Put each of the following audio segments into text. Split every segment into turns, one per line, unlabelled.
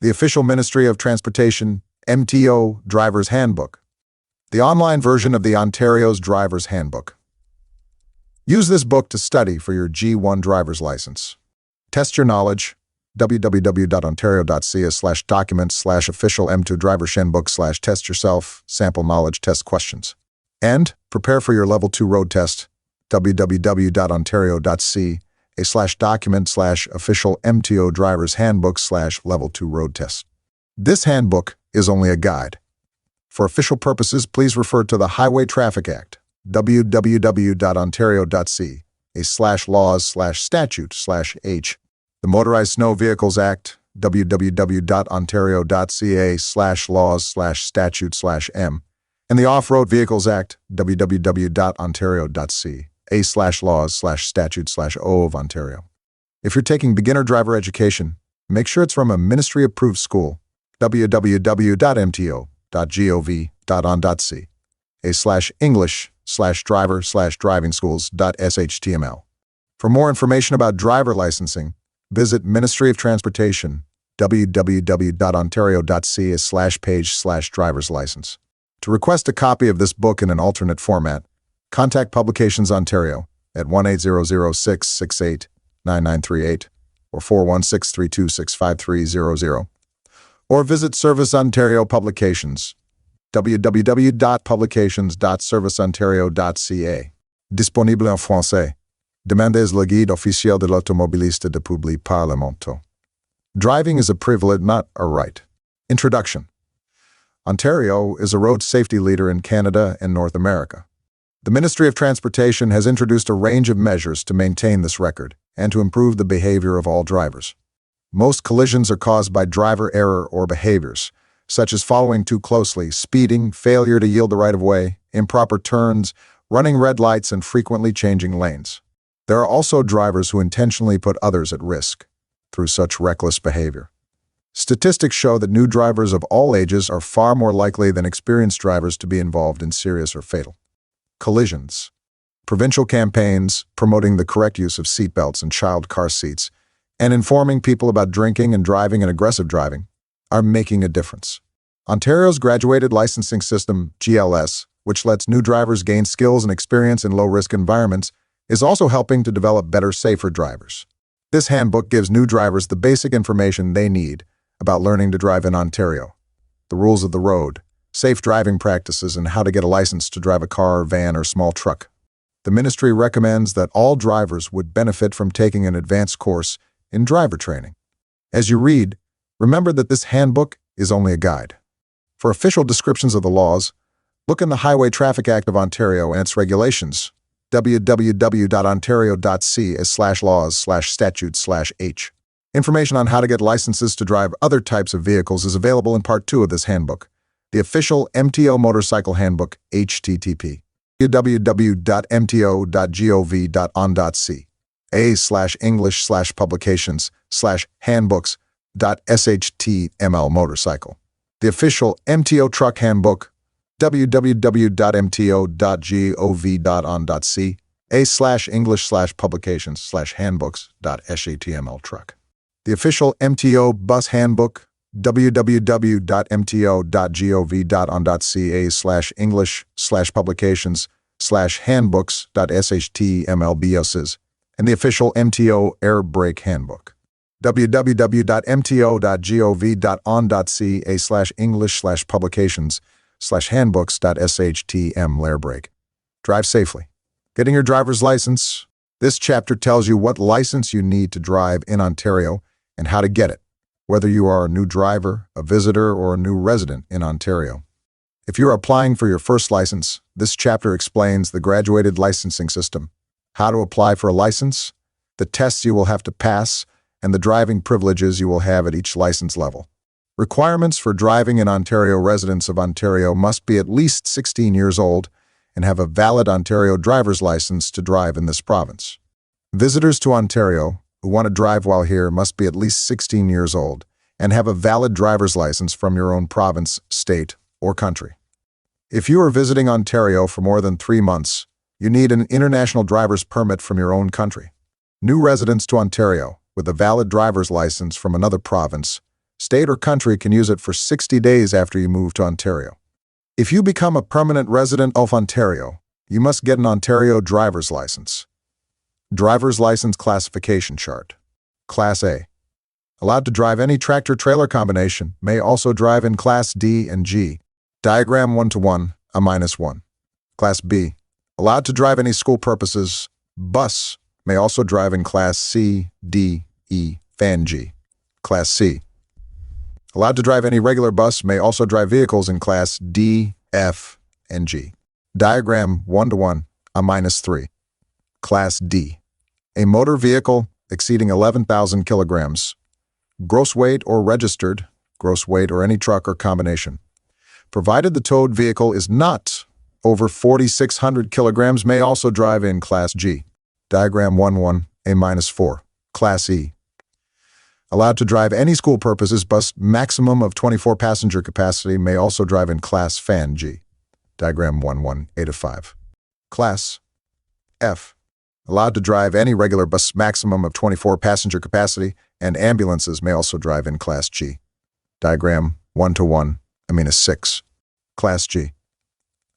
the official Ministry of Transportation, MTO, Driver's Handbook, the online version of the Ontario's Driver's Handbook. Use this book to study for your G1 driver's license. Test your knowledge. www.ontario.ca/documents/official M2 driver's handbook/test yourself, sample knowledge test questions. And prepare for your level 2 road test. www.ontario.ca/document/official MTO driver's handbook/level 2 road test. This handbook is only a guide. For official purposes, please refer to the Highway Traffic Act, www.ontario.ca/laws/statute/H, the Motorized Snow Vehicles Act, www.ontario.ca/laws/statute/M, and the Off-Road Vehicles Act, www.ontario.ca/laws/statute/O of Ontario. If you're taking beginner driver education, make sure it's from a ministry-approved school, www.mto.gov.on.ca/English/driver/driving-schools.shtml. For more information about driver licensing, visit Ministry of Transportation, www.ontario.ca/page/driver's license. To request a copy of this book in an alternate format, contact Publications Ontario at 1-800-668-9938 or 416-326-5300, or visit Service Ontario Publications, www.publications.serviceontario.ca. Disponible en français. Demandez le guide officiel de l'automobiliste de publié par le MTO. Driving is a privilege, not a right. Introduction. Ontario is a road safety leader in Canada and North America. The Ministry of Transportation has introduced a range of measures to maintain this record and to improve the behavior of all drivers. Most collisions are caused by driver error or behaviors, such as following too closely, speeding, failure to yield the right-of-way, improper turns, running red lights, and frequently changing lanes. There are also drivers who intentionally put others at risk through such reckless behavior. Statistics show that new drivers of all ages are far more likely than experienced drivers to be involved in serious or fatal collisions. Provincial campaigns promoting the correct use of seatbelts and child car seats and informing people about drinking and driving and aggressive driving are making a difference. Ontario's graduated licensing system, GLS, which lets new drivers gain skills and experience in low-risk environments, is also helping to develop better, safer drivers. This handbook gives new drivers the basic information they need about learning to drive in Ontario, the rules of the road, safe driving practices, and how to get a license to drive a car, van, or small truck. The ministry recommends that all drivers would benefit from taking an advanced course in driver training. As you read, remember that this handbook is only a guide. For official descriptions of the laws, look in the Highway Traffic Act of Ontario and its regulations, www.ontario.ca/laws/statute/H. Information on how to get licenses to drive other types of vehicles is available in Part 2 of this handbook, the official MTO Motorcycle Handbook, http www.mto.gov.on.ca/English/publications/handbooks.shtml motorcycle. The official MTO Truck Handbook, www.mto.gov.on.ca/English/publications/handbooks.shtml truck. The official MTO Bus Handbook, www.mto.gov.on.ca/English/publications/handbooks.shtml buses, and the official MTO Air Brake Handbook, www.mto.gov.on.ca/English/publications/handbooks.shtml air brake. Drive safely. Getting your driver's license. This chapter tells you what license you need to drive in Ontario and how to get it, whether you are a new driver, a visitor, or a new resident in Ontario. If you are applying for your first license, this chapter explains the graduated licensing system, how to apply for a license, the tests you will have to pass, and the driving privileges you will have at each license level. Requirements for driving in Ontario. Residents of Ontario must be at least 16 years old and have a valid Ontario driver's license to drive in this province. Visitors to Ontario who want to drive while here must be at least 16 years old and have a valid driver's license from your own province, state, or country. If you are visiting Ontario for more than 3 months, you need an international driver's permit from your own country. New residents to Ontario with a valid driver's license from another province, State or country can use it for 60 days after you move to Ontario. If you become a permanent resident of Ontario, you must get an Ontario driver's license. Driver's license classification chart. Class A. Allowed to drive any tractor-trailer combination, may also drive in Class D and G. Diagram 1:1, a -1. Class B. Allowed to drive any school purposes, bus, may also drive in Class C, D, E, and G. Class C. Allowed to drive any regular bus, may also drive vehicles in Class D, F, and G. Diagram 1:1, a -3. Class D. A motor vehicle exceeding 11,000 kilograms. Gross weight or registered, gross weight or any truck or combination. Provided the towed vehicle is not over 4,600 kilograms, may also drive in Class G. Diagram 1:1, a -4. Class E. Allowed to drive any school purposes bus maximum of 24 passenger capacity, may also drive in Class Fan G. Diagram 1:1, a-5. Class F. Allowed to drive any regular bus maximum of 24 passenger capacity, and ambulances may also drive in Class G. Diagram 1:1, a -6. Class G.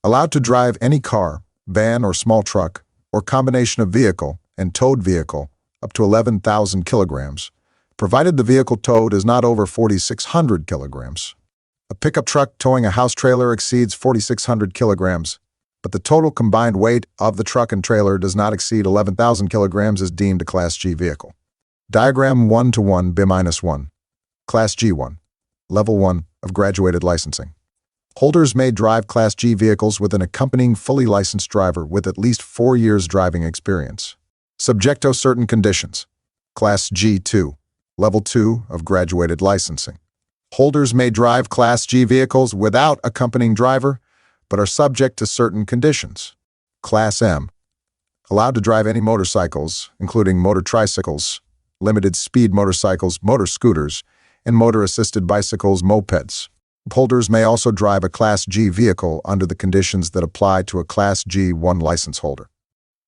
Allowed to drive any car, van or small truck, or combination of vehicle and towed vehicle up to 11,000 kilograms, provided the vehicle towed is not over 4,600 kilograms. A pickup truck towing a house trailer exceeds 4,600 kilograms, but the total combined weight of the truck and trailer does not exceed 11,000 kilograms is deemed a Class G vehicle. Diagram 1:1, B-1. Class G1. Level 1 of graduated licensing. Holders may drive Class G vehicles with an accompanying fully licensed driver with at least 4 years driving experience. Subject to certain conditions. Class G2. Level 2 of graduated licensing. Holders may drive Class G vehicles without accompanying driver, but are subject to certain conditions. Class M. Allowed to drive any motorcycles, including motor tricycles, limited speed motorcycles, motor scooters, and motor-assisted bicycles, mopeds. Holders may also drive a Class G vehicle under the conditions that apply to a Class G1 license holder.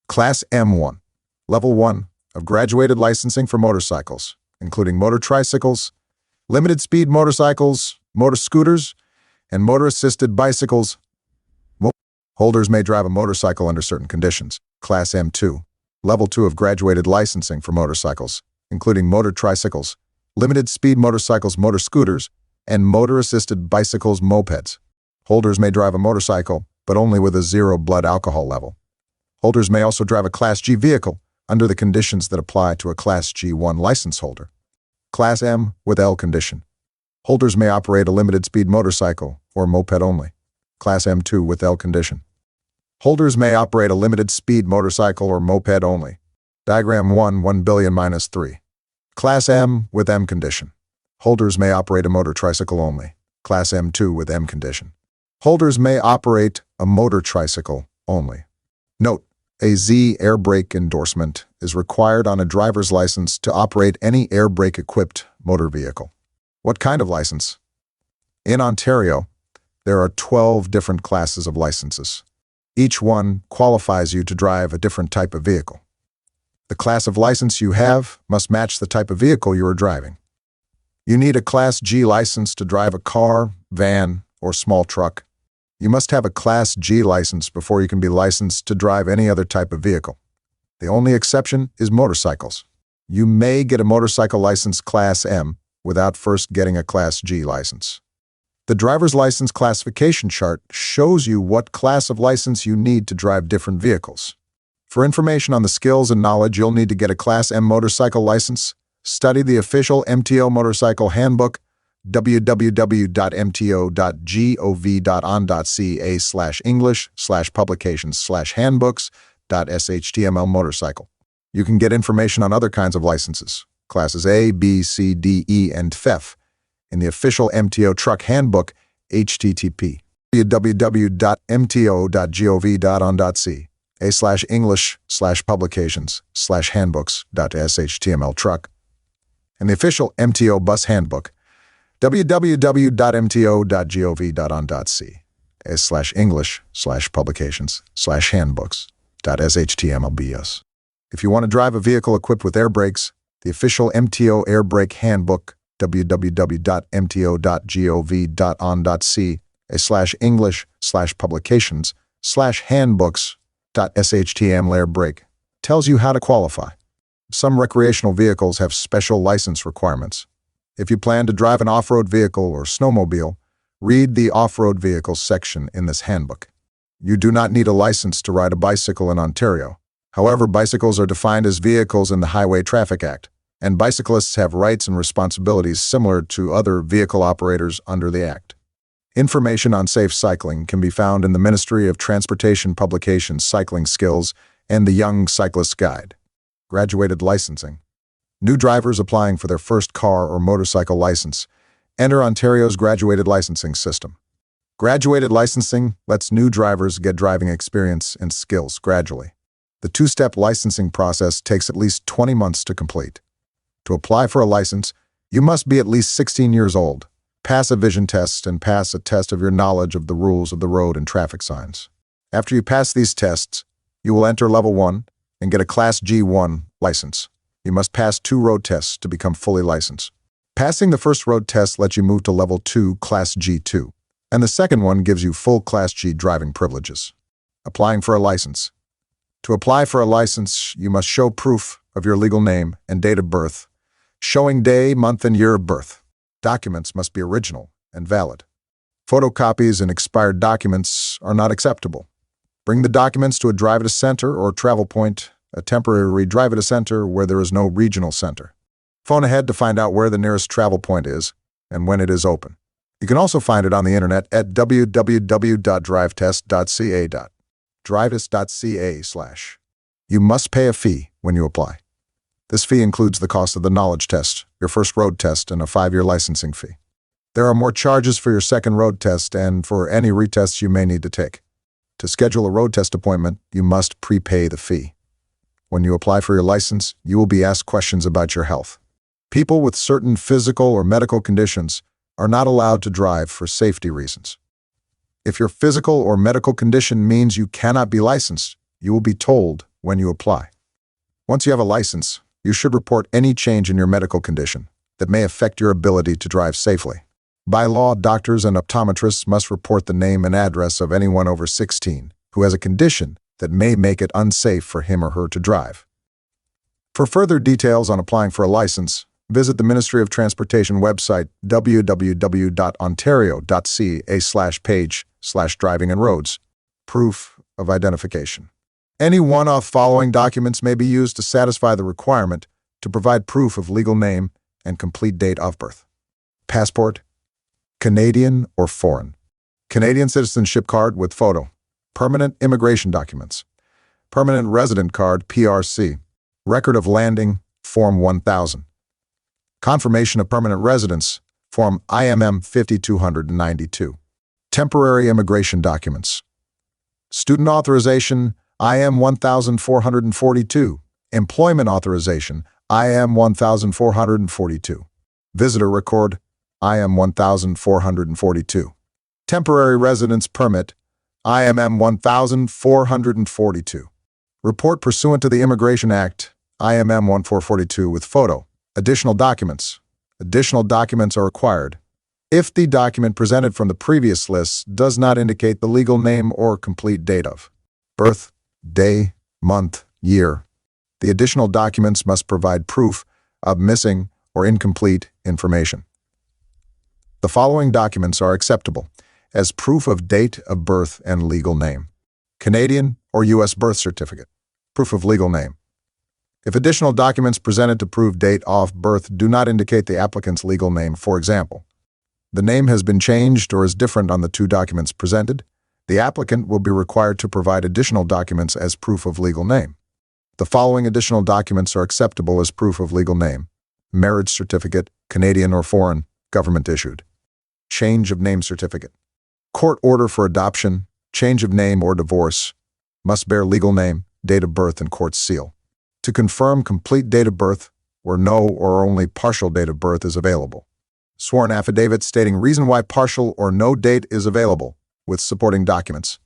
Class M1. Level 1 of graduated licensing for motorcycles, including motor tricycles, limited speed motorcycles, motor scooters, and motor-assisted bicycles. Holders may drive a motorcycle under certain conditions. Class M2. Level 2 of graduated licensing for motorcycles, including motor tricycles, limited speed motorcycles, motor scooters, and motor-assisted bicycles, mopeds. Holders may drive a motorcycle, but only with a 0 blood alcohol level. Holders may also drive a Class G vehicle under the conditions that apply to a Class G1 license holder. Class M with L condition. Holders may operate a limited speed motorcycle or moped only. Class M2 with L condition. Holders may operate a limited speed motorcycle or moped only. Diagram 1 billion -3. Class M with M condition. Holders may operate a motor tricycle only. Class M2 with M condition. Holders may operate a motor tricycle only. Note: a Z air brake endorsement is required on a driver's license to operate any air brake-equipped motor vehicle. What kind of license? In Ontario, there are 12 different classes of licenses. Each one qualifies you to drive a different type of vehicle. The class of license you have must match the type of vehicle you are driving. You need a Class G license to drive a car, van, or small truck. You must have a Class G license before you can be licensed to drive any other type of vehicle. The only exception is motorcycles. You may get a motorcycle license Class M without first getting a Class G license. The driver's license classification chart shows you what class of license you need to drive different vehicles. For information on the skills and knowledge you'll need to get a Class M motorcycle license, study the official MTO Motorcycle Handbook, www.mto.gov.on.ca/English/publications/handbooks.html motorcycle. You can get information on other kinds of licenses, classes A, B, C, D, E, and FF, in the official MTO Truck Handbook, http www.mto.gov.on.ca/English/publications/handbooks.html truck, and the official MTO Bus Handbook, www.mto.gov.on.ca/English/publications/handbooks.html bus. If you want to drive a vehicle equipped with air brakes, the official MTO Air Brake Handbook, www.mto.gov.on.c/English/publications/handbooks.html break tells you how to qualify. Some recreational vehicles have special license requirements. If you plan to drive an off-road vehicle or snowmobile, read the off-road vehicles section in this handbook. You do not need a license to ride a bicycle in Ontario. However, bicycles are defined as vehicles in the Highway Traffic Act, and bicyclists have rights and responsibilities similar to other vehicle operators under the Act. Information on safe cycling can be found in the Ministry of Transportation publications Cycling Skills and the Young Cyclist Guide. Graduated licensing. New drivers applying for their first car or motorcycle license enter Ontario's graduated licensing system. Graduated licensing lets new drivers get driving experience and skills gradually. The two-step licensing process takes at least 20 months to complete. To apply for a license, you must be at least 16 years old, pass a vision test, and pass a test of your knowledge of the rules of the road and traffic signs. After you pass these tests, you will enter Level 1 and get a Class G1 license. You must pass 2 road tests to become fully licensed. Passing the first road test lets you move to Level 2, Class G2, and the second one gives you full Class G driving privileges. Applying for a license. To apply for a license, you must show proof of your legal name and date of birth, showing day, month, and year of birth. Documents must be original and valid. Photocopies and expired documents are not acceptable. Bring the documents to a drive-at-a-center or travel point, a temporary drive-at-a-center where there is no regional center. Phone ahead to find out where the nearest travel point is and when it is open. You can also find it on the internet at www.drivetest.ca. drivetest.ca/. You must pay a fee when you apply. This fee includes the cost of the knowledge test, your first road test, and a 5-year licensing fee. There are more charges for your second road test and for any retests you may need to take. To schedule a road test appointment, you must prepay the fee. When you apply for your license, you will be asked questions about your health. People with certain physical or medical conditions are not allowed to drive for safety reasons. If your physical or medical condition means you cannot be licensed, you will be told when you apply. Once you have a license, you should report any change in your medical condition that may affect your ability to drive safely. By law, doctors and optometrists must report the name and address of anyone over 16 who has a condition that may make it unsafe for him or her to drive. For further details on applying for a license, visit the Ministry of Transportation website www.ontario.ca/page/driving and roads. Proof of identification. Any one of following documents may be used to satisfy the requirement to provide proof of legal name and complete date of birth. Passport, Canadian or foreign. Canadian citizenship card with photo. Permanent immigration documents. Permanent resident card, PRC. Record of landing, Form 1000. Confirmation of permanent residence, Form IMM 5292. Temporary immigration documents. Student authorization, IM 1442. Employment authorization, IM 1442. Visitor record, IM 1442. Temporary residence permit, IMM 1442. Report pursuant to the Immigration Act, IMM 1442 with photo. Additional documents. Additional documents are required if the document presented from the previous list does not indicate the legal name or complete date of birth, day, month, year. The additional documents must provide proof of missing or incomplete information. The following documents are acceptable as proof of date of birth and legal name. Canadian or U.S. birth certificate. Proof of legal name. If additional documents presented to prove date of birth do not indicate the applicant's legal name, for example, the name has been changed or is different on the 2 documents presented, the applicant will be required to provide additional documents as proof of legal name. The following additional documents are acceptable as proof of legal name. Marriage certificate, Canadian or foreign, government issued. Change of name certificate. Court order for adoption, change of name or divorce, must bear legal name, date of birth, and court seal. To confirm complete date of birth, where no or only partial date of birth is available. Sworn affidavit stating reason why partial or no date is available, with supporting documents.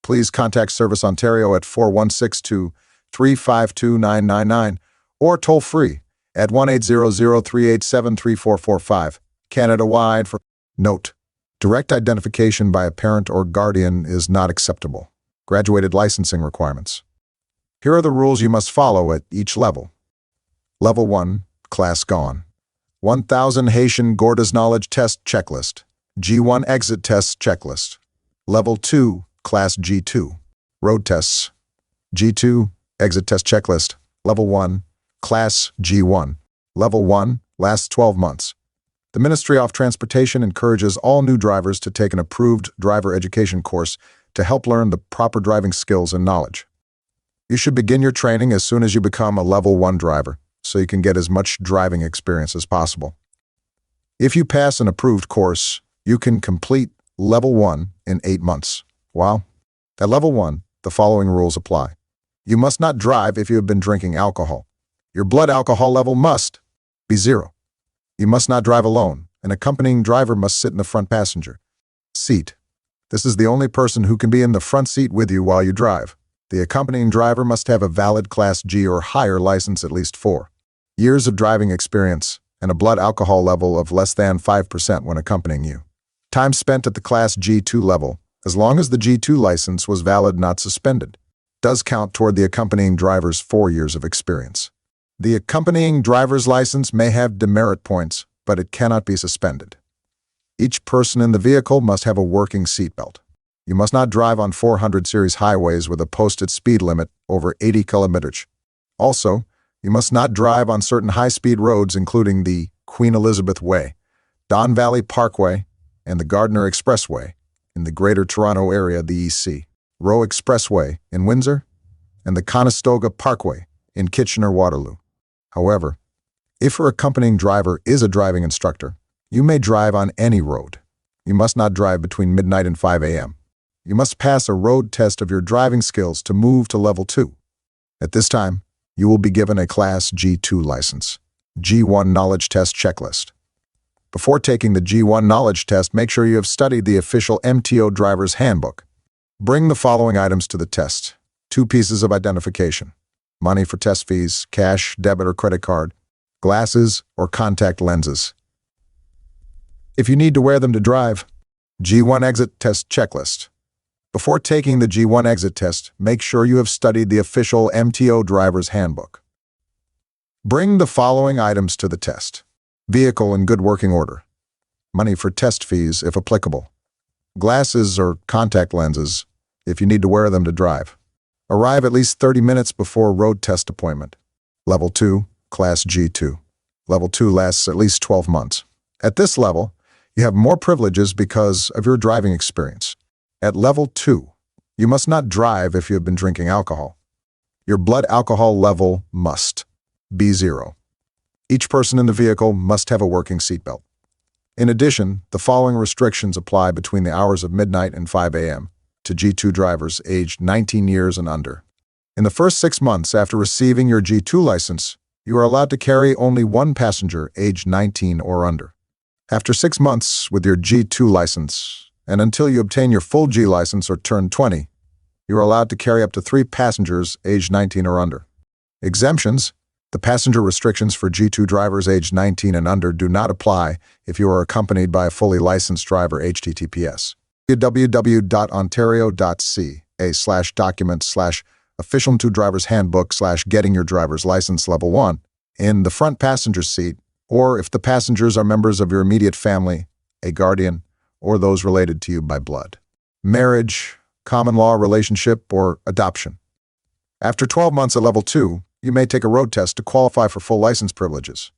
Please contact Service Ontario at 4162-352-999 or toll free at 1-800-387-3445, Canada-wide for... Note: direct identification by a parent or guardian is not acceptable. Graduated licensing requirements. Here are the rules you must follow at each level. Level 1, Class Gone. 1000 Haitian Gordas Knowledge Test Checklist. G1 Exit Test Checklist. Level 2, Class G2. Road Tests. G2, Exit Test Checklist. Level 1, Class G1. Level 1, lasts 12 months. The Ministry of Transportation encourages all new drivers to take an approved driver education course to help learn the proper driving skills and knowledge. You should begin your training as soon as you become a Level 1 driver, so you can get as much driving experience as possible. If you pass an approved course, you can complete Level 1 in 8 months. Wow. At Level 1, the following rules apply. You must not drive if you have been drinking alcohol. Your blood alcohol level must be 0. You must not drive alone. An accompanying driver must sit in the front passenger seat. This is the only person who can be in the front seat with you while you drive. The accompanying driver must have a valid Class G or higher license, at least 4 years of driving experience, and a blood alcohol level of less than 5% when accompanying you. Time spent at the Class G2 level, as long as the G2 license was valid, not suspended, does count toward the accompanying driver's 4 years of experience. The accompanying driver's license may have demerit points, but it cannot be suspended. Each person in the vehicle must have a working seatbelt. You must not drive on 400 series highways with a posted speed limit over 80 kilometers. Also, you must not drive on certain high-speed roads, including the Queen Elizabeth Way, Don Valley Parkway, and the Gardiner Expressway in the Greater Toronto Area, the EC, Roe Expressway in Windsor, and the Conestoga Parkway in Kitchener-Waterloo. However, if your accompanying driver is a driving instructor, you may drive on any road. You must not drive between midnight and 5 a.m. You must pass a road test of your driving skills to move to Level 2. At this time, you will be given a Class G2 license. G1 Knowledge Test Checklist. Before taking the G1 Knowledge Test, make sure you have studied the official MTO Driver's Handbook. Bring the following items to the test: 2 pieces of identification, money for test fees, cash, debit or credit card, glasses or contact lenses. If you need to wear them to drive, G1 Exit Test Checklist. Before taking the G1 Exit Test, make sure you have studied the official MTO Driver's Handbook. Bring the following items to the test: vehicle in good working order, money for test fees if applicable, glasses or contact lenses if you need to wear them to drive. Arrive at least 30 minutes before road test appointment. Level 2, Class G2. Level 2 lasts at least 12 months. At this level, you have more privileges because of your driving experience. At Level 2, you must not drive if you have been drinking alcohol. Your blood alcohol level must be 0. Each person in the vehicle must have a working seatbelt. In addition, the following restrictions apply between the hours of midnight and 5 a.m. to G2 drivers aged 19 years and under. In the first 6 months after receiving your G2 license, you are allowed to carry only 1 passenger aged 19 or under. After 6 months with your G2 license, and until you obtain your full G license or turn 20, you are allowed to carry up to 3 passengers aged 19 or under. Exemptions: the passenger restrictions for G2 drivers aged 19 and under do not apply if you are accompanied by a fully licensed driver. https www.ontario.ca/documents/official MTO Driver's Handbook/getting your driver's license Level 1 in the front passenger seat, or if the passengers are members of your immediate family, a guardian, or those related to you by blood, marriage, common law relationship, or adoption. After 12 months at Level 2, you may take a road test to qualify for full license privileges.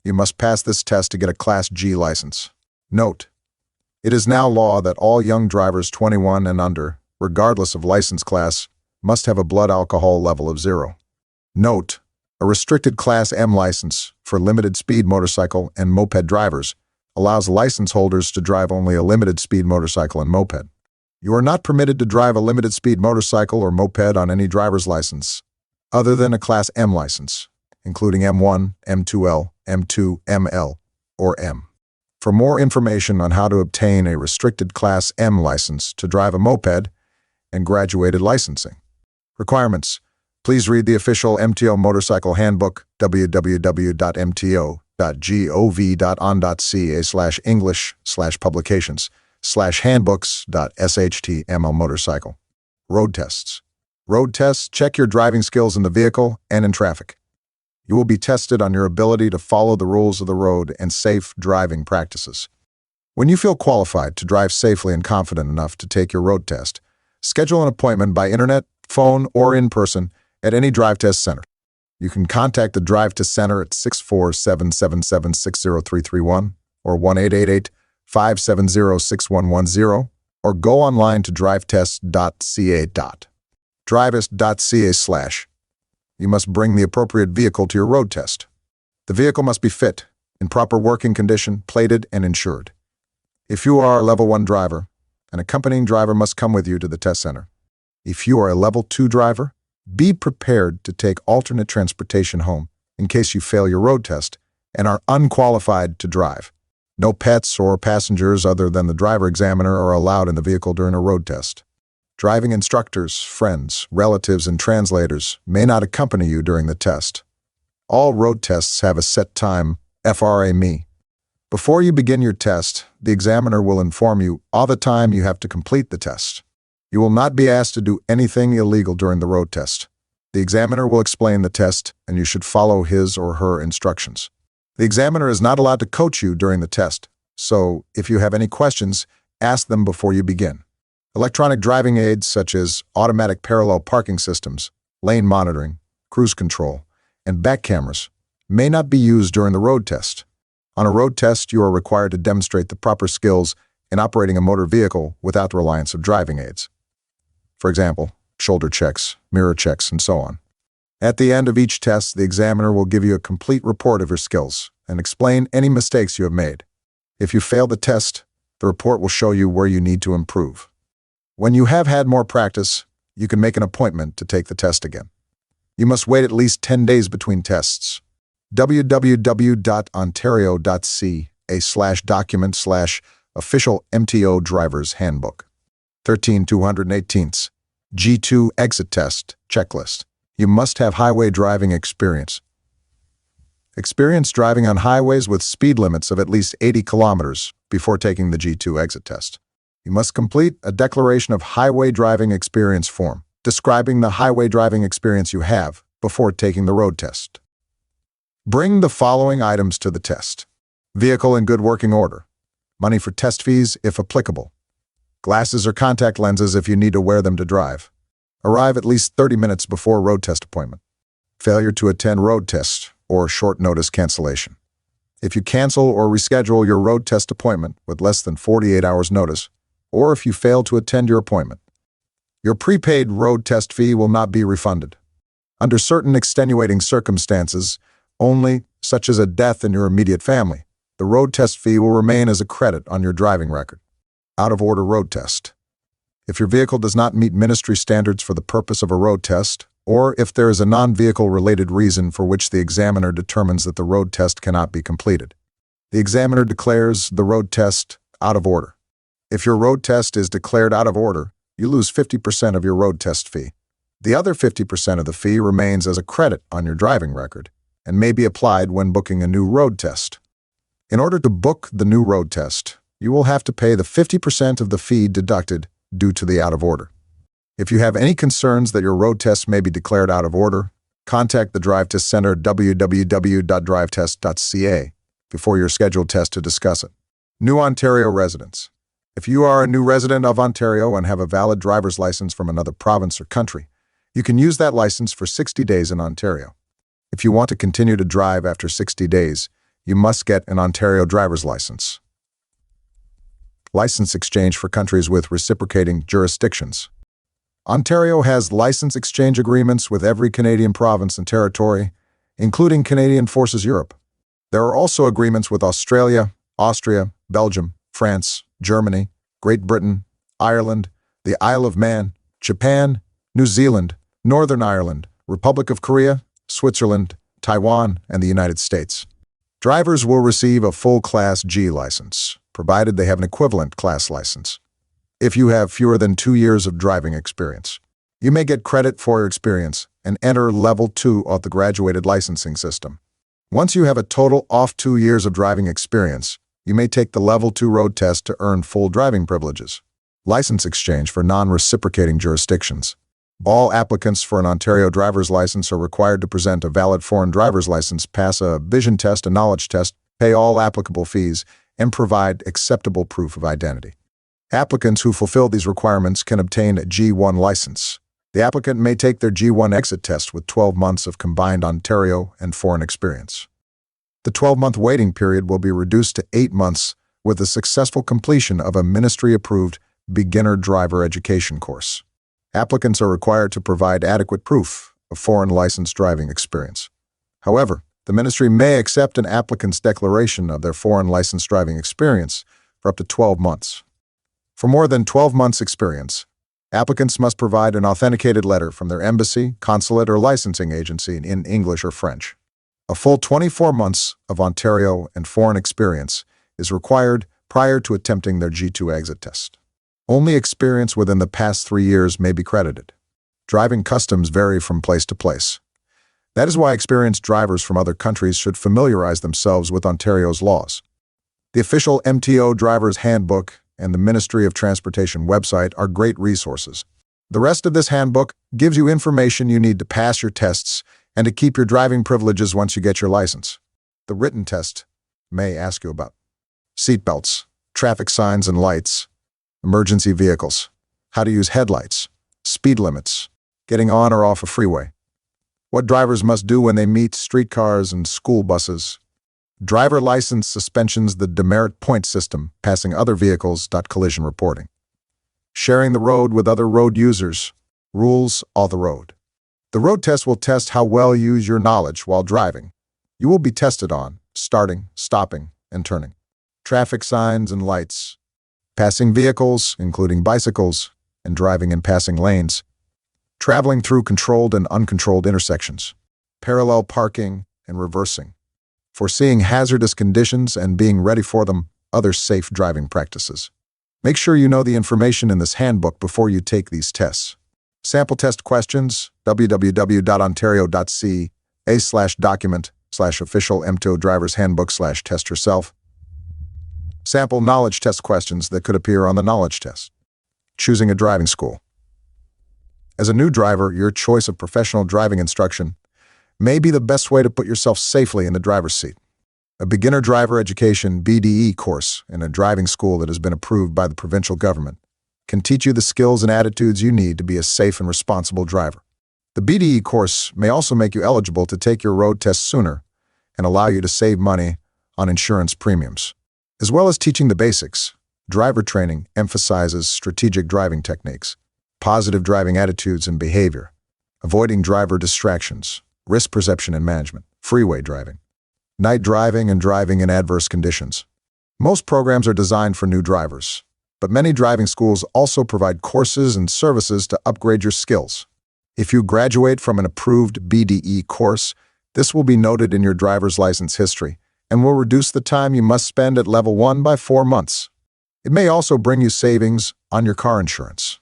You must pass this test to get a Class G license. Note: it is now law that all young drivers 21 and under, regardless of license class, must have a blood alcohol level of 0. Note: a restricted Class M license for limited speed motorcycle and moped drivers allows license holders to drive only a limited speed motorcycle and moped. You are not permitted to drive a limited speed motorcycle or moped on any driver's license other than a Class M license, including M1, M2L, M2, ML, or M. For more information on how to obtain a restricted Class M license to drive a moped and graduated licensing. Requirements: Please read the official MTO Motorcycle Handbook, www.mto.gov.on.ca/English/publications/handbooks.html motorcycle. Road tests. Road tests check your driving skills in the vehicle and in traffic. You will be tested on your ability to follow the rules of the road and safe driving practices. When you feel qualified to drive safely and confident enough to take your road test, schedule an appointment by internet, phone, or in person at any drive test center. You can contact the drive test center at 647-777-60331 or 1-888-570-6110 or go online to drivetest.ca. Drivetest.ca/. You must bring the appropriate vehicle to your road test. The vehicle must be fit, in proper working condition, plated, and insured. If you are a Level 1 driver, an accompanying driver must come with you to the test center. If you are a Level 2 driver, be prepared to take alternate transportation home in case you fail your road test and are unqualified to drive. No pets or passengers other than the driver examiner are allowed in the vehicle during a road test. Driving instructors, friends, relatives, and translators may not accompany you during the test. All road tests have a set time, FRA-me. Before you begin your test, the examiner will inform you all the time you have to complete the test. You will not be asked to do anything illegal during the road test. The examiner will explain the test, and you should follow his or her instructions. The examiner is not allowed to coach you during the test, so if you have any questions, ask them before you begin. Electronic driving aids such as automatic parallel parking systems, lane monitoring, cruise control, and back cameras may not be used during the road test. On a road test, you are required to demonstrate the proper skills in operating a motor vehicle without the reliance of driving aids. For example, shoulder checks, mirror checks, and so on. At the end of each test, the examiner will give you a complete report of your skills and explain any mistakes you have made. If you fail the test, the report will show you where you need to improve. When you have had more practice, you can make an appointment to take the test again. You must wait at least 10 days between tests. www.ontario.ca/document/official MTO Driver's Handbook. 13-218. G2 Exit Test Checklist. You must have highway driving experience. Experience driving on highways with speed limits of at least 80 kilometers before taking the G2 exit test. You must complete a declaration of highway driving experience form, describing the highway driving experience you have before taking the road test. Bring the following items to the test: vehicle in good working order, money for test fees if applicable, glasses or contact lenses if you need to wear them to drive. Arrive at least 30 minutes before road test appointment. Failure to attend road test or short notice cancellation. If you cancel or reschedule your road test appointment with less than 48 hours notice, or if you fail to attend your appointment, your prepaid road test fee will not be refunded. Under certain extenuating circumstances, only, such as a death in your immediate family, the road test fee will remain as a credit on your driving record. Out-of-order road test. If your vehicle does not meet ministry standards for the purpose of a road test, or if there is a non-vehicle-related reason for which the examiner determines that the road test cannot be completed, the examiner declares the road test out of order. If your road test is declared out of order, you lose 50% of your road test fee. The other 50% of the fee remains as a credit on your driving record and may be applied when booking a new road test. In order to book the new road test, you will have to pay the 50% of the fee deducted due to the out of order. If you have any concerns that your road test may be declared out of order, contact the Drive Test Center at www.drivetest.ca before your scheduled test to discuss it. New Ontario residents. If you are a new resident of Ontario and have a valid driver's license from another province or country, you can use that license for 60 days in Ontario. If you want to continue to drive after 60 days, you must get an Ontario driver's license. License exchange for countries with reciprocating jurisdictions. Ontario has license exchange agreements with every Canadian province and territory, including Canadian Forces Europe. There are also agreements with Australia, Austria, Belgium, France, Germany, Great Britain, Ireland, the Isle of Man, Japan, New Zealand, Northern Ireland, Republic of Korea, Switzerland, Taiwan, and the United States. Drivers will receive a full Class G license, provided they have an equivalent class license. If you have fewer than 2 years of driving experience, you may get credit for your experience and enter Level 2 of the graduated licensing system. Once you have a total of 2 years of driving experience, you may take the Level 2 road test to earn full driving privileges. License exchange for non-reciprocating jurisdictions. All applicants for an Ontario driver's license are required to present a valid foreign driver's license, pass a vision test, a knowledge test, pay all applicable fees, and provide acceptable proof of identity. Applicants who fulfill these requirements can obtain a G1 license. The applicant may take their G1 exit test with 12 months of combined Ontario and foreign experience. The 12-month waiting period will be reduced to 8 months with the successful completion of a ministry-approved beginner driver education course. Applicants are required to provide adequate proof of foreign licensed driving experience. However, the ministry may accept an applicant's declaration of their foreign licensed driving experience for up to 12 months. For more than 12 months' experience, applicants must provide an authenticated letter from their embassy, consulate, or licensing agency in English or French. A full 24 months of Ontario and foreign experience is required prior to attempting their G2 exit test. Only experience within the past 3 years may be credited. Driving customs vary from place to place. That is why experienced drivers from other countries should familiarize themselves with Ontario's laws. The official MTO Driver's Handbook and the Ministry of Transportation website are great resources. The rest of this handbook gives you information you need to pass your tests and to keep your driving privileges once you get your license. The written test may ask you about seatbelts, traffic signs and lights, emergency vehicles, how to use headlights, speed limits, getting on or off a freeway, what drivers must do when they meet streetcars and school buses, driver license suspensions, the demerit point system, passing other vehicles, collision reporting, sharing the road with other road users, rules of the road. The road test will test how well you use your knowledge while driving. You will be tested on starting, stopping, and turning, traffic signs and lights, passing vehicles, including bicycles, and driving in passing lanes, traveling through controlled and uncontrolled intersections, parallel parking and reversing, foreseeing hazardous conditions and being ready for them, other safe driving practices. Make sure you know the information in this handbook before you take these tests. Sample test questions, www.ontario.ca/document/official MTO driver's handbook/test yourself. Sample knowledge test questions that could appear on the knowledge test. Choosing a driving school. As a new driver, your choice of professional driving instruction may be the best way to put yourself safely in the driver's seat. A beginner driver education (BDE) course in a driving school that has been approved by the provincial government can teach you the skills and attitudes you need to be a safe and responsible driver. The BDE course may also make you eligible to take your road test sooner and allow you to save money on insurance premiums. As well as teaching the basics, driver training emphasizes strategic driving techniques, positive driving attitudes and behavior, avoiding driver distractions, risk perception and management, freeway driving, night driving, and driving in adverse conditions. Most programs are designed for new drivers, but many driving schools also provide courses and services to upgrade your skills. If you graduate from an approved BDE course, this will be noted in your driver's license history and will reduce the time you must spend at Level 1 by 4 months. It may also bring you savings on your car insurance.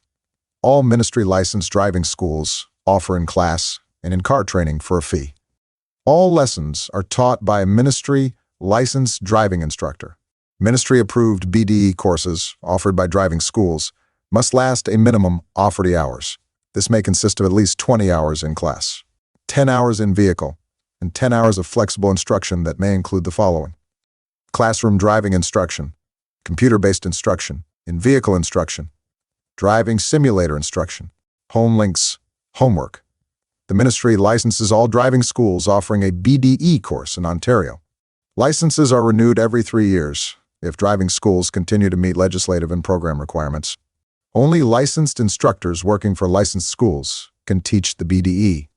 All ministry-licensed driving schools offer in-class and in-car training for a fee. All lessons are taught by a ministry-licensed driving instructor. Ministry-approved BDE courses offered by driving schools must last a minimum of 40 hours. This may consist of at least 20 hours in class, 10 hours in vehicle, and 10 hours of flexible instruction that may include the following: classroom driving instruction, computer-based instruction, in-vehicle instruction, driving simulator instruction, home links, homework. The ministry licenses all driving schools offering a BDE course in Ontario. Licenses are renewed every 3 years if driving schools continue to meet legislative and program requirements. Only licensed instructors working for licensed schools can teach the BDE.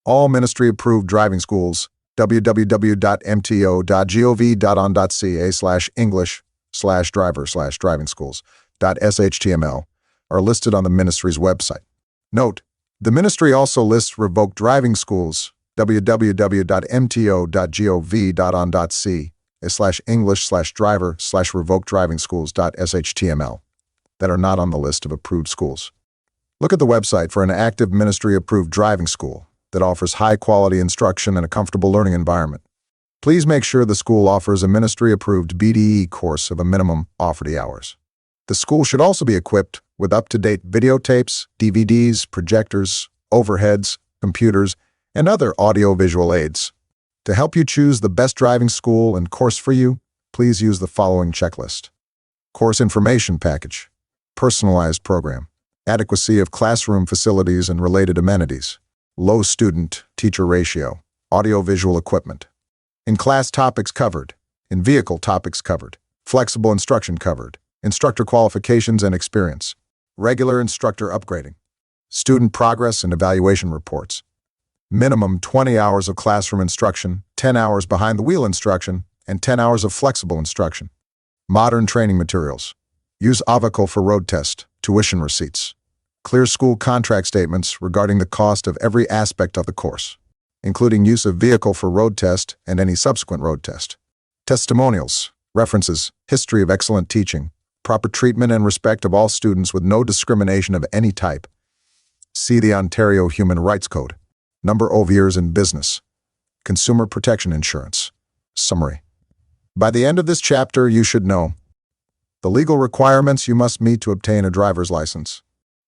All ministry-approved driving schools, www.mto.gov.on.ca/english/driver/driving schools.shtml, are listed on the ministry's website. Note, the ministry also lists revoked driving schools, www.mto.gov.on.ca/english/driver/revoked driving schools.shtml, that are not on the list of approved schools. Look at the website for an active ministry-approved driving school that offers high-quality instruction and a comfortable learning environment. Please make sure the school offers a ministry-approved BDE course of a minimum of 40 hours. The school should also be equipped with up-to-date videotapes, DVDs, projectors, overheads, computers, and other audio-visual aids. To help you choose the best driving school and course for you, please use the following checklist. Course information package, personalized program, adequacy of classroom facilities and related amenities, low student-teacher ratio, audio-visual equipment, in-class topics covered, in-vehicle topics covered, flexible instruction covered, instructor qualifications and experience, regular instructor upgrading, student progress and evaluation reports, minimum 20 hours of classroom instruction, 10 hours behind-the-wheel instruction, and 10 hours of flexible instruction. Modern training materials. Use Audiobook for road test, tuition receipts. Clear school contract statements regarding the cost of every aspect of the course, including use of vehicle for road test and any subsequent road test. Testimonials, references, history of excellent teaching, proper treatment and respect of all students with no discrimination of any type. See the Ontario Human Rights Code. Number of years in business. Consumer protection insurance. Summary. By the end of this chapter, you should know the legal requirements you must meet to obtain a driver's license,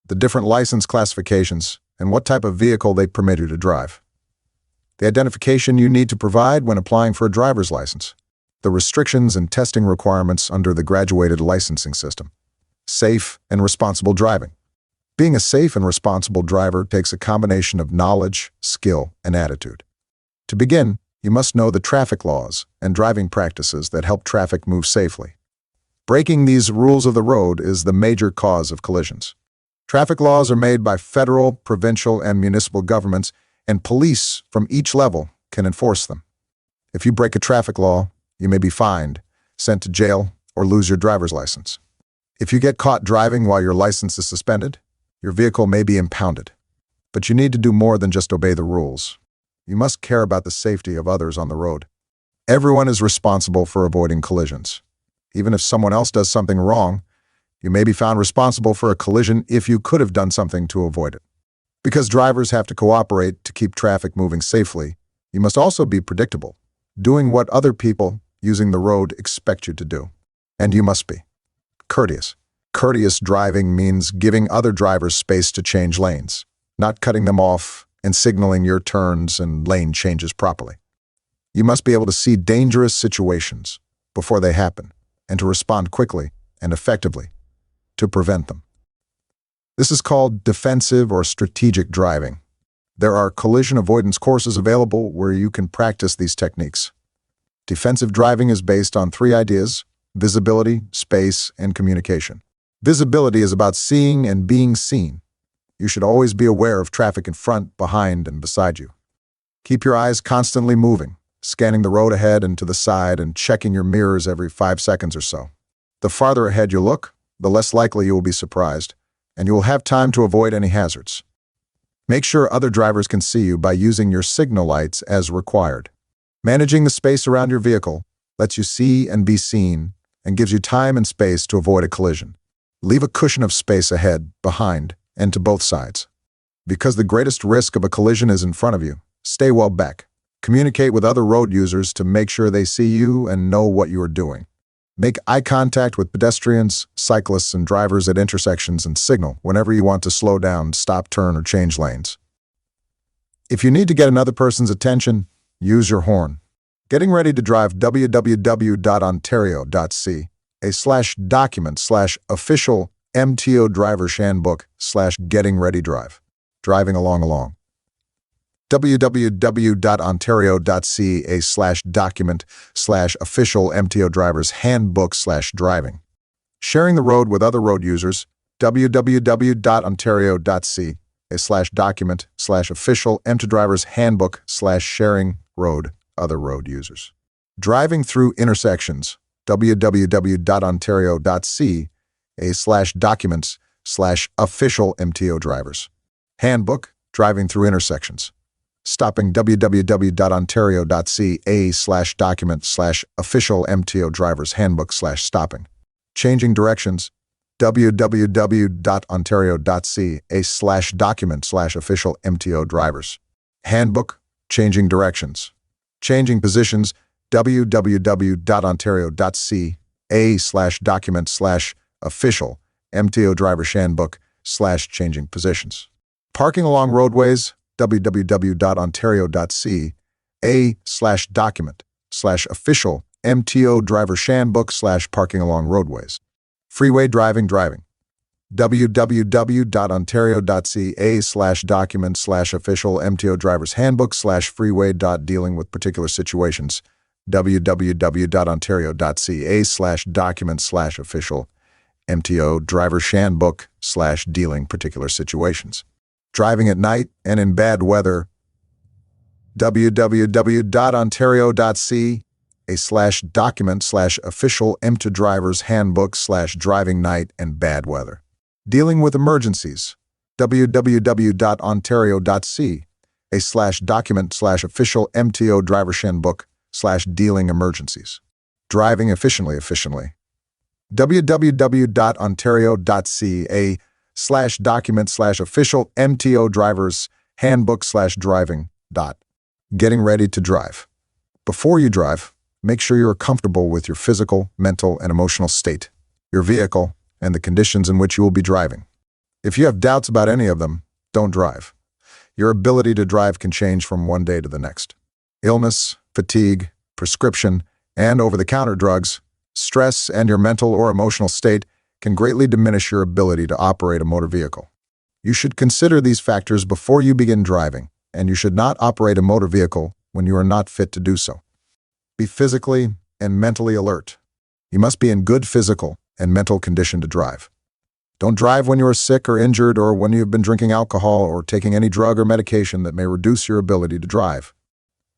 the different license classifications, and what type of vehicle they permit you to drive, the identification you need to provide when applying for a driver's license, the restrictions and testing requirements under the graduated licensing system, safe and responsible driving. Being a safe and responsible driver takes a combination of knowledge, skill, and attitude. To begin, you must know the traffic laws and driving practices that help traffic move safely. Breaking these rules of the road is the major cause of collisions. Traffic laws are made by federal, provincial, and municipal governments, and police from each level can enforce them. If you break a traffic law, you may be fined, sent to jail, or lose your driver's license. If you get caught driving while your license is suspended, your vehicle may be impounded. But you need to do more than just obey the rules. You must care about the safety of others on the road. Everyone is responsible for avoiding collisions. Even if someone else does something wrong, you may be found responsible for a collision if you could have done something to avoid it. Because drivers have to cooperate to keep traffic moving safely, you must also be predictable, doing what other people using the road expect you to do. And you must be courteous. Courteous driving means giving other drivers space to change lanes, not cutting them off and signaling your turns and lane changes properly. You must be able to see dangerous situations before they happen and to respond quickly and effectively to prevent them. This is called defensive or strategic driving. There are collision avoidance courses available where you can practice these techniques. Defensive driving is based on 3 ideas: visibility, space, and communication. Visibility is about seeing and being seen. You should always be aware of traffic in front, behind, and beside you. Keep your eyes constantly moving, scanning the road ahead and to the side and checking your mirrors every 5 seconds or so. The farther ahead you look, the less likely you will be surprised, and you will have time to avoid any hazards. Make sure other drivers can see you by using your signal lights as required. Managing the space around your vehicle lets you see and be seen and gives you time and space to avoid a collision. Leave a cushion of space ahead, behind, and to both sides. Because the greatest risk of a collision is in front of you, stay well back. Communicate with other road users to make sure they see you and know what you are doing. Make eye contact with pedestrians, cyclists, and drivers at intersections and signal whenever you want to slow down, stop, turn, or change lanes. If you need to get another person's attention, use your horn. Getting ready to drive www.ontario.ca/document/official MTO driver's handbook/getting ready drive. Driving along. www.ontario.ca/document/official MTO driver's handbook/driving. Sharing the road with other road users. www.ontario.ca/document/official MTO driver's handbook/sharing road other road users. Driving through intersections. www.ontario.ca/documents/official MTO drivers. Handbook, driving through intersections. Stopping. www.ontario.ca/document/official MTO drivers handbook/stopping. Changing directions. www.ontario.ca/document/official MTO drivers. Handbook, changing directions. Changing positions, www.ontario.ca/document/official MTO driver's handbook/changing positions. Parking along roadways, www.ontario.ca/document/official MTO driver's handbook/parking along roadways. Freeway driving, www.ontario.ca/document/official MTO driver's handbook/freeway. Dealing with particular situations, www.ontario.ca/document/official MTO driver's handbook/dealing particular situations. Driving at night and in bad weather, www.ontario.ca/document/official MTO driver's handbook/driving night and bad weather. Dealing with emergencies, www.ontario.ca/document/official MTO driver's handbook/dealing emergencies. Driving efficiently, www.ontario.ca/document/official MTO driver's handbook/driving. Getting ready to drive. Before you drive, make sure you are comfortable with your physical, mental, and emotional state, your vehicle, and the conditions in which you will be driving. If you have doubts about any of them, don't drive. Your ability to drive can change from one day to the next. Illness, fatigue, prescription, and over-the-counter drugs, stress, and your mental or emotional state can greatly diminish your ability to operate a motor vehicle. You should consider these factors before you begin driving, and you should not operate a motor vehicle when you are not fit to do so. Be physically and mentally alert. You must be in good physical and mental condition to drive. Don't drive when you are sick or injured or when you have been drinking alcohol or taking any drug or medication that may reduce your ability to drive.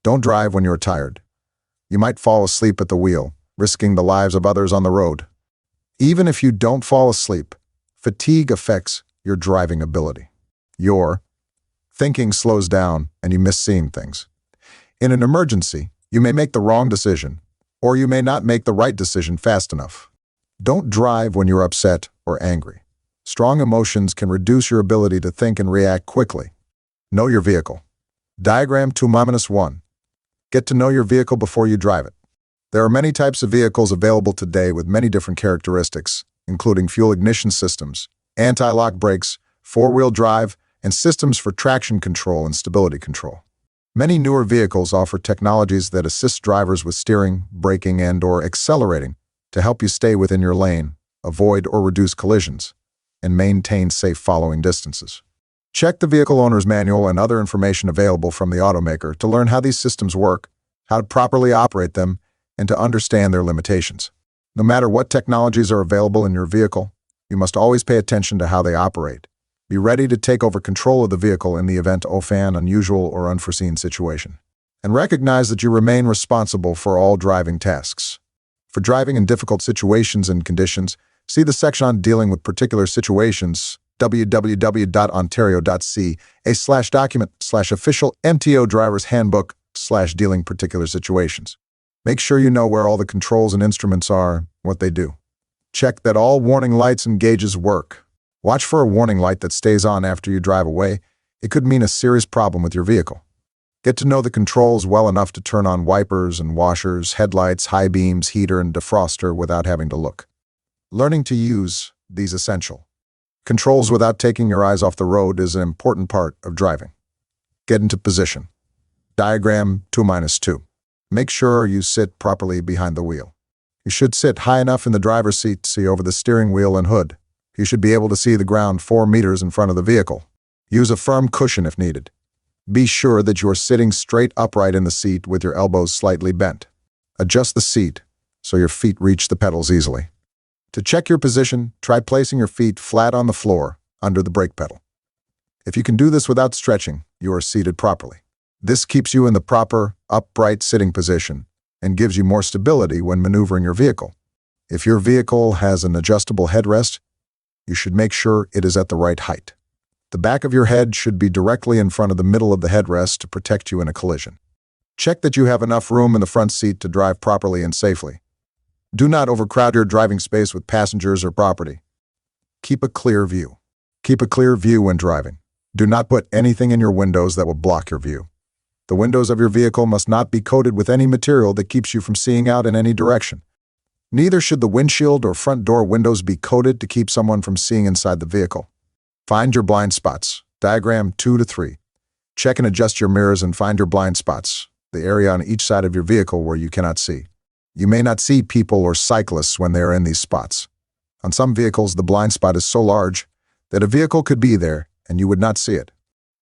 Don't drive when you are tired. You might fall asleep at the wheel, risking the lives of others on the road. Even if you don't fall asleep, fatigue affects your driving ability. Your thinking slows down and you miss seeing things. In an emergency, you may make the wrong decision, or you may not make the right decision fast enough. Don't drive when you're upset or angry. Strong emotions can reduce your ability to think and react quickly. Know your vehicle. Diagram 2-1. Get to know your vehicle before you drive it. There are many types of vehicles available today with many different characteristics, including fuel ignition systems, anti-lock brakes, four-wheel drive, and systems for traction control and stability control. Many newer vehicles offer technologies that assist drivers with steering, braking, and/or accelerating to help you stay within your lane, avoid or reduce collisions, and maintain safe following distances. Check the vehicle owner's manual and other information available from the automaker to learn how these systems work, how to properly operate them, and to understand their limitations. No matter what technologies are available in your vehicle, you must always pay attention to how they operate. Be ready to take over control of the vehicle in the event of an unusual or unforeseen situation. And recognize that you remain responsible for all driving tasks. For driving in difficult situations and conditions, see the section on dealing with particular situations, www.ontario.ca/document/official MTO driver's handbook/dealing particular situations. Make sure you know where all the controls and instruments are, what they do. Check that all warning lights and gauges work. Watch for a warning light that stays on after you drive away. It could mean a serious problem with your vehicle. Get to know the controls well enough to turn on wipers and washers, headlights, high beams, heater, and defroster without having to look. Learning to use these essential controls without taking your eyes off the road is an important part of driving. Get into position. Diagram 2-2. Make sure you sit properly behind the wheel. You should sit high enough in the driver's seat to see over the steering wheel and hood. You should be able to see the ground 4 meters in front of the vehicle. Use a firm cushion if needed. Be sure that you are sitting straight upright in the seat with your elbows slightly bent. Adjust the seat so your feet reach the pedals easily. To check your position, try placing your feet flat on the floor under the brake pedal. If you can do this without stretching, you are seated properly. This keeps you in the proper, upright sitting position and gives you more stability when maneuvering your vehicle. If your vehicle has an adjustable headrest, you should make sure it is at the right height. The back of your head should be directly in front of the middle of the headrest to protect you in a collision. Check that you have enough room in the front seat to drive properly and safely. Do not overcrowd your driving space with passengers or property. Keep a clear view. Keep a clear view when driving. Do not put anything in your windows that will block your view. The windows of your vehicle must not be coated with any material that keeps you from seeing out in any direction. Neither should the windshield or front door windows be coated to keep someone from seeing inside the vehicle. Find your blind spots. Diagram 2 to 3. Check and adjust your mirrors and find your blind spots, the area on each side of your vehicle where you cannot see. You may not see people or cyclists when they are in these spots. On some vehicles, the blind spot is so large that a vehicle could be there and you would not see it.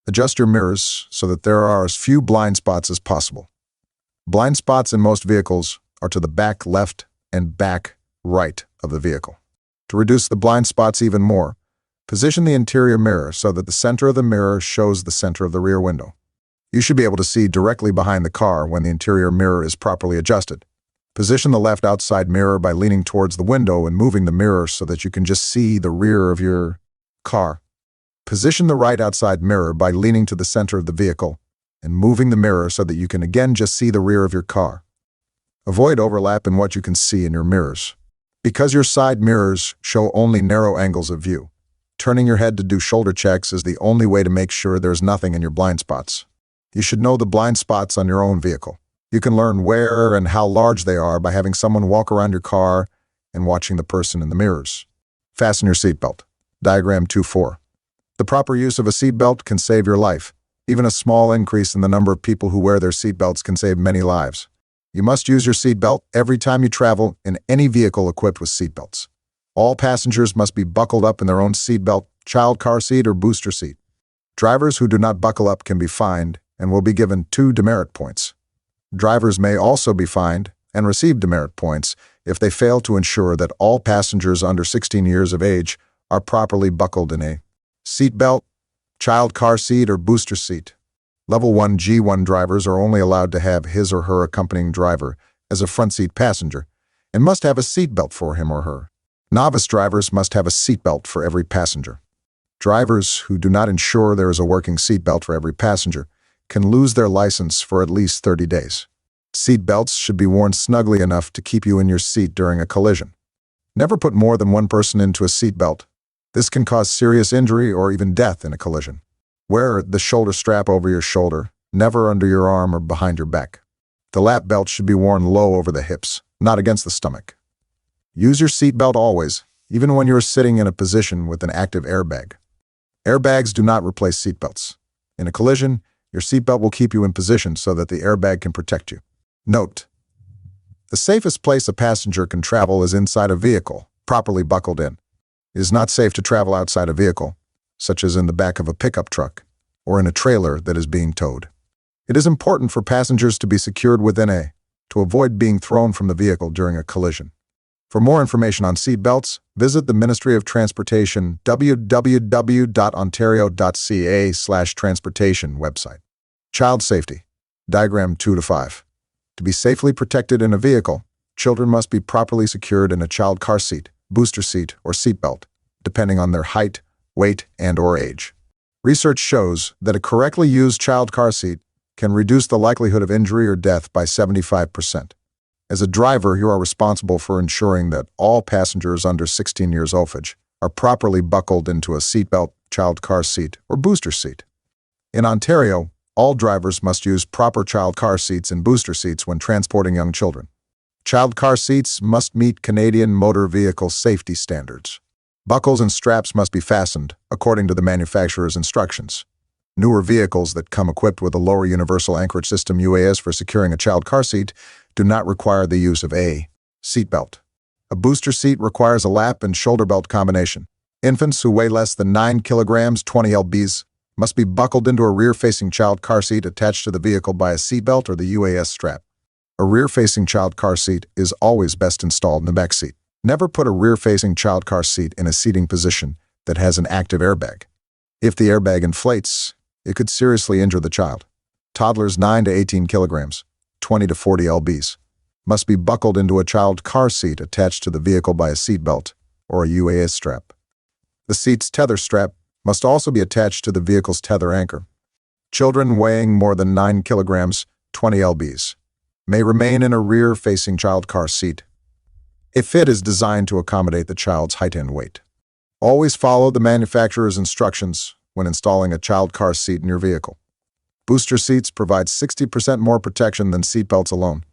Adjust your mirrors so that there are as few blind spots as possible. Blind spots in most vehicles are to the back left and back right of the vehicle. To reduce the blind spots even more, position the interior mirror so that the center of the mirror shows the center of the rear window. You should be able to see directly behind the car when the interior mirror is properly adjusted. Position the left outside mirror by leaning towards the window and moving the mirror so that you can just see the rear of your car. Position the right outside mirror by leaning to the center of the vehicle and moving the mirror so that you can again just see the rear of your car. Avoid overlap in what you can see in your mirrors. Because your side mirrors show only narrow angles of view, turning your head to do shoulder checks is the only way to make sure there's nothing in your blind spots. You should know the blind spots on your own vehicle. You can learn where and how large they are by having someone walk around your car and watching the person in the mirrors. Fasten your seatbelt. Diagram 2-4. The proper use of a seatbelt can save your life. Even a small increase in the number of people who wear their seatbelts can save many lives. You must use your seatbelt every time you travel in any vehicle equipped with seatbelts. All passengers must be buckled up in their own seatbelt, child car seat, or booster seat. Drivers who do not buckle up can be fined and will be given 2 demerit points. Drivers may also be fined and receive demerit points if they fail to ensure that all passengers under 16 years of age are properly buckled in a seatbelt, child car seat, or booster seat. Level 1 G1 drivers are only allowed to have his or her accompanying driver as a front seat passenger and must have a seatbelt for him or her. Novice drivers must have a seatbelt for every passenger. Drivers who do not ensure there is a working seatbelt for every passenger can lose their license for at least 30 days. Seatbelts should be worn snugly enough to keep you in your seat during a collision. Never put more than one person into a seatbelt. This can cause serious injury or even death in a collision. Wear the shoulder strap over your shoulder, never under your arm or behind your back. The lap belt should be worn low over the hips, not against the stomach. Use your seatbelt always, even when you are sitting in a position with an active airbag. Airbags do not replace seatbelts. In a collision, your seatbelt will keep you in position so that the airbag can protect you. Note: the safest place a passenger can travel is inside a vehicle, properly buckled in. It is not safe to travel outside a vehicle, such as in the back of a pickup truck or in a trailer that is being towed. It is important for passengers to be secured within to avoid being thrown from the vehicle during a collision. For more information on seat belts, visit the Ministry of Transportation www.ontario.ca/transportation website. Child safety. Diagram 2 to 5. To be safely protected in a vehicle, children must be properly secured in a child car seat, booster seat, or seatbelt, depending on their height, weight, and/or age. Research shows that a correctly used child car seat can reduce the likelihood of injury or death by 75%. As a driver, you are responsible for ensuring that all passengers under 16 years of age are properly buckled into a seatbelt, child car seat, or booster seat. In Ontario, all drivers must use proper child car seats and booster seats when transporting young children. Child car seats must meet Canadian motor vehicle safety standards. Buckles and straps must be fastened according to the manufacturer's instructions. Newer vehicles that come equipped with a lower universal anchorage system UAS for securing a child car seat do not require the use of a seatbelt. A booster seat requires a lap and shoulder belt combination. Infants who weigh less than 9 kilograms, 20 lbs, must be buckled into a rear-facing child car seat attached to the vehicle by a seatbelt or the UAS strap. A rear-facing child car seat is always best installed in the back seat. Never put a rear-facing child car seat in a seating position that has an active airbag. If the airbag inflates, it could seriously injure the child. Toddlers 9 to 18 kilograms, 20 to 40 lbs, must be buckled into a child car seat attached to the vehicle by a seatbelt or a UAS strap. The seat's tether strap must also be attached to the vehicle's tether anchor. Children weighing more than 9 kilograms, 20 lbs, may remain in a rear-facing child car seat if it is designed to accommodate the child's height and weight. Always follow the manufacturer's instructions when installing a child car seat in your vehicle. Booster seats provide 60% more protection than seatbelts alone.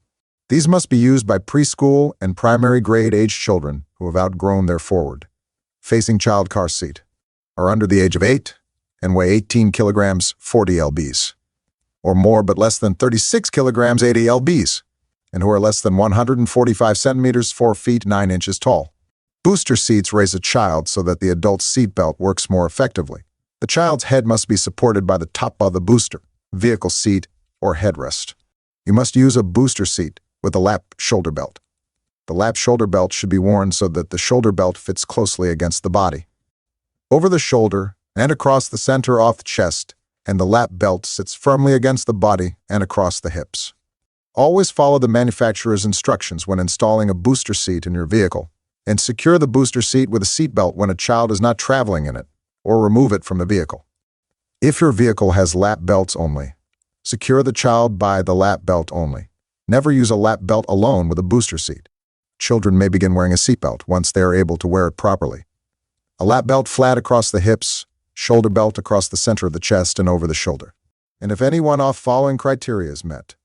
These must be used by preschool and primary grade age children who have outgrown their forward-facing child car seat, are under the age of 8, and weigh 18 kilograms 40 lbs, or more but less than 36 kilograms 80 lbs, and who are less than 145 centimeters 4 feet 9 inches tall. Booster seats raise a child so that the adult's seatbelt works more effectively. The child's head must be supported by the top of the booster, vehicle seat, or headrest. You must use a booster seat with a lap shoulder belt. The lap shoulder belt should be worn so that the shoulder belt fits closely against the body. Over the shoulder and across the center of the chest, and the lap belt sits firmly against the body and across the hips. Always follow the manufacturer's instructions when installing a booster seat in your vehicle, and secure the booster seat with a seat belt when a child is not traveling in it, or remove it from the vehicle. If your vehicle has lap belts only, secure the child by the lap belt only. Never use a lap belt alone with a booster seat. Children may begin wearing a seatbelt once they are able to wear it properly. A lap belt flat across the hips, shoulder belt across the center of the chest and over the shoulder. And if any one of following criteria is met,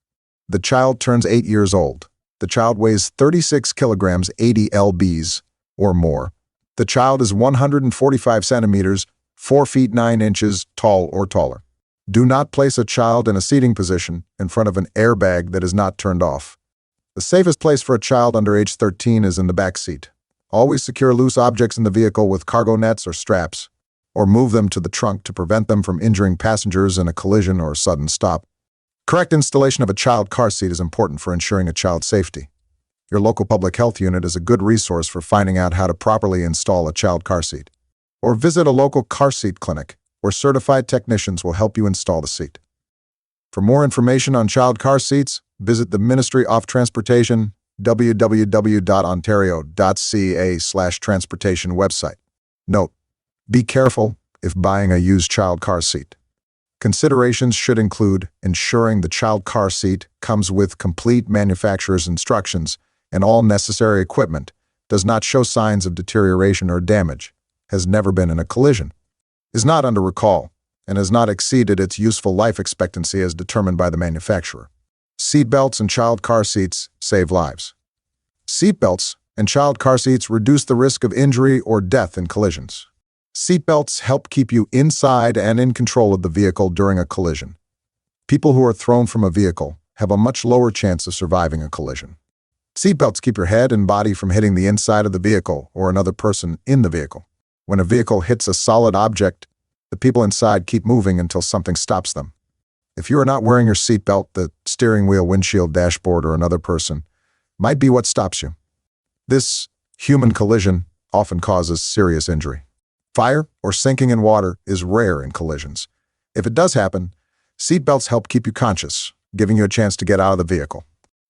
the child turns 8 years old. The child weighs 36 kilograms 80 lbs or more. The child is 145 centimeters 4 feet 9 inches tall or taller. Do not place a child in a seating position in front of an airbag that is not turned off. The safest place for a child under age 13 is in the back seat. Always secure loose objects in the vehicle with cargo nets or straps, or move them to the trunk to prevent them from injuring passengers in a collision or a sudden stop. Correct installation of a child car seat is important for ensuring a child's safety. Your local public health unit is a good resource for finding out how to properly install a child car seat. Or visit a local car seat clinic, where certified technicians will help you install the seat. For more information on child car seats, visit the Ministry of Transportation www.ontario.ca/transportation website. Note: be careful if buying a used child car seat. Considerations should include ensuring the child car seat comes with complete manufacturer's instructions and all necessary equipment, does not show signs of deterioration or damage, has never been in a collision, is not under recall, and has not exceeded its useful life expectancy as determined by the manufacturer. Seatbelts and child car seats save lives. Seatbelts and child car seats reduce the risk of injury or death in collisions. Seatbelts help keep you inside and in control of the vehicle during a collision. People who are thrown from a vehicle have a much lower chance of surviving a collision. Seatbelts keep your head and body from hitting the inside of the vehicle or another person in the vehicle. When a vehicle hits a solid object, the people inside keep moving until something stops them. If you are not wearing your seatbelt, the steering wheel, windshield, dashboard, or another person might be what stops you. This human collision often causes serious injury. Fire or sinking in water is rare in collisions. If it does happen, seatbelts help keep you conscious, giving you a chance to get out of the vehicle.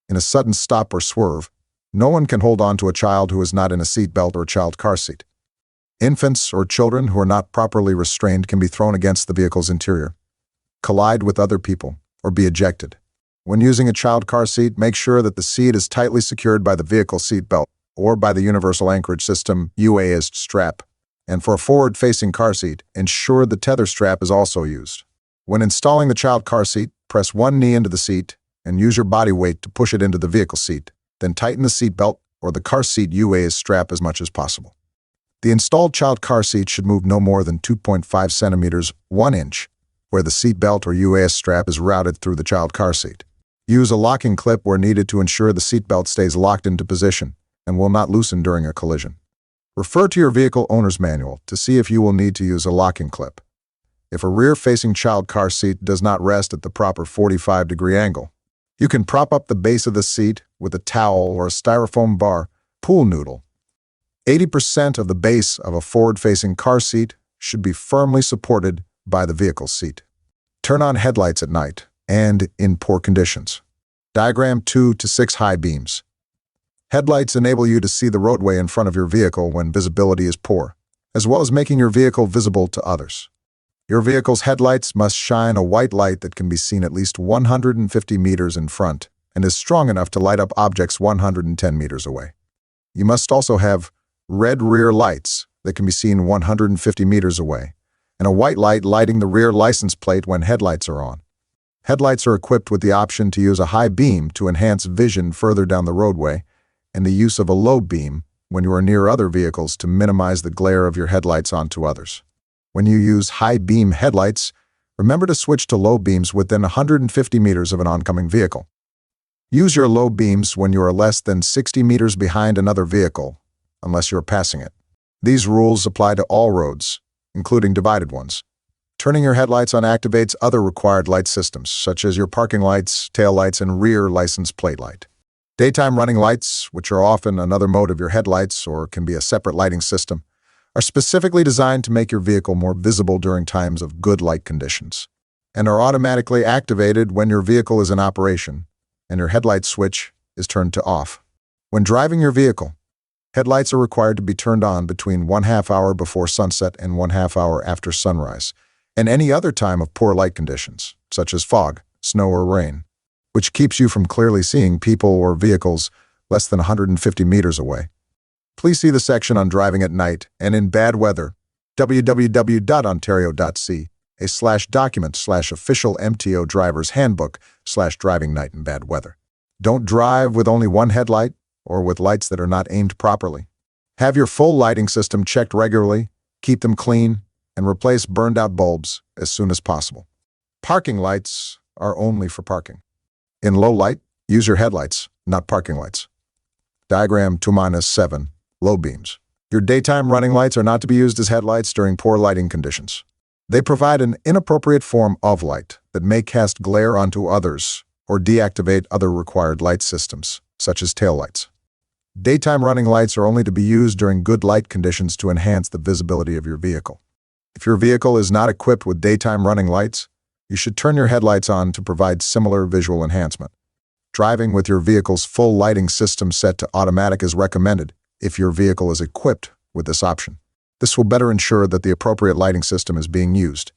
In a sudden stop or swerve, no one can hold on to a child who is not in a seatbelt or child car seat. Infants or children who are not properly restrained can be thrown against the vehicle's interior, collide with other people, or be ejected. When using a child car seat, make sure that the seat is tightly secured by the vehicle seat belt or by the Universal Anchorage System UAS strap. And for a forward-facing car seat, ensure the tether strap is also used. When installing the child car seat, press one knee into the seat and use your body weight to push it into the vehicle seat. Then tighten the seat belt or the car seat UAS strap as much as possible. The installed child car seat should move no more than 2.5 centimeters 1 inch, where the seat belt or UAS strap is routed through the child car seat. Use a locking clip where needed to ensure the seat belt stays locked into position and will not loosen during a collision. Refer to your vehicle owner's manual to see if you will need to use a locking clip. If a rear-facing child car seat does not rest at the proper 45-degree angle, you can prop up the base of the seat with a towel or a styrofoam bar, pool noodle. 80% of the base of a forward-facing car seat should be firmly supported by the vehicle seat. Turn on headlights at night and in poor conditions. Diagram 2 to 6 high beams. Headlights enable you to see the roadway in front of your vehicle when visibility is poor, as well as making your vehicle visible to others. Your vehicle's headlights must shine a white light that can be seen at least 150 meters in front and is strong enough to light up objects 110 meters away. You must also have red rear lights that can be seen 150 meters away, and a white light lighting the rear license plate when headlights are on. Headlights are equipped with the option to use a high beam to enhance vision further down the roadway, and the use of a low beam when you are near other vehicles to minimize the glare of your headlights onto others. When you use high beam headlights, remember to switch to low beams within 150 meters of an oncoming vehicle. Use your low beams when you are less than 60 meters behind another vehicle, unless you are passing it. These rules apply to all roads, including divided ones. Turning your headlights on activates other required light systems, such as your parking lights, tail lights, and rear license plate light. Daytime running lights, which are often another mode of your headlights or can be a separate lighting system, are specifically designed to make your vehicle more visible during times of good light conditions, and are automatically activated when your vehicle is in operation and your headlight switch is turned to off. When driving your vehicle, headlights are required to be turned on between 1/2 hour before sunset and 1/2 hour after sunrise, and any other time of poor light conditions, such as fog, snow, or rain, which keeps you from clearly seeing people or vehicles less than 150 meters away. Please see the section on driving at night and in bad weather, www.ontario.ca/document/official MTO driver's handbook/driving night in bad weather. Don't drive with only one headlight or with lights that are not aimed properly. Have your full lighting system checked regularly, keep them clean, and replace burned-out bulbs as soon as possible. Parking lights are only for parking. In low light, use your headlights, not parking lights. Diagram 2-7, low beams. Your daytime running lights are not to be used as headlights during poor lighting conditions. They provide an inappropriate form of light that may cast glare onto others or deactivate other required light systems, such as taillights. Daytime running lights are only to be used during good light conditions to enhance the visibility of your vehicle. If your vehicle is not equipped with daytime running lights, you should turn your headlights on to provide similar visual enhancement. Driving with your vehicle's full lighting system set to automatic is recommended if your vehicle is equipped with this option. This will better ensure that the appropriate lighting system is being used.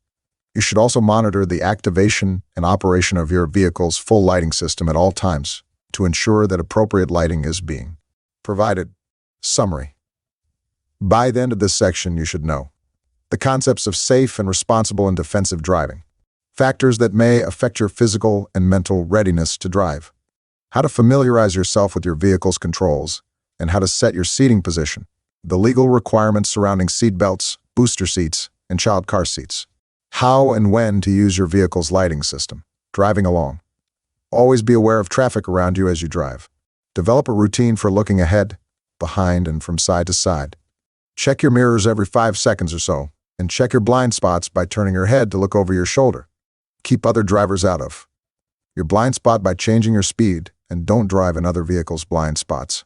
You should also monitor the activation and operation of your vehicle's full lighting system at all times to ensure that appropriate lighting is being provided. Summary. By the end of this section, you should know the concepts of safe and responsible and defensive driving, factors that may affect your physical and mental readiness to drive, how to familiarize yourself with your vehicle's controls, and how to set your seating position, the legal requirements surrounding seatbelts, booster seats, and child car seats, how and when to use your vehicle's lighting system, driving along. Always be aware of traffic around you as you drive. Develop a routine for looking ahead, behind, and from side to side. Check your mirrors every 5 seconds or so, and check your blind spots by turning your head to look over your shoulder. Keep other drivers out of your blind spot by changing your speed, and don't drive in other vehicles' blind spots.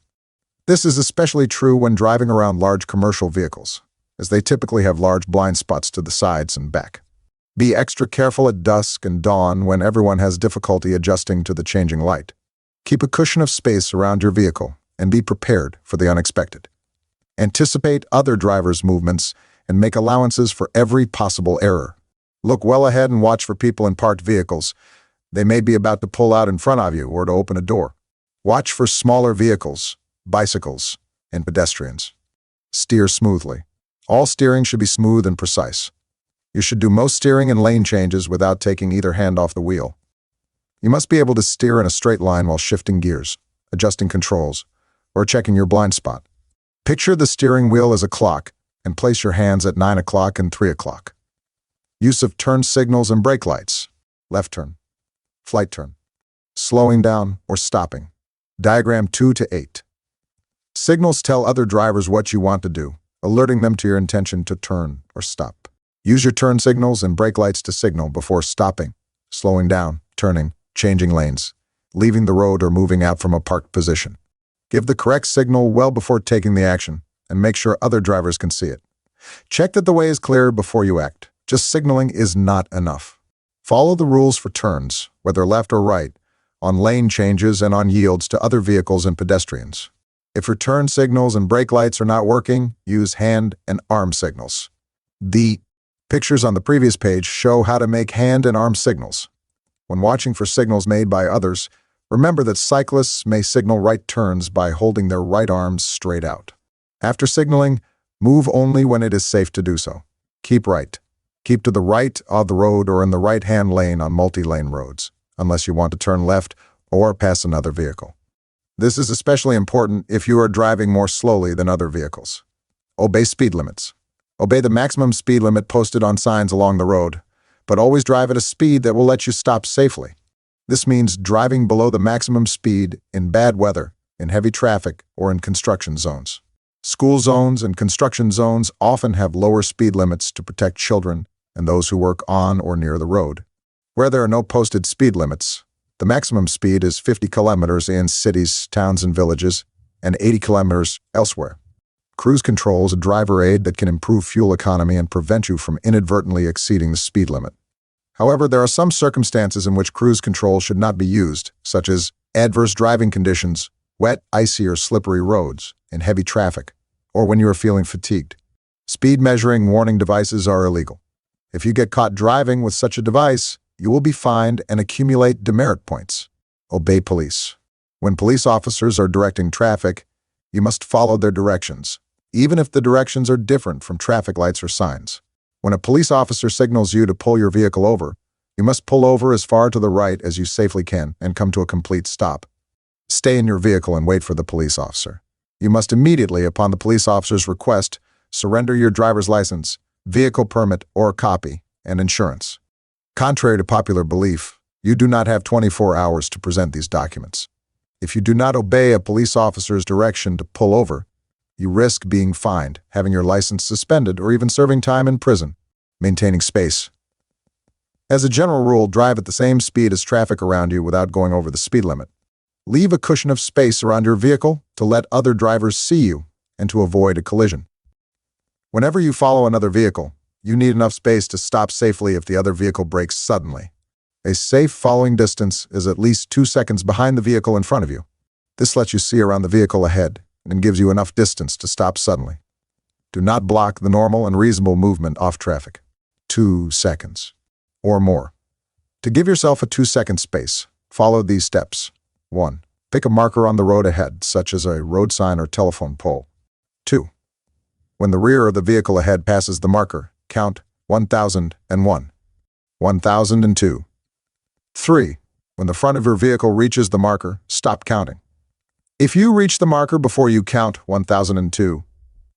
This is especially true when driving around large commercial vehicles, as they typically have large blind spots to the sides and back. Be extra careful at dusk and dawn when everyone has difficulty adjusting to the changing light. Keep a cushion of space around your vehicle and be prepared for the unexpected. Anticipate other drivers' movements and make allowances for every possible error. Look well ahead and watch for people in parked vehicles. They may be about to pull out in front of you or to open a door. Watch for smaller vehicles, bicycles, and pedestrians. Steer smoothly. All steering should be smooth and precise. You should do most steering and lane changes without taking either hand off the wheel. You must be able to steer in a straight line while shifting gears, adjusting controls, or checking your blind spot. Picture the steering wheel as a clock and place your hands at 9 o'clock and 3 o'clock. Use of turn signals and brake lights. Left turn, flight turn, slowing down or stopping. Diagram 2-8. Signals tell other drivers what you want to do, alerting them to your intention to turn or stop. Use your turn signals and brake lights to signal before stopping, slowing down, turning, changing lanes, leaving the road or moving out from a parked position. Give the correct signal well before taking the action and make sure other drivers can see it. Check that the way is clear before you act. Just signaling is not enough. Follow the rules for turns, whether left or right, on lane changes and on yields to other vehicles and pedestrians. If your turn signals and brake lights are not working, use hand and arm signals. The pictures on the previous page show how to make hand and arm signals. When watching for signals made by others, remember that cyclists may signal right turns by holding their right arms straight out. After signaling, move only when it is safe to do so. Keep right. Keep to the right of the road or in the right-hand lane on multi-lane roads, unless you want to turn left or pass another vehicle. This is especially important if you are driving more slowly than other vehicles. Obey speed limits. Obey the maximum speed limit posted on signs along the road, but always drive at a speed that will let you stop safely. This means driving below the maximum speed in bad weather, in heavy traffic, or in construction zones. School zones and construction zones often have lower speed limits to protect children and those who work on or near the road. Where there are no posted speed limits, the maximum speed is 50 kilometers in cities, towns, and villages, and 80 kilometers elsewhere. Cruise control is a driver aid that can improve fuel economy and prevent you from inadvertently exceeding the speed limit. However, there are some circumstances in which cruise control should not be used, such as adverse driving conditions, wet, icy, or slippery roads, and heavy traffic, or when you are feeling fatigued. Speed measuring warning devices are illegal. If you get caught driving with such a device, you will be fined and accumulate demerit points. Obey police. When police officers are directing traffic, you must follow their directions, even if the directions are different from traffic lights or signs. When a police officer signals you to pull your vehicle over, you must pull over as far to the right as you safely can and come to a complete stop. Stay in your vehicle and wait for the police officer. You must immediately, upon the police officer's request, surrender your driver's license, vehicle permit or copy, and insurance. Contrary to popular belief, you do not have 24 hours to present these documents. If you do not obey a police officer's direction to pull over, you risk being fined, having your license suspended, or even serving time in prison. Maintaining space. As a general rule, drive at the same speed as traffic around you without going over the speed limit. Leave a cushion of space around your vehicle to let other drivers see you and to avoid a collision. Whenever you follow another vehicle, you need enough space to stop safely if the other vehicle brakes suddenly. A safe following distance is at least 2 seconds behind the vehicle in front of you. This lets you see around the vehicle ahead and gives you enough distance to stop suddenly. Do not block the normal and reasonable movement off traffic. 2 seconds or more. To give yourself a 2-second space, follow these steps. 1. Pick a marker on the road ahead, such as a road sign or telephone pole. 2. When the rear of the vehicle ahead passes the marker, count 1001, 1002. 3. When the front of your vehicle reaches the marker, stop counting. If you reach the marker before you count 1002,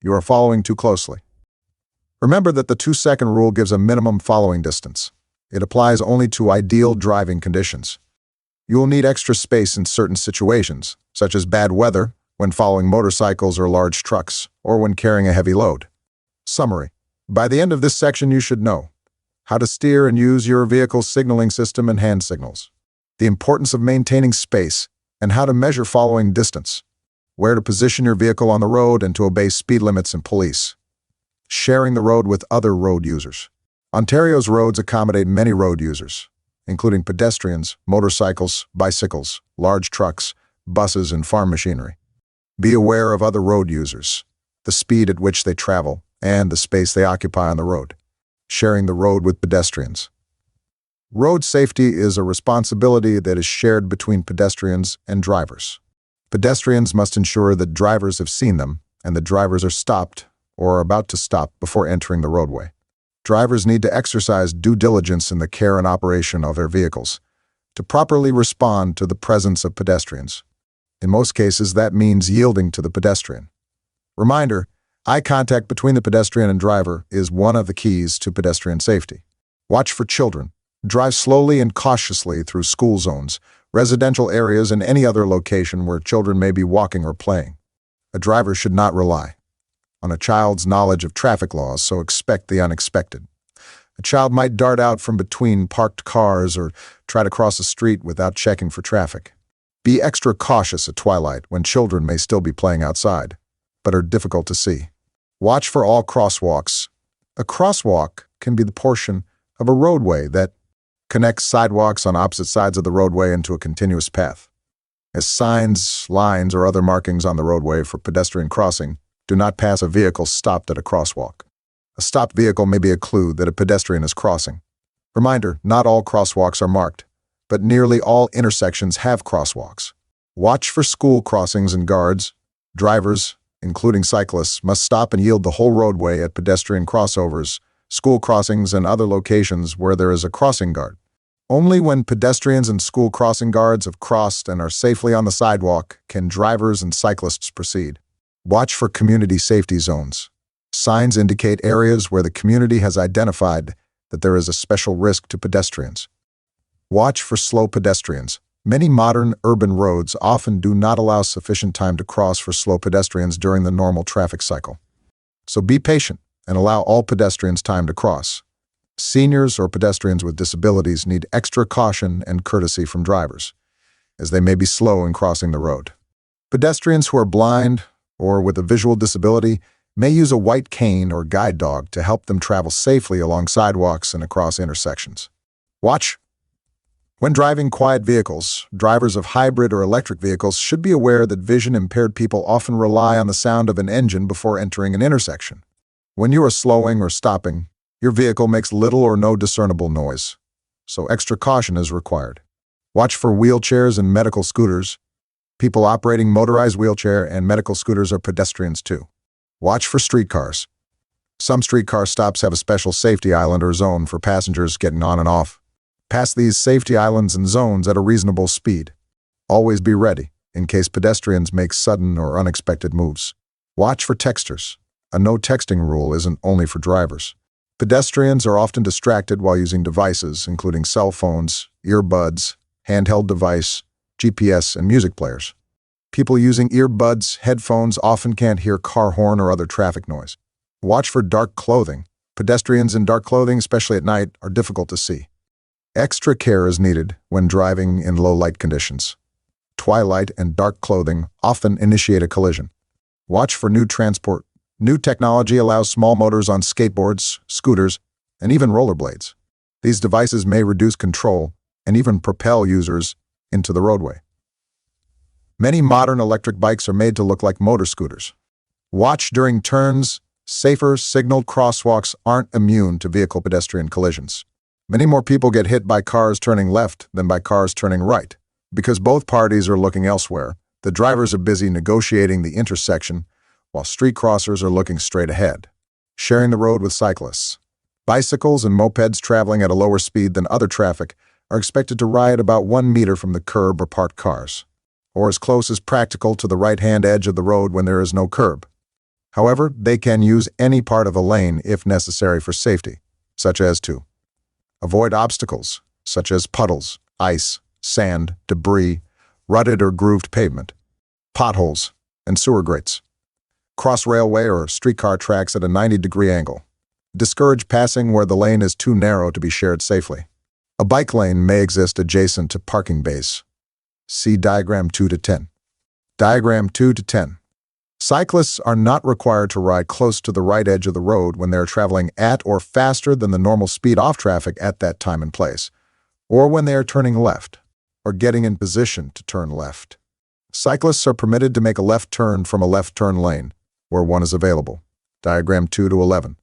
you are following too closely. Remember that the 2-second rule gives a minimum following distance. It applies only to ideal driving conditions. You will need extra space in certain situations, such as bad weather, when following motorcycles or large trucks, or when carrying a heavy load. Summary. By the end of this section, you should know how to steer and use your vehicle's signaling system and hand signals, the importance of maintaining space, and how to measure following distance, where to position your vehicle on the road and to obey speed limits and police, sharing the road with other road users. Ontario's roads accommodate many road users, including pedestrians, motorcycles, bicycles, large trucks, buses, and farm machinery. Be aware of other road users, the speed at which they travel, and the space they occupy on the road. Sharing the road with pedestrians. Road safety is a responsibility that is shared between pedestrians and drivers. Pedestrians must ensure that drivers have seen them and that drivers are stopped or are about to stop before entering the roadway. Drivers need to exercise due diligence in the care and operation of their vehicles to properly respond to the presence of pedestrians. In most cases, that means yielding to the pedestrian. Reminder, eye contact between the pedestrian and driver is one of the keys to pedestrian safety. Watch for children. Drive slowly and cautiously through school zones, residential areas, and any other location where children may be walking or playing. A driver should not rely on a child's knowledge of traffic laws, so expect the unexpected. A child might dart out from between parked cars or try to cross a street without checking for traffic. Be extra cautious at twilight when children may still be playing outside, but are difficult to see. Watch for all crosswalks. A crosswalk can be the portion of a roadway that connects sidewalks on opposite sides of the roadway into a continuous path. As signs, lines, or other markings on the roadway for pedestrian crossing, do not pass a vehicle stopped at a crosswalk. A stopped vehicle may be a clue that a pedestrian is crossing. Reminder, not all crosswalks are marked, but nearly all intersections have crosswalks. Watch for school crossings and guards. Drivers, including cyclists, must stop and yield the whole roadway at pedestrian crossovers school crossings, and other locations where there is a crossing guard. Only when pedestrians and school crossing guards have crossed and are safely on the sidewalk can drivers and cyclists proceed. Watch for community safety zones. Signs indicate areas where the community has identified that there is a special risk to pedestrians. Watch for slow pedestrians. Many modern urban roads often do not allow sufficient time to cross for slow pedestrians during the normal traffic cycle. So be patient and allow all pedestrians time to cross. Seniors or pedestrians with disabilities need extra caution and courtesy from drivers, as they may be slow in crossing the road. Pedestrians who are blind or with a visual disability may use a white cane or guide dog to help them travel safely along sidewalks and across intersections. Watch. When driving quiet vehicles, drivers of hybrid or electric vehicles should be aware that vision-impaired people often rely on the sound of an engine before entering an intersection. When you are slowing or stopping, your vehicle makes little or no discernible noise, so extra caution is required. Watch for wheelchairs and medical scooters. People operating motorized wheelchair and medical scooters are pedestrians too. Watch for streetcars. Some streetcar stops have a special safety island or zone for passengers getting on and off. Pass these safety islands and zones at a reasonable speed. Always be ready in case pedestrians make sudden or unexpected moves. Watch for texters. A no texting rule isn't only for drivers. Pedestrians are often distracted while using devices, including cell phones, earbuds, handheld device, GPS, and music players. People using earbuds, headphones often can't hear car horn or other traffic noise. Watch for dark clothing. Pedestrians in dark clothing, especially at night, are difficult to see. Extra care is needed when driving in low light conditions. Twilight and dark clothing often initiate a collision. Watch for new transport. New technology allows small motors on skateboards, scooters, and even rollerblades. These devices may reduce control and even propel users into the roadway. Many modern electric bikes are made to look like motor scooters. Watch during turns. Safer, signaled crosswalks aren't immune to vehicle-pedestrian collisions. Many more people get hit by cars turning left than by cars turning right. Because both parties are looking elsewhere, the drivers are busy negotiating the intersection while street crossers are looking straight ahead. Sharing the road with cyclists. Bicycles and mopeds traveling at a lower speed than other traffic are expected to ride about 1 meter from the curb or parked cars, or as close as practical to the right-hand edge of the road when there is no curb. However, they can use any part of a lane if necessary for safety, such as to avoid obstacles, such as puddles, ice, sand, debris, rutted or grooved pavement, potholes, and sewer grates. Cross railway or streetcar tracks at a 90-degree angle. Discourage passing where the lane is too narrow to be shared safely. A bike lane may exist adjacent to parking bays. See Diagram 2 to 10. Diagram 2 to 10. Cyclists are not required to ride close to the right edge of the road when they are traveling at or faster than the normal speed off traffic at that time and place, or when they are turning left, or getting in position to turn left. Cyclists are permitted to make a left turn from a left turn lane, where one is available. Diagram 2 to 11.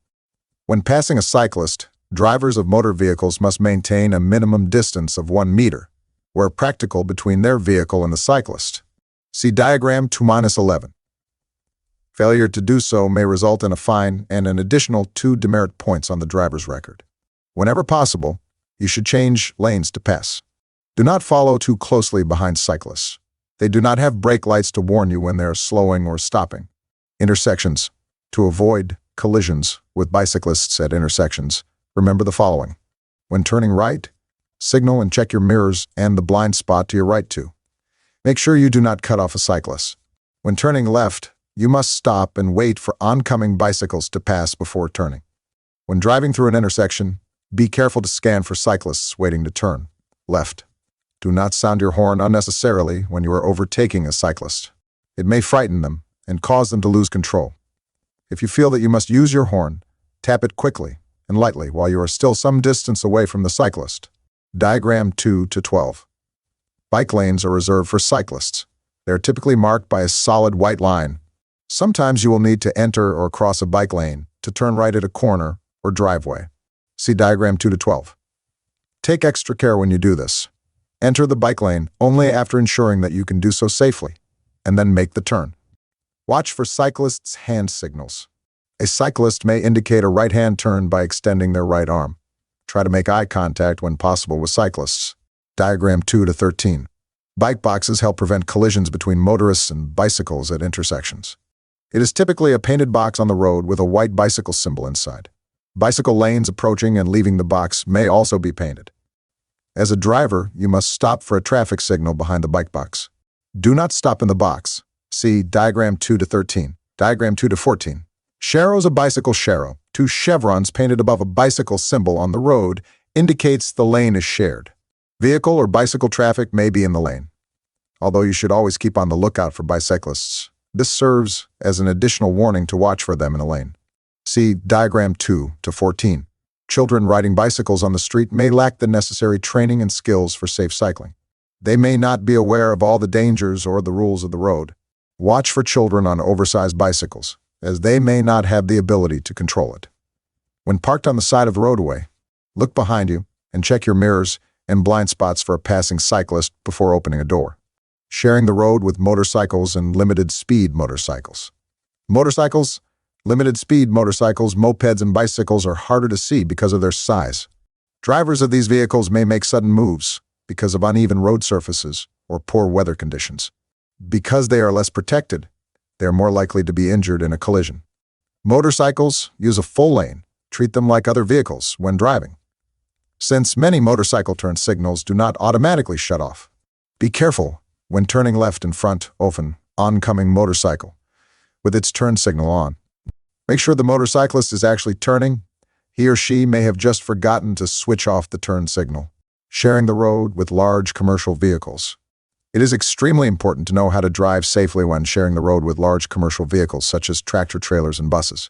When passing a cyclist, drivers of motor vehicles must maintain a minimum distance of 1 meter, where practical between their vehicle and the cyclist. See Diagram 2-11. Failure to do so may result in a fine and an additional 2 demerit points on the driver's record. Whenever possible, you should change lanes to pass. Do not follow too closely behind cyclists. They do not have brake lights to warn you when they are slowing or stopping. Intersections. To avoid collisions with bicyclists at intersections, remember the following. When turning right, signal and check your mirrors and the blind spot to your right too. Make sure you do not cut off a cyclist. When turning left, you must stop and wait for oncoming bicycles to pass before turning. When driving through an intersection, be careful to scan for cyclists waiting to turn left. Do not sound your horn unnecessarily when you are overtaking a cyclist. It may frighten them and cause them to lose control. If you feel that you must use your horn, tap it quickly and lightly while you are still some distance away from the cyclist. Diagram 2 to 12. Bike lanes are reserved for cyclists. They are typically marked by a solid white line. Sometimes you will need to enter or cross a bike lane to turn right at a corner or driveway. See Diagram 2 to 12. Take extra care when you do this. Enter the bike lane only after ensuring that you can do so safely, and then make the turn. Watch for cyclists' hand signals. A cyclist may indicate a right-hand turn by extending their right arm. Try to make eye contact when possible with cyclists. Diagram 2 to 13. Bike boxes help prevent collisions between motorists and bicycles at intersections. It is typically a painted box on the road with a white bicycle symbol inside. Bicycle lanes approaching and leaving the box may also be painted. As a driver, you must stop for a traffic signal behind the bike box. Do not stop in the box. See Diagram 2 to 13. Diagram 2 to 14. Sharrow is a bicycle sharrow. Two chevrons painted above a bicycle symbol on the road indicates the lane is shared. Vehicle or bicycle traffic may be in the lane, although you should always keep on the lookout for bicyclists. This serves as an additional warning to watch for them in a lane. See Diagram 2 to 14. Children riding bicycles on the street may lack the necessary training and skills for safe cycling. They may not be aware of all the dangers or the rules of the road. Watch for children on oversized bicycles, as they may not have the ability to control it. When parked on the side of the roadway, look behind you and check your mirrors and blind spots for a passing cyclist before opening a door. Sharing the road with motorcycles and limited-speed motorcycles. Motorcycles, limited-speed motorcycles, mopeds, and bicycles are harder to see because of their size. Drivers of these vehicles may make sudden moves because of uneven road surfaces or poor weather conditions. Because they are less protected, they are more likely to be injured in a collision. Motorcycles use a full lane. Treat them like other vehicles when driving. Since many motorcycle turn signals do not automatically shut off, be careful when turning left in front of an oncoming motorcycle with its turn signal on. Make sure the motorcyclist is actually turning. He or she may have just forgotten to switch off the turn signal. Sharing the road with large commercial vehicles. It is extremely important to know how to drive safely when sharing the road with large commercial vehicles such as tractor-trailers and buses.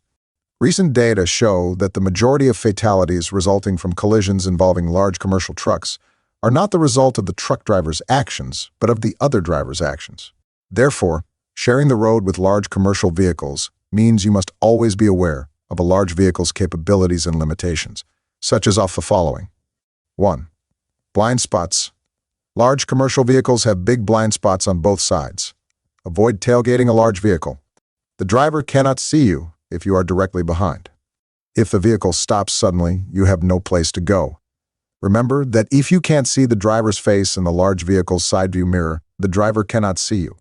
Recent data show that the majority of fatalities resulting from collisions involving large commercial trucks are not the result of the truck driver's actions, but of the other driver's actions. Therefore, sharing the road with large commercial vehicles means you must always be aware of a large vehicle's capabilities and limitations, such as off the following. 1. Blind spots. Large commercial vehicles have big blind spots on both sides. Avoid tailgating a large vehicle. The driver cannot see you if you are directly behind. If the vehicle stops suddenly, you have no place to go. Remember that if you can't see the driver's face in the large vehicle's side view mirror, the driver cannot see you.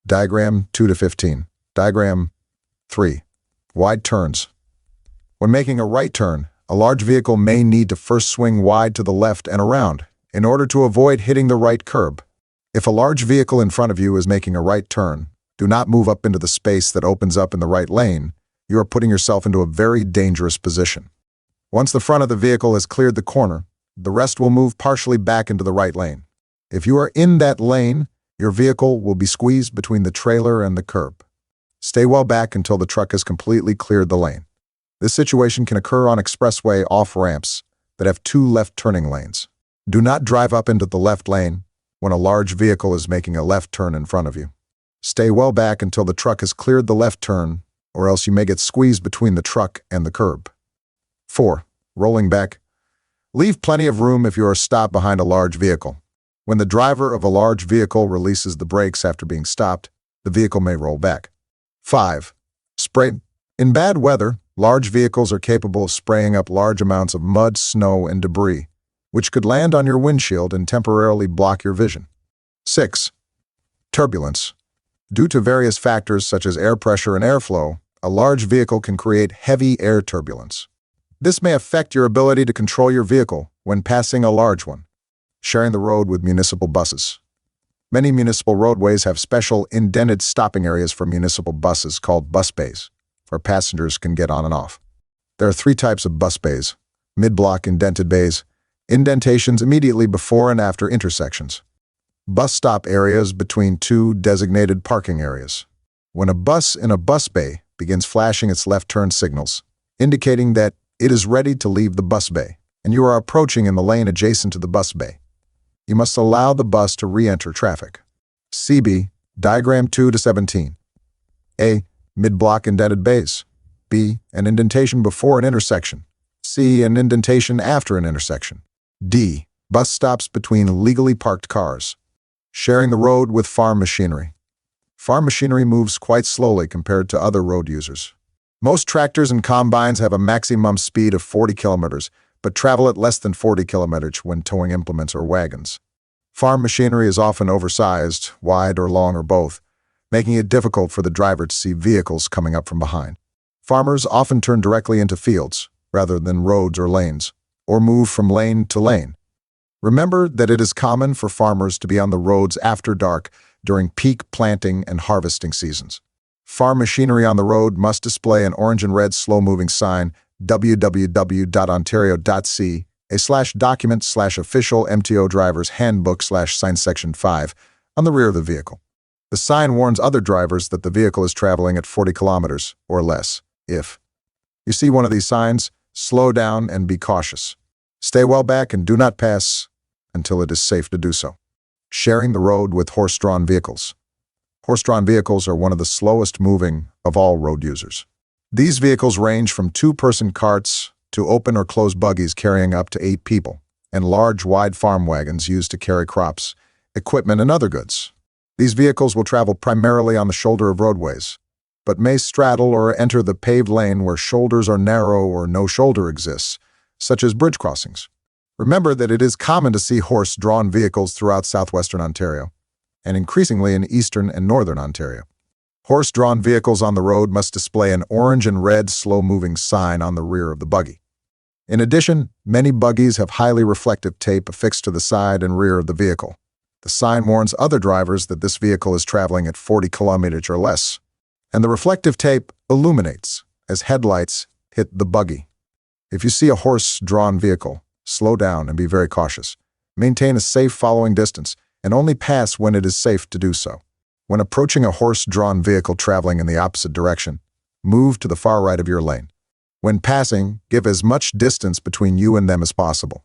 Diagram 2 to 15. Diagram 3. Wide turns. When making a right turn, a large vehicle may need to first swing wide to the left and around in order to avoid hitting the right curb. If a large vehicle in front of you is making a right turn, do not move up into the space that opens up in the right lane. You are putting yourself into a very dangerous position. Once the front of the vehicle has cleared the corner, the rest will move partially back into the right lane. If you are in that lane, your vehicle will be squeezed between the trailer and the curb. Stay well back until the truck has completely cleared the lane. This situation can occur on expressway off-ramps that have 2 left turning lanes. Do not drive up into the left lane when a large vehicle is making a left turn in front of you. Stay well back until the truck has cleared the left turn, or else you may get squeezed between the truck and the curb. 4. Rolling back. Leave plenty of room if you are stopped behind a large vehicle. When the driver of a large vehicle releases the brakes after being stopped, the vehicle may roll back. 5. Spray. In bad weather, large vehicles are capable of spraying up large amounts of mud, snow, and debris, which could land on your windshield and temporarily block your vision. 6. Turbulence. Due to various factors such as air pressure and airflow, a large vehicle can create heavy air turbulence. This may affect your ability to control your vehicle when passing a large one. Sharing the road with municipal buses. Many municipal roadways have special indented stopping areas for municipal buses called bus bays, where passengers can get on and off. There are 3 types of bus bays: mid-block indented bays, indentations immediately before and after intersections, bus stop areas between 2 designated parking areas. When a bus in a bus bay begins flashing its left turn signals, indicating that it is ready to leave the bus bay, and you are approaching in the lane adjacent to the bus bay, you must allow the bus to re-enter traffic. CB, Diagram 2 to 17. A. Mid-block indented bays. B. An indentation before an intersection. C. An indentation after an intersection. D. Bus stops between legally parked cars. Sharing the road with farm machinery. Farm machinery moves quite slowly compared to other road users. Most tractors and combines have a maximum speed of 40 kilometers, but travel at less than 40 kilometers when towing implements or wagons. Farm machinery is often oversized, wide or long or both, making it difficult for the driver to see vehicles coming up from behind. Farmers often turn directly into fields, rather than roads or lanes, or move from lane to lane. Remember that it is common for farmers to be on the roads after dark during peak planting and harvesting seasons. Farm machinery on the road must display an orange and red slow-moving sign www.ontario.ca/document/official MTO driver's handbook/sign section 5 on the rear of the vehicle. The sign warns other drivers that the vehicle is traveling at 40 kilometers or less. If you see one of these signs, slow down and be cautious. Stay well back and do not pass until it is safe to do so. Sharing the road with horse-drawn vehicles. Horse-drawn vehicles are one of the slowest moving of all road users. These vehicles range from two-person carts to open or closed buggies carrying up to 8 people, and large, wide farm wagons used to carry crops, equipment, and other goods. These vehicles will travel primarily on the shoulder of roadways, but may straddle or enter the paved lane where shoulders are narrow or no shoulder exists, such as bridge crossings. Remember that it is common to see horse-drawn vehicles throughout southwestern Ontario, and increasingly in eastern and northern Ontario. Horse-drawn vehicles on the road must display an orange and red slow-moving sign on the rear of the buggy. In addition, many buggies have highly reflective tape affixed to the side and rear of the vehicle. The sign warns other drivers that this vehicle is traveling at 40 kilometers or less, and the reflective tape illuminates as headlights hit the buggy. If you see a horse-drawn vehicle, slow down and be very cautious. Maintain a safe following distance and only pass when it is safe to do so. When approaching a horse-drawn vehicle traveling in the opposite direction, move to the far right of your lane. When passing, give as much distance between you and them as possible.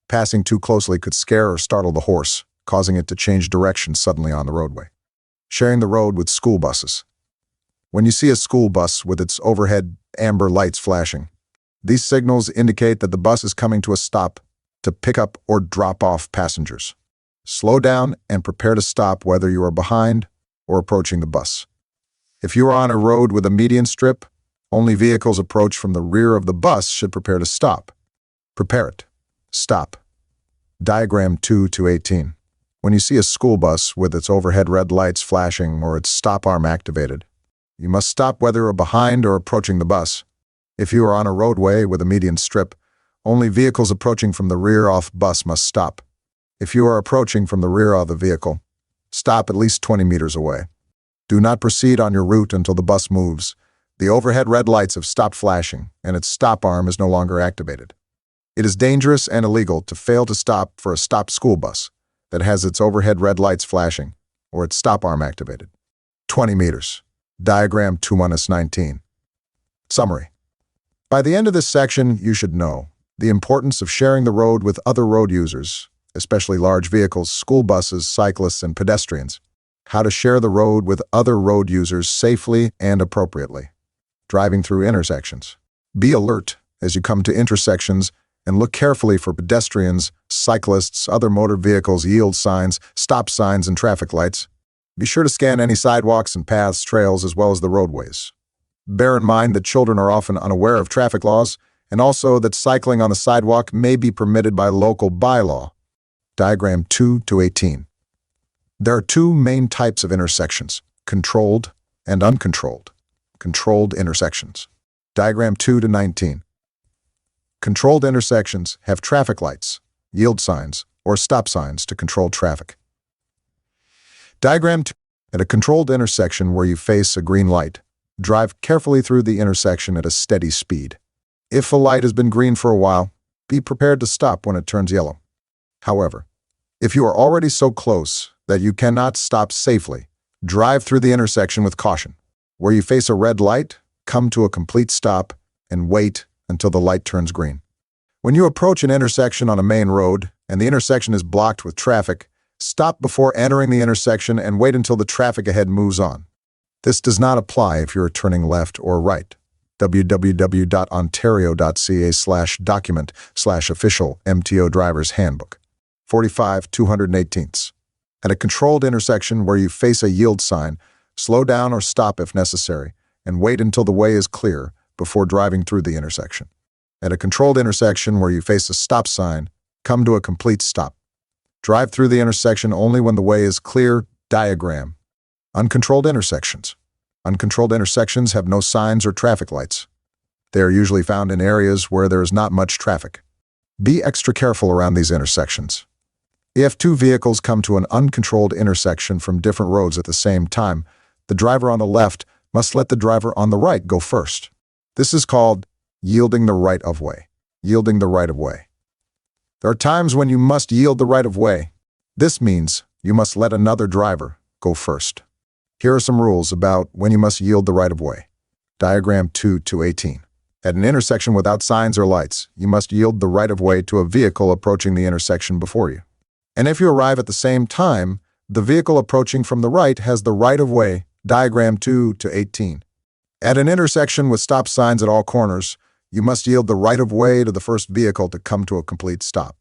Passing too closely could scare or startle the horse, causing it to change direction suddenly on the roadway. Sharing the road with school buses. When you see a school bus with its overhead amber lights flashing, these signals indicate that the bus is coming to a stop to pick up or drop off passengers. Slow down and prepare to stop whether you are behind or approaching the bus. If you are on a road with a median strip, only vehicles approach from the rear of the bus should prepare to stop. Prepare it. Stop. Diagram 2-18. When you see a school bus with its overhead red lights flashing or its stop arm activated, you must stop whether you are behind or approaching the bus. If you are on a roadway with a median strip, only vehicles approaching from the rear of bus must stop. If you are approaching from the rear of the vehicle, stop at least 20 meters away. Do not proceed on your route until the bus moves. The overhead red lights have stopped flashing, and its stop arm is no longer activated. It is dangerous and illegal to fail to stop for a stopped school bus that has its overhead red lights flashing or its stop arm activated. 20 meters. Diagram 2-19. Summary. By the end of this section, you should know the importance of sharing the road with other road users, especially large vehicles, school buses, cyclists, and pedestrians. How to share the road with other road users safely and appropriately. Driving through intersections. Be alert as you come to intersections and look carefully for pedestrians, cyclists, other motor vehicles, yield signs, stop signs, and traffic lights. Be sure to scan any sidewalks and paths, trails, as well as the roadways. Bear in mind that children are often unaware of traffic laws, and also that cycling on the sidewalk may be permitted by local bylaw. Diagram 2-18. There are two main types of intersections, controlled and uncontrolled. Controlled intersections. Diagram 2-19. Controlled intersections have traffic lights, yield signs, or stop signs to control traffic. Diagram 2. At a controlled intersection where you face a green light, drive carefully through the intersection at a steady speed. If a light has been green for a while, be prepared to stop when it turns yellow. However, if you are already so close that you cannot stop safely, drive through the intersection with caution. Where you face a red light, come to a complete stop and wait until the light turns green. When you approach an intersection on a main road and the intersection is blocked with traffic, stop before entering the intersection and wait until the traffic ahead moves on. This does not apply if you are turning left or right. www.ontario.ca/document/official MTO driver's handbook. 45-218. At a controlled intersection where you face a yield sign, slow down or stop if necessary, and wait until the way is clear before driving through the intersection. At a controlled intersection where you face a stop sign, come to a complete stop. Drive through the intersection only when the way is clear. Diagram. Uncontrolled intersections. Uncontrolled intersections have no signs or traffic lights. They are usually found in areas where there is not much traffic. Be extra careful around these intersections. If two vehicles come to an uncontrolled intersection from different roads at the same time, the driver on the left must let the driver on the right go first. This is called yielding the right of way. Yielding the right of way. There are times when you must yield the right of way. This means you must let another driver go first. Here are some rules about when you must yield the right of way. Diagram 2-18. At an intersection without signs or lights, you must yield the right of way to a vehicle approaching the intersection before you. And if you arrive at the same time, the vehicle approaching from the right has the right of way. Diagram 2-18. At an intersection with stop signs at all corners, you must yield the right of way to the first vehicle to come to a complete stop.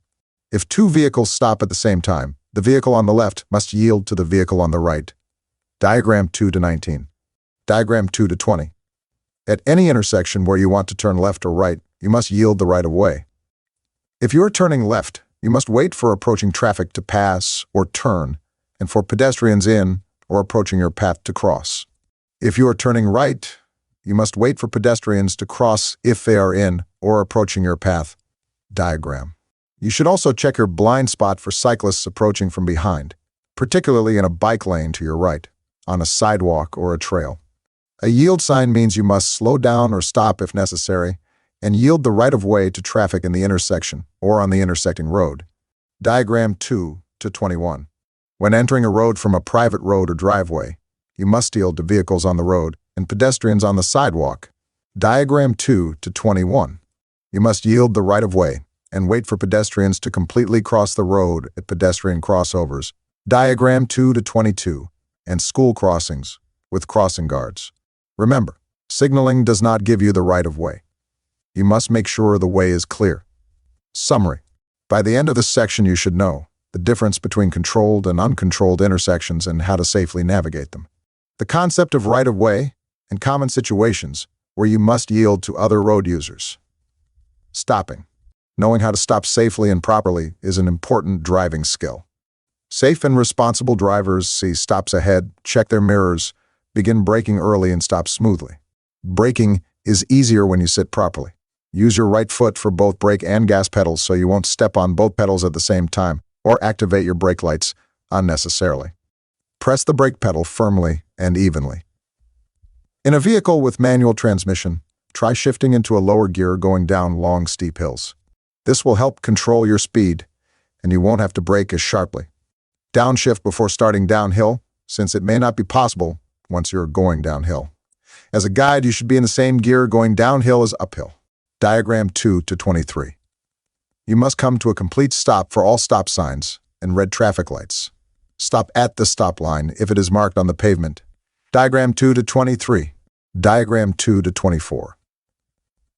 If two vehicles stop at the same time, the vehicle on the left must yield to the vehicle on the right. Diagram 2-19. Diagram 2-20. At any intersection where you want to turn left or right, you must yield the right of way. If you are turning left, you must wait for approaching traffic to pass or turn, and for pedestrians in or approaching your path to cross. If you are turning right, you must wait for pedestrians to cross if they are in or approaching your path. Diagram. You should also check your blind spot for cyclists approaching from behind, particularly in a bike lane to your right, on a sidewalk or a trail. A yield sign means you must slow down or stop if necessary, and yield the right of way to traffic in the intersection or on the intersecting road. Diagram 2-21. When entering a road from a private road or driveway, you must yield to vehicles on the road and pedestrians on the sidewalk. Diagram 2-21. You must yield the right of way and wait for pedestrians to completely cross the road at pedestrian crossovers. Diagram 2-22. And school crossings with crossing guards. Remember, signaling does not give you the right of way. You must make sure the way is clear. Summary. By the end of this section, you should know the difference between controlled and uncontrolled intersections and how to safely navigate them. The concept of right of way and common situations where you must yield to other road users. Stopping. Knowing how to stop safely and properly is an important driving skill. Safe and responsible drivers see stops ahead, check their mirrors, begin braking early and stop smoothly. Braking is easier when you sit properly. Use your right foot for both brake and gas pedals so you won't step on both pedals at the same time or activate your brake lights unnecessarily. Press the brake pedal firmly and evenly. In a vehicle with manual transmission, try shifting into a lower gear going down long, steep hills. This will help control your speed, and you won't have to brake as sharply. Downshift before starting downhill, since it may not be possible once you're going downhill. As a guide, you should be in the same gear going downhill as uphill. Diagram 2-23. You must come to a complete stop for all stop signs and red traffic lights. Stop at the stop line if it is marked on the pavement. Diagram 2-23. Diagram 2-24.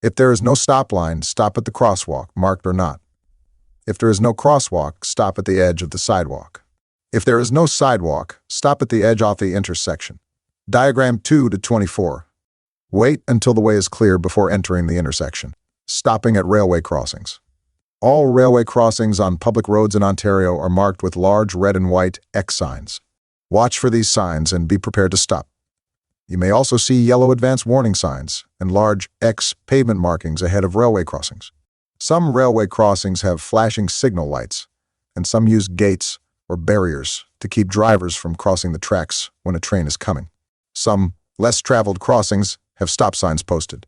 If there is no stop line, stop at the crosswalk, marked or not. If there is no crosswalk, stop at the edge of the sidewalk. If there is no sidewalk, stop at the edge off the intersection. Diagram 2-24. Wait until the way is clear before entering the intersection. Stopping at railway crossings. All railway crossings on public roads in Ontario are marked with large red and white X signs. Watch for these signs and be prepared to stop. You may also see yellow advance warning signs and large X pavement markings ahead of railway crossings. Some railway crossings have flashing signal lights, and some use gates or barriers to keep drivers from crossing the tracks when a train is coming. Some less traveled crossings have stop signs posted.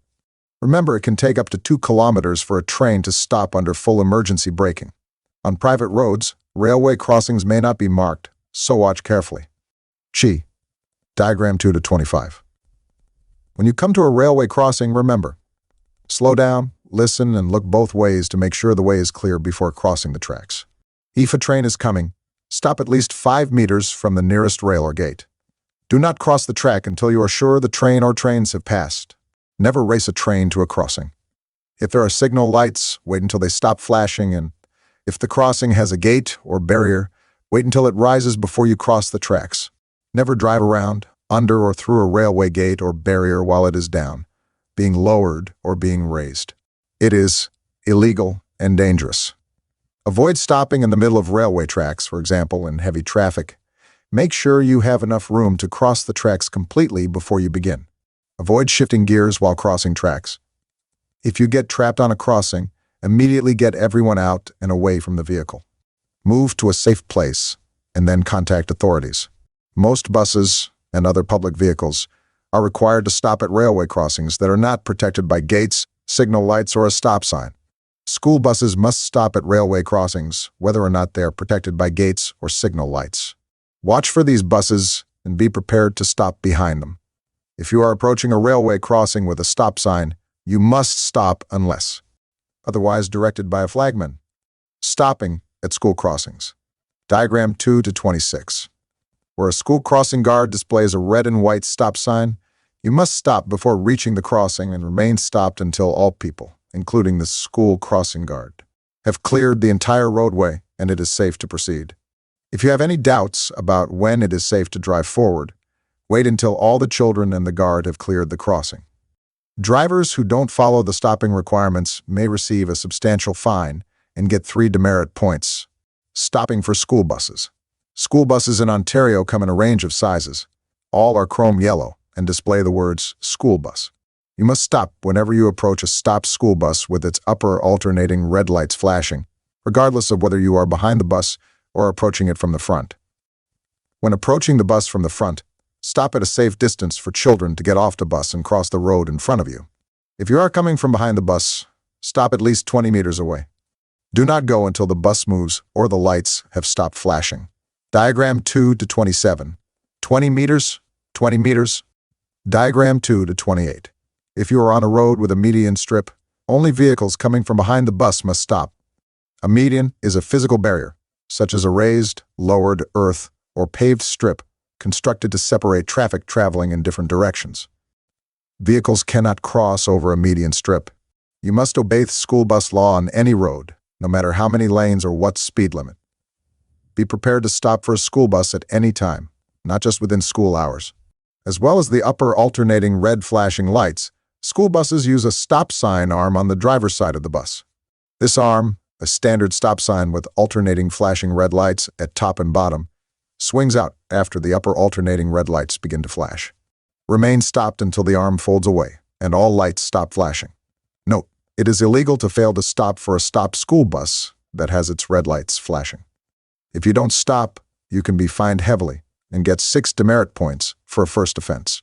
Remember, it can take up to 2 kilometers for a train to stop under full emergency braking. On private roads, railway crossings may not be marked, so watch carefully. Chi. Diagram 2-25. When you come to a railway crossing, remember, slow down, listen, and look both ways to make sure the way is clear before crossing the tracks. If a train is coming, stop at least 5 meters from the nearest rail or gate. Do not cross the track until you are sure the train or trains have passed. Never race a train to a crossing. If there are signal lights, wait until they stop flashing, and if the crossing has a gate or barrier, wait until it rises before you cross the tracks. Never drive around under or through a railway gate or barrier while it is down, being lowered or being raised. It is illegal and dangerous. Avoid stopping in the middle of railway tracks, for example, in heavy traffic. Make sure you have enough room to cross the tracks completely before you begin. Avoid shifting gears while crossing tracks. If you get trapped on a crossing, immediately get everyone out and away from the vehicle. Move to a safe place and then contact authorities. Most buses and other public vehicles are required to stop at railway crossings that are not protected by gates, signal lights, or a stop sign. School buses must stop at railway crossings, whether or not they are protected by gates or signal lights. Watch for these buses and be prepared to stop behind them. If you are approaching a railway crossing with a stop sign, you must stop unless otherwise directed by a flagman. Stopping at school crossings. Diagram 2 to 26. Where a school crossing guard displays a red and white stop sign, you must stop before reaching the crossing and remain stopped until all people, including the school crossing guard, have cleared the entire roadway and it is safe to proceed. If you have any doubts about when it is safe to drive forward, wait until all the children and the guard have cleared the crossing. Drivers who don't follow the stopping requirements may receive a substantial fine and get 3 demerit points. Stopping for school buses. School buses in Ontario come in a range of sizes. All are chrome yellow and display the words school bus. You must stop whenever you approach a stopped school bus with its upper alternating red lights flashing, regardless of whether you are behind the bus or approaching it from the front. When approaching the bus from the front, stop at a safe distance for children to get off the bus and cross the road in front of you. If you are coming from behind the bus, stop at least 20 meters away. Do not go until the bus moves or the lights have stopped flashing. Diagram 2 to 27. 20 meters, 20 meters. Diagram 2 to 28. If you are on a road with a median strip, only vehicles coming from behind the bus must stop. A median is a physical barrier, such as a raised, lowered earth, or paved strip constructed to separate traffic traveling in different directions. Vehicles cannot cross over a median strip. You must obey the school bus law on any road, no matter how many lanes or what speed limit. Be prepared to stop for a school bus at any time, not just within school hours. As well as the upper alternating red flashing lights, school buses use a stop sign arm on the driver's side of the bus. This arm, a standard stop sign with alternating flashing red lights at top and bottom, swings out after the upper alternating red lights begin to flash. Remain stopped until the arm folds away and all lights stop flashing. Note, it is illegal to fail to stop for a stopped school bus that has its red lights flashing. If you don't stop, you can be fined heavily and get 6 demerit points for a first offense.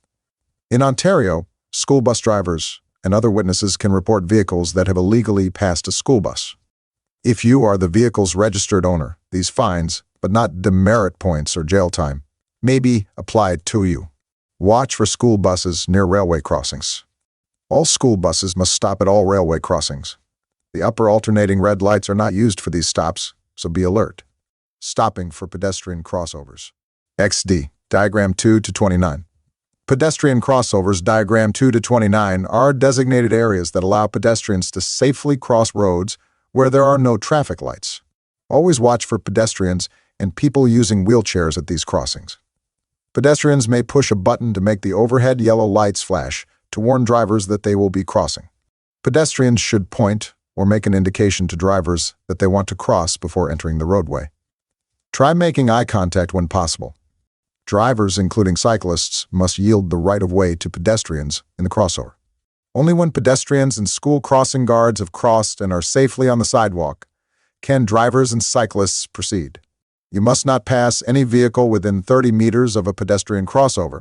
In Ontario, school bus drivers and other witnesses can report vehicles that have illegally passed a school bus. If you are the vehicle's registered owner, these fines, but not demerit points or jail time, may be applied to you. Watch for school buses near railway crossings. All school buses must stop at all railway crossings. The upper alternating red lights are not used for these stops, so be alert. Stopping for pedestrian crossovers. XD, Diagram 2 to 29. Pedestrian crossovers, Diagram 2 to 29, are designated areas that allow pedestrians to safely cross roads where there are no traffic lights. Always watch for pedestrians and people using wheelchairs at these crossings. Pedestrians may push a button to make the overhead yellow lights flash to warn drivers that they will be crossing. Pedestrians should point or make an indication to drivers that they want to cross before entering the roadway. Try making eye contact when possible. Drivers, including cyclists, must yield the right-of-way to pedestrians in the crossover. Only when pedestrians and school crossing guards have crossed and are safely on the sidewalk can drivers and cyclists proceed. You must not pass any vehicle within 30 meters of a pedestrian crossover.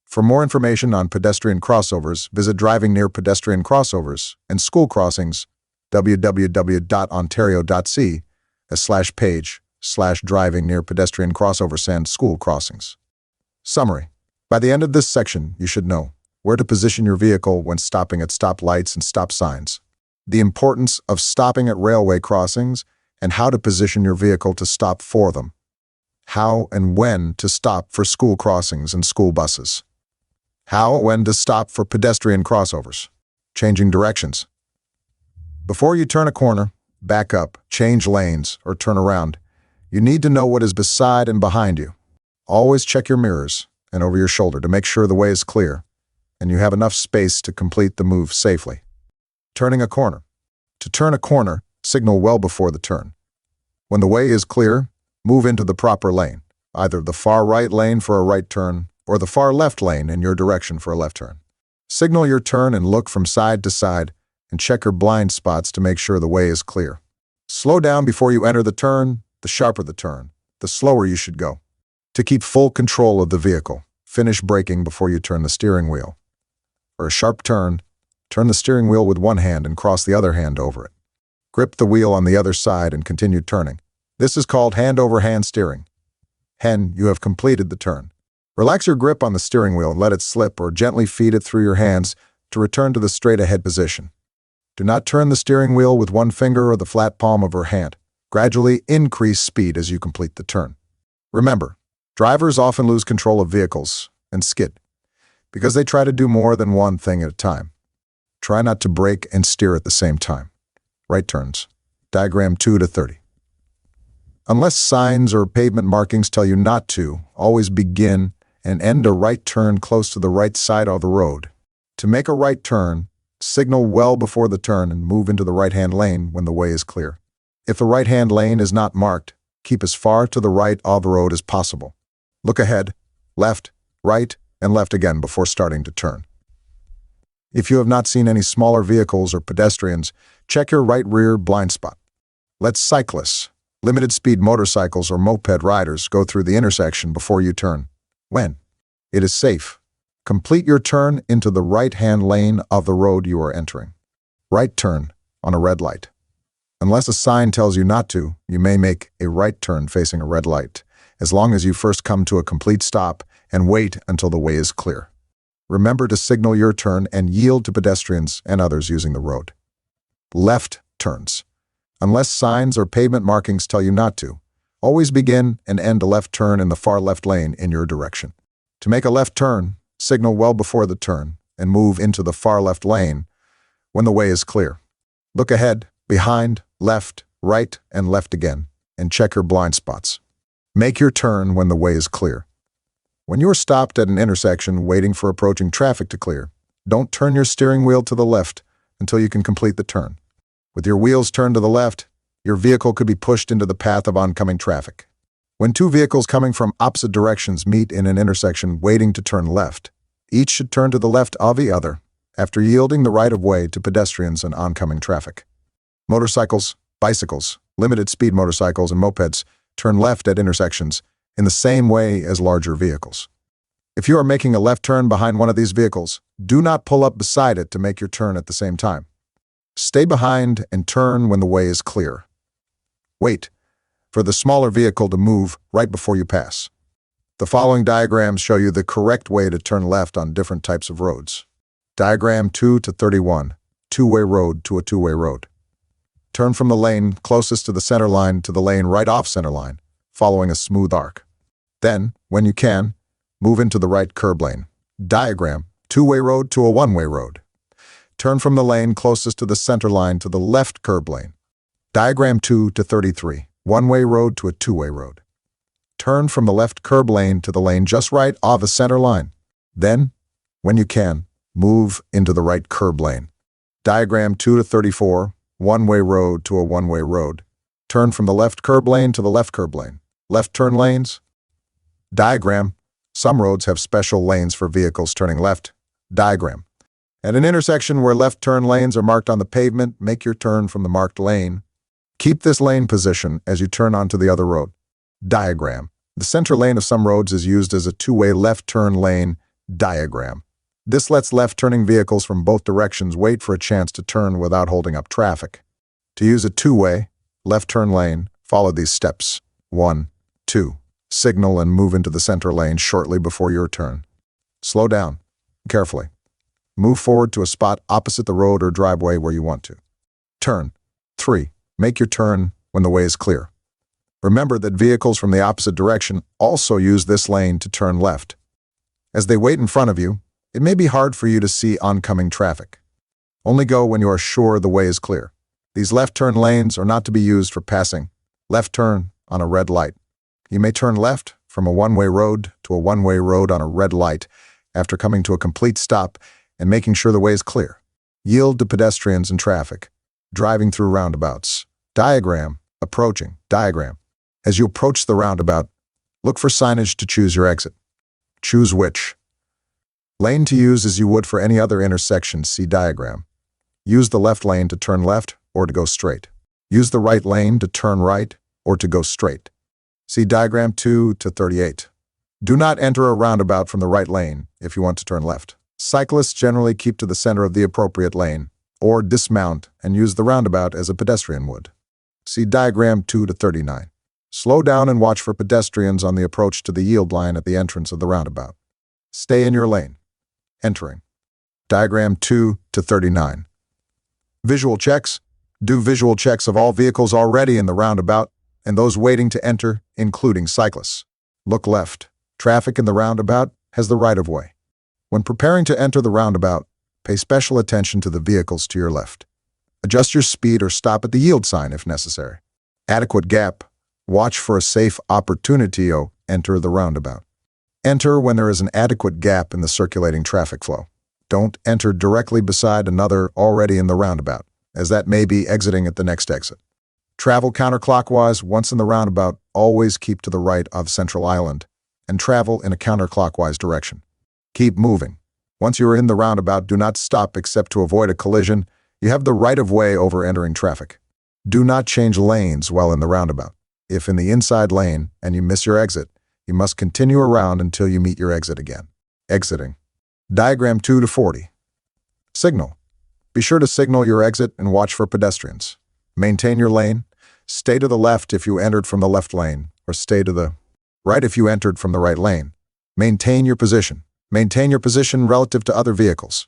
For more information on pedestrian crossovers, visit Driving Near Pedestrian Crossovers and School Crossings, www.ontario.ca/page/driving near pedestrian crossovers and school crossings. Summary. By the end of this section, you should know where to position your vehicle when stopping at stop lights and stop signs, the importance of stopping at railway crossings, and how to position your vehicle to stop for them, how and when to stop for school crossings and school buses, how and when to stop for pedestrian crossovers, changing directions. Before you turn a corner, back up, change lanes, or turn around, you need to know what is beside and behind you. Always check your mirrors and over your shoulder to make sure the way is clear and you have enough space to complete the move safely. Turning a corner. To turn a corner, signal well before the turn. When the way is clear, move into the proper lane, either the far right lane for a right turn or the far left lane in your direction for a left turn. Signal your turn and look from side to side and check your blind spots to make sure the way is clear. Slow down before you enter the turn. The sharper the turn, the slower you should go. To keep full control of the vehicle, finish braking before you turn the steering wheel. For a sharp turn, turn the steering wheel with one hand and cross the other hand over it. Grip the wheel on the other side and continue turning. This is called hand-over-hand steering. You have completed the turn. Relax your grip on the steering wheel and let it slip or gently feed it through your hands to return to the straight-ahead position. Do not turn the steering wheel with one finger or the flat palm of your hand. Gradually increase speed as you complete the turn. Remember, drivers often lose control of vehicles and skid because they try to do more than one thing at a time. Try not to brake and steer at the same time. Right turns. Diagram 2 to 30. Unless signs or pavement markings tell you not to, always begin and end a right turn close to the right side of the road. To make a right turn, signal well before the turn and move into the right-hand lane when the way is clear. If the right-hand lane is not marked, keep as far to the right of the road as possible. Look ahead, left, right, and left again before starting to turn. If you have not seen any smaller vehicles or pedestrians, check your right rear blind spot. Let cyclists, limited-speed motorcycles or moped riders go through the intersection before you turn. When it is safe, complete your turn into the right-hand lane of the road you are entering. Right turn on a red light. Unless a sign tells you not to, you may make a right turn facing a red light, as long as you first come to a complete stop and wait until the way is clear. Remember to signal your turn and yield to pedestrians and others using the road. Left turns. Unless signs or pavement markings tell you not to, always begin and end a left turn in the far left lane in your direction. To make a left turn, signal well before the turn and move into the far left lane when the way is clear. Look ahead, behind, left, right, and left again, and check your blind spots. Make your turn when the way is clear. When you are stopped at an intersection waiting for approaching traffic to clear, don't turn your steering wheel to the left until you can complete the turn. With your wheels turned to the left, your vehicle could be pushed into the path of oncoming traffic. When two vehicles coming from opposite directions meet in an intersection waiting to turn left, each should turn to the left of the other after yielding the right-of-way to pedestrians and oncoming traffic. Motorcycles, bicycles, limited-speed motorcycles, and mopeds turn left at intersections in the same way as larger vehicles. If you are making a left turn behind one of these vehicles, do not pull up beside it to make your turn at the same time. Stay behind and turn when the way is clear. Wait for the smaller vehicle to move right before you pass. The following diagrams show you the correct way to turn left on different types of roads. Diagram 2 to 31, two-way road to a two-way road. Turn from the lane closest to the center line to the lane right off center line, following a smooth arc. Then, when you can, move into the right curb lane. Diagram, two-way road to a one-way road. Turn from the lane closest to the center line to the left curb lane. Diagram 2 to 33, one-way road to a two-way road. Turn from the left curb lane to the lane just right off the center line. Then, when you can, move into the right curb lane. Diagram 2 to 34, one-way road to a one-way road. Turn from the left curb lane to the left curb lane. Left turn lanes. Diagram. Some roads have special lanes for vehicles turning left. Diagram. At an intersection where left turn lanes are marked on the pavement, make your turn from the marked lane. Keep this lane position as you turn onto the other road. Diagram. The center lane of some roads is used as a two-way left turn lane. Diagram. This lets left-turning vehicles from both directions wait for a chance to turn without holding up traffic. To use a two-way left turn lane, follow these steps. 1, 2. Signal and move into the center lane shortly before your turn. Slow down, carefully. Move forward to a spot opposite the road or driveway where you want to. Turn. 3. Make your turn when the way is clear. Remember that vehicles from the opposite direction also use this lane to turn left. As they wait in front of you, it may be hard for you to see oncoming traffic. Only go when you are sure the way is clear. These left turn lanes are not to be used for passing. Left turn on a red light. You may turn left from a one-way road to a one-way road on a red light after coming to a complete stop and making sure the way is clear. Yield to pedestrians and traffic. Driving through roundabouts. Diagram. Approaching. Diagram. As you approach the roundabout, look for signage to choose your exit. Choose which lane to use as you would for any other intersection. See diagram. Use the left lane to turn left or to go straight. Use the right lane to turn right or to go straight. See diagram 2 to 38. Do not enter a roundabout from the right lane if you want to turn left. Cyclists generally keep to the center of the appropriate lane or dismount and use the roundabout as a pedestrian would. See diagram 2 to 39. Slow down and watch for pedestrians on the approach to the yield line at the entrance of the roundabout. Stay in your lane. Entering. Diagram 2 to 39. Visual checks. Do visual checks of all vehicles already in the roundabout and those waiting to enter, including cyclists. Look left. Traffic in the roundabout has the right-of-way. When preparing to enter the roundabout, pay special attention to the vehicles to your left. Adjust your speed or stop at the yield sign if necessary. Adequate gap. Watch for a safe opportunity to enter the roundabout. Enter when there is an adequate gap in the circulating traffic flow. Don't enter directly beside another already in the roundabout, as that may be exiting at the next exit. Travel counterclockwise. Once in the roundabout, always keep to the right of Central Island and travel in a counterclockwise direction. Keep moving. Once you are in the roundabout, do not stop except to avoid a collision. You have the right-of-way over entering traffic. Do not change lanes while in the roundabout. If in the inside lane and you miss your exit, you must continue around until you meet your exit again. Exiting. Diagram 2 to 40. Signal. Be sure to signal your exit and watch for pedestrians. Maintain your lane. Stay to the left if you entered from the left lane, or stay to the right if you entered from the right lane. Maintain your position. Maintain your position relative to other vehicles.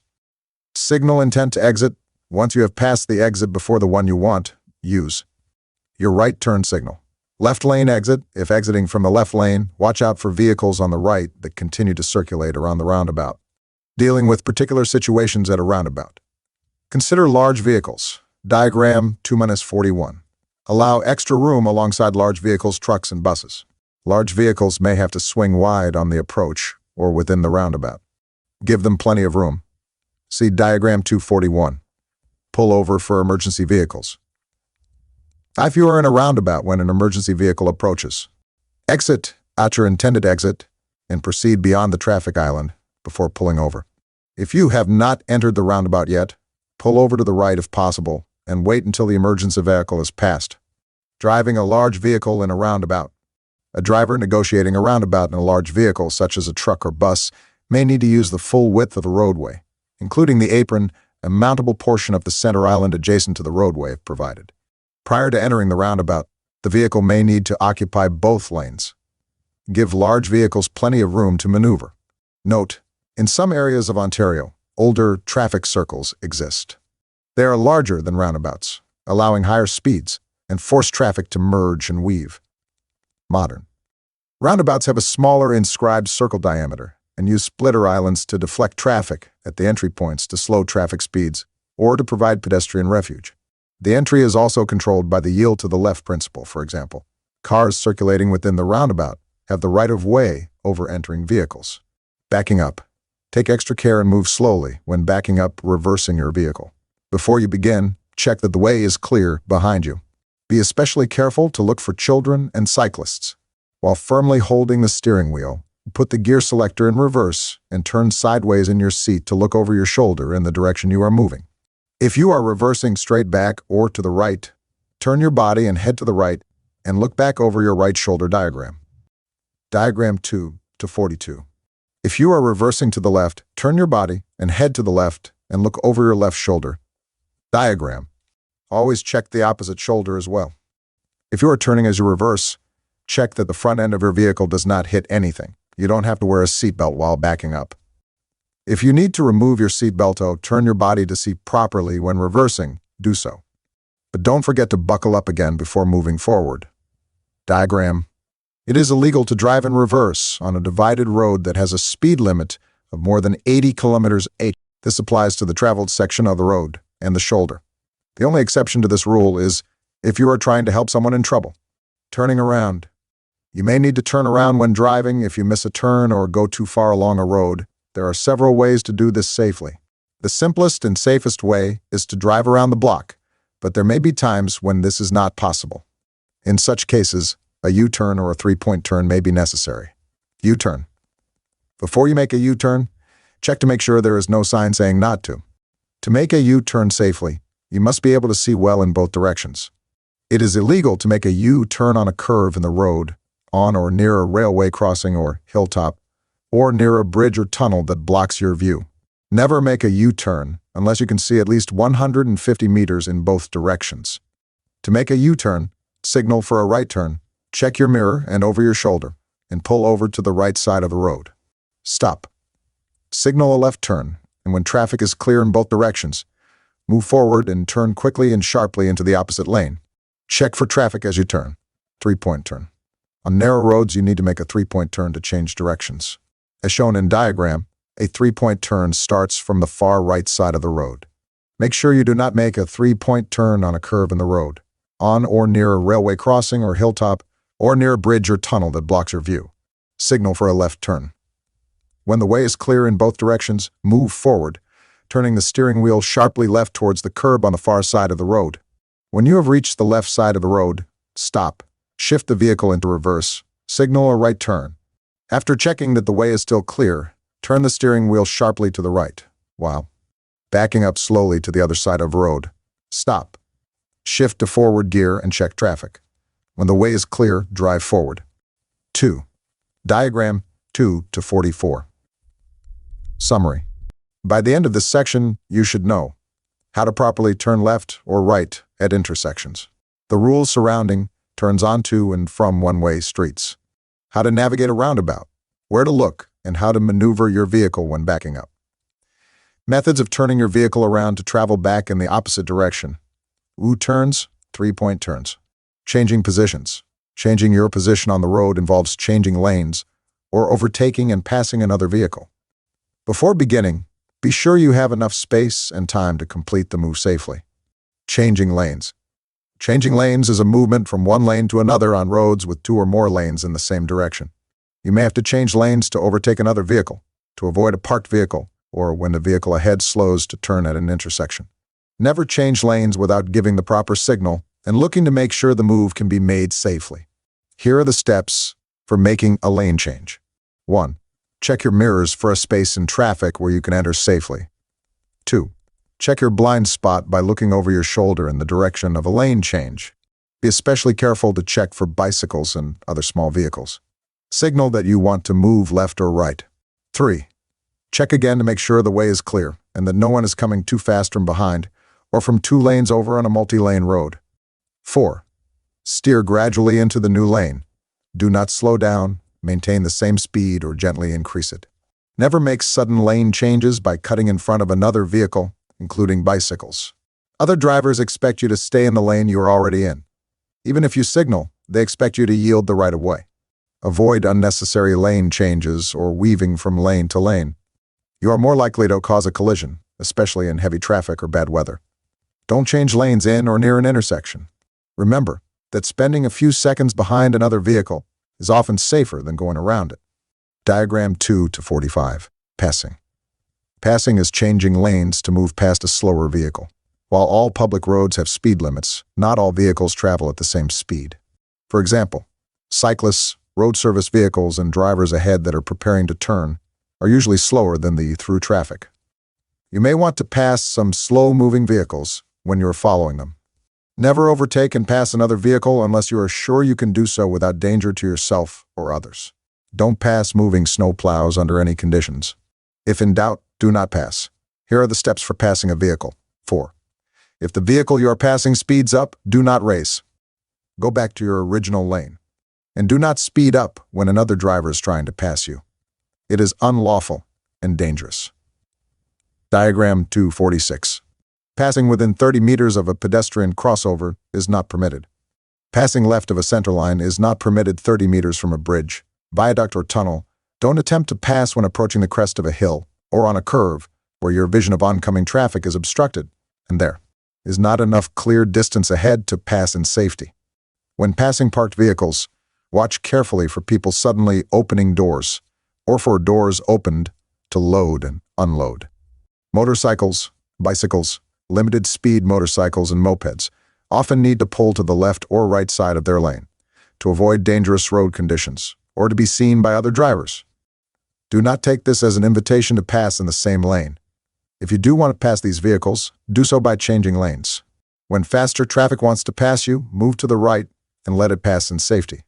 Signal intent to exit. Once you have passed the exit before the one you want, use your right turn signal. Left lane exit. If exiting from the left lane, watch out for vehicles on the right that continue to circulate around the roundabout. Dealing with particular situations at a roundabout. Consider large vehicles. Diagram 2-41. Allow extra room alongside large vehicles, trucks, and buses. Large vehicles may have to swing wide on the approach or within the roundabout. Give them plenty of room. See diagram 241. Pull over for emergency vehicles. If you are in a roundabout when an emergency vehicle approaches, exit at your intended exit and proceed beyond the traffic island before pulling over. If you have not entered the roundabout yet, pull over to the right if possible and wait until the emergency vehicle is passed. Driving a large vehicle in a roundabout. A driver negotiating a roundabout in a large vehicle, such as a truck or bus, may need to use the full width of the roadway, including the apron and mountable portion of the center island adjacent to the roadway if provided. Prior to entering the roundabout, the vehicle may need to occupy both lanes. Give large vehicles plenty of room to maneuver. Note, in some areas of Ontario, older traffic circles exist. They are larger than roundabouts, allowing higher speeds and force traffic to merge and weave. Modern. Roundabouts have a smaller inscribed circle diameter and use splitter islands to deflect traffic at the entry points to slow traffic speeds or to provide pedestrian refuge. The entry is also controlled by the yield to the left principle, for example. Cars circulating within the roundabout have the right-of-way over entering vehicles. Backing up. Take extra care and move slowly when backing up, reversing your vehicle. Before you begin, check that the way is clear behind you. Be especially careful to look for children and cyclists. While firmly holding the steering wheel, put the gear selector in reverse and turn sideways in your seat to look over your shoulder in the direction you are moving. If you are reversing straight back or to the right, turn your body and head to the right and look back over your right shoulder diagram. Diagram 2 to 42. If you are reversing to the left, turn your body and head to the left and look over your left shoulder. Diagram. Always check the opposite shoulder as well. If you are turning as you reverse, check that the front end of your vehicle does not hit anything. You don't have to wear a seatbelt while backing up. If you need to remove your seatbelt or turn your body to see properly when reversing, do so. But don't forget to buckle up again before moving forward. Diagram. It is illegal to drive in reverse on a divided road that has a speed limit of more than 80 km/h. This applies to the traveled section of the road and the shoulder. The only exception to this rule is if you are trying to help someone in trouble. Turning around. You may need to turn around when driving if you miss a turn or go too far along a road. There are several ways to do this safely. The simplest and safest way is to drive around the block, but there may be times when this is not possible. In such cases, a U-turn or a three-point turn may be necessary. U-turn. Before you make a U-turn, check to make sure there is no sign saying not to. To make a U-turn safely, you must be able to see well in both directions. It is illegal to make a U-turn on a curve in the road, on or near a railway crossing or hilltop, or near a bridge or tunnel that blocks your view. Never make a U-turn unless you can see at least 150 meters in both directions. To make a U-turn, signal for a right turn, check your mirror and over your shoulder, and pull over to the right side of the road. Stop. Signal a left turn, and when traffic is clear in both directions, move forward and turn quickly and sharply into the opposite lane. Check for traffic as you turn. Three-point turn. On narrow roads, you need to make a three-point turn to change directions. As shown in diagram, a three-point turn starts from the far right side of the road. Make sure you do not make a three-point turn on a curve in the road, on or near a railway crossing or hilltop, or near a bridge or tunnel that blocks your view. Signal for a left turn. When the way is clear in both directions, move forward, turning the steering wheel sharply left towards the curb on the far side of the road. When you have reached the left side of the road, stop. Shift the vehicle into reverse. Signal a right turn. After checking that the way is still clear, turn the steering wheel sharply to the right, while backing up slowly to the other side of the road. Stop. Shift to forward gear and check traffic. When the way is clear, drive forward. 2. Diagram 2 to 44. Summary. By the end of this section, you should know how to properly turn left or right at intersections, the rules surrounding turns onto and from one-way streets, how to navigate a roundabout, where to look, and how to maneuver your vehicle when backing up. Methods of turning your vehicle around to travel back in the opposite direction. U-turns, three-point turns. Changing positions. Changing your position on the road involves changing lanes or overtaking and passing another vehicle. Before beginning, be sure you have enough space and time to complete the move safely. Changing lanes. Changing lanes is a movement from one lane to another on roads with two or more lanes in the same direction. You may have to change lanes to overtake another vehicle, to avoid a parked vehicle, or when the vehicle ahead slows to turn at an intersection. Never change lanes without giving the proper signal and looking to make sure the move can be made safely. Here are the steps for making a lane change. 1. Check your mirrors for a space in traffic where you can enter safely. 2. Check your blind spot by looking over your shoulder in the direction of a lane change. Be especially careful to check for bicycles and other small vehicles. Signal that you want to move left or right. 3. Check again to make sure the way is clear and that no one is coming too fast from behind or from two lanes over on a multi-lane road. 4. Steer gradually into the new lane. Do not slow down, maintain the same speed, or gently increase it. Never make sudden lane changes by cutting in front of another vehicle, including bicycles. Other drivers expect you to stay in the lane you are already in. Even if you signal, they expect you to yield the right-of-way. Avoid unnecessary lane changes or weaving from lane to lane. You are more likely to cause a collision, especially in heavy traffic or bad weather. Don't change lanes in or near an intersection. Remember that spending a few seconds behind another vehicle is often safer than going around it. Diagram 2 to 45. Passing. Passing is changing lanes to move past a slower vehicle. While all public roads have speed limits, not all vehicles travel at the same speed. For example, cyclists, road service vehicles, and drivers ahead that are preparing to turn are usually slower than the through traffic. You may want to pass some slow-moving vehicles when you are following them. Never overtake and pass another vehicle unless you are sure you can do so without danger to yourself or others. Don't pass moving snowplows under any conditions. If in doubt, do not pass. Here are the steps for passing a vehicle. 4. If the vehicle you are passing speeds up, do not race. Go back to your original lane. And do not speed up when another driver is trying to pass you. It is unlawful and dangerous. Diagram 246. Passing within 30 meters of a pedestrian crossover is not permitted. Passing left of a center line is not permitted 30 meters from a bridge, viaduct, or tunnel. Don't attempt to pass when approaching the crest of a hill or on a curve where your vision of oncoming traffic is obstructed, and there is not enough clear distance ahead to pass in safety. When passing parked vehicles, Watch carefully for people suddenly opening doors, or for doors opened to load and unload. Motorcycles, bicycles, limited-speed motorcycles and mopeds often need to pull to the left or right side of their lane to avoid dangerous road conditions or to be seen by other drivers. Do not take this as an invitation to pass in the same lane. If you do want to pass these vehicles, do so by changing lanes. When faster traffic wants to pass you, move to the right and let it pass in safety.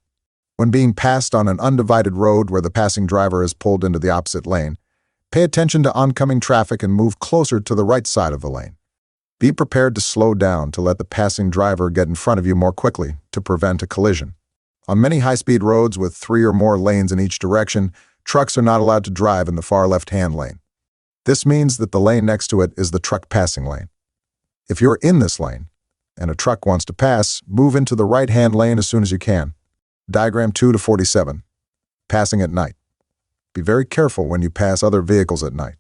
When being passed on an undivided road where the passing driver has pulled into the opposite lane, pay attention to oncoming traffic and move closer to the right side of the lane. Be prepared to slow down to let the passing driver get in front of you more quickly to prevent a collision. On many high-speed roads with 3 or more lanes in each direction, trucks are not allowed to drive in the far left-hand lane. This means that the lane next to it is the truck passing lane. If you're in this lane and a truck wants to pass, move into the right-hand lane as soon as you can. Diagram 2-47. Passing at night. Be very careful when you pass other vehicles at night.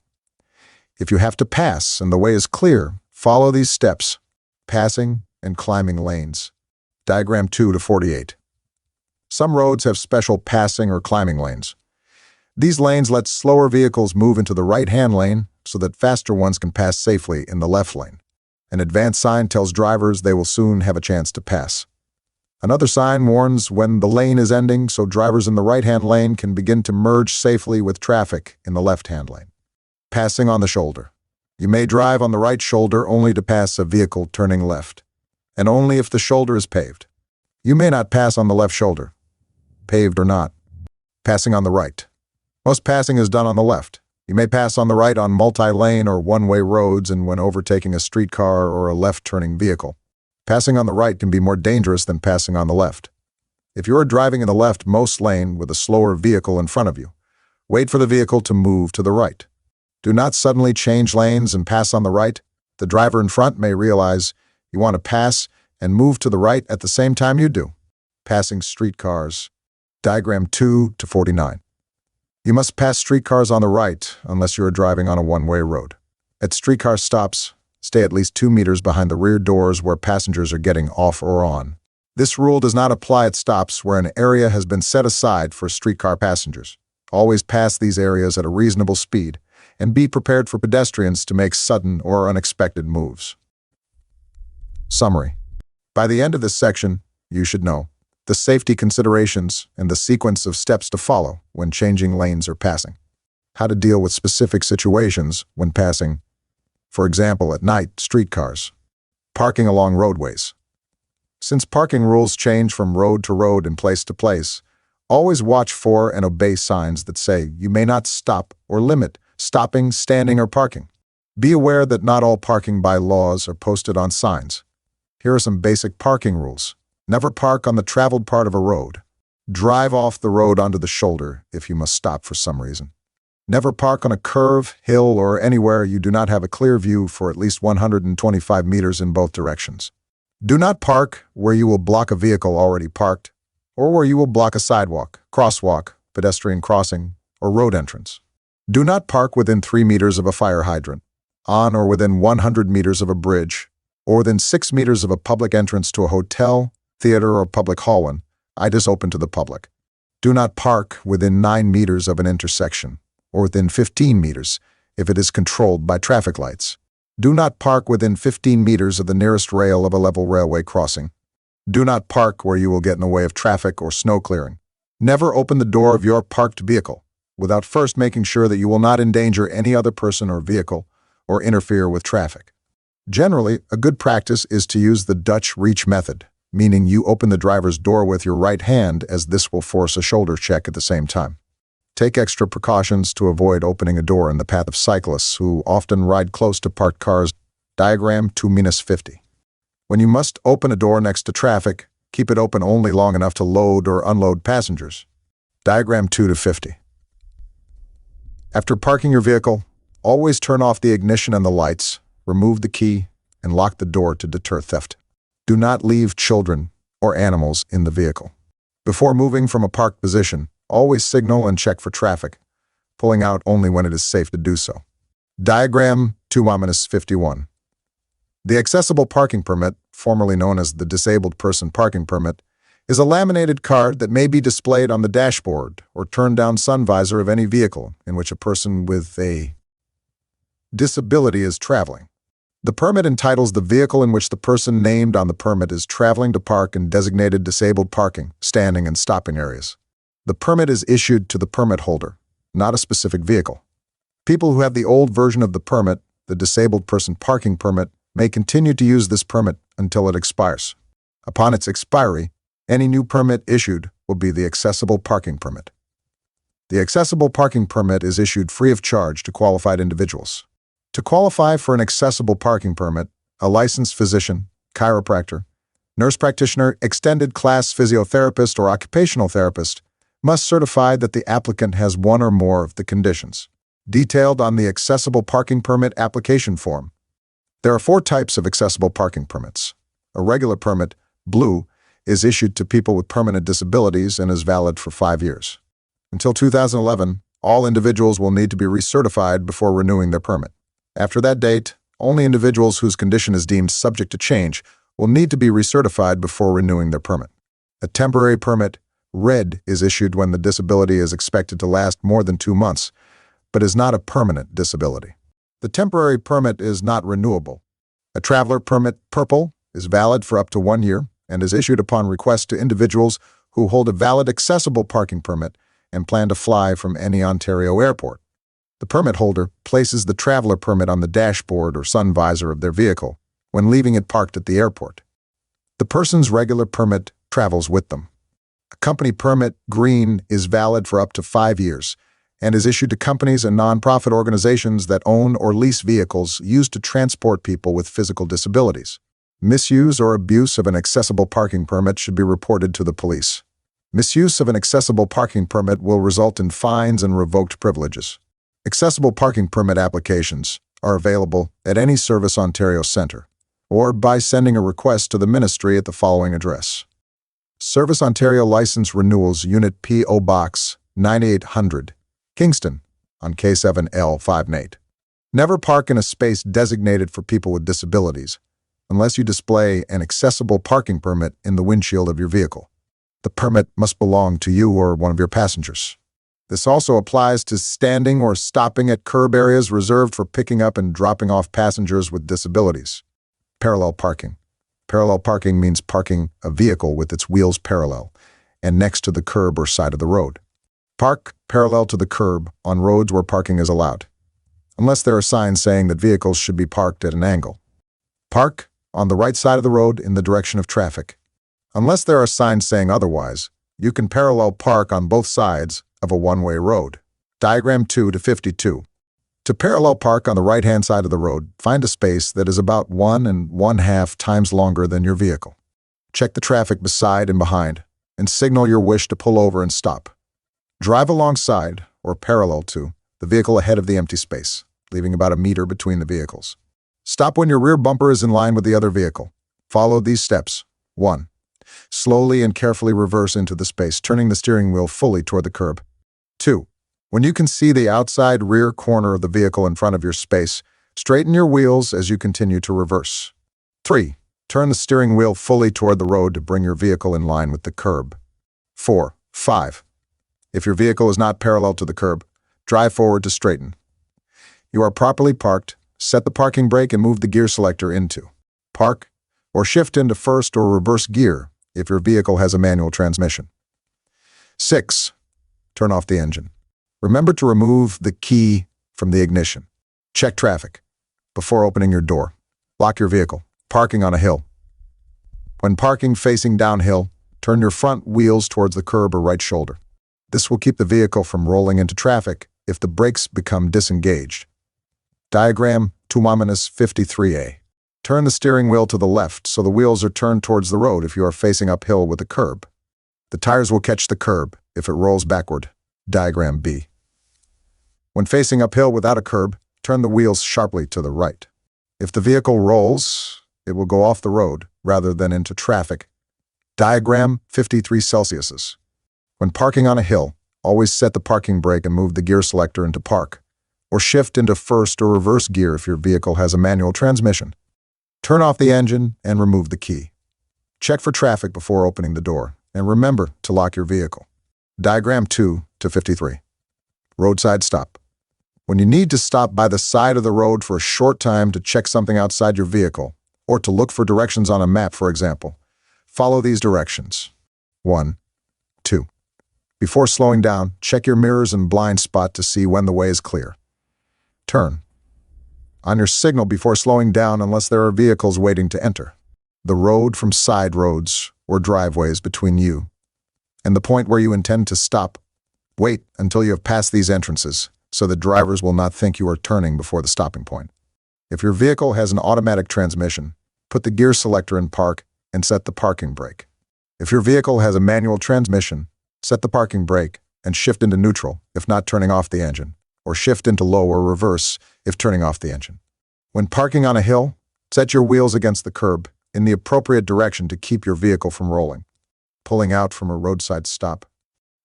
If you have to pass and the way is clear, follow these steps: passing and climbing lanes. Diagram 2-48. Some roads have special passing or climbing lanes. These lanes let slower vehicles move into the right-hand lane so that faster ones can pass safely in the left lane. An advance sign tells drivers they will soon have a chance to pass. Another sign warns when the lane is ending so drivers in the right-hand lane can begin to merge safely with traffic in the left-hand lane. Passing on the shoulder. You may drive on the right shoulder only to pass a vehicle turning left, and only if the shoulder is paved. You may not pass on the left shoulder, paved or not. Passing on the right. Most passing is done on the left. You may pass on the right on multi-lane or one-way roads and when overtaking a streetcar or a left-turning vehicle. Passing on the right can be more dangerous than passing on the left. If you are driving in the leftmost lane with a slower vehicle in front of you, wait for the vehicle to move to the right. Do not suddenly change lanes and pass on the right. The driver in front may realize you want to pass and move to the right at the same time you do. Passing streetcars. Diagram 2-49. You must pass streetcars on the right unless you are driving on a one-way road. At streetcar stops, stay at least 2 meters behind the rear doors where passengers are getting off or on. This rule does not apply at stops where an area has been set aside for streetcar passengers. Always pass these areas at a reasonable speed and be prepared for pedestrians to make sudden or unexpected moves. Summary. By the end of this section, you should know the safety considerations and the sequence of steps to follow when changing lanes or passing. How to deal with specific situations when passing, for example, at night, streetcars. Parking along roadways. Since parking rules change from road to road and place to place, always watch for and obey signs that say you may not stop or limit stopping, standing, or parking. Be aware that not all parking by laws are posted on signs. Here are some basic parking rules. Never park on the traveled part of a road. Drive off the road onto the shoulder if you must stop for some reason. Never park on a curve, hill, or anywhere you do not have a clear view for at least 125 meters in both directions. Do not park where you will block a vehicle already parked, or where you will block a sidewalk, crosswalk, pedestrian crossing, or road entrance. Do not park within 3 meters of a fire hydrant, on or within 100 meters of a bridge, or within 6 meters of a public entrance to a hotel, theater, or public hallway open to the public. Do not park within 9 meters of an intersection, or within 15 meters if it is controlled by traffic lights. Do not park within 15 meters of the nearest rail of a level railway crossing. Do not park where you will get in the way of traffic or snow clearing. Never open the door of your parked vehicle without first making sure that you will not endanger any other person or vehicle or interfere with traffic. Generally, a good practice is to use the Dutch reach method, meaning you open the driver's door with your right hand as this will force a shoulder check at the same time. Take extra precautions to avoid opening a door in the path of cyclists who often ride close to parked cars. Diagram 2-50. When you must open a door next to traffic, keep it open only long enough to load or unload passengers. Diagram 2-50. After parking your vehicle, always turn off the ignition and the lights, remove the key, and lock the door to deter theft. Do not leave children or animals in the vehicle. Before moving from a parked position, always signal and check for traffic, pulling out only when it is safe to do so. Diagram 2-51. The accessible parking permit, formerly known as the disabled person parking permit, is a laminated card that may be displayed on the dashboard or turn-down sun visor of any vehicle in which a person with a disability is traveling. The permit entitles the vehicle in which the person named on the permit is traveling to park in designated disabled parking, standing, and stopping areas. The permit is issued to the permit holder, not a specific vehicle. People who have the old version of the permit, the disabled person parking permit, may continue to use this permit until it expires. Upon its expiry, any new permit issued will be the accessible parking permit. The accessible parking permit is issued free of charge to qualified individuals. To qualify for an accessible parking permit, a licensed physician, chiropractor, nurse practitioner, extended class physiotherapist, or occupational therapist must certify that the applicant has one or more of the conditions detailed on the accessible parking permit application form. There are 4 types of accessible parking permits. A regular permit, blue, is issued to people with permanent disabilities and is valid for 5 years. Until 2011, all individuals will need to be recertified before renewing their permit. After that date, only individuals whose condition is deemed subject to change will need to be recertified before renewing their permit. A temporary permit, red, is issued when the disability is expected to last more than 2 months, but is not a permanent disability. The temporary permit is not renewable. A traveler permit, purple, is valid for up to 1 year and is issued upon request to individuals who hold a valid accessible parking permit and plan to fly from any Ontario airport. The permit holder places the traveler permit on the dashboard or sun visor of their vehicle when leaving it parked at the airport. The person's regular permit travels with them. A company permit, green, is valid for up to 5 years and is issued to companies and nonprofit organizations that own or lease vehicles used to transport people with physical disabilities. Misuse or abuse of an accessible parking permit should be reported to the police. Misuse of an accessible parking permit will result in fines and revoked privileges. Accessible parking permit applications are available at any Service Ontario Centre or by sending a request to the Ministry at the following address: Service Ontario License Renewals Unit P.O. Box 9800, Kingston, on K7L58. Never park in a space designated for people with disabilities unless you display an accessible parking permit in the windshield of your vehicle. The permit must belong to you or one of your passengers. This also applies to standing or stopping at curb areas reserved for picking up and dropping off passengers with disabilities. Parallel parking. Parallel parking means parking a vehicle with its wheels parallel and next to the curb or side of the road. Park parallel to the curb on roads where parking is allowed, unless there are signs saying that vehicles should be parked at an angle. Park on the right side of the road in the direction of traffic. Unless there are signs saying otherwise, you can parallel park on both sides of a one-way road. Diagram 2 to 52. To parallel park on the right-hand side of the road, find a space that is about 1 1/2 times longer than your vehicle. Check the traffic beside and behind, and signal your wish to pull over and stop. Drive alongside, or parallel to, the vehicle ahead of the empty space, leaving about 1 meter between the vehicles. Stop when your rear bumper is in line with the other vehicle. Follow these steps. 1. Slowly and carefully reverse into the space, turning the steering wheel fully toward the curb. 2. When you can see the outside rear corner of the vehicle in front of your space, straighten your wheels as you continue to reverse. 3. Turn the steering wheel fully toward the road to bring your vehicle in line with the curb. 4. 5. If your vehicle is not parallel to the curb, drive forward to straighten. You are properly parked, set the parking brake and move the gear selector into park or shift into first or reverse gear if your vehicle has a manual transmission. 6. Turn off the engine. Remember to remove the key from the ignition. Check traffic before opening your door. Lock your vehicle. Parking on a hill. When parking facing downhill, turn your front wheels towards the curb or right shoulder. This will keep the vehicle from rolling into traffic if the brakes become disengaged. Diagram 2-53A. Turn the steering wheel to the left so the wheels are turned towards the road if you are facing uphill with a curb. The tires will catch the curb if it rolls backward. Diagram B. When facing uphill without a curb, turn the wheels sharply to the right. If the vehicle rolls, it will go off the road rather than into traffic. Diagram 53 Celsius. When parking on a hill, always set the parking brake and move the gear selector into park, or shift into first or reverse gear if your vehicle has a manual transmission. Turn off the engine and remove the key. Check for traffic before opening the door, and remember to lock your vehicle. Diagram 2 to 53. Roadside stop. When you need to stop by the side of the road for a short time to check something outside your vehicle, or to look for directions on a map, for example, follow these directions. 1, 2. Before slowing down, check your mirrors and blind spot to see when the way is clear. Turn. On your signal before slowing down unless there are vehicles waiting to enter. The road from side roads or driveways between you and the point where you intend to stop. Wait until you have passed these entrances so the drivers will not think you are turning before the stopping point. If your vehicle has an automatic transmission, put the gear selector in park and set the parking brake. If your vehicle has a manual transmission, set the parking brake and shift into neutral if not turning off the engine, or shift into low or reverse if turning off the engine. When parking on a hill, set your wheels against the curb in the appropriate direction to keep your vehicle from rolling. Pulling out from a roadside stop.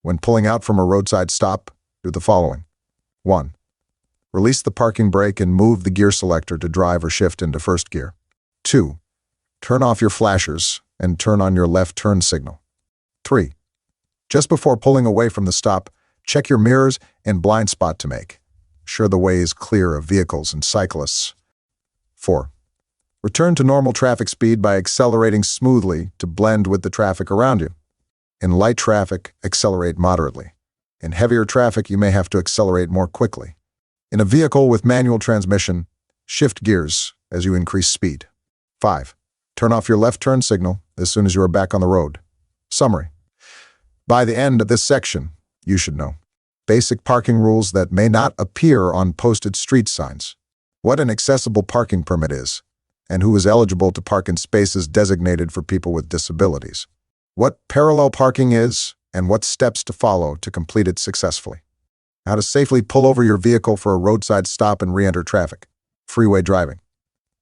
When pulling out from a roadside stop, do the following. 1. Release the parking brake and move the gear selector to drive or shift into first gear. 2. Turn off your flashers and turn on your left turn signal. 3. Just before pulling away from the stop, check your mirrors and blind spot to make sure the way is clear of vehicles and cyclists. 4. Return to normal traffic speed by accelerating smoothly to blend with the traffic around you. In light traffic, accelerate moderately. In heavier traffic, you may have to accelerate more quickly. In a vehicle with manual transmission, shift gears as you increase speed. 5. Turn off your left turn signal as soon as you are back on the road. Summary. By the end of this section, you should know basic parking rules that may not appear on posted street signs, what an accessible parking permit is, and who is eligible to park in spaces designated for people with disabilities, what parallel parking is, and what steps to follow to complete it successfully. How to safely pull over your vehicle for a roadside stop and re-enter traffic. Freeway driving.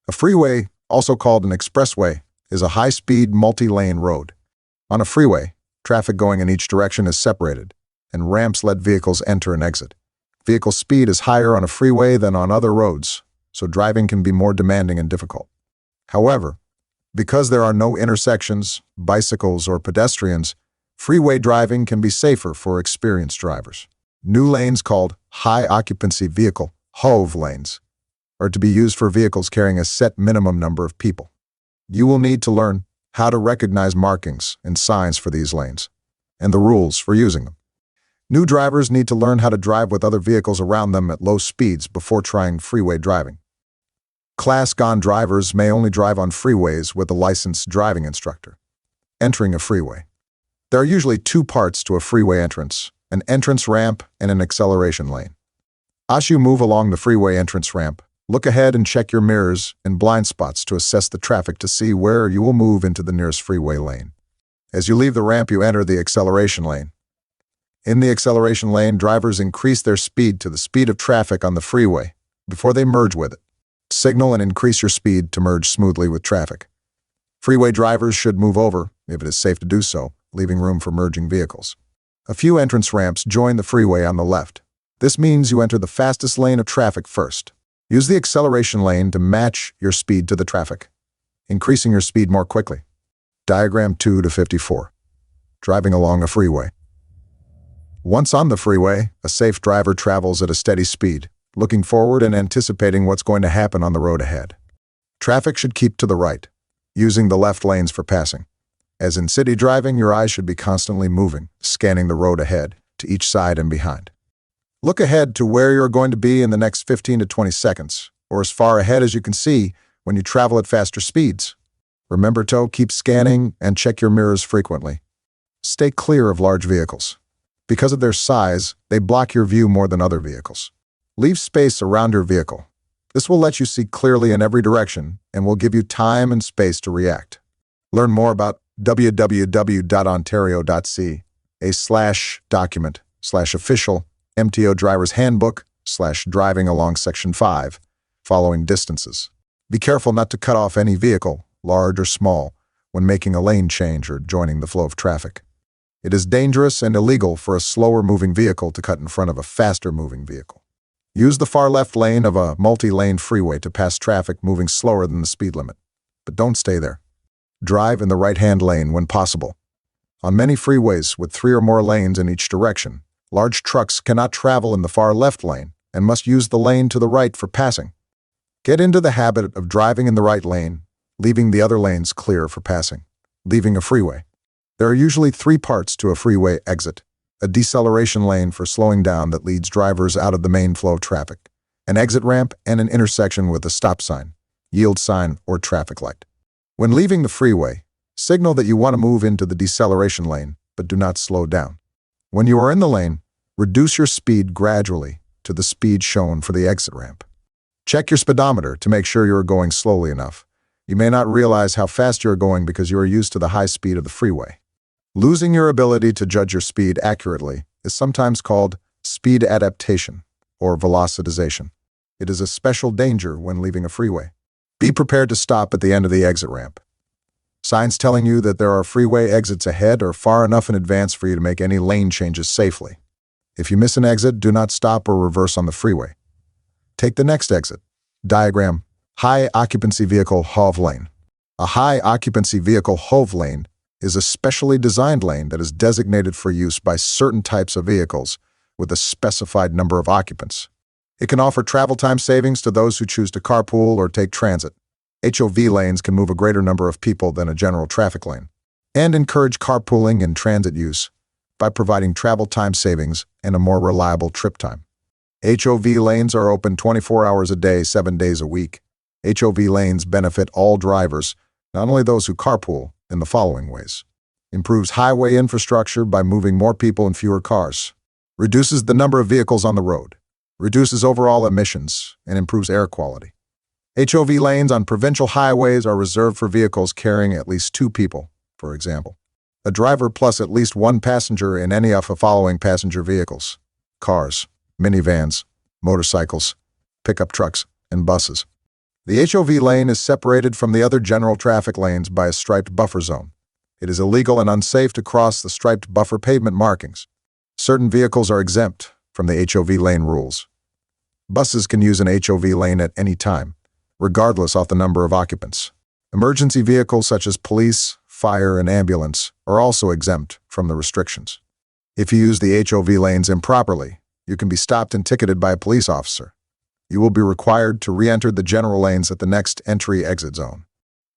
A freeway, also called an expressway, is a high-speed, multi-lane road. On a freeway, traffic going in each direction is separated, and ramps let vehicles enter and exit. Vehicle speed is higher on a freeway than on other roads, so driving can be more demanding and difficult. However, because there are no intersections, bicycles, or pedestrians, freeway driving can be safer for experienced drivers. New lanes called high-occupancy vehicle, HOV lanes, are to be used for vehicles carrying a set minimum number of people. You will need to learn how to recognize markings and signs for these lanes, and the rules for using them. New drivers need to learn how to drive with other vehicles around them at low speeds before trying freeway driving. Class-gone drivers may only drive on freeways with a licensed driving instructor. Entering a freeway. There are usually two parts to a freeway entrance, an entrance ramp and an acceleration lane. As you move along the freeway entrance ramp, look ahead and check your mirrors and blind spots to assess the traffic to see where you will move into the nearest freeway lane. As you leave the ramp, you enter the acceleration lane. In the acceleration lane, drivers increase their speed to the speed of traffic on the freeway before they merge with it. Signal and increase your speed to merge smoothly with traffic. Freeway drivers should move over, if it is safe to do so, leaving room for merging vehicles. A few entrance ramps join the freeway on the left. This means you enter the fastest lane of traffic first. Use the acceleration lane to match your speed to the traffic, increasing your speed more quickly. Diagram 2 to 54. Driving along a freeway. Once on the freeway, a safe driver travels at a steady speed, looking forward and anticipating what's going to happen on the road ahead. Traffic should keep to the right, using the left lanes for passing. As in city driving, your eyes should be constantly moving, scanning the road ahead, to each side and behind. Look ahead to where you're going to be in the next 15 to 20 seconds, or as far ahead as you can see when you travel at faster speeds. Remember to keep scanning and check your mirrors frequently. Stay clear of large vehicles. Because of their size, they block your view more than other vehicles. Leave space around your vehicle. This will let you see clearly in every direction and will give you time and space to react. Learn more about www.ontario.ca/document/official MTO driver's handbook /driving along section 5, following distances. Be careful not to cut off any vehicle, large or small, when making a lane change or joining the flow of traffic. It is dangerous and illegal for a slower moving vehicle to cut in front of a faster moving vehicle. Use the far left lane of a multi-lane freeway to pass traffic moving slower than the speed limit, but don't stay there. Drive in the right-hand lane when possible. On many freeways with 3 or more lanes in each direction, large trucks cannot travel in the far left lane and must use the lane to the right for passing. Get into the habit of driving in the right lane, leaving the other lanes clear for passing. Leaving a freeway. There are usually 3 parts to a freeway exit: a deceleration lane for slowing down that leads drivers out of the main flow of traffic, an exit ramp, and an intersection with a stop sign, yield sign, or traffic light. When leaving the freeway, signal that you want to move into the deceleration lane, but do not slow down. When you are in the lane, reduce your speed gradually to the speed shown for the exit ramp. Check your speedometer to make sure you are going slowly enough. You may not realize how fast you are going because you are used to the high speed of the freeway. Losing your ability to judge your speed accurately is sometimes called speed adaptation or velocitization. It is a special danger when leaving a freeway. Be prepared to stop at the end of the exit ramp. Signs telling you that there are freeway exits ahead are far enough in advance for you to make any lane changes safely. If you miss an exit, do not stop or reverse on the freeway. Take the next exit. Diagram: High Occupancy Vehicle HOV Lane. A high occupancy vehicle HOV lane is a specially designed lane that is designated for use by certain types of vehicles with a specified number of occupants. It can offer travel time savings to those who choose to carpool or take transit. HOV lanes can move a greater number of people than a general traffic lane, and encourage carpooling and transit use by providing travel time savings and a more reliable trip time. HOV lanes are open 24 hours a day, 7 days a week. HOV lanes benefit all drivers, not only those who carpool, in the following ways. Improves highway infrastructure by moving more people in fewer cars. Reduces the number of vehicles on the road. Reduces overall emissions and improves air quality. HOV lanes on provincial highways are reserved for vehicles carrying at least 2 people, for example. A driver plus at least 1 passenger in any of the following passenger vehicles: cars, minivans, motorcycles, pickup trucks, and buses. The HOV lane is separated from the other general traffic lanes by a striped buffer zone. It is illegal and unsafe to cross the striped buffer pavement markings. Certain vehicles are exempt from the HOV lane rules. Buses can use an HOV lane at any time, regardless of the number of occupants. Emergency vehicles such as police, fire, and ambulance are also exempt from the restrictions. If you use the HOV lanes improperly, you can be stopped and ticketed by a police officer. You will be required to re-enter the general lanes at the next entry-exit zone.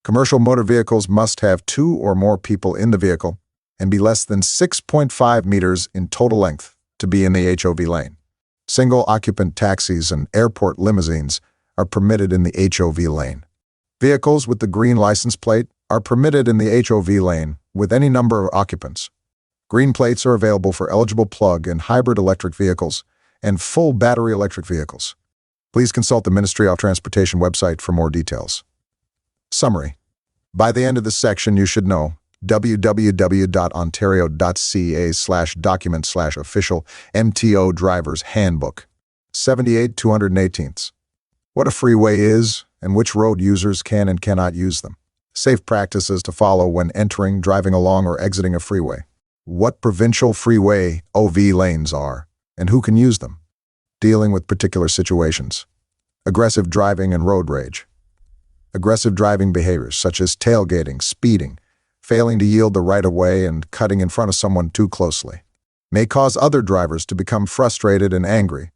Commercial motor vehicles must have 2 or more people in the vehicle and be less than 6.5 meters in total length to be in the HOV lane. Single-occupant taxis and airport limousines are permitted in the HOV lane. Vehicles with the green license plate are permitted in the HOV lane with any number of occupants. Green plates are available for eligible plug and hybrid electric vehicles and full battery electric vehicles. Please consult the Ministry of Transportation website for more details. Summary. By the end of this section, you should know www.ontario.ca/document/official MTO Driver's Handbook, 78-218. What a freeway is and which road users can and cannot use them. Safe practices to follow when entering, driving along, or exiting a freeway. What provincial freeway OV lanes are and who can use them. Dealing with particular situations. Aggressive driving and road rage. Aggressive driving behaviors such as tailgating, speeding, failing to yield the right-of-way, and cutting in front of someone too closely may cause other drivers to become frustrated and angry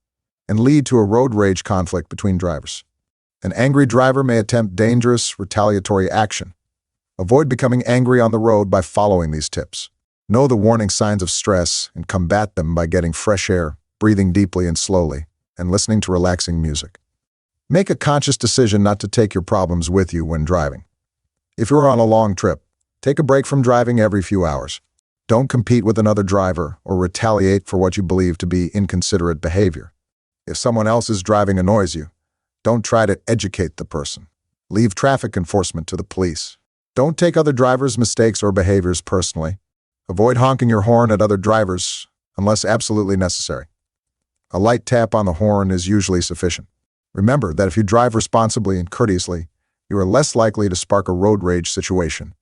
and lead to a road rage conflict between drivers. An angry driver may attempt dangerous, retaliatory action. Avoid becoming angry on the road by following these tips. Know the warning signs of stress and combat them by getting fresh air, breathing deeply and slowly, and listening to relaxing music. Make a conscious decision not to take your problems with you when driving. If you're on a long trip, take a break from driving every few hours. Don't compete with another driver or retaliate for what you believe to be inconsiderate behavior. If someone else's driving annoys you, don't try to educate the person. Leave traffic enforcement to the police. Don't take other drivers' mistakes or behaviors personally. Avoid honking your horn at other drivers unless absolutely necessary. A light tap on the horn is usually sufficient. Remember that if you drive responsibly and courteously, you are less likely to spark a road rage situation.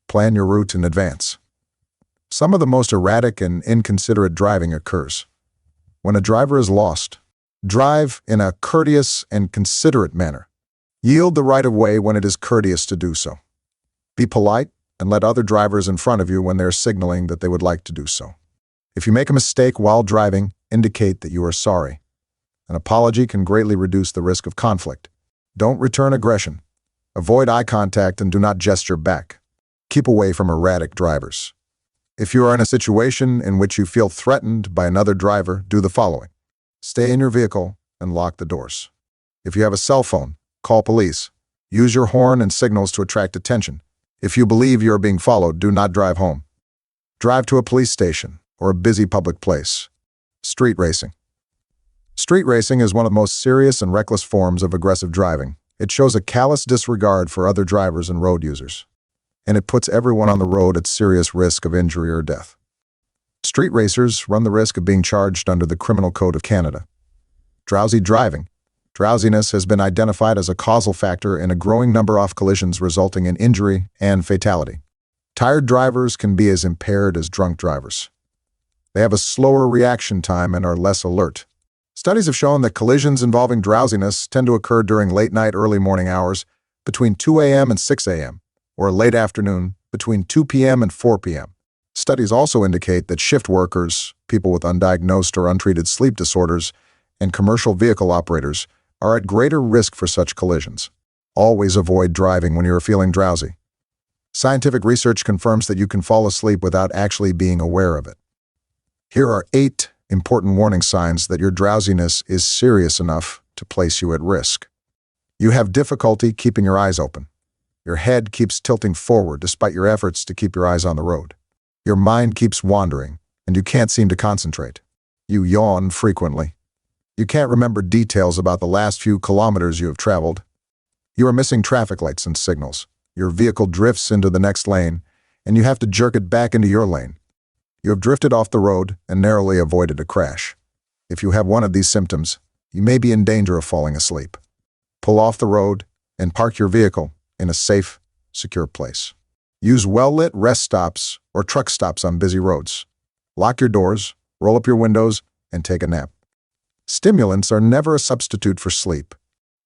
Plan your route in advance. Some of the most erratic and inconsiderate driving occurs when a driver is lost. Drive in a courteous and considerate manner. Yield the right-of-way when it is courteous to do so. Be polite and let other drivers in front of you when they're signaling that they would like to do so. If you make a mistake while driving, indicate that you are sorry. An apology can greatly reduce the risk of conflict. Don't return aggression. Avoid eye contact and do not gesture back. Keep away from erratic drivers. If you are in a situation in which you feel threatened by another driver, do the following. Stay in your vehicle and lock the doors. If you have a cell phone, call police. Use your horn and signals to attract attention. If you believe you are being followed, do not drive home. Drive to a police station or a busy public place. Street racing. Street racing is one of the most serious and reckless forms of aggressive driving. It shows a callous disregard for other drivers and road users, and it puts everyone on the road at serious risk of injury or death. Street racers run the risk of being charged under the Criminal Code of Canada. Drowsy driving. Drowsiness has been identified as a causal factor in a growing number of collisions resulting in injury and fatality. Tired drivers can be as impaired as drunk drivers. They have a slower reaction time and are less alert. Studies have shown that collisions involving drowsiness tend to occur during late-night, early morning hours between 2 a.m. and 6 a.m., or late afternoon between 2 p.m. and 4 p.m. Studies also indicate that shift workers, people with undiagnosed or untreated sleep disorders, and commercial vehicle operators are at greater risk for such collisions. Always avoid driving when you are feeling drowsy. Scientific research confirms that you can fall asleep without actually being aware of it. Here are 8 important warning signs that your drowsiness is serious enough to place you at risk. You have difficulty keeping your eyes open. Your head keeps tilting forward despite your efforts to keep your eyes on the road. Your mind keeps wandering, and you can't seem to concentrate. You yawn frequently. You can't remember details about the last few kilometers you have traveled. You are missing traffic lights and signals. Your vehicle drifts into the next lane, and you have to jerk it back into your lane. You have drifted off the road and narrowly avoided a crash. If you have one of these symptoms, you may be in danger of falling asleep. Pull off the road and park your vehicle in a safe, secure place. Use well-lit rest stops or truck stops on busy roads. Lock your doors, roll up your windows, and take a nap. Stimulants are never a substitute for sleep.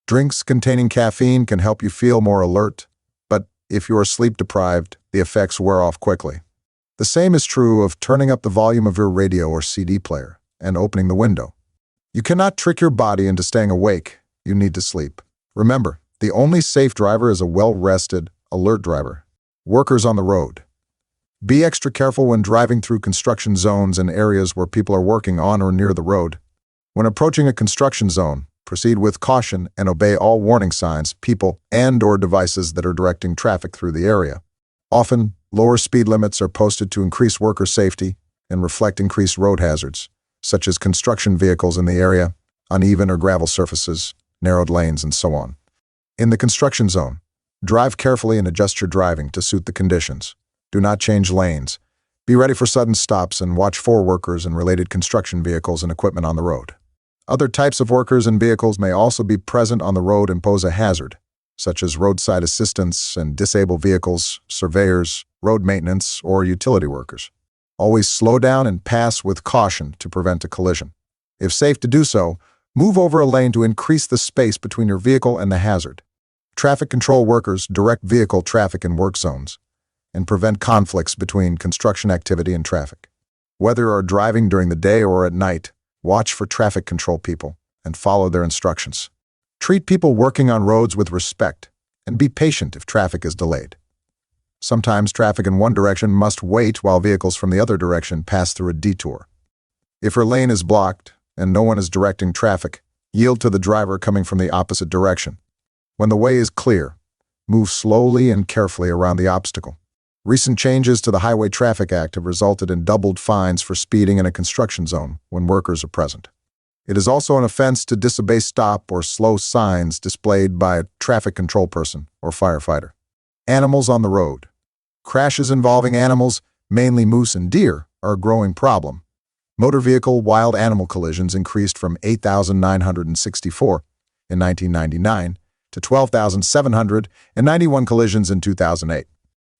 Drinks containing caffeine can help you feel more alert, but if you are sleep-deprived, the effects wear off quickly. The same is true of turning up the volume of your radio or CD player and opening the window. You cannot trick your body into staying awake. You need to sleep. Remember, the only safe driver is a well-rested, alert driver. Workers on the road. Be extra careful when driving through construction zones and areas where people are working on or near the road. When approaching a construction zone, proceed with caution and obey all warning signs, people, and/or devices that are directing traffic through the area. Often, lower speed limits are posted to increase worker safety and reflect increased road hazards, such as construction vehicles in the area, uneven or gravel surfaces, narrowed lanes, and so on. In the construction zone, drive carefully and adjust your driving to suit the conditions. Do not change lanes. Be ready for sudden stops and watch for workers and related construction vehicles and equipment on the road. Other types of workers and vehicles may also be present on the road and pose a hazard, such as roadside assistance and disabled vehicles, surveyors, road maintenance, or utility workers. Always slow down and pass with caution to prevent a collision. If safe to do so, move over a lane to increase the space between your vehicle and the hazard. Traffic control workers direct vehicle traffic in work zones and prevent conflicts between construction activity and traffic. Whether you are driving during the day or at night, watch for traffic control people and follow their instructions. Treat people working on roads with respect and be patient if traffic is delayed. Sometimes traffic in one direction must wait while vehicles from the other direction pass through a detour. If your lane is blocked and no one is directing traffic, yield to the driver coming from the opposite direction. When the way is clear, move slowly and carefully around the obstacle. Recent changes to the Highway Traffic Act have resulted in doubled fines for speeding in a construction zone when workers are present. It is also an offense to disobey stop or slow signs displayed by a traffic control person or firefighter. Animals on the road. Crashes involving animals, mainly moose and deer, are a growing problem. Motor vehicle wild animal collisions increased from 8,964 in 1999 to 12,791 collisions in 2008.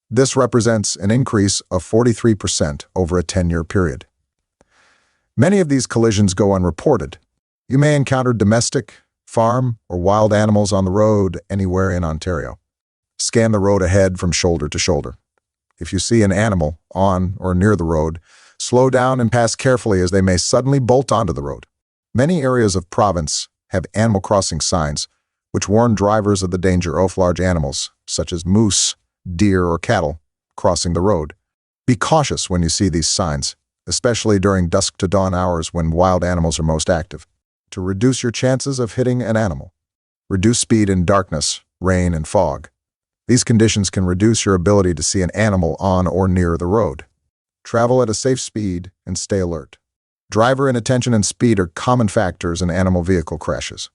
This represents an increase of 43% over a 10-year period. Many of these collisions go unreported. You may encounter domestic, farm, or wild animals on the road anywhere in Ontario. Scan the road ahead from shoulder to shoulder. If you see an animal on or near the road, slow down and pass carefully as they may suddenly bolt onto the road. Many areas of province have animal crossing signs, which warn drivers of the danger of large animals, such as moose, deer, or cattle, crossing the road. Be cautious when you see these signs, especially during dusk to dawn hours when wild animals are most active. To reduce your chances of hitting an animal, reduce speed in darkness, rain, and fog. These conditions can reduce your ability to see an animal on or near the road. Travel at a safe speed and stay alert. Driver inattention and speed are common factors in animal vehicle crashes.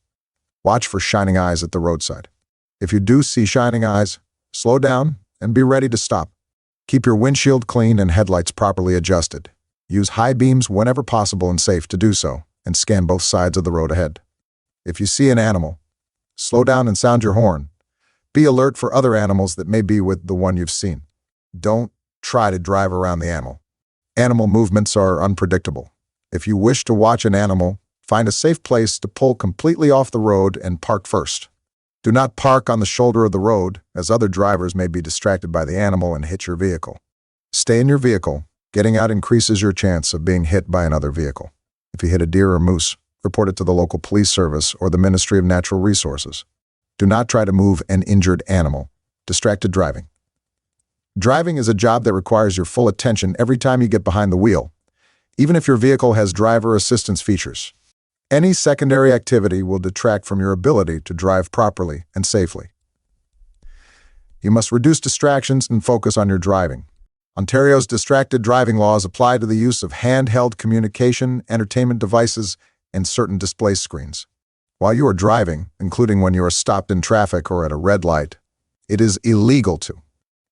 Watch for shining eyes at the roadside. If you do see shining eyes, slow down and be ready to stop. Keep your windshield clean and headlights properly adjusted. Use high beams whenever possible and safe to do so, and scan both sides of the road ahead. If you see an animal, slow down and sound your horn. Be alert for other animals that may be with the one you've seen. Don't try to drive around the animal. Animal movements are unpredictable. If you wish to watch an animal, find a safe place to pull completely off the road and park first. Do not park on the shoulder of the road, as other drivers may be distracted by the animal and hit your vehicle. Stay in your vehicle. Getting out increases your chance of being hit by another vehicle. If you hit a deer or moose, report it to the local police service or the Ministry of Natural Resources. Do not try to move an injured animal. Distracted driving. Driving is a job that requires your full attention every time you get behind the wheel, even if your vehicle has driver assistance features. Any secondary activity will detract from your ability to drive properly and safely. You must reduce distractions and focus on your driving. Ontario's distracted driving laws apply to the use of handheld communication, entertainment devices, and certain display screens. While you are driving, including when you are stopped in traffic or at a red light, it is illegal to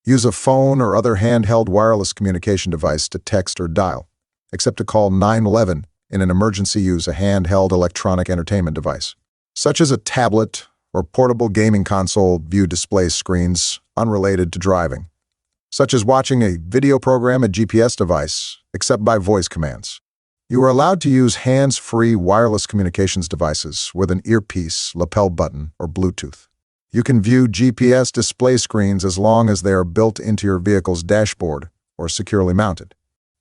use a phone or other handheld wireless communication device to text or dial, except to call 911. In an emergency, use a handheld electronic entertainment device, such as a tablet or portable gaming console. View display screens unrelated to driving, such as watching a video program, a GPS device, except by voice commands. You are allowed to use hands-free wireless communications devices with an earpiece, lapel button, or Bluetooth. You can view GPS display screens as long as they are built into your vehicle's dashboard or securely mounted.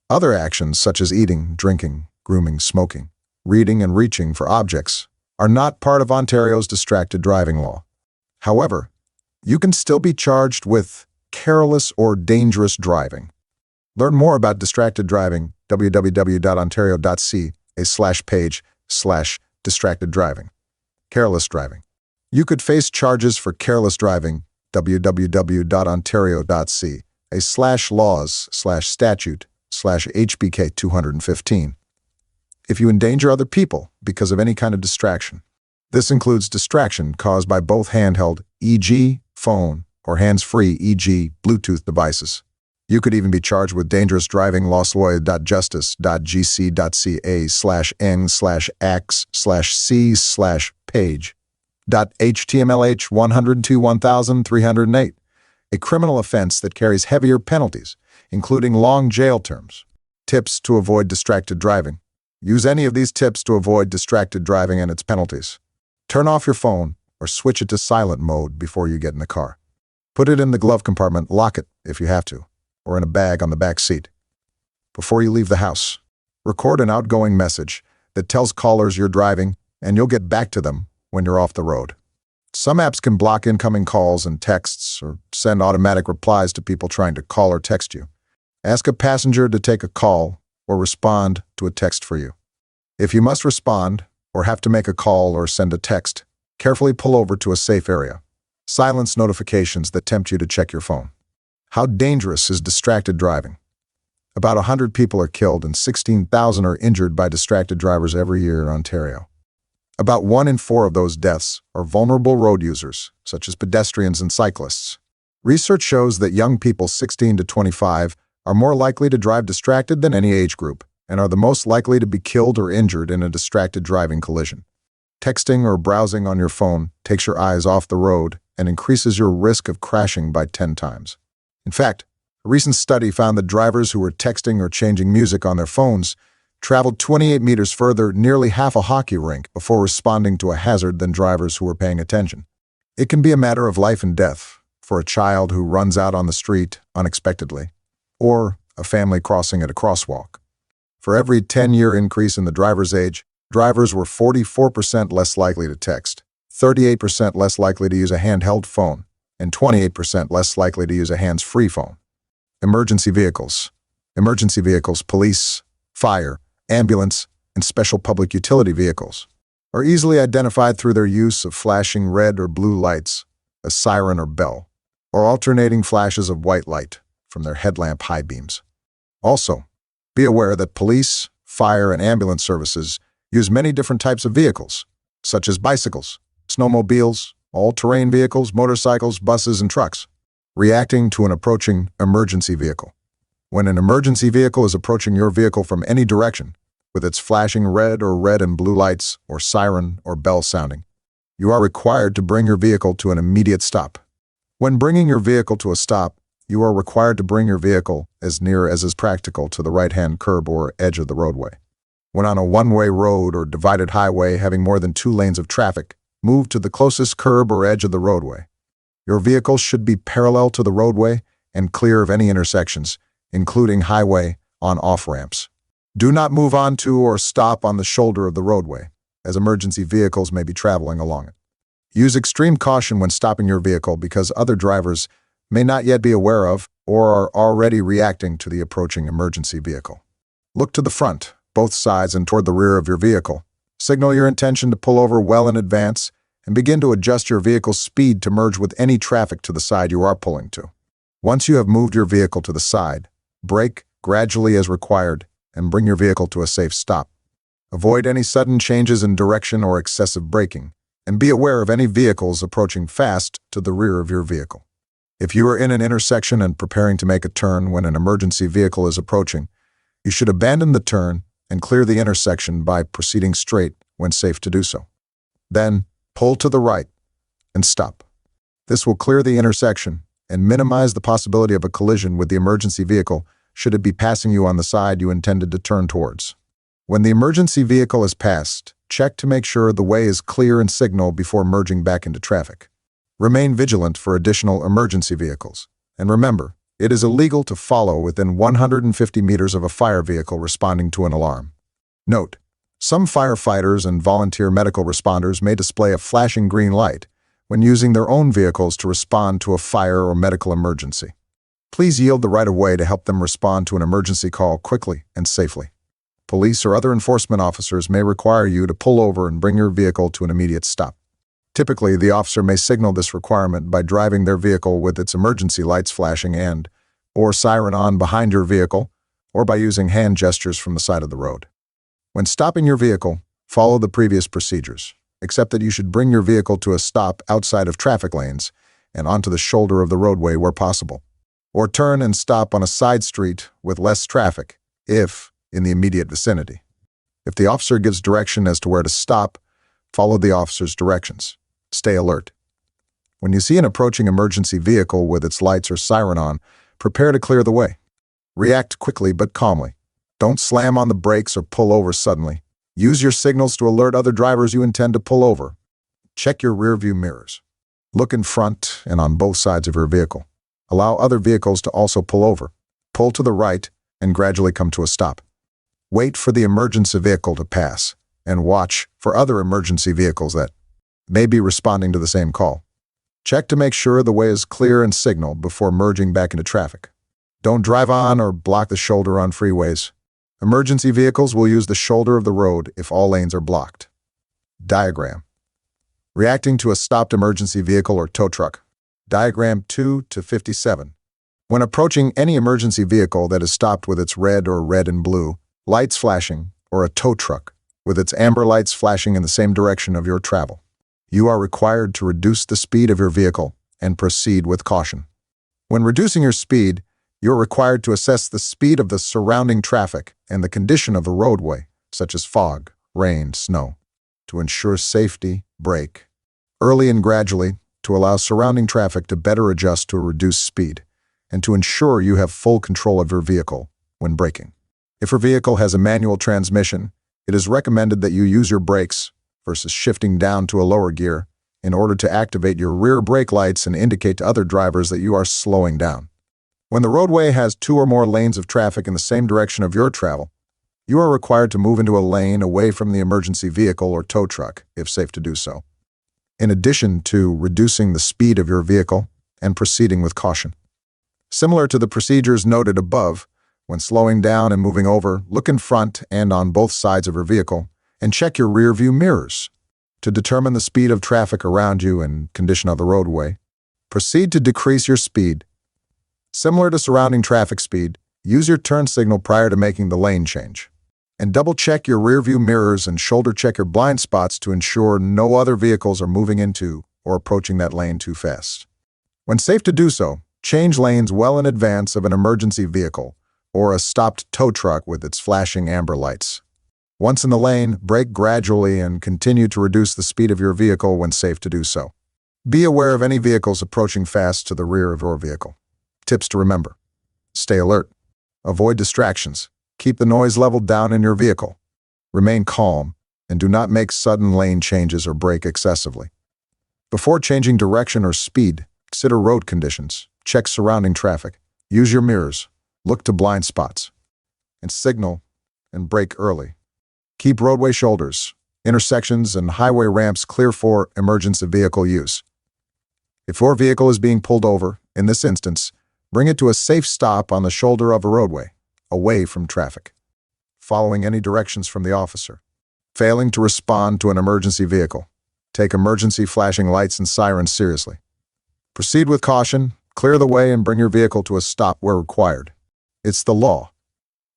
Other actions such as eating, drinking, grooming, smoking, reading, and reaching for objects are not part of Ontario's distracted driving law. However, you can still be charged with careless or dangerous driving. Learn more about distracted driving, www.ontario.ca/page/distracted driving. Careless driving. You could face charges for careless driving, www.ontario.ca/laws/statute/HBK 215. If you endanger other people because of any kind of distraction. This includes distraction caused by both handheld, e.g., phone, or hands-free, e.g., Bluetooth devices. You could even be charged with dangerous driving. lawslawyer.justice.gc.ca/n/x/c/page.htmlh 102-1308, a criminal offense that carries heavier penalties, including long jail terms. Tips to avoid distracted driving. Use any of these tips to avoid distracted driving and its penalties. Turn off your phone or switch it to silent mode before you get in the car. Put it in the glove compartment, lock it if you have to, or in a bag on the back seat. Before you leave the house, record an outgoing message that tells callers you're driving, and you'll get back to them when you're off the road. Some apps can block incoming calls and texts or send automatic replies to people trying to call or text you. Ask a passenger to take a call or respond to a text for you. If you must respond or have to make a call or send a text, carefully pull over to a safe area. Silence notifications that tempt you to check your phone. How dangerous is distracted driving? About 100 people are killed and 16,000 are injured by distracted drivers every year in Ontario. About 1 in 4 of those deaths are vulnerable road users, such as pedestrians and cyclists. Research shows that young people 16 to 25 are more likely to drive distracted than any age group and are the most likely to be killed or injured in a distracted driving collision. Texting or browsing on your phone takes your eyes off the road and increases your risk of crashing by 10 times. In fact, a recent study found that drivers who were texting or changing music on their phones traveled 28 meters further, nearly half a hockey rink, before responding to a hazard than drivers who were paying attention. It can be a matter of life and death for a child who runs out on the street unexpectedly, or a family crossing at a crosswalk. For every 10-year increase in the driver's age, drivers were 44% less likely to text, 38% less likely to use a handheld phone, and 28% less likely to use a hands-free phone. Emergency vehicles. Emergency vehicles, police, fire, ambulance, and special public utility vehicles, are easily identified through their use of flashing red or blue lights, a siren or bell, or alternating flashes of white light from their headlamp high beams. Also, be aware that police, fire, and ambulance services use many different types of vehicles, such as bicycles, snowmobiles, all-terrain vehicles, motorcycles, buses, and trucks, reacting to an approaching emergency vehicle. When an emergency vehicle is approaching your vehicle from any direction, with its flashing red and blue lights or siren or bell sounding, you are required to bring your vehicle to an immediate stop. When bringing your vehicle to a stop, you are required to bring your vehicle as near as is practical to the right-hand curb or edge of the roadway. When on a one-way road or divided highway having more than 2 lanes of traffic, move to the closest curb or edge of the roadway. Your vehicle should be parallel to the roadway and clear of any intersections, including highway on off-ramps. Do not move onto or stop on the shoulder of the roadway, as emergency vehicles may be traveling along it. Use extreme caution when stopping your vehicle because other drivers may not yet be aware of or are already reacting to the approaching emergency vehicle. Look to the front, both sides, and toward the rear of your vehicle. Signal your intention to pull over well in advance and begin to adjust your vehicle's speed to merge with any traffic to the side you are pulling to. Once you have moved your vehicle to the side, brake gradually as required and bring your vehicle to a safe stop. Avoid any sudden changes in direction or excessive braking, and be aware of any vehicles approaching fast to the rear of your vehicle. If you are in an intersection and preparing to make a turn when an emergency vehicle is approaching, you should abandon the turn and clear the intersection by proceeding straight when safe to do so. Then, pull to the right and stop. This will clear the intersection and minimize the possibility of a collision with the emergency vehicle should it be passing you on the side you intended to turn towards. When the emergency vehicle is passed, check to make sure the way is clear and signal before merging back into traffic. Remain vigilant for additional emergency vehicles. And remember, it is illegal to follow within 150 meters of a fire vehicle responding to an alarm. Note, some firefighters and volunteer medical responders may display a flashing green light when using their own vehicles to respond to a fire or medical emergency. Please yield the right-of-way to help them respond to an emergency call quickly and safely. Police or other enforcement officers may require you to pull over and bring your vehicle to an immediate stop. Typically, the officer may signal this requirement by driving their vehicle with its emergency lights flashing or siren on behind your vehicle, or by using hand gestures from the side of the road. When stopping your vehicle, follow the previous procedures, except that you should bring your vehicle to a stop outside of traffic lanes and onto the shoulder of the roadway where possible, or turn and stop on a side street with less traffic, if in the immediate vicinity. If the officer gives direction as to where to stop, follow the officer's directions. Stay alert. When you see an approaching emergency vehicle with its lights or siren on, prepare to clear the way. React quickly but calmly. Don't slam on the brakes or pull over suddenly. Use your signals to alert other drivers you intend to pull over. Check your rearview mirrors. Look in front and on both sides of your vehicle. Allow other vehicles to also pull over. Pull to the right and gradually come to a stop. Wait for the emergency vehicle to pass and watch for other emergency vehicles that may be responding to the same call. Check to make sure the way is clear and signaled before merging back into traffic. Don't drive on or block the shoulder on freeways. Emergency vehicles will use the shoulder of the road if all lanes are blocked. Diagram. Reacting to a stopped emergency vehicle or tow truck. Diagram 2 to 57. When approaching any emergency vehicle that is stopped with its red and blue lights flashing, or a tow truck with its amber lights flashing in the same direction of your travel, you are required to reduce the speed of your vehicle and proceed with caution. When reducing your speed, you are required to assess the speed of the surrounding traffic and the condition of the roadway, such as fog, rain, snow. To ensure safety, brake early and gradually to allow surrounding traffic to better adjust to a reduced speed, and to ensure you have full control of your vehicle when braking. If your vehicle has a manual transmission, it is recommended that you use your brakes versus shifting down to a lower gear in order to activate your rear brake lights and indicate to other drivers that you are slowing down. When the roadway has 2 or more lanes of traffic in the same direction of your travel, you are required to move into a lane away from the emergency vehicle or tow truck, if safe to do so, in addition to reducing the speed of your vehicle and proceeding with caution. Similar to the procedures noted above, when slowing down and moving over, look in front and on both sides of your vehicle and check your rear-view mirrors to determine the speed of traffic around you and condition of the roadway. Proceed to decrease your speed. Similar to surrounding traffic speed, use your turn signal prior to making the lane change. And double-check your rear-view mirrors and shoulder-check your blind spots to ensure no other vehicles are moving into or approaching that lane too fast. When safe to do so, change lanes well in advance of an emergency vehicle or a stopped tow truck with its flashing amber lights. Once in the lane, brake gradually and continue to reduce the speed of your vehicle when safe to do so. Be aware of any vehicles approaching fast to the rear of your vehicle. Tips to remember: stay alert. Avoid distractions. Keep the noise level down in your vehicle. Remain calm, and do not make sudden lane changes or brake excessively. Before changing direction or speed, consider road conditions. Check surrounding traffic. Use your mirrors. Look to blind spots. And signal and brake early. Keep roadway shoulders, intersections, and highway ramps clear for emergency vehicle use. If your vehicle is being pulled over, in this instance, bring it to a safe stop on the shoulder of a roadway, away from traffic, following any directions from the officer. Failing to respond to an emergency vehicle, take emergency flashing lights and sirens seriously. Proceed with caution, clear the way, and bring your vehicle to a stop where required. It's the law.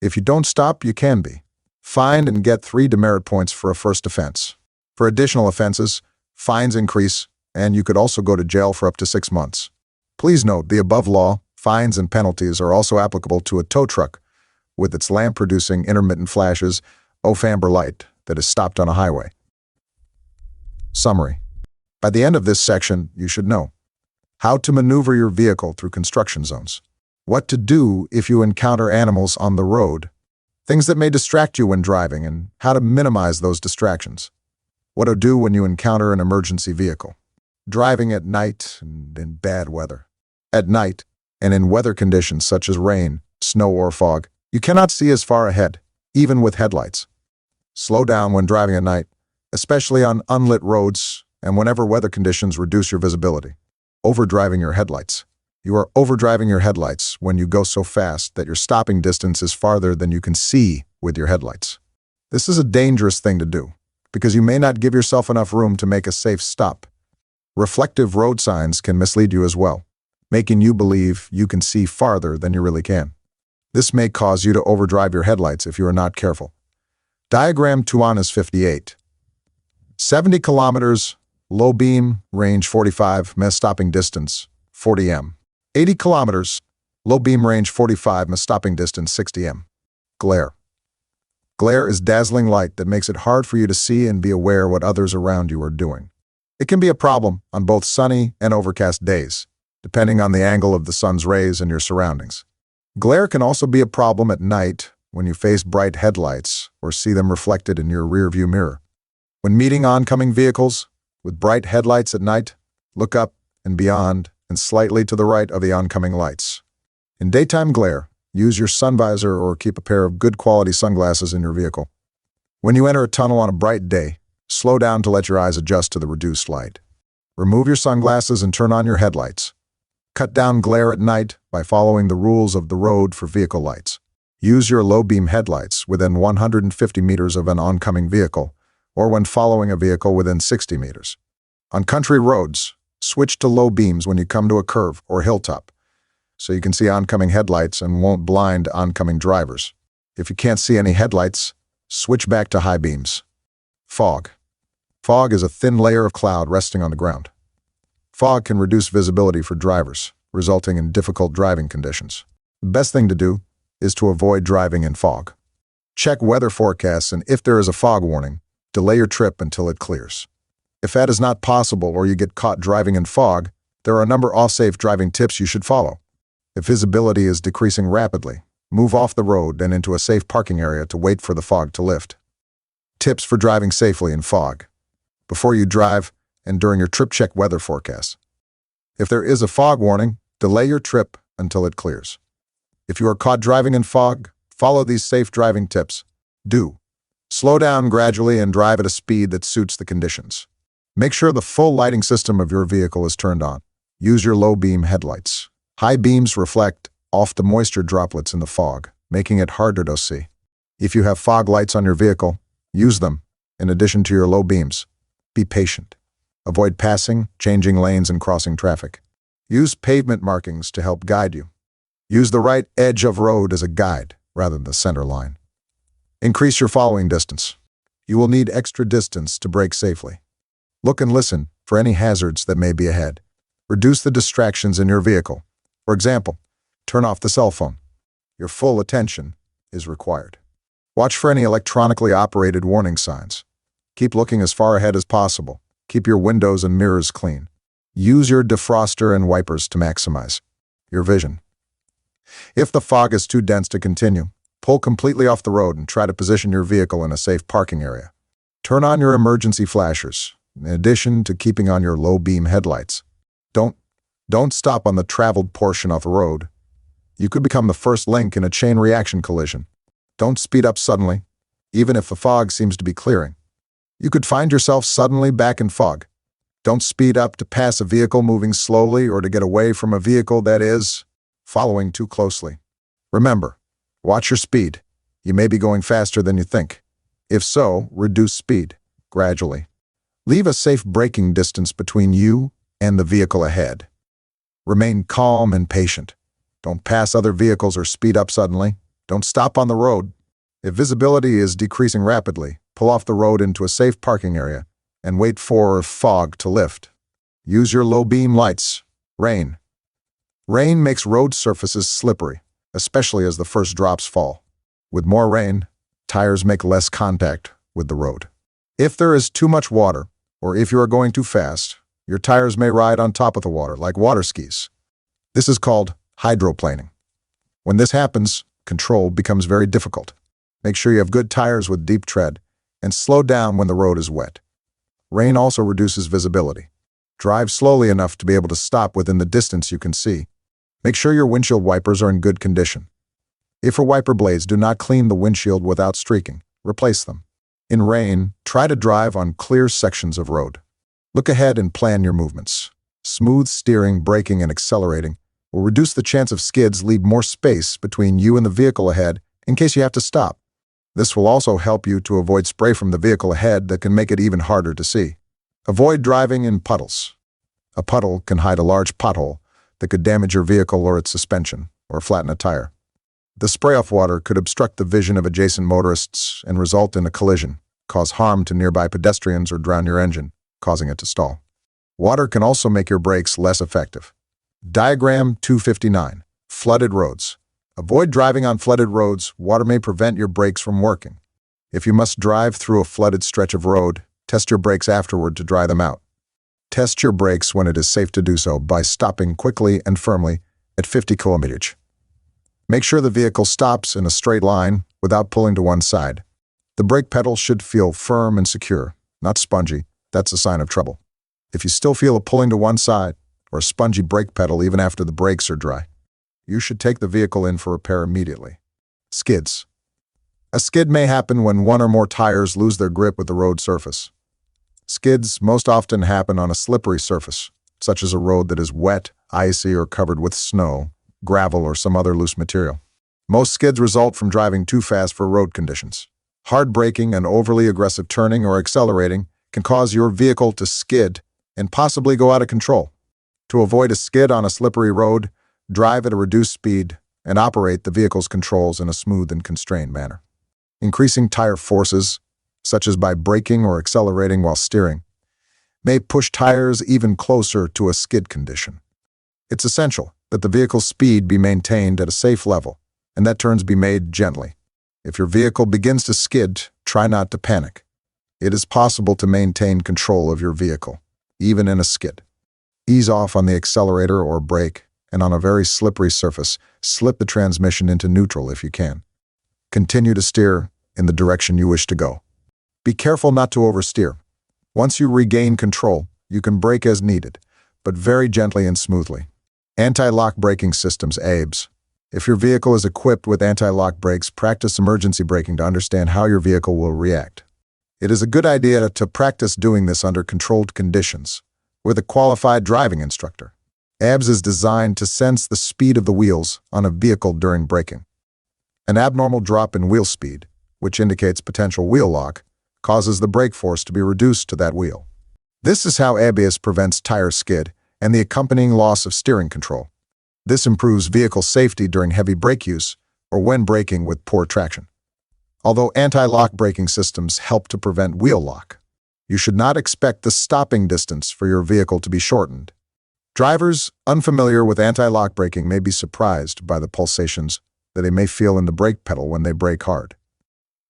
If you don't stop, you can be fined and get 3 demerit points for a first offense. For additional offenses, fines increase, and you could also go to jail for up to 6 months. Please note, the above law, fines and penalties are also applicable to a tow truck with its lamp-producing intermittent flashes, off-amber light, that is stopped on a highway. Summary. By the end of this section, you should know how to maneuver your vehicle through construction zones, what to do if you encounter animals on the road, things that may distract you when driving, and how to minimize those distractions, what to do when you encounter an emergency vehicle, driving at night and in bad weather. At night, and in weather conditions such as rain, snow, or fog, you cannot see as far ahead, even with headlights. Slow down when driving at night, especially on unlit roads and whenever weather conditions reduce your visibility. Overdriving your headlights. You are overdriving your headlights when you go so fast that your stopping distance is farther than you can see with your headlights. This is a dangerous thing to do, because you may not give yourself enough room to make a safe stop. Reflective road signs can mislead you as well, making you believe you can see farther than you really can. This may cause you to overdrive your headlights if you are not careful. Diagram 2 is 58. 70 kilometers, low beam, range 45, stopping distance 40 m. 80 kilometers, low beam, range 45, stopping distance 60 m. Glare. Glare is dazzling light that makes it hard for you to see and be aware what others around you are doing. It can be a problem on both sunny and overcast days, depending on the angle of the sun's rays and your surroundings. Glare can also be a problem at night when you face bright headlights or see them reflected in your rearview mirror. When meeting oncoming vehicles with bright headlights at night, look up and beyond and slightly to the right of the oncoming lights. In daytime glare, use your sun visor or keep a pair of good quality sunglasses in your vehicle. When you enter a tunnel on a bright day, slow down to let your eyes adjust to the reduced light. Remove your sunglasses and turn on your headlights. Cut down glare at night by following the rules of the road for vehicle lights. Use your low-beam headlights within 150 meters of an oncoming vehicle, or when following a vehicle within 60 meters. On country roads, switch to low beams when you come to a curve or hilltop, so you can see oncoming headlights and won't blind oncoming drivers. If you can't see any headlights, switch back to high beams. Fog. Fog is a thin layer of cloud resting on the ground. Fog can reduce visibility for drivers, resulting in difficult driving conditions. The best thing to do is to avoid driving in fog. Check weather forecasts, and if there is a fog warning, delay your trip until it clears. If that is not possible or you get caught driving in fog, there are a number of safe driving tips you should follow. If visibility is decreasing rapidly, move off the road and into a safe parking area to wait for the fog to lift. Tips for driving safely in fog. Before you drive and during your trip, check weather forecasts. If there is a fog warning, delay your trip until it clears. If you are caught driving in fog, follow these safe driving tips. Do. Slow down gradually and drive at a speed that suits the conditions. Make sure the full lighting system of your vehicle is turned on. Use your low beam headlights. High beams reflect off the moisture droplets in the fog, making it harder to see. If you have fog lights on your vehicle, use them in addition to your low beams. Be patient. Avoid passing, changing lanes, and crossing traffic. Use pavement markings to help guide you. Use the right edge of road as a guide rather than the center line. Increase your following distance. You will need extra distance to brake safely. Look and listen for any hazards that may be ahead. Reduce the distractions in your vehicle. For example, turn off the cell phone. Your full attention is required. Watch for any electronically operated warning signs. Keep looking as far ahead as possible. Keep your windows and mirrors clean. Use your defroster and wipers to maximize your vision. If the fog is too dense to continue, pull completely off the road and try to position your vehicle in a safe parking area. Turn on your emergency flashers, in addition to keeping on your low beam headlights. Don't stop on the traveled portion of the road. You could become the first link in a chain reaction collision. Don't speed up suddenly, even if the fog seems to be clearing. You could find yourself suddenly back in fog. Don't speed up to pass a vehicle moving slowly or to get away from a vehicle that is following too closely. Remember, watch your speed. You may be going faster than you think. If so, reduce speed gradually. Leave a safe braking distance between you and the vehicle ahead. Remain calm and patient. Don't pass other vehicles or speed up suddenly. Don't stop on the road. If visibility is decreasing rapidly, pull off the road into a safe parking area and wait for fog to lift. Use your low beam lights. Rain. Rain makes road surfaces slippery, especially as the first drops fall. With more rain, tires make less contact with the road. If there is too much water, or if you are going too fast, your tires may ride on top of the water like water skis. This is called hydroplaning. When this happens, control becomes very difficult. Make sure you have good tires with deep tread, and slow down when the road is wet. Rain also reduces visibility. Drive slowly enough to be able to stop within the distance you can see. Make sure your windshield wipers are in good condition. If your wiper blades do not clean the windshield without streaking, replace them. In rain, try to drive on clear sections of road. Look ahead and plan your movements. Smooth steering, braking, and accelerating will reduce the chance of skids, leave more space between you and the vehicle ahead in case you have to stop. This will also help you to avoid spray from the vehicle ahead that can make it even harder to see. Avoid driving in puddles. A puddle can hide a large pothole that could damage your vehicle or its suspension, or flatten a tire. The spray-off water could obstruct the vision of adjacent motorists and result in a collision, cause harm to nearby pedestrians, or drown your engine, causing it to stall. Water can also make your brakes less effective. Diagram 259. Flooded roads. Avoid driving on flooded roads. Water may prevent your brakes from working. If you must drive through a flooded stretch of road, test your brakes afterward to dry them out. Test your brakes when it is safe to do so by stopping quickly and firmly at 50 km/h. Make sure the vehicle stops in a straight line without pulling to one side. The brake pedal should feel firm and secure, not spongy. That's a sign of trouble. If you still feel a pulling to one side or a spongy brake pedal even after the brakes are dry, you should take the vehicle in for repair immediately. Skids. A skid may happen when one or more tires lose their grip with the road surface. Skids most often happen on a slippery surface, such as a road that is wet, icy, or covered with snow, gravel, or some other loose material. Most skids result from driving too fast for road conditions. Hard braking and overly aggressive turning or accelerating can cause your vehicle to skid and possibly go out of control. To avoid a skid on a slippery road, drive at a reduced speed and operate the vehicle's controls in a smooth and constrained manner. Increasing tire forces, such as by braking or accelerating while steering, may push tires even closer to a skid condition. It's essential that the vehicle's speed be maintained at a safe level and that turns be made gently. If your vehicle begins to skid, try not to panic. It is possible to maintain control of your vehicle, even in a skid. Ease off on the accelerator or brake, and on a very slippery surface, slip the transmission into neutral if you can. Continue to steer in the direction you wish to go. Be careful not to oversteer. Once you regain control, you can brake as needed, but very gently and smoothly. Anti-lock braking systems, ABS, If your vehicle is equipped with anti-lock brakes, practice emergency braking to understand how your vehicle will react. It is a good idea to practice doing this under controlled conditions with a qualified driving instructor. ABS is designed to sense the speed of the wheels on a vehicle during braking. An abnormal drop in wheel speed, which indicates potential wheel lock, causes the brake force to be reduced to that wheel. This is how ABS prevents tire skid and the accompanying loss of steering control. This improves vehicle safety during heavy brake use or when braking with poor traction. Although anti-lock braking systems help to prevent wheel lock, you should not expect the stopping distance for your vehicle to be shortened. Drivers unfamiliar with anti-lock braking may be surprised by the pulsations that they may feel in the brake pedal when they brake hard.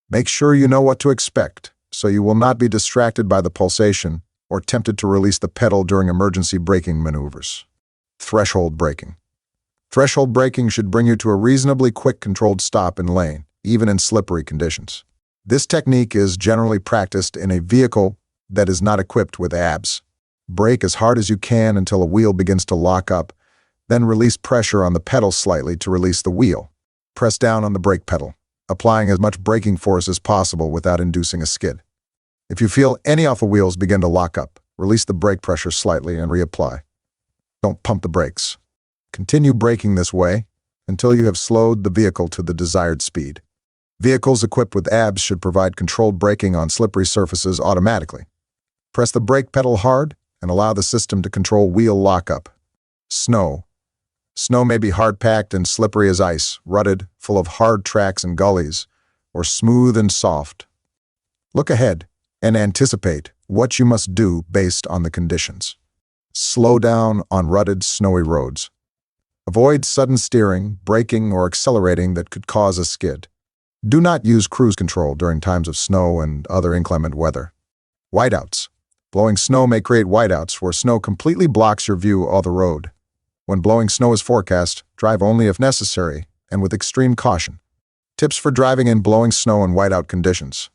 Make sure you know what to expect so you will not be distracted by the pulsation or tempted to release the pedal during emergency braking maneuvers. Threshold braking. Threshold braking should bring you to a reasonably quick controlled stop in lane, even in slippery conditions. This technique is generally practiced in a vehicle that is not equipped with ABS. Brake as hard as you can until a wheel begins to lock up, then release pressure on the pedal slightly to release the wheel. Press down on the brake pedal, applying as much braking force as possible without inducing a skid. If you feel any of the wheels begin to lock up, release the brake pressure slightly and reapply. Don't pump the brakes. Continue braking this way until you have slowed the vehicle to the desired speed. Vehicles equipped with ABS should provide controlled braking on slippery surfaces automatically. Press the brake pedal hard and allow the system to control wheel lockup. Snow. Snow may be hard-packed and slippery as ice, rutted, full of hard tracks and gullies, or smooth and soft. Look ahead and anticipate what you must do based on the conditions. Slow down on rutted, snowy roads. Avoid sudden steering, braking, or accelerating that could cause a skid. Do not use cruise control during times of snow and other inclement weather. Whiteouts. Blowing snow may create whiteouts where snow completely blocks your view of the road. When blowing snow is forecast, drive only if necessary and with extreme caution. Tips for driving in blowing snow and whiteout conditions.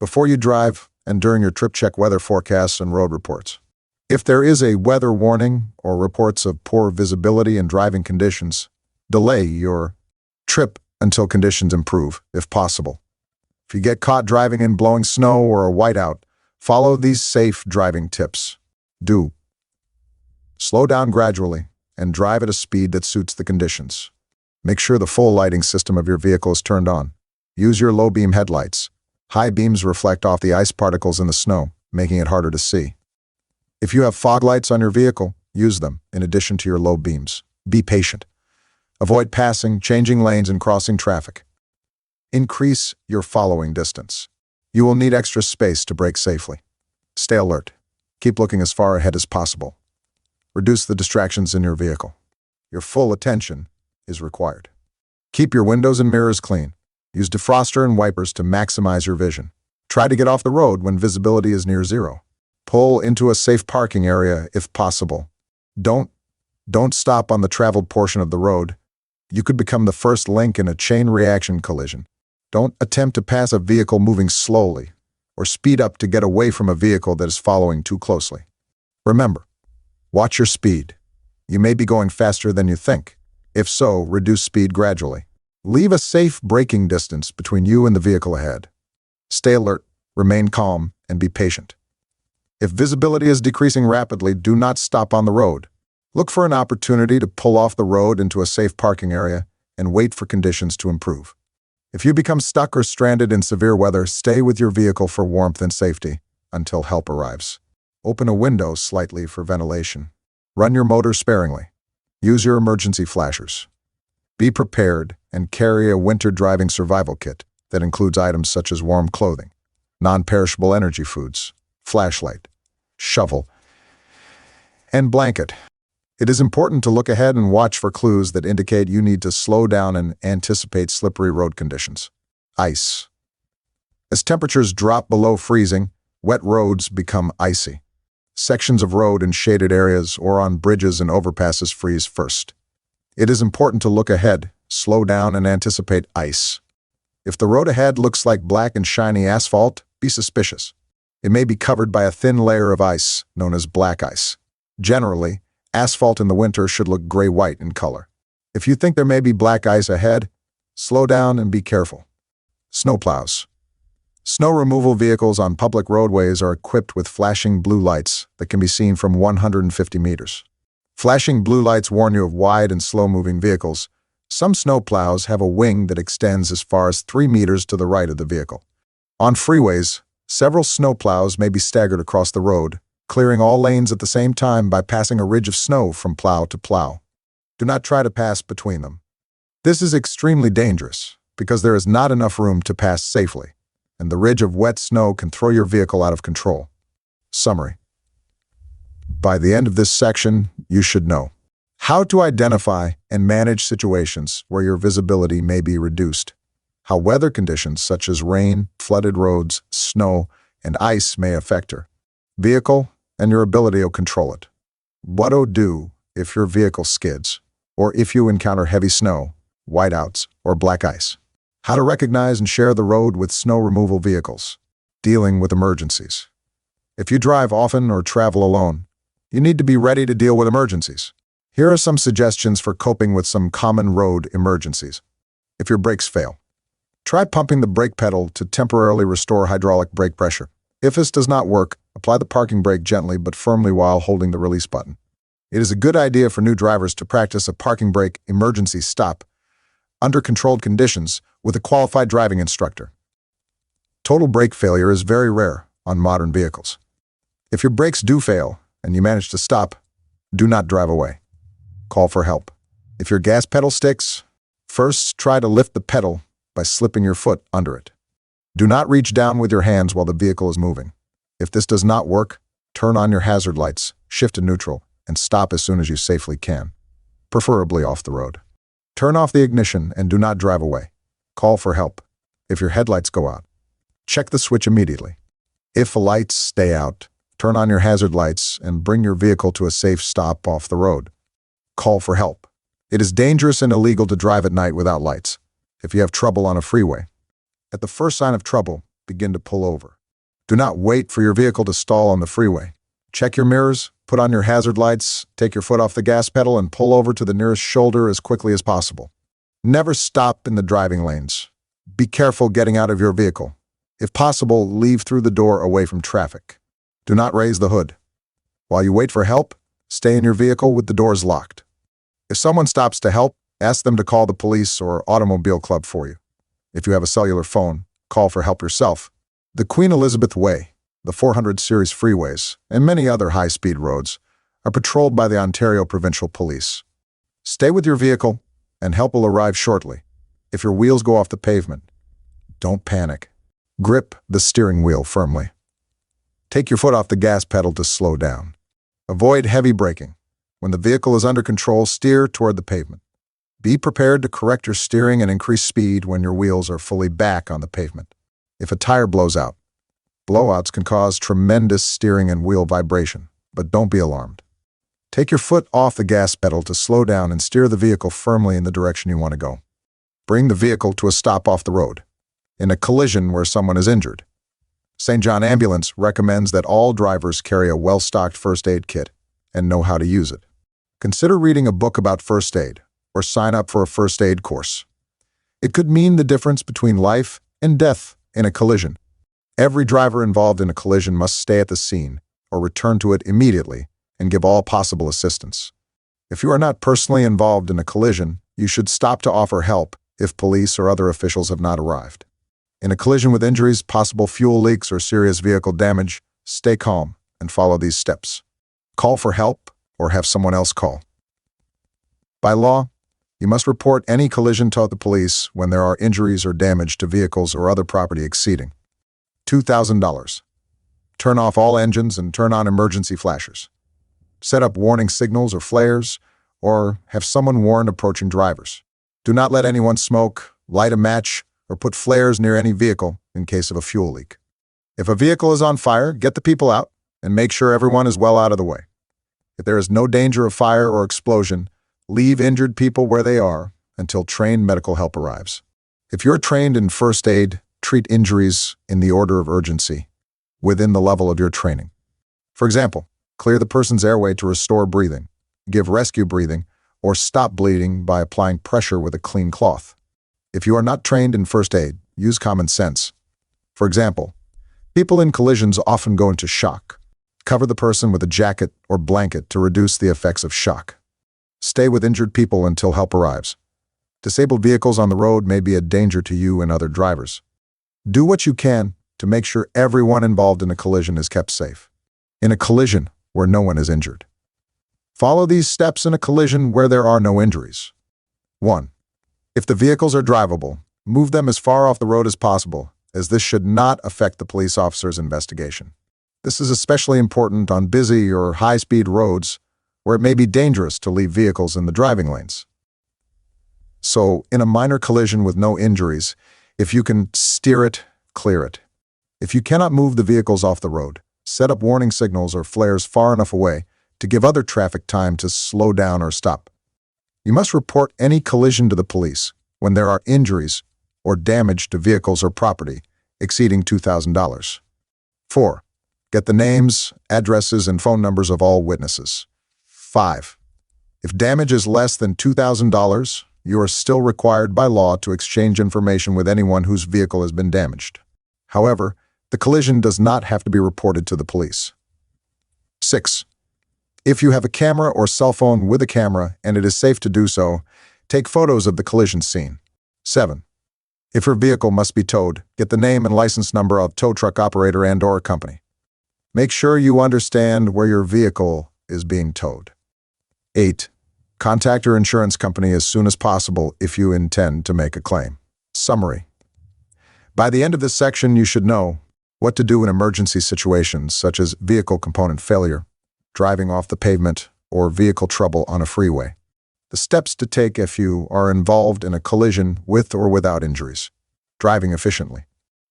Before you drive and during your trip, check weather forecasts and road reports. If there is a weather warning or reports of poor visibility and driving conditions, delay your trip until conditions improve, if possible. If you get caught driving in blowing snow or a whiteout, follow these safe driving tips. Do. Slow down gradually and drive at a speed that suits the conditions. Make sure the full lighting system of your vehicle is turned on. Use your low-beam headlights. High beams reflect off the ice particles in the snow, making it harder to see. If you have fog lights on your vehicle, use them in addition to your low beams. Be patient. Avoid passing, changing lanes, and crossing traffic. Increase your following distance. You will need extra space to brake safely. Stay alert. Keep looking as far ahead as possible. Reduce the distractions in your vehicle. Your full attention is required. Keep your windows and mirrors clean. Use defroster and wipers to maximize your vision. Try to get off the road when visibility is near zero. Pull into a safe parking area if possible. Don't stop on the traveled portion of the road. You could become the first link in a chain reaction collision. Don't attempt to pass a vehicle moving slowly or speed up to get away from a vehicle that is following too closely. Remember, watch your speed. You may be going faster than you think. If so, reduce speed gradually. Leave a safe braking distance between you and the vehicle ahead. Stay alert, remain calm, and be patient. If visibility is decreasing rapidly, do not stop on the road. Look for an opportunity to pull off the road into a safe parking area and wait for conditions to improve. If you become stuck or stranded in severe weather, stay with your vehicle for warmth and safety until help arrives. Open a window slightly for ventilation. Run your motor sparingly. Use your emergency flashers. Be prepared and carry a winter driving survival kit that includes items such as warm clothing, non-perishable energy foods, flashlight, shovel, and blanket. It is important to look ahead and watch for clues that indicate you need to slow down and anticipate slippery road conditions. Ice. As temperatures drop below freezing, wet roads become icy. Sections of road in shaded areas or on bridges and overpasses freeze first. It is important to look ahead, slow down, and anticipate ice. If the road ahead looks like black and shiny asphalt, be suspicious. It may be covered by a thin layer of ice, known as black ice. Generally, asphalt in the winter should look gray-white in color. If you think there may be black ice ahead, slow down and be careful. Snowplows. Snow removal vehicles on public roadways are equipped with flashing blue lights that can be seen from 150 meters. Flashing blue lights warn you of wide and slow-moving vehicles. Some snowplows have a wing that extends as far as 3 meters to the right of the vehicle. On freeways, several snowplows may be staggered across the road, clearing all lanes at the same time by passing a ridge of snow from plow to plow. Do not try to pass between them. This is extremely dangerous because there is not enough room to pass safely, and the ridge of wet snow can throw your vehicle out of control. Summary. By the end of this section, you should know how to identify and manage situations where your visibility may be reduced, how weather conditions such as rain, flooded roads, snow, and ice may affect your vehicle and your ability to control it, what to do if your vehicle skids, or if you encounter heavy snow, whiteouts, or black ice, how to recognize and share the road with snow removal vehicles, dealing with emergencies. If you drive often or travel alone, you need to be ready to deal with emergencies. Here are some suggestions for coping with some common road emergencies. If your brakes fail, try pumping the brake pedal to temporarily restore hydraulic brake pressure. If this does not work, apply the parking brake gently but firmly while holding the release button. It is a good idea for new drivers to practice a parking brake emergency stop under controlled conditions with a qualified driving instructor. Total brake failure is very rare on modern vehicles. If your brakes do fail and you manage to stop, do not drive away. Call for help. If your gas pedal sticks, first try to lift the pedal by slipping your foot under it. Do not reach down with your hands while the vehicle is moving. If this does not work, turn on your hazard lights, shift to neutral, and stop as soon as you safely can, preferably off the road. Turn off the ignition and do not drive away. Call for help. If your headlights go out, check the switch immediately. If the lights stay out, turn on your hazard lights and bring your vehicle to a safe stop off the road. Call for help. It is dangerous and illegal to drive at night without lights. If you have trouble on a freeway, at the first sign of trouble, begin to pull over. Do not wait for your vehicle to stall on the freeway. Check your mirrors, put on your hazard lights, take your foot off the gas pedal, and pull over to the nearest shoulder as quickly as possible. Never stop in the driving lanes. Be careful getting out of your vehicle. If possible, leave through the door away from traffic. Do not raise the hood. While you wait for help, stay in your vehicle with the doors locked. If someone stops to help, ask them to call the police or automobile club for you. If you have a cellular phone, call for help yourself. The Queen Elizabeth Way, the 400 series freeways, and many other high-speed roads are patrolled by the Ontario Provincial Police. Stay with your vehicle, and help will arrive shortly. If your wheels go off the pavement, don't panic. Grip the steering wheel firmly. Take your foot off the gas pedal to slow down. Avoid heavy braking. When the vehicle is under control, steer toward the pavement. Be prepared to correct your steering and increase speed when your wheels are fully back on the pavement. If a tire blows out, blowouts can cause tremendous steering and wheel vibration, but don't be alarmed. Take your foot off the gas pedal to slow down and steer the vehicle firmly in the direction you want to go. Bring the vehicle to a stop off the road, in a collision where someone is injured. St. John Ambulance recommends that all drivers carry a well-stocked first aid kit and know how to use it. Consider reading a book about first aid or sign up for a first aid course. It could mean the difference between life and death in a collision. Every driver involved in a collision must stay at the scene or return to it immediately and give all possible assistance. If you are not personally involved in a collision, you should stop to offer help if police or other officials have not arrived. In a collision with injuries, possible fuel leaks, or serious vehicle damage, stay calm and follow these steps. Call for help or have someone else call. By law, you must report any collision to the police when there are injuries or damage to vehicles or other property exceeding $2,000. Turn off all engines and turn on emergency flashers. Set up warning signals or flares, or have someone warn approaching drivers. Do not let anyone smoke, light a match, or put flares near any vehicle in case of a fuel leak. If a vehicle is on fire, get the people out and make sure everyone is well out of the way. If there is no danger of fire or explosion, leave injured people where they are until trained medical help arrives. If you're trained in first aid, treat injuries in the order of urgency within the level of your training. For example, clear the person's airway to restore breathing, give rescue breathing, or stop bleeding by applying pressure with a clean cloth. If you are not trained in first aid, use common sense. For example, people in collisions often go into shock. Cover the person with a jacket or blanket to reduce the effects of shock. Stay with injured people until help arrives. Disabled vehicles on the road may be a danger to you and other drivers. Do what you can to make sure everyone involved in a collision is kept safe. In a collision where no one is injured. Follow these steps in a collision where there are no injuries. 1. If the vehicles are drivable, move them as far off the road as possible, as this should not affect the police officer's investigation. This is especially important on busy or high-speed roads where it may be dangerous to leave vehicles in the driving lanes. So, in a minor collision with no injuries, if you can steer it, clear it. If you cannot move the vehicles off the road, set up warning signals or flares far enough away to give other traffic time to slow down or stop. You must report any collision to the police when there are injuries or damage to vehicles or property exceeding $2,000. 4. Get the names, addresses, and phone numbers of all witnesses. 5. If damage is less than $2,000, you are still required by law to exchange information with anyone whose vehicle has been damaged. However, the collision does not have to be reported to the police. 6. If you have a camera or cell phone with a camera and it is safe to do so, take photos of the collision scene. 7. If your vehicle must be towed, get the name and license number of tow truck operator and/or company. Make sure you understand where your vehicle is being towed. 8. Contact your insurance company as soon as possible if you intend to make a claim. Summary. By the end of this section, you should know what to do in emergency situations such as vehicle component failure, driving off the pavement, or vehicle trouble on a freeway. The steps to take if you are involved in a collision with or without injuries. Driving efficiently.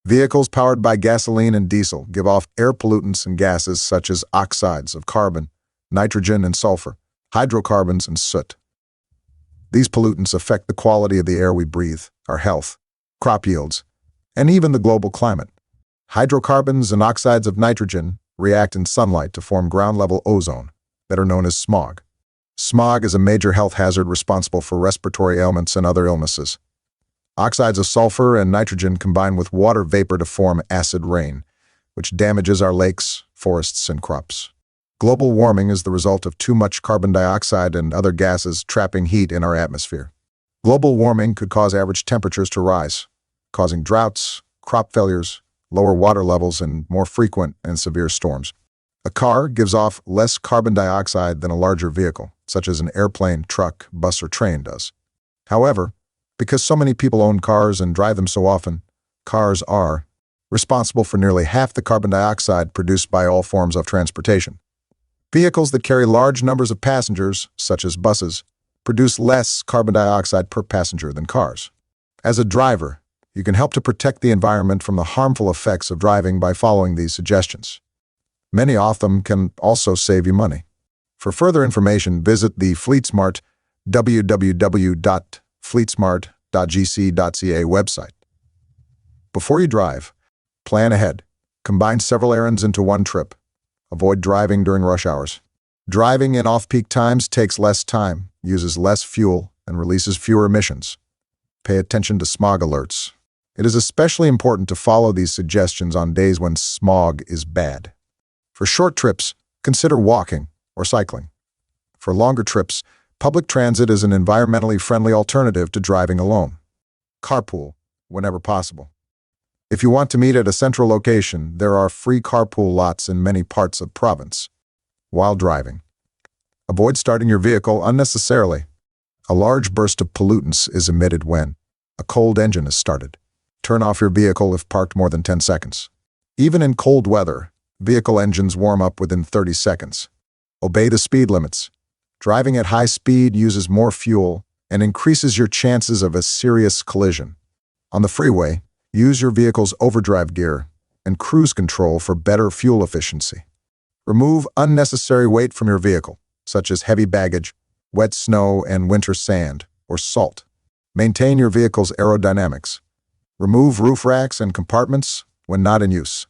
Vehicles powered by gasoline and diesel give off air pollutants and gases such as oxides of carbon, nitrogen and sulfur, hydrocarbons and soot. These pollutants affect the quality of the air we breathe, our health, crop yields, and even the global climate. Hydrocarbons and oxides of nitrogen react in sunlight to form ground-level ozone, better known as smog. Smog is a major health hazard responsible for respiratory ailments and other illnesses. Oxides of sulfur and nitrogen combine with water vapor to form acid rain, which damages our lakes, forests, and crops. Global warming is the result of too much carbon dioxide and other gases trapping heat in our atmosphere. Global warming could cause average temperatures to rise, causing droughts, crop failures, lower water levels, and more frequent and severe storms. A car gives off less carbon dioxide than a larger vehicle, such as an airplane, truck, bus, or train does. However, because so many people own cars and drive them so often, cars are responsible for nearly half the carbon dioxide produced by all forms of transportation. Vehicles that carry large numbers of passengers, such as buses, produce less carbon dioxide per passenger than cars. As a driver, you can help to protect the environment from the harmful effects of driving by following these suggestions. Many of them can also save you money. For further information, visit the FleetSmart www.fleetsmart.gc.ca website. Before you drive, plan ahead. Combine several errands into one trip. Avoid driving during rush hours. Driving in off-peak times takes less time, uses less fuel, and releases fewer emissions. Pay attention to smog alerts. It is especially important to follow these suggestions on days when smog is bad. For short trips, consider walking or cycling. For longer trips, public transit is an environmentally friendly alternative to driving alone. Carpool, whenever possible. If you want to meet at a central location, there are free carpool lots in many parts of the province. While driving, avoid starting your vehicle unnecessarily. A large burst of pollutants is emitted when a cold engine is started. Turn off your vehicle if parked more than 10 seconds. Even in cold weather, vehicle engines warm up within 30 seconds. Obey the speed limits. Driving at high speed uses more fuel and increases your chances of a serious collision. On the freeway, use your vehicle's overdrive gear and cruise control for better fuel efficiency. Remove unnecessary weight from your vehicle, such as heavy baggage, wet snow, and winter sand, or salt. Maintain your vehicle's aerodynamics. Remove roof racks and compartments when not in use.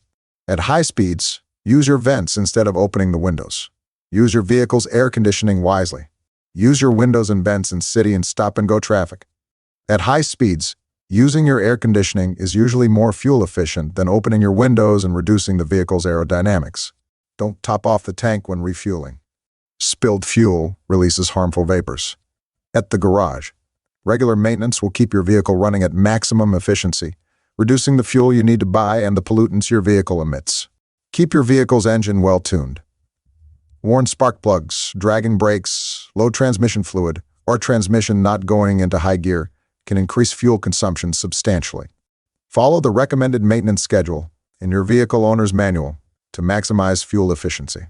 At high speeds, use your vents instead of opening the windows. Use your vehicle's air conditioning wisely. Use your windows and vents in city and stop-and-go traffic. At high speeds, using your air conditioning is usually more fuel efficient than opening your windows and reducing the vehicle's aerodynamics. Don't top off the tank when refueling. Spilled fuel releases harmful vapors. At the garage, regular maintenance will keep your vehicle running at maximum efficiency, reducing the fuel you need to buy and the pollutants your vehicle emits. Keep your vehicle's engine well tuned. Worn spark plugs, dragging brakes, low transmission fluid, or transmission not going into high gear can increase fuel consumption substantially. Follow the recommended maintenance schedule in your vehicle owner's manual to maximize fuel efficiency.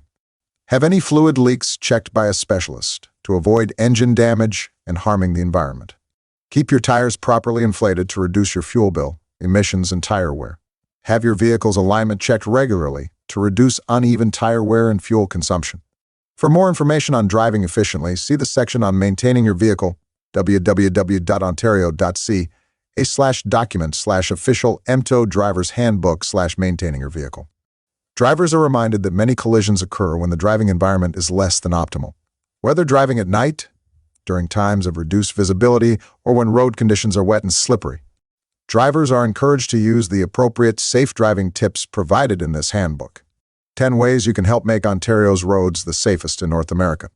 Have any fluid leaks checked by a specialist to avoid engine damage and harming the environment. Keep your tires properly inflated to reduce your fuel bill, emissions, and tire wear. Have your vehicle's alignment checked regularly to reduce uneven tire wear and fuel consumption. For more information on driving efficiently, see the section on maintaining your vehicle, www.ontario.ca/document/official MTO driver's handbook/maintaining your vehicle. Drivers are reminded that many collisions occur when the driving environment is less than optimal. Whether driving at night, during times of reduced visibility, or when road conditions are wet and slippery, drivers are encouraged to use the appropriate safe driving tips provided in this handbook. 10 ways you can help make Ontario's roads the safest in North America.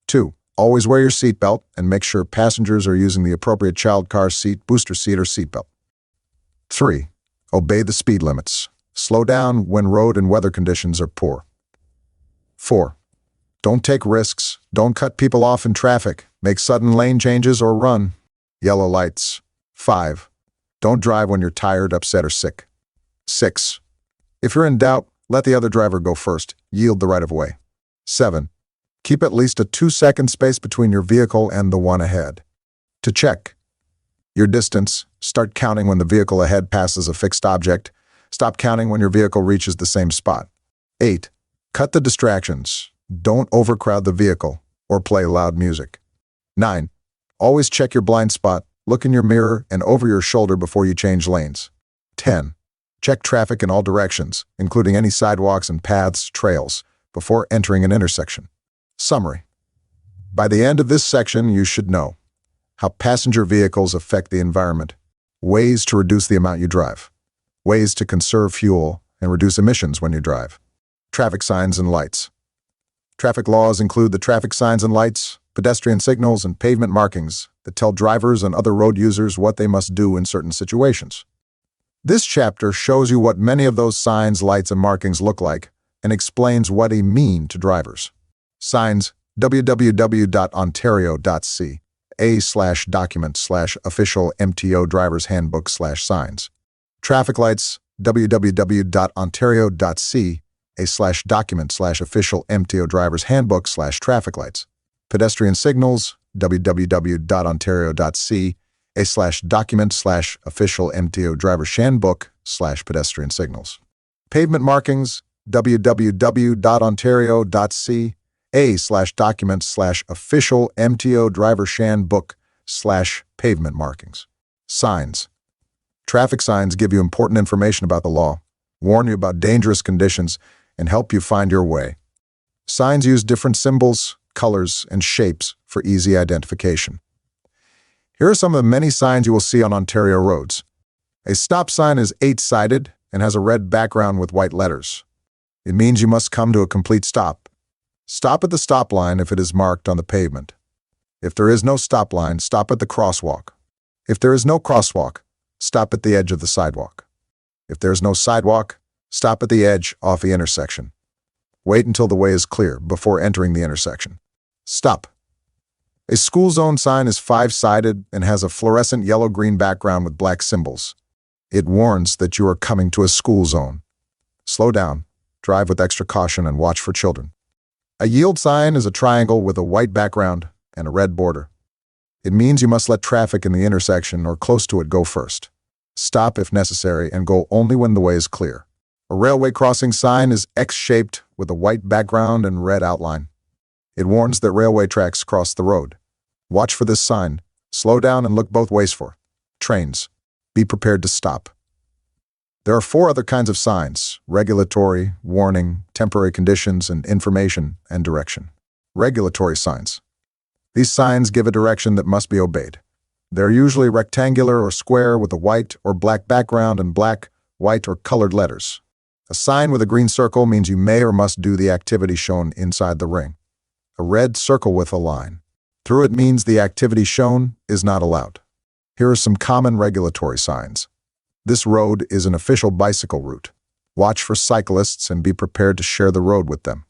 2. Always wear your seatbelt and make sure passengers are using the appropriate child car seat, booster seat, or seatbelt. 3. Obey the speed limits. Slow down when road and weather conditions are poor. 4. Don't take risks. Don't cut people off in traffic. Make sudden lane changes or run yellow lights. 5. Don't drive when you're tired, upset, or sick. 6. If you're in doubt, let the other driver go first. Yield the right of way. 7. Keep at least a 2-second space between your vehicle and the one ahead. To check your distance, start counting when the vehicle ahead passes a fixed object. Stop counting when your vehicle reaches the same spot. 8. Cut the distractions. Don't overcrowd the vehicle or play loud music. 9. Always check your blind spot. Look in your mirror and over your shoulder before you change lanes. 10. Check traffic in all directions, including any sidewalks and paths, trails, before entering an intersection. Summary. By the end of this section, you should know how passenger vehicles affect the environment, ways to reduce the amount you drive, ways to conserve fuel and reduce emissions when you drive, traffic signs and lights. Traffic laws include the traffic signs and lights, pedestrian signals, and pavement markings that tell drivers and other road users what they must do in certain situations. This chapter shows you what many of those signs, lights, and markings look like and explains what they mean to drivers. Signs: www.ontario.ca/document/official MTO driver's handbook/signs. Traffic lights: www.ontario.ca/document/official MTO driver's handbook/traffic lights. Pedestrian signals: www.ontario.ca/document/official MTO driver's handbook/pedestrian signals. Pavement markings: www.ontario.ca/document/official MTO driver's handbook/pavement markings. Signs: traffic signs give you important information about the law, warn you about dangerous conditions, and help you find your way. Signs use different symbols, colors, and shapes for easy identification. Here are some of the many signs you will see on Ontario roads. A stop sign is 8-sided and has a red background with white letters. It means you must come to a complete stop. Stop at the stop line if it is marked on the pavement. If there is no stop line, stop at the crosswalk. If there is no crosswalk, stop at the edge of the sidewalk. If there is no sidewalk, stop at the edge off the intersection. Wait until the way is clear before entering the intersection. Stop. A school zone sign is 5-sided and has a fluorescent yellow-green background with black symbols. It warns that you are coming to a school zone. Slow down, drive with extra caution, and watch for children. A yield sign is a triangle with a white background and a red border. It means you must let traffic in the intersection or close to it go first. Stop if necessary and go only when the way is clear. A railway crossing sign is X-shaped with a white background and red outline. It warns that railway tracks cross the road. Watch for this sign. Slow down and look both ways for trains. Be prepared to stop. There are 4 other kinds of signs: regulatory, warning, temporary conditions, and information and direction. Regulatory signs. These signs give a direction that must be obeyed. They're usually rectangular or square with a white or black background and black, white, or colored letters. A sign with a green circle means you may or must do the activity shown inside the ring. A red circle with a line through it means the activity shown is not allowed. Here are some common regulatory signs. This road is an official bicycle route. Watch for cyclists and be prepared to share the road with them.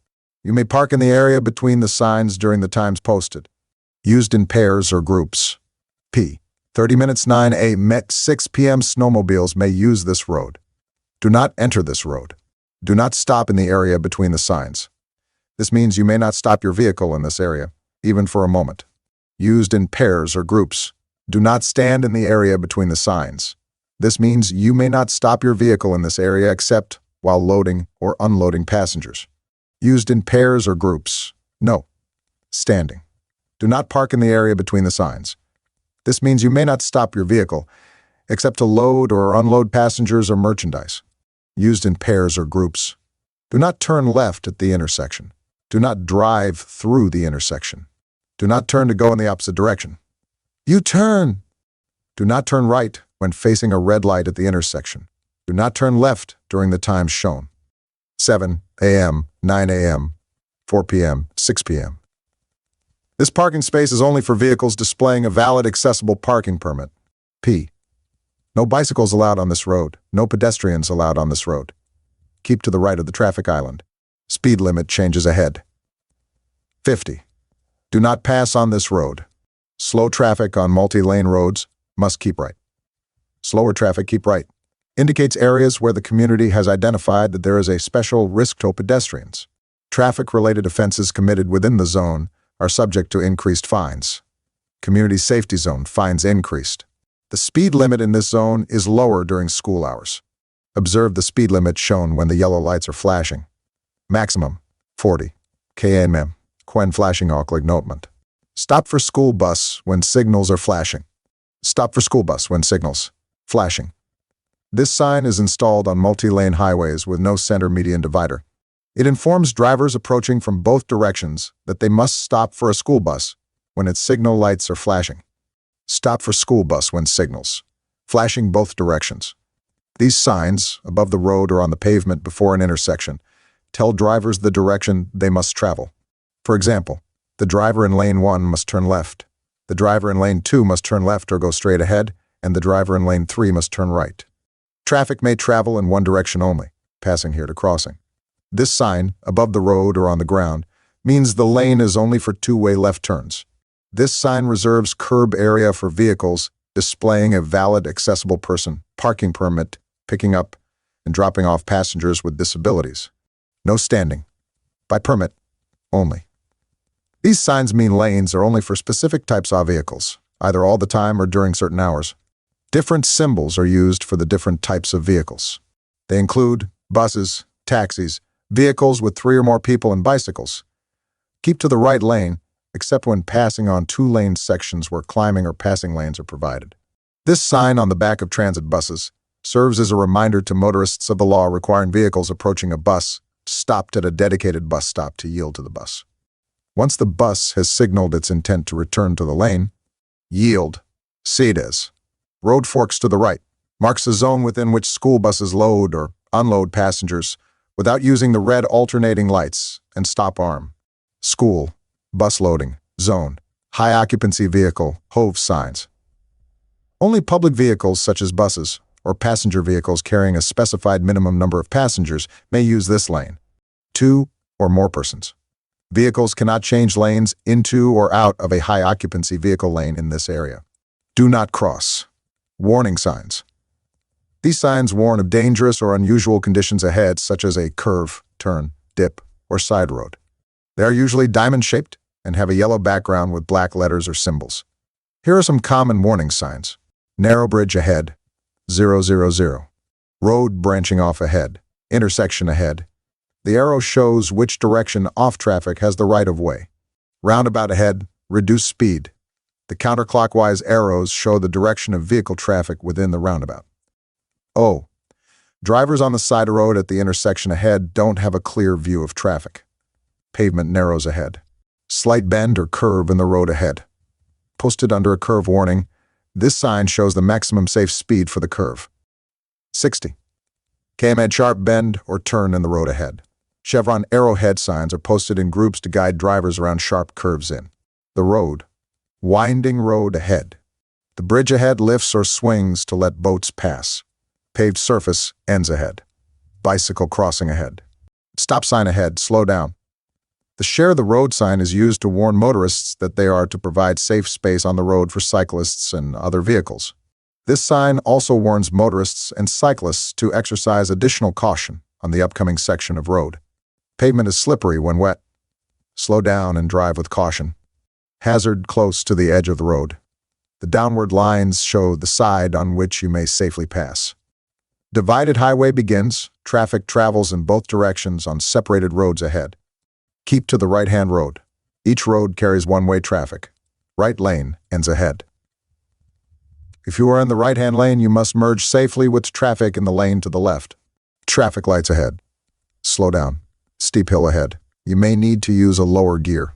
You may park in the area between the signs during the times posted. Used in pairs or groups. P. 30 minutes 9 a.m. at 6 p.m. Snowmobiles may use this road. Do not enter this road. Do not stop in the area between the signs. This means you may not stop your vehicle in this area, even for a moment. Used in pairs or groups. Do not stand in the area between the signs. This means you may not stop your vehicle in this area except while loading or unloading passengers. Used in pairs or groups. No. Standing. Do not park in the area between the signs. This means you may not stop your vehicle, except to load or unload passengers or merchandise. Used in pairs or groups. Do not turn left at the intersection. Do not drive through the intersection. Do not turn to go in the opposite direction. U-turn. Do not turn right when facing a red light at the intersection. Do not turn left during the times shown. 7 a.m., 9 a.m., 4 p.m., 6 p.m. This parking space is only for vehicles displaying a valid accessible parking permit. P. No bicycles allowed on this road. No pedestrians allowed on this road. Keep to the right of the traffic island. Speed limit changes ahead. 50. Do not pass on this road. Slow traffic on multi-lane roads must keep right. Slower traffic keep right. Indicates areas where the community has identified that there is a special risk to pedestrians. Traffic-related offenses committed within the zone are subject to increased fines. Community safety zone fines increased. The speed limit in this zone is lower during school hours. Observe the speed limit shown when the yellow lights are flashing. Maximum 40 km when flashing acknowledgement. Stop for school bus when signals are flashing. Stop for school bus when signals flashing. This sign is installed on multi-lane highways with no center median divider. It informs drivers approaching from both directions that they must stop for a school bus when its signal lights are flashing. Stop for school bus when signals flashing both directions. These signs, above the road or on the pavement before an intersection, tell drivers the direction they must travel. For example, the driver in lane 1 must turn left. The driver in lane 2 must turn left or go straight ahead, and the driver in lane 3 must turn right. Traffic may travel in one direction only, passing here to crossing. This sign, above the road or on the ground, means the lane is only for two-way left turns. This sign reserves curb area for vehicles displaying a valid accessible person parking permit, picking up and dropping off passengers with disabilities. No standing. By permit only. These signs mean lanes are only for specific types of vehicles, either all the time or during certain hours. Different symbols are used for the different types of vehicles. They include buses, taxis, vehicles with 3 or more people, and bicycles. Keep to the right lane, except when passing on 2-lane sections where climbing or passing lanes are provided. This sign on the back of transit buses serves as a reminder to motorists of the law requiring vehicles approaching a bus stopped at a dedicated bus stop to yield to the bus. Once the bus has signaled its intent to return to the lane, yield, cedes. Road forks to the right, marks a zone within which school buses load or unload passengers without using the red alternating lights and stop arm. School, bus loading, zone, high occupancy vehicle, HOV signs. Only public vehicles such as buses or passenger vehicles carrying a specified minimum number of passengers may use this lane. 2 or more persons. Vehicles cannot change lanes into or out of a high occupancy vehicle lane in this area. Do not cross. Warning signs. These signs warn of dangerous or unusual conditions ahead, such as a curve, turn, dip, or side road. They are usually diamond-shaped and have a yellow background with black letters or symbols. Here are some common warning signs. Narrow bridge ahead, 000. Road branching off ahead, intersection ahead. The arrow shows which direction off traffic has the right-of-way. Roundabout ahead, reduce speed. The counterclockwise arrows show the direction of vehicle traffic within the roundabout. O. Drivers on the side road at the intersection ahead don't have a clear view of traffic. Pavement narrows ahead. Slight bend or curve in the road ahead. Posted under a curve warning, this sign shows the maximum safe speed for the curve. 60. km sharp bend or turn in the road ahead. Chevron arrowhead signs are posted in groups to guide drivers around sharp curves in the road. Winding road ahead. The bridge ahead lifts or swings to let boats pass. Paved surface ends ahead. Bicycle crossing ahead. Stop sign ahead, slow down. The share the road sign is used to warn motorists that they are to provide safe space on the road for cyclists and other vehicles. This sign also warns motorists and cyclists to exercise additional caution on the upcoming section of road. Pavement is slippery when wet. Slow down and drive with caution. Hazard close to the edge of the road. The downward lines show the side on which you may safely pass. Divided highway begins. Traffic travels in both directions on separated roads ahead. Keep to the right-hand road. Each road carries one-way traffic. Right lane ends ahead. If you are in the right-hand lane, you must merge safely with traffic in the lane to the left. Traffic lights ahead. Slow down. Steep hill ahead. You may need to use a lower gear.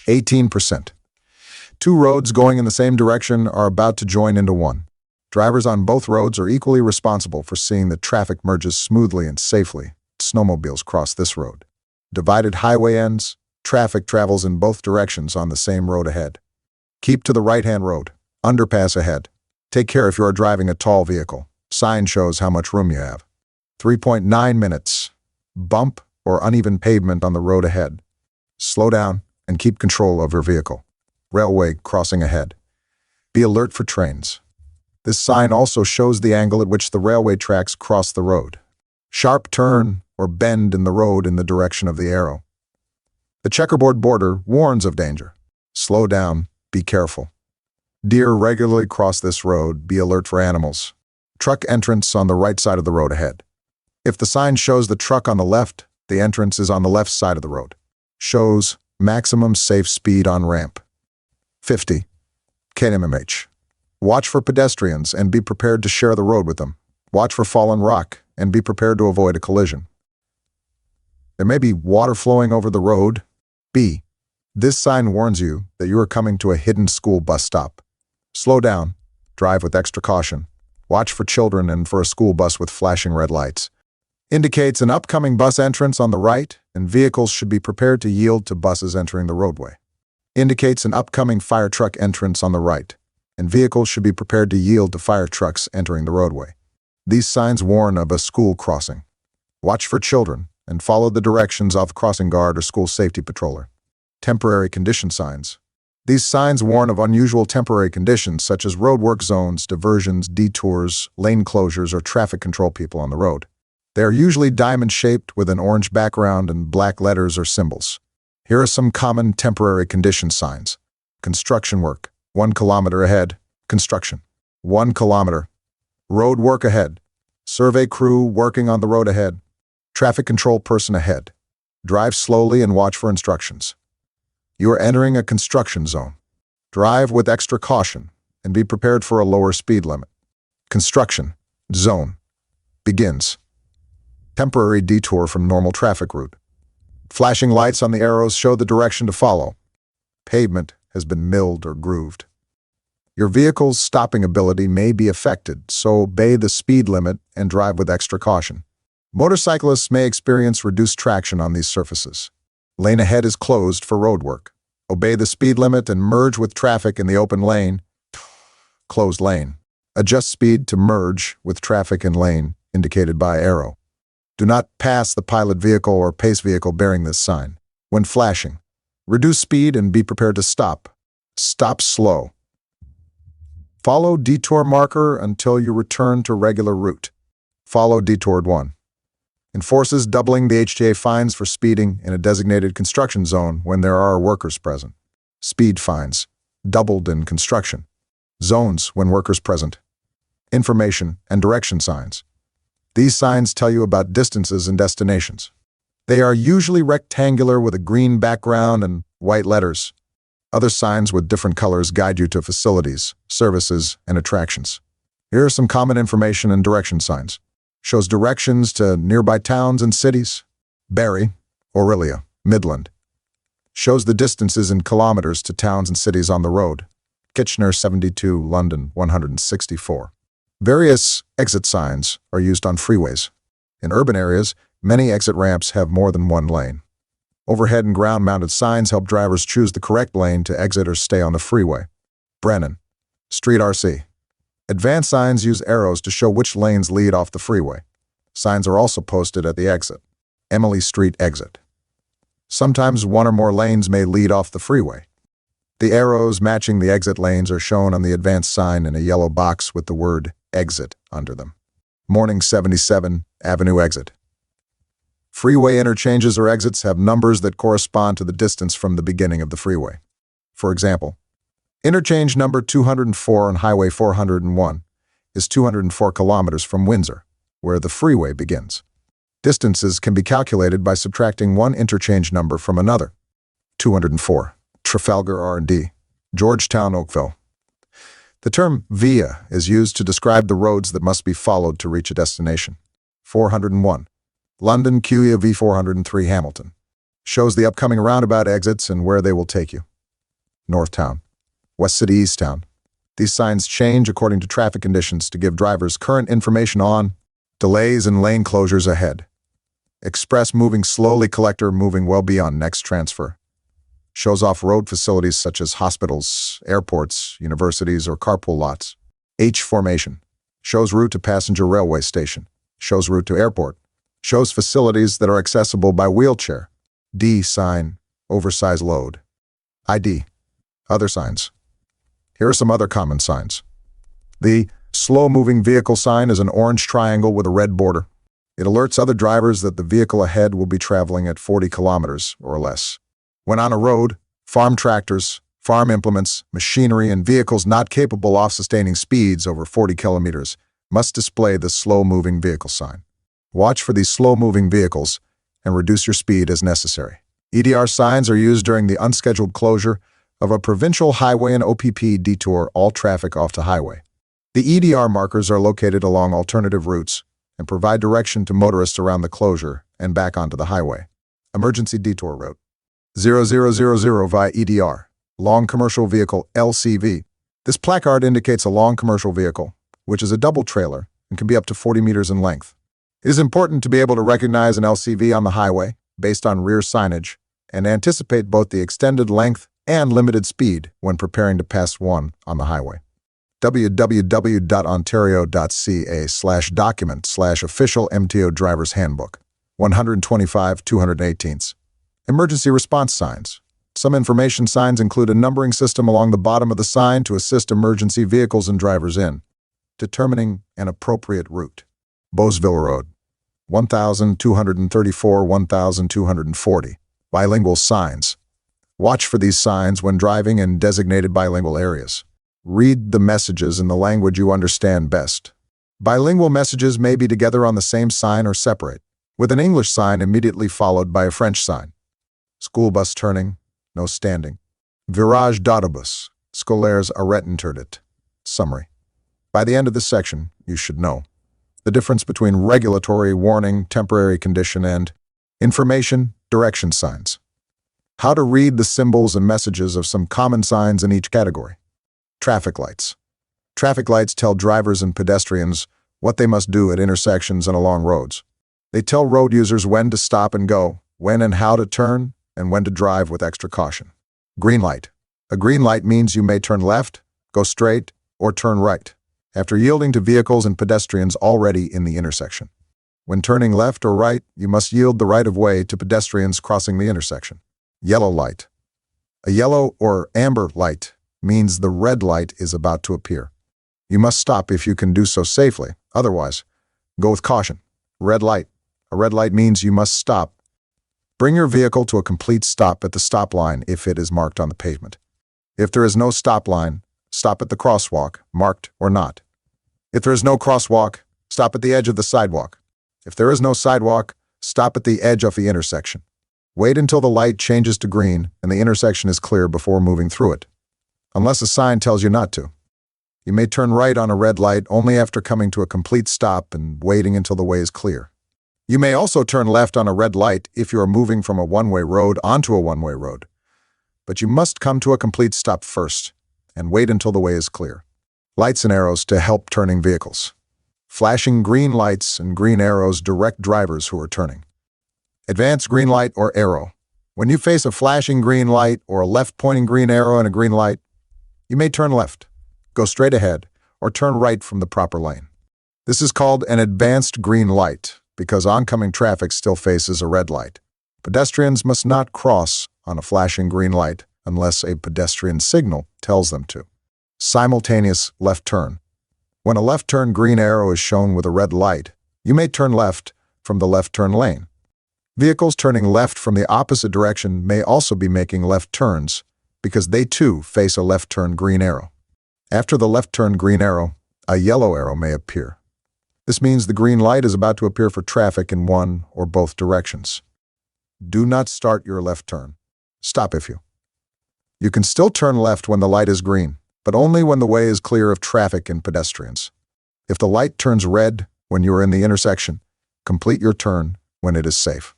18%. Two roads going in the same direction are about to join into one. Drivers on both roads are equally responsible for seeing that traffic merges smoothly and safely. Snowmobiles cross this road. Divided highway ends. Traffic travels in both directions on the same road ahead. Keep to the right-hand road. Underpass ahead. Take care if you are driving a tall vehicle. Sign shows how much room you have. 3.9 minutes. Bump or uneven pavement on the road ahead. Slow down and keep control of your vehicle. Railway crossing ahead. Be alert for trains. This sign also shows the angle at which the railway tracks cross the road. Sharp turn or bend in the road in the direction of the arrow. The checkerboard border warns of danger. Slow down, be careful. Deer regularly cross this road, be alert for animals. Truck entrance on the right side of the road ahead. If the sign shows the truck on the left, the entrance is on the left side of the road. Shows maximum safe speed on ramp. 50. km/h. Watch for pedestrians and be prepared to share the road with them. Watch for fallen rock and be prepared to avoid a collision. There may be water flowing over the road. B. This sign warns you that you are coming to a hidden school bus stop. Slow down. Drive with extra caution. Watch for children and for a school bus with flashing red lights. Indicates an upcoming bus entrance on the right, and vehicles should be prepared to yield to buses entering the roadway. Indicates an upcoming fire truck entrance on the right, and vehicles should be prepared to yield to fire trucks entering the roadway. These signs warn of a school crossing. Watch for children and follow the directions of crossing guard or school safety patroller. Temporary condition signs. These signs warn of unusual temporary conditions such as roadwork zones, diversions, detours, lane closures, or traffic control people on the road. They are usually diamond-shaped with an orange background and black letters or symbols. Here are some common temporary condition signs. Construction work. 1 kilometer ahead. Construction. 1 kilometer. Road work ahead. Survey crew working on the road ahead. Traffic control person ahead. Drive slowly and watch for instructions. You are entering a construction zone. Drive with extra caution and be prepared for a lower speed limit. Construction zone begins. Temporary detour from normal traffic route. Flashing lights on the arrows show the direction to follow. Pavement has been milled or grooved. Your vehicle's stopping ability may be affected, so obey the speed limit and drive with extra caution. Motorcyclists may experience reduced traction on these surfaces. Lane ahead is closed for road work. Obey the speed limit and merge with traffic in the open lane. Closed lane. Adjust speed to merge with traffic in lane indicated by arrow. Do not pass the pilot vehicle or pace vehicle bearing this sign. When flashing, reduce speed and be prepared to stop. Stop slow. Follow detour marker until you return to regular route. Follow detoured 1. Enforces doubling the HTA fines for speeding in a designated construction zone when there are workers present. Speed fines, doubled in construction. Zones when workers present. Information and direction signs. These signs tell you about distances and destinations. They are usually rectangular with a green background and white letters. Other signs with different colors guide you to facilities, services, and attractions. Here are some common information and direction signs. Shows directions to nearby towns and cities. Barrie, Orillia, Midland. Shows the distances in kilometers to towns and cities on the road. Kitchener 72, London 164. Various exit signs are used on freeways. In urban areas, many exit ramps have more than one lane. Overhead and ground-mounted signs help drivers choose the correct lane to exit or stay on the freeway. Brennan, Street RC. Advanced signs use arrows to show which lanes lead off the freeway. Signs are also posted at the exit. Emily Street exit. Sometimes one or more lanes may lead off the freeway. The arrows matching the exit lanes are shown on the advanced sign in a yellow box with the word exit under them. Morning 77, Avenue exit. Freeway interchanges or exits have numbers that correspond to the distance from the beginning of the freeway. For example, interchange number 204 on Highway 401 is 204 kilometers from Windsor, where the freeway begins. Distances can be calculated by subtracting one interchange number from another. 204, Trafalgar R&D, Georgetown, Oakville. The term via is used to describe the roads that must be followed to reach a destination. 401, London QE V403 Hamilton. Shows the upcoming roundabout exits and where they will take you. Northtown, West City, Easttown. These signs change according to traffic conditions to give drivers current information on delays and lane closures ahead. Express moving slowly, collector moving well beyond next transfer. Shows off road facilities such as hospitals, airports, universities, or carpool lots. H formation. Shows route to passenger railway station. Shows route to airport. Shows facilities that are accessible by wheelchair. D sign, oversized load. ID, other signs. Here are some other common signs. The slow-moving vehicle sign is an orange triangle with a red border. It alerts other drivers that the vehicle ahead will be traveling at 40 kilometers or less. When on a road, farm tractors, farm implements, machinery, and vehicles not capable of sustaining speeds over 40 kilometers must display the slow-moving vehicle sign. Watch for these slow-moving vehicles and reduce your speed as necessary. EDR signs are used during the unscheduled closure of a provincial highway and OPP detour all traffic off the highway. The EDR markers are located along alternative routes and provide direction to motorists around the closure and back onto the highway. Emergency detour route. 0000 via EDR, long commercial vehicle LCV. This placard indicates a long commercial vehicle, which is a double trailer and can be up to 40 meters in length. It is important to be able to recognize an LCV on the highway based on rear signage and anticipate both the extended length and limited speed when preparing to pass one on the highway. www.ontario.ca/document/official MTO driver's handbook. 125/218. Emergency response signs. Some information signs include a numbering system along the bottom of the sign to assist emergency vehicles and drivers in determining an appropriate route. Beauceville Road, 1234-1240. Bilingual signs. Watch for these signs when driving in designated bilingual areas. Read the messages in the language you understand best. Bilingual messages may be together on the same sign or separate, with an English sign immediately followed by a French sign. School bus turning, no standing. Virage d'autobus, scolaires arrêtent interdit. Summary. By the end of this section, you should know the difference between regulatory warning, temporary condition, and information, direction signs. How to read the symbols and messages of some common signs in each category. Traffic lights. Traffic lights tell drivers and pedestrians what they must do at intersections and along roads. They tell road users when to stop and go, when and how to turn, and when to drive with extra caution. Green light. A green light means you may turn left, go straight, or turn right, after yielding to vehicles and pedestrians already in the intersection. When turning left or right, you must yield the right-of-way to pedestrians crossing the intersection. Yellow light. A yellow or amber light means the red light is about to appear. You must stop if you can do so safely. Otherwise, go with caution. Red light. A red light means you must stop. Bring your vehicle to a complete stop at the stop line if it is marked on the pavement. If there is no stop line, stop at the crosswalk, marked or not. If there is no crosswalk, stop at the edge of the sidewalk. If there is no sidewalk, stop at the edge of the intersection. Wait until the light changes to green and the intersection is clear before moving through it, unless a sign tells you not to. You may turn right on a red light only after coming to a complete stop and waiting until the way is clear. You may also turn left on a red light if you are moving from a one-way road onto a one-way road, but you must come to a complete stop first and wait until the way is clear. Lights and arrows to help turning vehicles. Flashing green lights and green arrows direct drivers who are turning. Advance green light or arrow. When you face a flashing green light or a left-pointing green arrow and a green light, you may turn left, go straight ahead, or turn right from the proper lane. This is called an advanced green light because oncoming traffic still faces a red light. Pedestrians must not cross on a flashing green light unless a pedestrian signal tells them to. Simultaneous left turn. When a left turn green arrow is shown with a red light, you may turn left from the left turn lane. Vehicles turning left from the opposite direction may also be making left turns because they too face a left turn green arrow. After the left turn green arrow, a yellow arrow may appear. This means the green light is about to appear for traffic in one or both directions. Do not start your left turn. Stop if you. You can still turn left when the light is green, but only when the way is clear of traffic and pedestrians. If the light turns red when you are in the intersection, complete your turn when it is safe.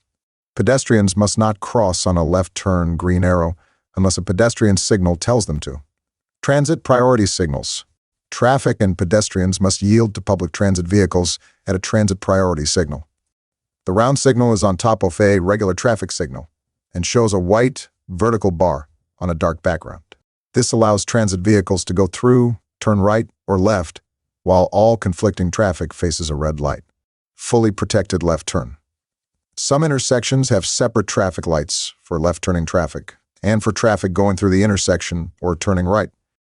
Pedestrians must not cross on a left turn green arrow unless a pedestrian signal tells them to. Transit priority signals. Traffic and pedestrians must yield to public transit vehicles at a transit priority signal. The round signal is on top of a regular traffic signal and shows a white, vertical bar on a dark background. This allows transit vehicles to go through, turn right or left, while all conflicting traffic faces a red light. Fully protected left turn. Some intersections have separate traffic lights for left-turning traffic and for traffic going through the intersection or turning right.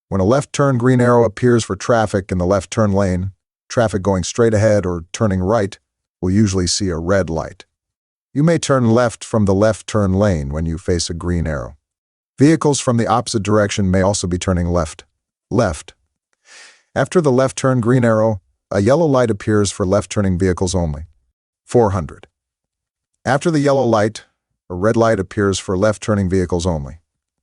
When a left-turn green arrow appears for traffic in the left-turn lane, traffic going straight ahead or turning right will usually see a red light. You may turn left from the left-turn lane when you face a green arrow. Vehicles from the opposite direction may also be turning left. After the left-turn green arrow, a yellow light appears for left-turning vehicles only. 400. After the yellow light, a red light appears for left-turning vehicles only.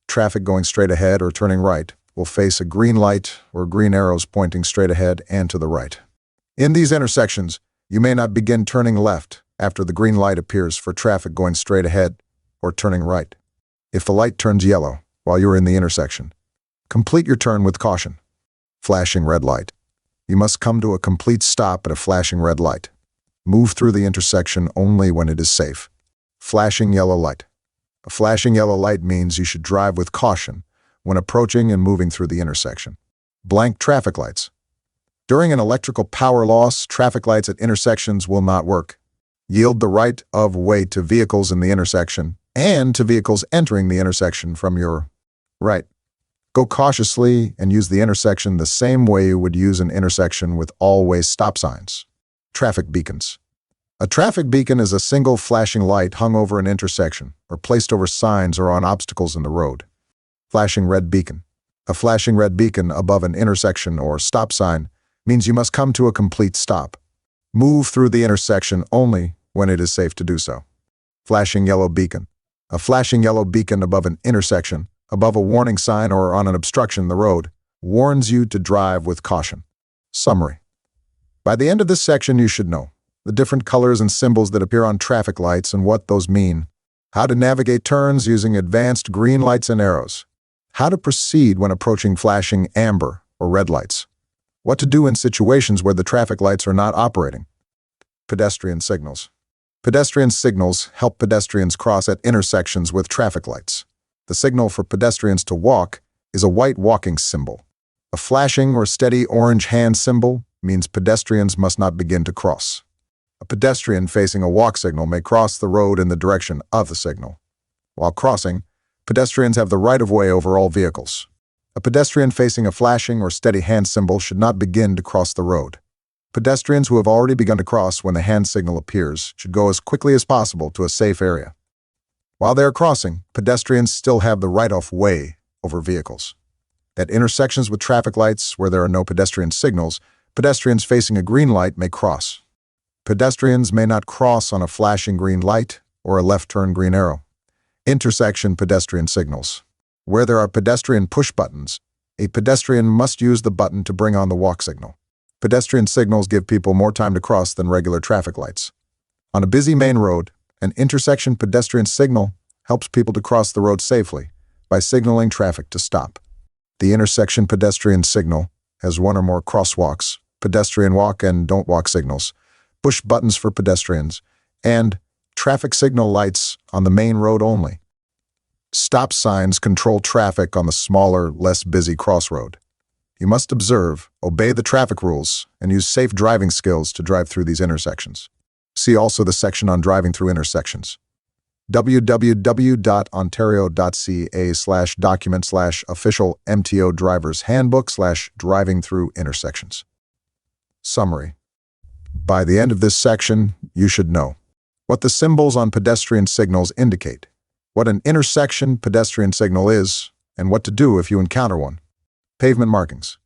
Traffic going straight ahead or turning right will face a green light or green arrows pointing straight ahead and to the right. In these intersections, you may not begin turning left after the green light appears for traffic going straight ahead or turning right. If the light turns yellow while you are in the intersection, complete your turn with caution. Flashing red light. You must come to a complete stop at a flashing red light. Move through the intersection only when it is safe. Flashing yellow light. A flashing yellow light means you should drive with caution when approaching and moving through the intersection. Blank traffic lights. During an electrical power loss, traffic lights at intersections will not work. Yield the right of way to vehicles in the intersection and to vehicles entering the intersection from your right. Go cautiously and use the intersection the same way you would use an intersection with all-way stop signs. Traffic beacons. A traffic beacon is a single flashing light hung over an intersection or placed over signs or on obstacles in the road. Flashing red beacon. A flashing red beacon above an intersection or stop sign means you must come to a complete stop. Move through the intersection only when it is safe to do so. Flashing yellow beacon. A flashing yellow beacon above an intersection, above a warning sign or on an obstruction in the road, warns you to drive with caution. Summary. By the end of this section, you should know the different colors and symbols that appear on traffic lights and what those mean, how to navigate turns using advanced green lights and arrows, how to proceed when approaching flashing amber or red lights, what to do in situations where the traffic lights are not operating. Pedestrian signals. Pedestrian signals help pedestrians cross at intersections with traffic lights. The signal for pedestrians to walk is a white walking symbol. A flashing or steady orange hand symbol means pedestrians must not begin to cross. A pedestrian facing a walk signal may cross the road in the direction of the signal. While crossing, pedestrians have the right-of-way over all vehicles. A pedestrian facing a flashing or steady hand symbol should not begin to cross the road. Pedestrians who have already begun to cross when the hand signal appears should go as quickly as possible to a safe area. While they are crossing, pedestrians still have the right-of-way over vehicles. At intersections with traffic lights where there are no pedestrian signals, pedestrians facing a green light may cross. Pedestrians may not cross on a flashing green light or a left-turn green arrow. Intersection pedestrian signals. Where there are pedestrian push buttons, a pedestrian must use the button to bring on the walk signal. Pedestrian signals give people more time to cross than regular traffic lights. On a busy main road, an intersection pedestrian signal helps people to cross the road safely, by signaling traffic to stop. The intersection pedestrian signal has one or more crosswalks, pedestrian walk and don't walk signals, push buttons for pedestrians, and traffic signal lights on the main road only. Stop signs control traffic on the smaller, less busy crossroad. You must observe, obey the traffic rules, and use safe driving skills to drive through these intersections. See also the section on driving through intersections. www.ontario.ca/document/official MTO drivers handbook/driving through intersections. Summary. By the end of this section, you should know what the symbols on pedestrian signals indicate, what an intersection pedestrian signal is, and what to do if you encounter one. Pavement markings.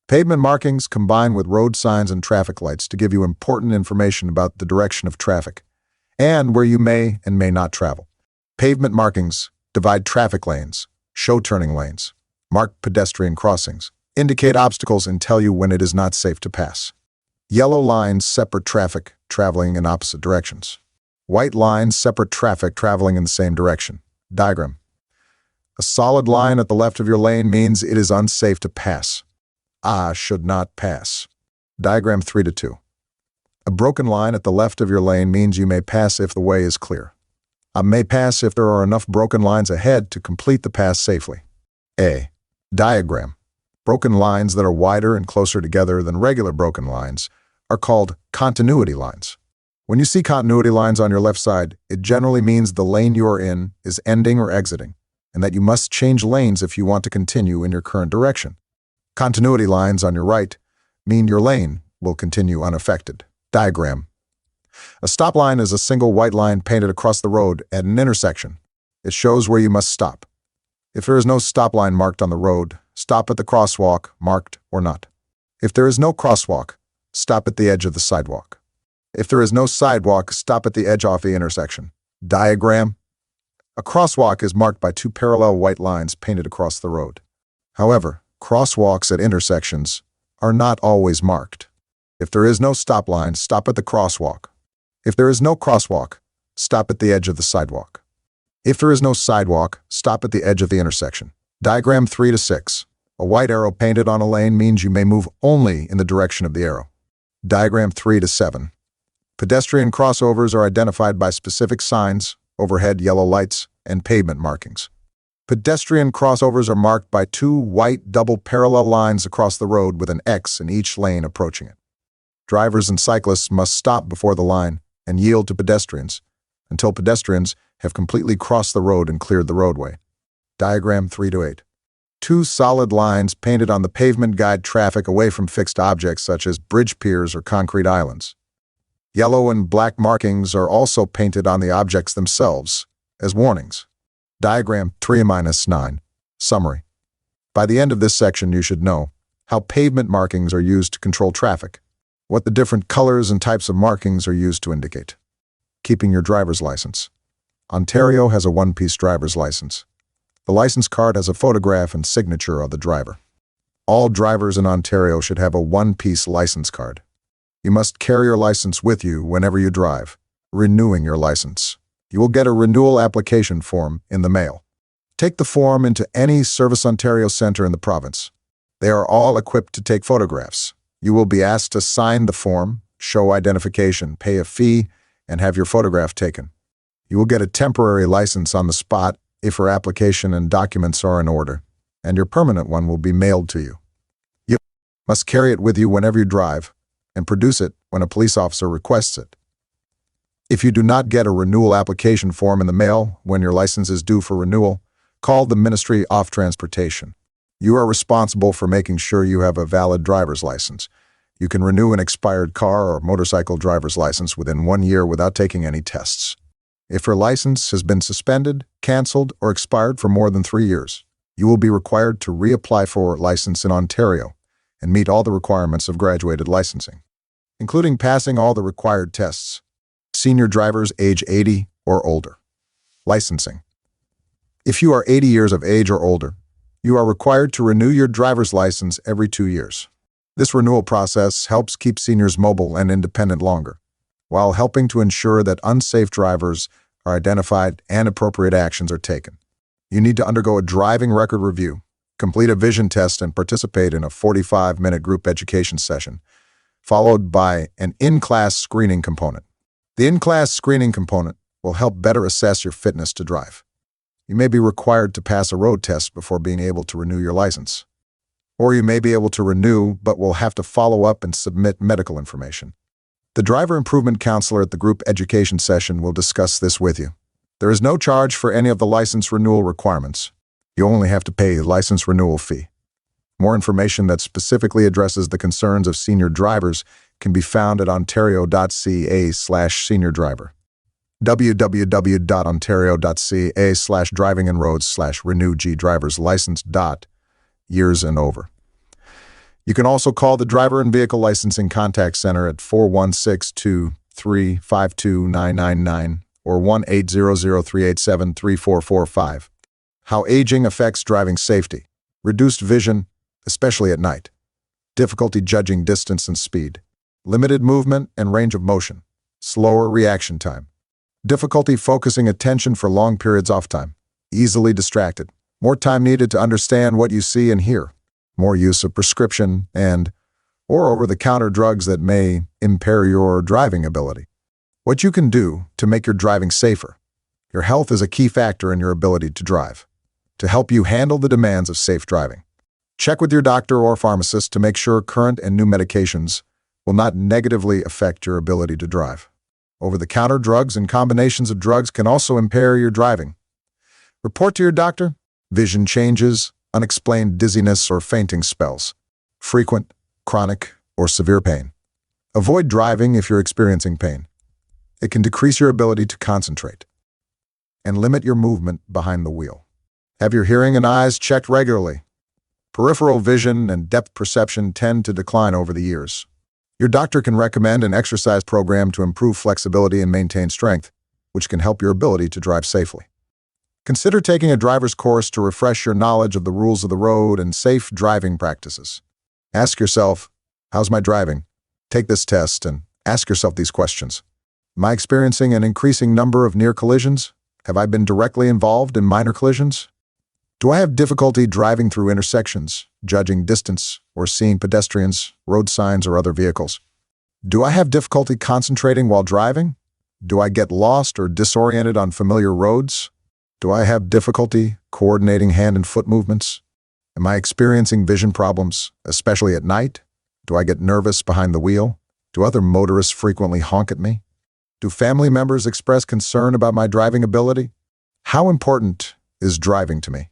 Pavement markings combine with road signs and traffic lights to give you important information about the direction of traffic and where you may and may not travel. Pavement markings divide traffic lanes, show turning lanes, mark pedestrian crossings, indicate obstacles, and tell you when it is not safe to pass. Yellow lines separate traffic traveling in opposite directions. White lines separate traffic traveling in the same direction. Diagram. A solid line at the left of your lane means it is unsafe to pass. I should not pass. Diagram 3:2. A broken line at the left of your lane means you may pass if the way is clear. I may pass if there are enough broken lines ahead to complete the pass safely. A. Diagram. Broken lines that are wider and closer together than regular broken lines are called continuity lines. When you see continuity lines on your left side, it generally means the lane you are in is ending or exiting, and that you must change lanes if you want to continue in your current direction. Continuity lines on your right mean your lane will continue unaffected. Diagram. A stop line is a single white line painted across the road at an intersection. It shows where you must stop. If there is no stop line marked on the road, stop at the crosswalk, marked or not. If there is no crosswalk, stop at the edge of the sidewalk. If there is no sidewalk, stop at the edge of the intersection. Diagram. A crosswalk is marked by two parallel white lines painted across the road. However, crosswalks at intersections are not always marked. If there is no stop line, stop at the crosswalk. If there is no crosswalk, stop at the edge of the sidewalk. If there is no sidewalk, stop at the edge of the intersection. Diagram 3:6. A white arrow painted on a lane means you may move only in the direction of the arrow. Diagram 3:7. Pedestrian crossovers are identified by specific signs, overhead yellow lights, and pavement markings. Pedestrian crossovers are marked by two white double parallel lines across the road with an X in each lane approaching it. Drivers and cyclists must stop before the line and yield to pedestrians until pedestrians have completely crossed the road and cleared the roadway. Diagram 3:8. Two solid lines painted on the pavement guide traffic away from fixed objects such as bridge piers or concrete islands. Yellow and black markings are also painted on the objects themselves as warnings. Diagram 3-9. Summary. By the end of this section, you should know how pavement markings are used to control traffic, what the different colors and types of markings are used to indicate. Keeping your driver's license. Ontario has a one-piece driver's license. The license card has a photograph and signature of the driver. All drivers in Ontario should have a one-piece license card. You must carry your license with you whenever you drive, renewing your license. You will get a renewal application form in the mail. Take the form into any Service Ontario Centre in the province. They are all equipped to take photographs. You will be asked to sign the form, show identification, pay a fee, and have your photograph taken. You will get a temporary license on the spot if your application and documents are in order, and your permanent one will be mailed to you. You must carry it with you whenever you drive, and produce it when a police officer requests it. If you do not get a renewal application form in the mail when your license is due for renewal, call the Ministry of Transportation. You are responsible for making sure you have a valid driver's license. You can renew an expired car or motorcycle driver's license within 1 year without taking any tests. If your license has been suspended, canceled, or expired for more than 3 years, you will be required to reapply for a license in Ontario and meet all the requirements of graduated licensing, including passing all the required tests. Senior drivers age 80 or older. Licensing. If you are 80 years of age or older, you are required to renew your driver's license every 2 years. This renewal process helps keep seniors mobile and independent longer, while helping to ensure that unsafe drivers are identified and appropriate actions are taken. You need to undergo a driving record review, complete a vision test, and participate in a 45-minute group education session, followed by an in-class screening component. The in-class screening component will help better assess your fitness to drive. You may be required to pass a road test before being able to renew your license. Or you may be able to renew, but will have to follow up and submit medical information. The driver improvement counselor at the group education session will discuss this with you. There is no charge for any of the license renewal requirements. You only have to pay a license renewal fee. More information that specifically addresses the concerns of senior drivers can be found at ontario.ca/seniordriver. www.ontario.ca/drivingandroads/renew-G-driver's-license. Years and over. You can also call the Driver and Vehicle Licensing Contact Center at 416-235-2999 or 1-800-387-3445. How aging affects driving safety. Reduced vision, especially at night. Difficulty judging distance and speed. Limited movement and range of motion. Slower reaction time. Difficulty focusing attention for long periods off time. Easily distracted. More time needed to understand what you see and hear. More use of prescription or over-the-counter drugs that may impair your driving ability. What you can do to make your driving safer. Your health is a key factor in your ability to drive. To help you handle the demands of safe driving. Check with your doctor or pharmacist to make sure current and new medications will not negatively affect your ability to drive. Over-the-counter drugs and combinations of drugs can also impair your driving. Report to your doctor. Vision changes, unexplained dizziness or fainting spells, frequent, chronic, or severe pain. Avoid driving if you're experiencing pain. It can decrease your ability to concentrate and limit your movement behind the wheel. Have your hearing and eyes checked regularly. Peripheral vision and depth perception tend to decline over the years. Your doctor can recommend an exercise program to improve flexibility and maintain strength, which can help your ability to drive safely. Consider taking a driver's course to refresh your knowledge of the rules of the road and safe driving practices. Ask yourself, how's my driving? Take this test and ask yourself these questions. Am I experiencing an increasing number of near collisions? Have I been directly involved in minor collisions? Do I have difficulty driving through intersections, judging distance, or seeing pedestrians, road signs, or other vehicles? Do I have difficulty concentrating while driving? Do I get lost or disoriented on familiar roads? Do I have difficulty coordinating hand and foot movements? Am I experiencing vision problems, especially at night? Do I get nervous behind the wheel? Do other motorists frequently honk at me? Do family members express concern about my driving ability? How important is driving to me?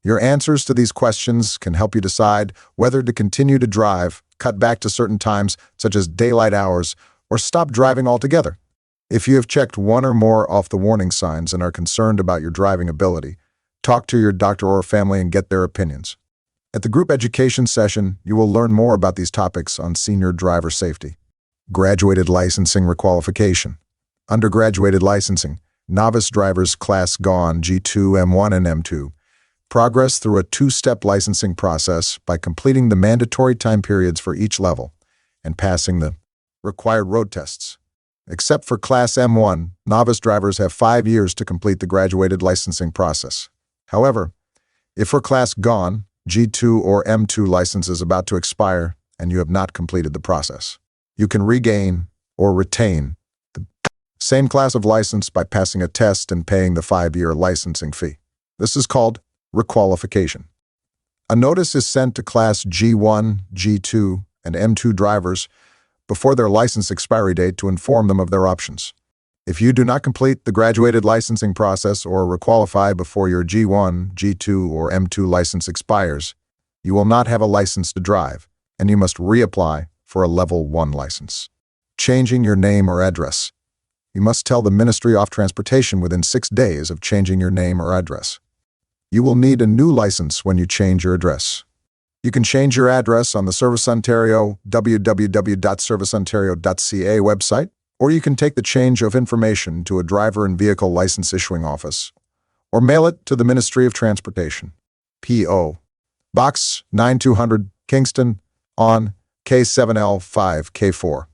Your answers to these questions can help you decide whether to continue to drive, cut back to certain times, such as daylight hours, or stop driving altogether. If you have checked one or more off the warning signs and are concerned about your driving ability, talk to your doctor or family and get their opinions. At the group education session, you will learn more about these topics on senior driver safety. Graduated licensing requalification. Undergraduated licensing. Novice drivers class gone G2, M1, and M2. Progress through a two-step licensing process by completing the mandatory time periods for each level and passing the required road tests. Except for Class M1, novice drivers have 5 years to complete the graduated licensing process. However, if for Class Gone, G2 or M2 license is about to expire and you have not completed the process, you can regain or retain the same class of license by passing a test and paying the 5-year licensing fee. This is called requalification. A notice is sent to Class G1, G2, and M2 drivers before their license expiry date to inform them of their options. If you do not complete the graduated licensing process or requalify before your G1, G2, or M2 license expires, you will not have a license to drive, and you must reapply for a Level 1 license. Changing your name or address. You must tell the Ministry of Transportation within 6 days of changing your name or address. You will need a new license when you change your address. You can change your address on the Service Ontario www.serviceontario.ca website, or you can take the change of information to a driver and vehicle license issuing office, or mail it to the Ministry of Transportation. P.O. Box 9200, Kingston, on K7L5K4.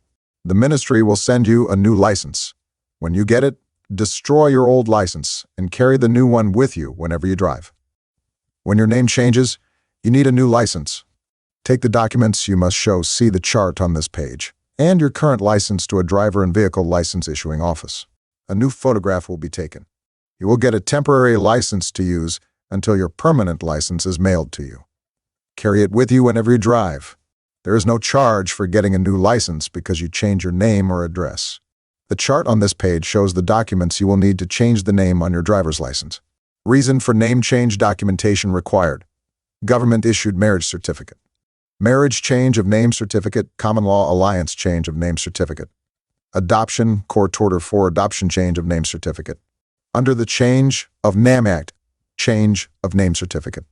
The Ministry will send you a new license. When you get it, Destroy your old license and carry the new one with you whenever you drive. When your name changes, you need a new license. Take the documents you must show, see the chart on this page, and your current license to a driver and vehicle license issuing office. A new photograph will be taken. You will get a temporary license to use until your permanent license is mailed to you. Carry it with you whenever you drive. There is no charge for getting a new license because you change your name or address. The chart on this page shows the documents you will need to change the name on your driver's license. Reason for name change documentation required. Government-issued marriage certificate. Marriage change of name certificate, common law alliance change of name certificate. Adoption, court order for adoption change of name certificate. Under the Change of Name Act, change of name certificate.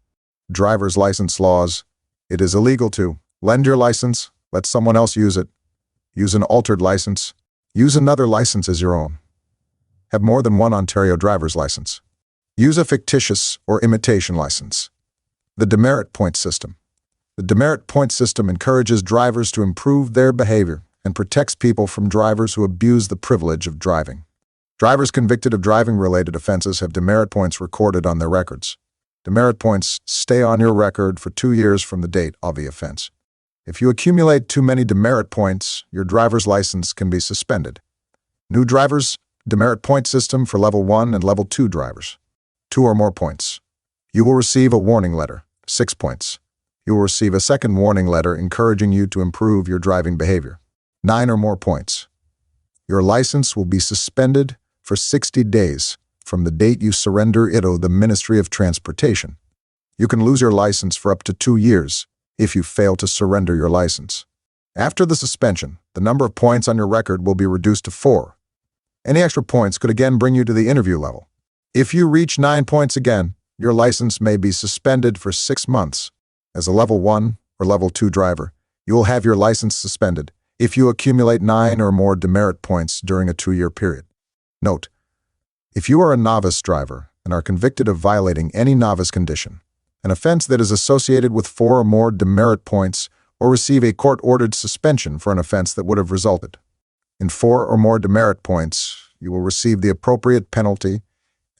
Driver's license laws. It is illegal to lend your license, let someone else use it, use an altered license, use another license as your own. Have more than one Ontario driver's license. Use a fictitious or imitation license. The demerit point system. The demerit point system encourages drivers to improve their behavior and protects people from drivers who abuse the privilege of driving. Drivers convicted of driving-related offenses have demerit points recorded on their records. Demerit points stay on your record for 2 years from the date of the offense. If you accumulate too many demerit points, your driver's license can be suspended. New drivers, demerit point system for Level 1 and Level 2 drivers. 2 or more points. You will receive a warning letter, 6 points. You will receive a second warning letter encouraging you to improve your driving behavior, 9 or more points. Your license will be suspended for 60 days from the date you surrender it to the Ministry of Transportation. You can lose your license for up to 2 years if you fail to surrender your license. After the suspension, the number of points on your record will be reduced to 4. Any extra points could again bring you to the interview level. If you reach 9 points again, your license may be suspended for 6 months. As a Level 1 or Level 2 driver, you will have your license suspended if you accumulate 9 or more demerit points during a 2-year period. Note, if you are a novice driver and are convicted of violating any novice condition, an offense that is associated with 4 or more demerit points, or receive a court-ordered suspension for an offense that would have resulted in 4 or more demerit points, you will receive the appropriate penalty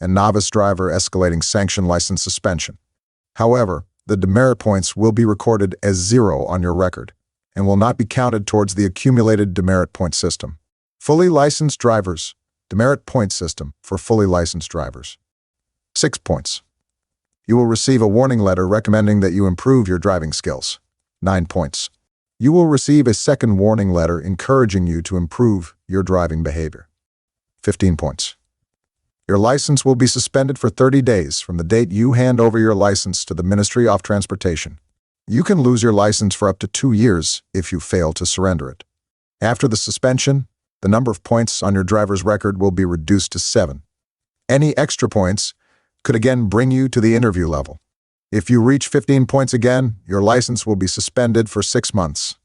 and novice driver escalating sanction license suspension. However, the demerit points will be recorded as 0 on your record and will not be counted towards the accumulated demerit point system. Fully licensed drivers. Demerit point system for fully licensed drivers. 6 points. You will receive a warning letter recommending that you improve your driving skills. 9 points. You will receive a second warning letter encouraging you to improve your driving behavior. 15 points. Your license will be suspended for 30 days from the date you hand over your license to the Ministry of Transportation. You can lose your license for up to 2 years if you fail to surrender it. After the suspension, the number of points on your driver's record will be reduced to 7. Any extra points could again bring you to the interview level. If you reach 15 points again, your license will be suspended for 6 months.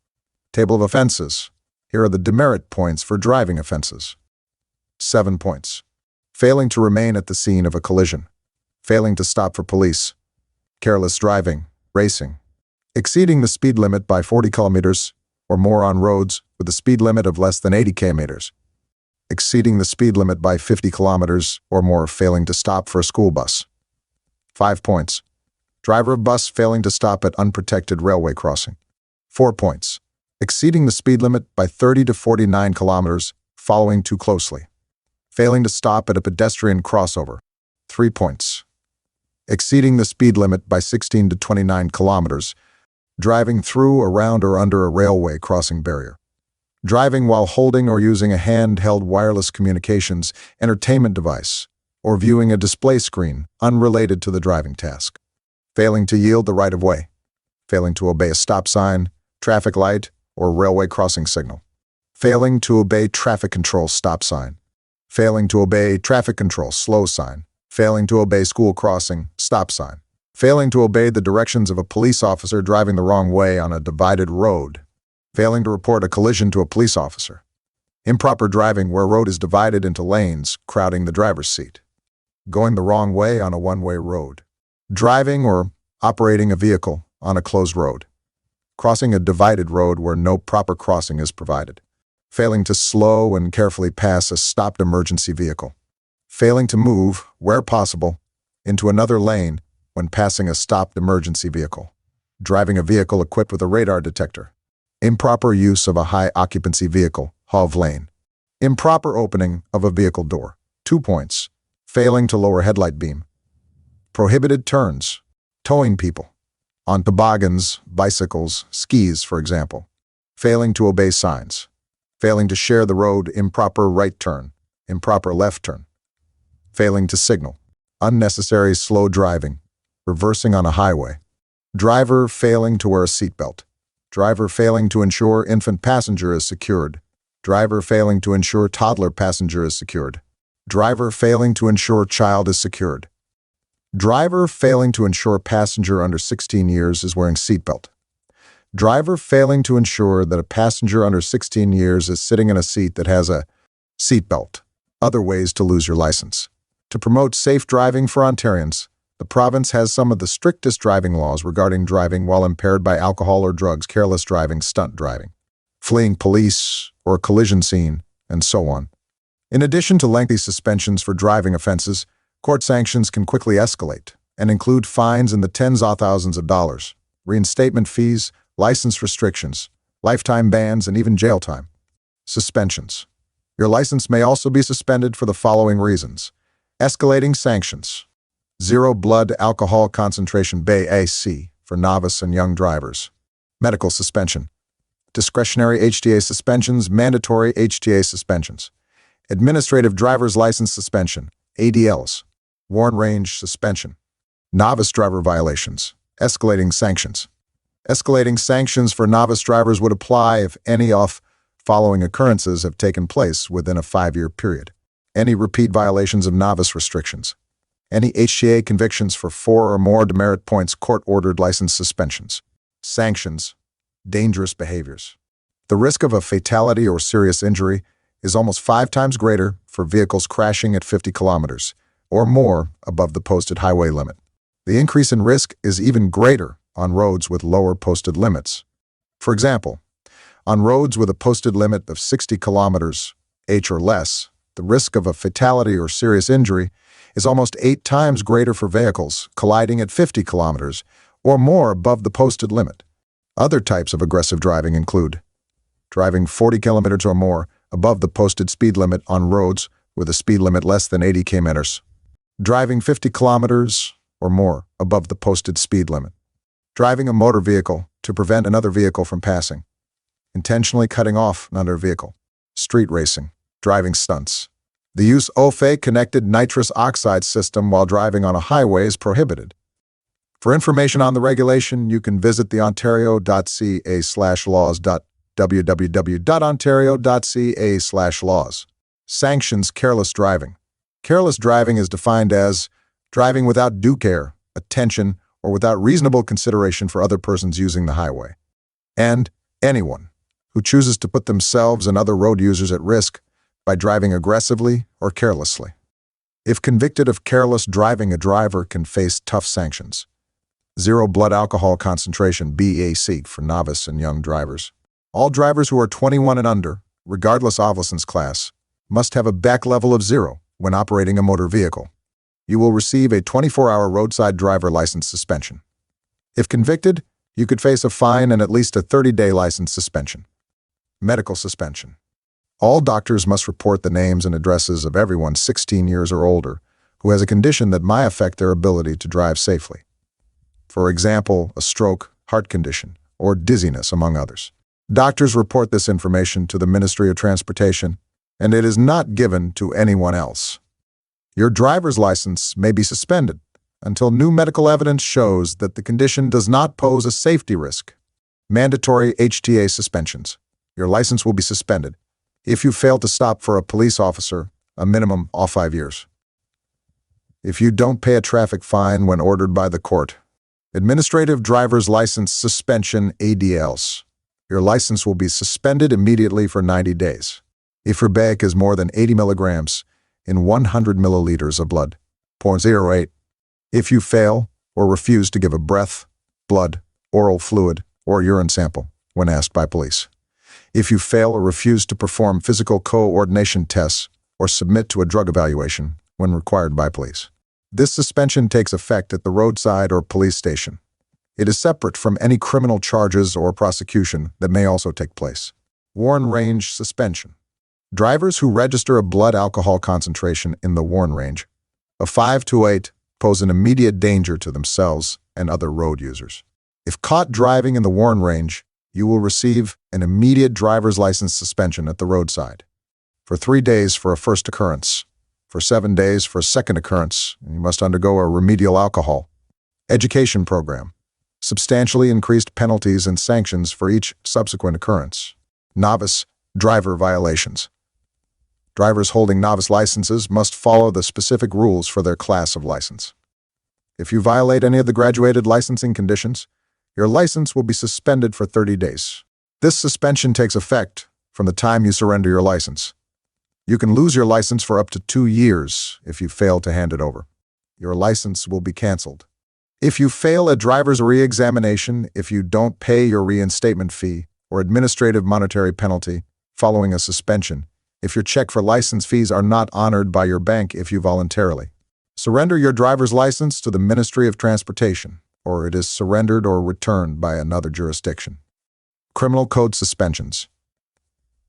Table of offenses. Here are the demerit points for driving offenses. 7 points. Failing to remain at the scene of a collision. Failing to stop for police. Careless driving, racing. Exceeding the speed limit by 40 kilometers or more on roads with a speed limit of less than 80 kilometers. Exceeding the speed limit by 50 kilometers or more, failing to stop for a school bus. 5 points. Driver of bus failing to stop at unprotected railway crossing. 4 points. Exceeding the speed limit by 30 to 49 kilometers, following too closely. Failing to stop at a pedestrian crossover. 3 points. Exceeding the speed limit by 16 to 29 kilometers, driving through, around, or under a railway crossing barrier. Driving while holding or using a handheld wireless communications entertainment device, or viewing a display screen unrelated to the driving task. Failing to yield the right-of-way. Failing to obey a stop sign, traffic light, or railway crossing signal. Failing to obey traffic control stop sign. Failing to obey traffic control slow sign. Failing to obey school crossing stop sign. Failing to obey the directions of a police officer driving the wrong way on a divided road. Failing to report a collision to a police officer. Improper driving where a road is divided into lanes, crowding the driver's seat. Going the wrong way on a one-way road. Driving or operating a vehicle on a closed road. Crossing a divided road where no proper crossing is provided. Failing to slow and carefully pass a stopped emergency vehicle. failing to move, where possible, into another lane when passing a stopped emergency vehicle, driving a vehicle equipped with a radar detector, improper use of a high-occupancy vehicle, HOV lane, improper opening of a vehicle door, 2 points, failing to lower headlight beam, prohibited turns, towing people, on toboggans, bicycles, skis, for example, failing to obey signs, failing to share the road, improper right turn, improper left turn, failing to signal, unnecessary slow driving, reversing on a highway, driver failing to wear a seatbelt, driver failing to ensure infant passenger is secured, driver failing to ensure toddler passenger is secured, driver failing to ensure child is secured, driver failing to ensure passenger under 16 years is wearing seatbelt, driver failing to ensure that a passenger under 16 years is sitting in a seat that has a seatbelt. Other ways to lose your license. To promote safe driving for Ontarians, the province has some of the strictest driving laws regarding driving while impaired by alcohol or drugs, careless driving, stunt driving, fleeing police or a collision scene, and so on. In addition to lengthy suspensions for driving offenses, court sanctions can quickly escalate and include fines in the tens of thousands of dollars, reinstatement fees, license restrictions, lifetime bans, and even jail time. Suspensions. Your license may also be suspended for the following reasons. Escalating sanctions. 0 blood alcohol concentration BAC for novice and young drivers. Medical suspension. Discretionary HTA suspensions, mandatory HTA suspensions. Administrative driver's license suspension, ADLs. Warrant range suspension. Novice driver violations. Escalating sanctions. Escalating sanctions for novice drivers would apply if any of following occurrences have taken place within a 5-year period. Any repeat violations of novice restrictions. Any HTA convictions for 4 or more demerit points, court-ordered license suspensions. Sanctions. Dangerous behaviors. The risk of a fatality or serious injury is almost 5 times greater for vehicles crashing at 50 kilometers or more above the posted highway limit. The increase in risk is even greater on roads with lower posted limits. For example, on roads with a posted limit of 60 kilometers h or less, the risk of a fatality or serious injury is almost 8 times greater for vehicles colliding at 50 kilometers or more above the posted limit. Other types of aggressive driving include driving 40 kilometers or more above the posted speed limit on roads with a speed limit less than 80 km, driving 50 kilometers or more above the posted speed limit, driving a motor vehicle to prevent another vehicle from passing, intentionally cutting off another vehicle, street racing, driving stunts. The use of a connected nitrous oxide system while driving on a highway is prohibited. For information on the regulation, you can visit the ontario.ca/laws. www.ontario.ca/laws. Sanctions careless driving. Careless driving is defined as driving without due care, attention, or without reasonable consideration for other persons using the highway. And anyone who chooses to put themselves and other road users at risk by driving aggressively or carelessly. If convicted of careless driving, a driver can face tough sanctions. 0 blood alcohol concentration BAC for novice and young drivers. All drivers who are 21 and under, regardless of license class, must have a BAC level of 0 when operating a motor vehicle. You will receive a 24-hour roadside driver license suspension. If convicted, you could face a fine and at least a 30-day license suspension. Medical suspension. All doctors must report the names and addresses of everyone 16 years or older who has a condition that might affect their ability to drive safely. For example, a stroke, heart condition, or dizziness, among others. Doctors report this information to the Ministry of Transportation, and it is not given to anyone else. Your driver's license may be suspended until new medical evidence shows that the condition does not pose a safety risk. Mandatory HTA suspensions. Your license will be suspended if you fail to stop for a police officer, a minimum of 5 years. If you don't pay a traffic fine when ordered by the court. Administrative driver's license suspension ADLs. Your license will be suspended immediately for 90 days. If your BAC is more than 80 milligrams in 100 milliliters of blood, 0.08. If you fail or refuse to give a breath, blood, oral fluid, or urine sample when asked by police. If you fail or refuse to perform physical coordination tests or submit to a drug evaluation, when required by police. This suspension takes effect at the roadside or police station. It is separate from any criminal charges or prosecution that may also take place. Warn range suspension. Drivers who register a blood alcohol concentration in the warn range of 5 to 8 pose an immediate danger to themselves and other road users. If caught driving in the warn range, you will receive an immediate driver's license suspension at the roadside. For 3 days for a first occurrence. For 7 days for a second occurrence, you must undergo a remedial alcohol education program. Substantially increased penalties and sanctions for each subsequent occurrence. Novice driver violations. Drivers holding novice licenses must follow the specific rules for their class of license. If you violate any of the graduated licensing conditions, your license will be suspended for 30 days. This suspension takes effect from the time you surrender your license. You can lose your license for up to 2 years if you fail to hand it over. Your license will be canceled. If you fail a driver's re-examination, if you don't pay your reinstatement fee or administrative monetary penalty following a suspension, if your check for license fees are not honored by your bank, if you voluntarily surrender your driver's license to the Ministry of Transportation, or it is surrendered or returned by another jurisdiction. Criminal code suspensions.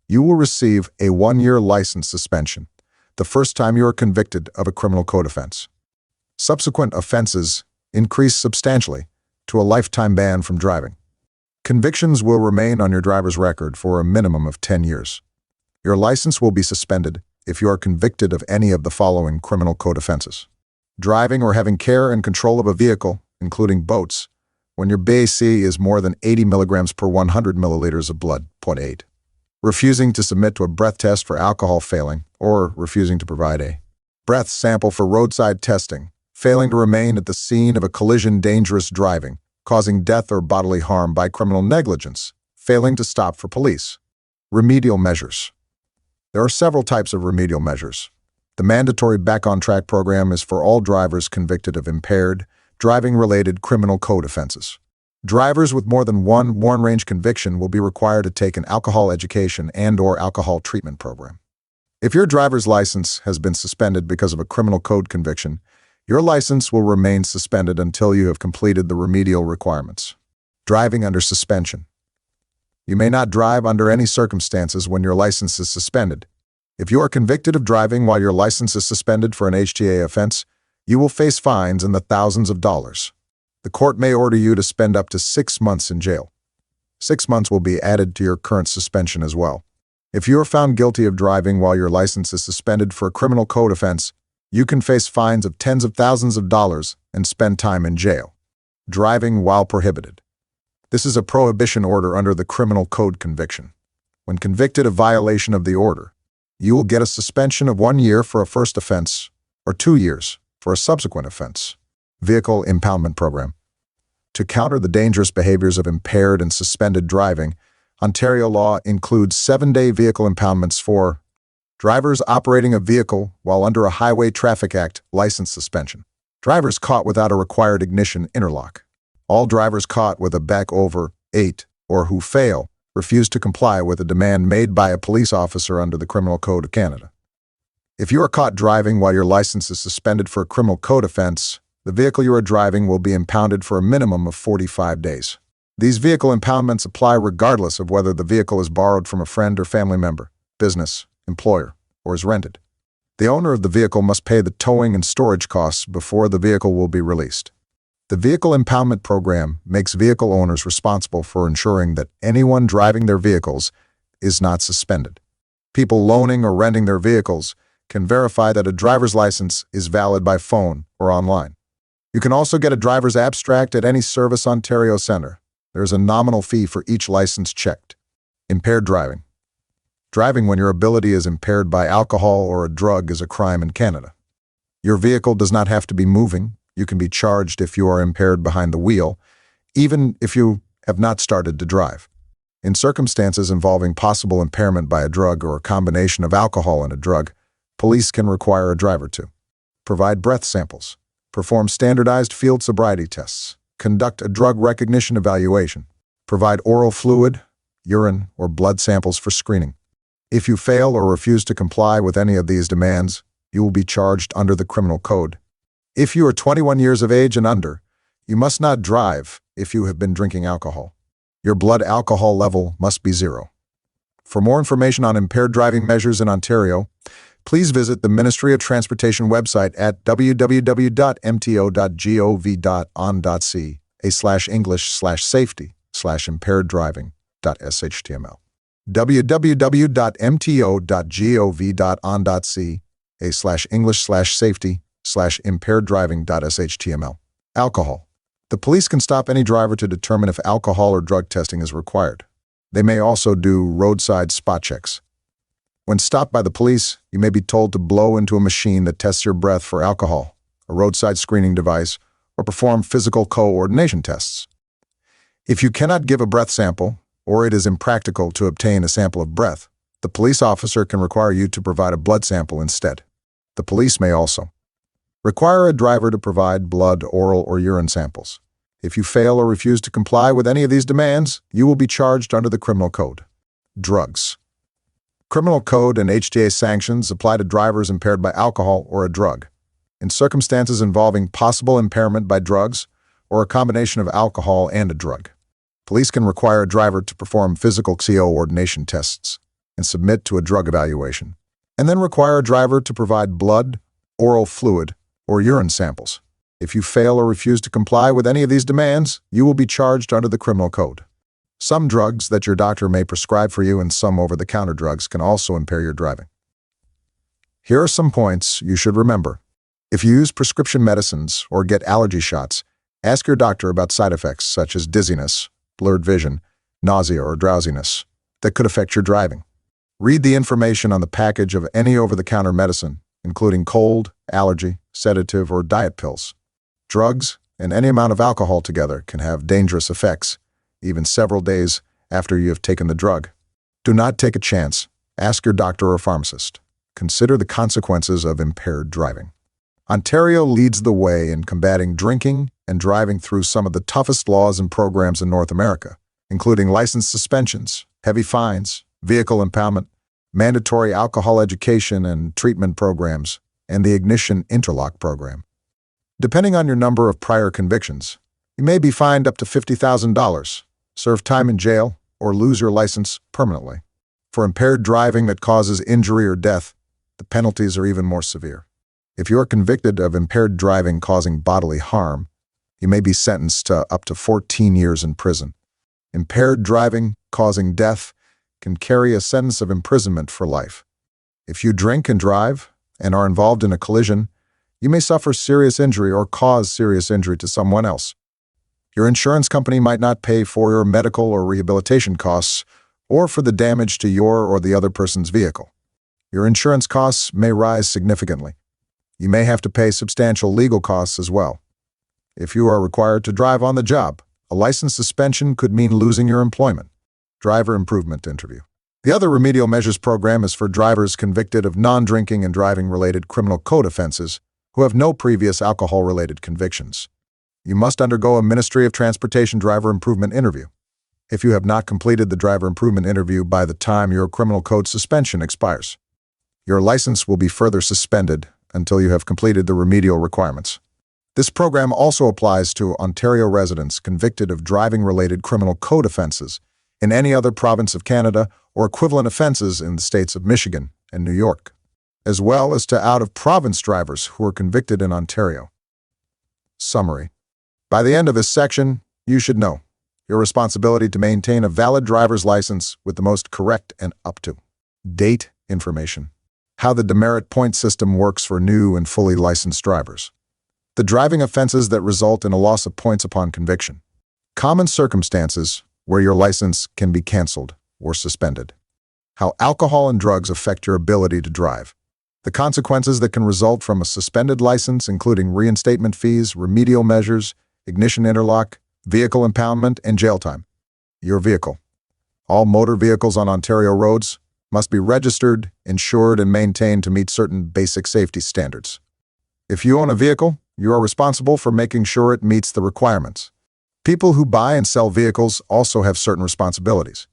You will receive a 1-year license suspension the first time you are convicted of a criminal code offense. Subsequent offenses increase substantially to a lifetime ban from driving. Convictions will remain on your driver's record for a minimum of 10 years. Your license will be suspended if you are convicted of any of the following criminal code offenses. Driving or having care and control of a vehicle, including boats, when your BAC is more than 80 milligrams per 100 milliliters of blood, 0.8. Refusing to submit to a breath test for alcohol failing, or refusing to provide a breath sample for roadside testing. Failing to remain at the scene of a collision, dangerous driving, causing death or bodily harm by criminal negligence, failing to stop for police. Remedial measures. There are several types of remedial measures. The mandatory Back on Track program is for all drivers convicted of impaired, driving-related criminal code offenses. Drivers with more than one warn range conviction will be required to take an alcohol education and/or alcohol treatment program. If your driver's license has been suspended because of a criminal code conviction, your license will remain suspended until you have completed the remedial requirements. Driving under suspension. You may not drive under any circumstances when your license is suspended. If you are convicted of driving while your license is suspended for an HTA offense, you will face fines in the thousands of dollars. The court may order you to spend up to 6 months in jail. 6 months will be added to your current suspension as well. If you are found guilty of driving while your license is suspended for a criminal code offense, you can face fines of tens of thousands of dollars and spend time in jail. Driving while prohibited. This is a prohibition order under the criminal code conviction. When convicted of violation of the order, you will get a suspension of 1 year for a first offense or 2 years for a subsequent offense. Vehicle impoundment program. To counter the dangerous behaviors of impaired and suspended driving, Ontario law includes 7-day vehicle impoundments for drivers operating a vehicle while under a Highway Traffic Act license suspension. Drivers caught without a required ignition interlock. All drivers caught with a back over 8 or who fail refuse to comply with a demand made by a police officer under the Criminal Code of Canada. If you are caught driving while your license is suspended for a criminal code offense, the vehicle you are driving will be impounded for a minimum of 45 days. These vehicle impoundments apply regardless of whether the vehicle is borrowed from a friend or family member, business, employer, or is rented. The owner of the vehicle must pay the towing and storage costs before the vehicle will be released. The Vehicle Impoundment Program makes vehicle owners responsible for ensuring that anyone driving their vehicles is not suspended. People loaning or renting their vehicles can verify that a driver's license is valid by phone or online. You can also get a driver's abstract at any Service Ontario Centre. There is a nominal fee for each license checked. Impaired driving. Driving when your ability is impaired by alcohol or a drug is a crime in Canada. Your vehicle does not have to be moving. You can be charged if you are impaired behind the wheel, even if you have not started to drive. In circumstances involving possible impairment by a drug or a combination of alcohol and a drug, police can require a driver to provide breath samples, perform standardized field sobriety tests, conduct a drug recognition evaluation, provide oral fluid, urine, or blood samples for screening. If you fail or refuse to comply with any of these demands, you will be charged under the criminal code. If you are 21 years of age and under, you must not drive if you have been drinking alcohol. Your blood alcohol level must be 0. For more information on impaired driving measures in Ontario, please visit the Ministry of Transportation website at www.mto.gov.on.ca/English/safety/impaireddriving.html. www.mto.gov.on.ca/English/safety/impaireddriving.html. Alcohol. The police can stop any driver to determine if alcohol or drug testing is required. They may also do roadside spot checks. When stopped by the police, you may be told to blow into a machine that tests your breath for alcohol, a roadside screening device, or perform physical coordination tests. If you cannot give a breath sample, or it is impractical to obtain a sample of breath, the police officer can require you to provide a blood sample instead. The police may also require a driver to provide blood, oral, or urine samples. If you fail or refuse to comply with any of these demands, you will be charged under the criminal code. Drugs. Criminal code and HTA sanctions apply to drivers impaired by alcohol or a drug. In circumstances involving possible impairment by drugs or a combination of alcohol and a drug, police can require a driver to perform physical coordination tests and submit to a drug evaluation, and then require a driver to provide blood, oral fluid, or urine samples. If you fail or refuse to comply with any of these demands, you will be charged under the criminal code. Some drugs that your doctor may prescribe for you and some over-the-counter drugs can also impair your driving. Here are some points you should remember. If you use prescription medicines or get allergy shots, ask your doctor about side effects such as dizziness, blurred vision, nausea, or drowsiness that could affect your driving. Read the information on the package of any over-the-counter medicine, including cold, allergy, sedative, or diet pills. Drugs and any amount of alcohol together can have dangerous effects, even several days after you have taken the drug. Do not take a chance. Ask your doctor or pharmacist. Consider the consequences of impaired driving. Ontario leads the way in combating drinking and driving through some of the toughest laws and programs in North America, including license suspensions, heavy fines, vehicle impoundment, mandatory alcohol education and treatment programs, and the ignition interlock program. Depending on your number of prior convictions, you may be fined up to $50,000, serve time in jail, or lose your license permanently. For impaired driving that causes injury or death, the penalties are even more severe. If you are convicted of impaired driving causing bodily harm, you may be sentenced to up to 14 years in prison. Impaired driving causing death can carry a sentence of imprisonment for life. If you drink and drive and are involved in a collision, you may suffer serious injury or cause serious injury to someone else. Your insurance company might not pay for your medical or rehabilitation costs or for the damage to your or the other person's vehicle. Your insurance costs may rise significantly. You may have to pay substantial legal costs as well. If you are required to drive on the job, a license suspension could mean losing your employment. Driver improvement interview. The other remedial measures program is for drivers convicted of non-drinking and driving-related criminal code offenses who have no previous alcohol-related convictions. You must undergo a Ministry of Transportation driver improvement interview. If you have not completed the driver improvement interview by the time your criminal code suspension expires, your license will be further suspended until you have completed the remedial requirements. This program also applies to Ontario residents convicted of driving-related criminal code offenses in any other province of Canada or equivalent offenses in the states of Michigan and New York, as well as to out-of-province drivers who are convicted in Ontario. Summary. By the end of this section, you should know your responsibility to maintain a valid driver's license with the most correct and up-to-date information. How the demerit point system works for new and fully licensed drivers. The driving offenses that result in a loss of points upon conviction. Common circumstances where your license can be canceled or suspended. How alcohol and drugs affect your ability to drive. The consequences that can result from a suspended license, including reinstatement fees, remedial measures, ignition interlock, vehicle impoundment, and jail time. Your vehicle. All motor vehicles on Ontario roads must be registered, insured, and maintained to meet certain basic safety standards. If you own a vehicle, you are responsible for making sure it meets the requirements. People who buy and sell vehicles also have certain responsibilities.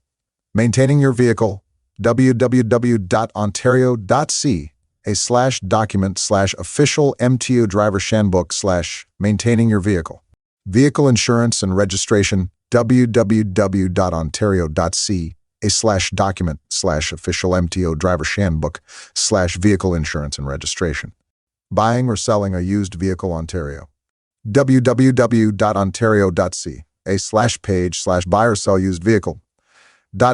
Maintaining your vehicle, www.ontario.ca /document/official MTO driver Handbook / maintaining your vehicle. Vehicle insurance and registration www.ontario.ca /document/official MTO driver Handbook / vehicle insurance and registration. Buying or selling a used vehicle Ontario. www.ontario.ca /page/buy or sell used vehicle.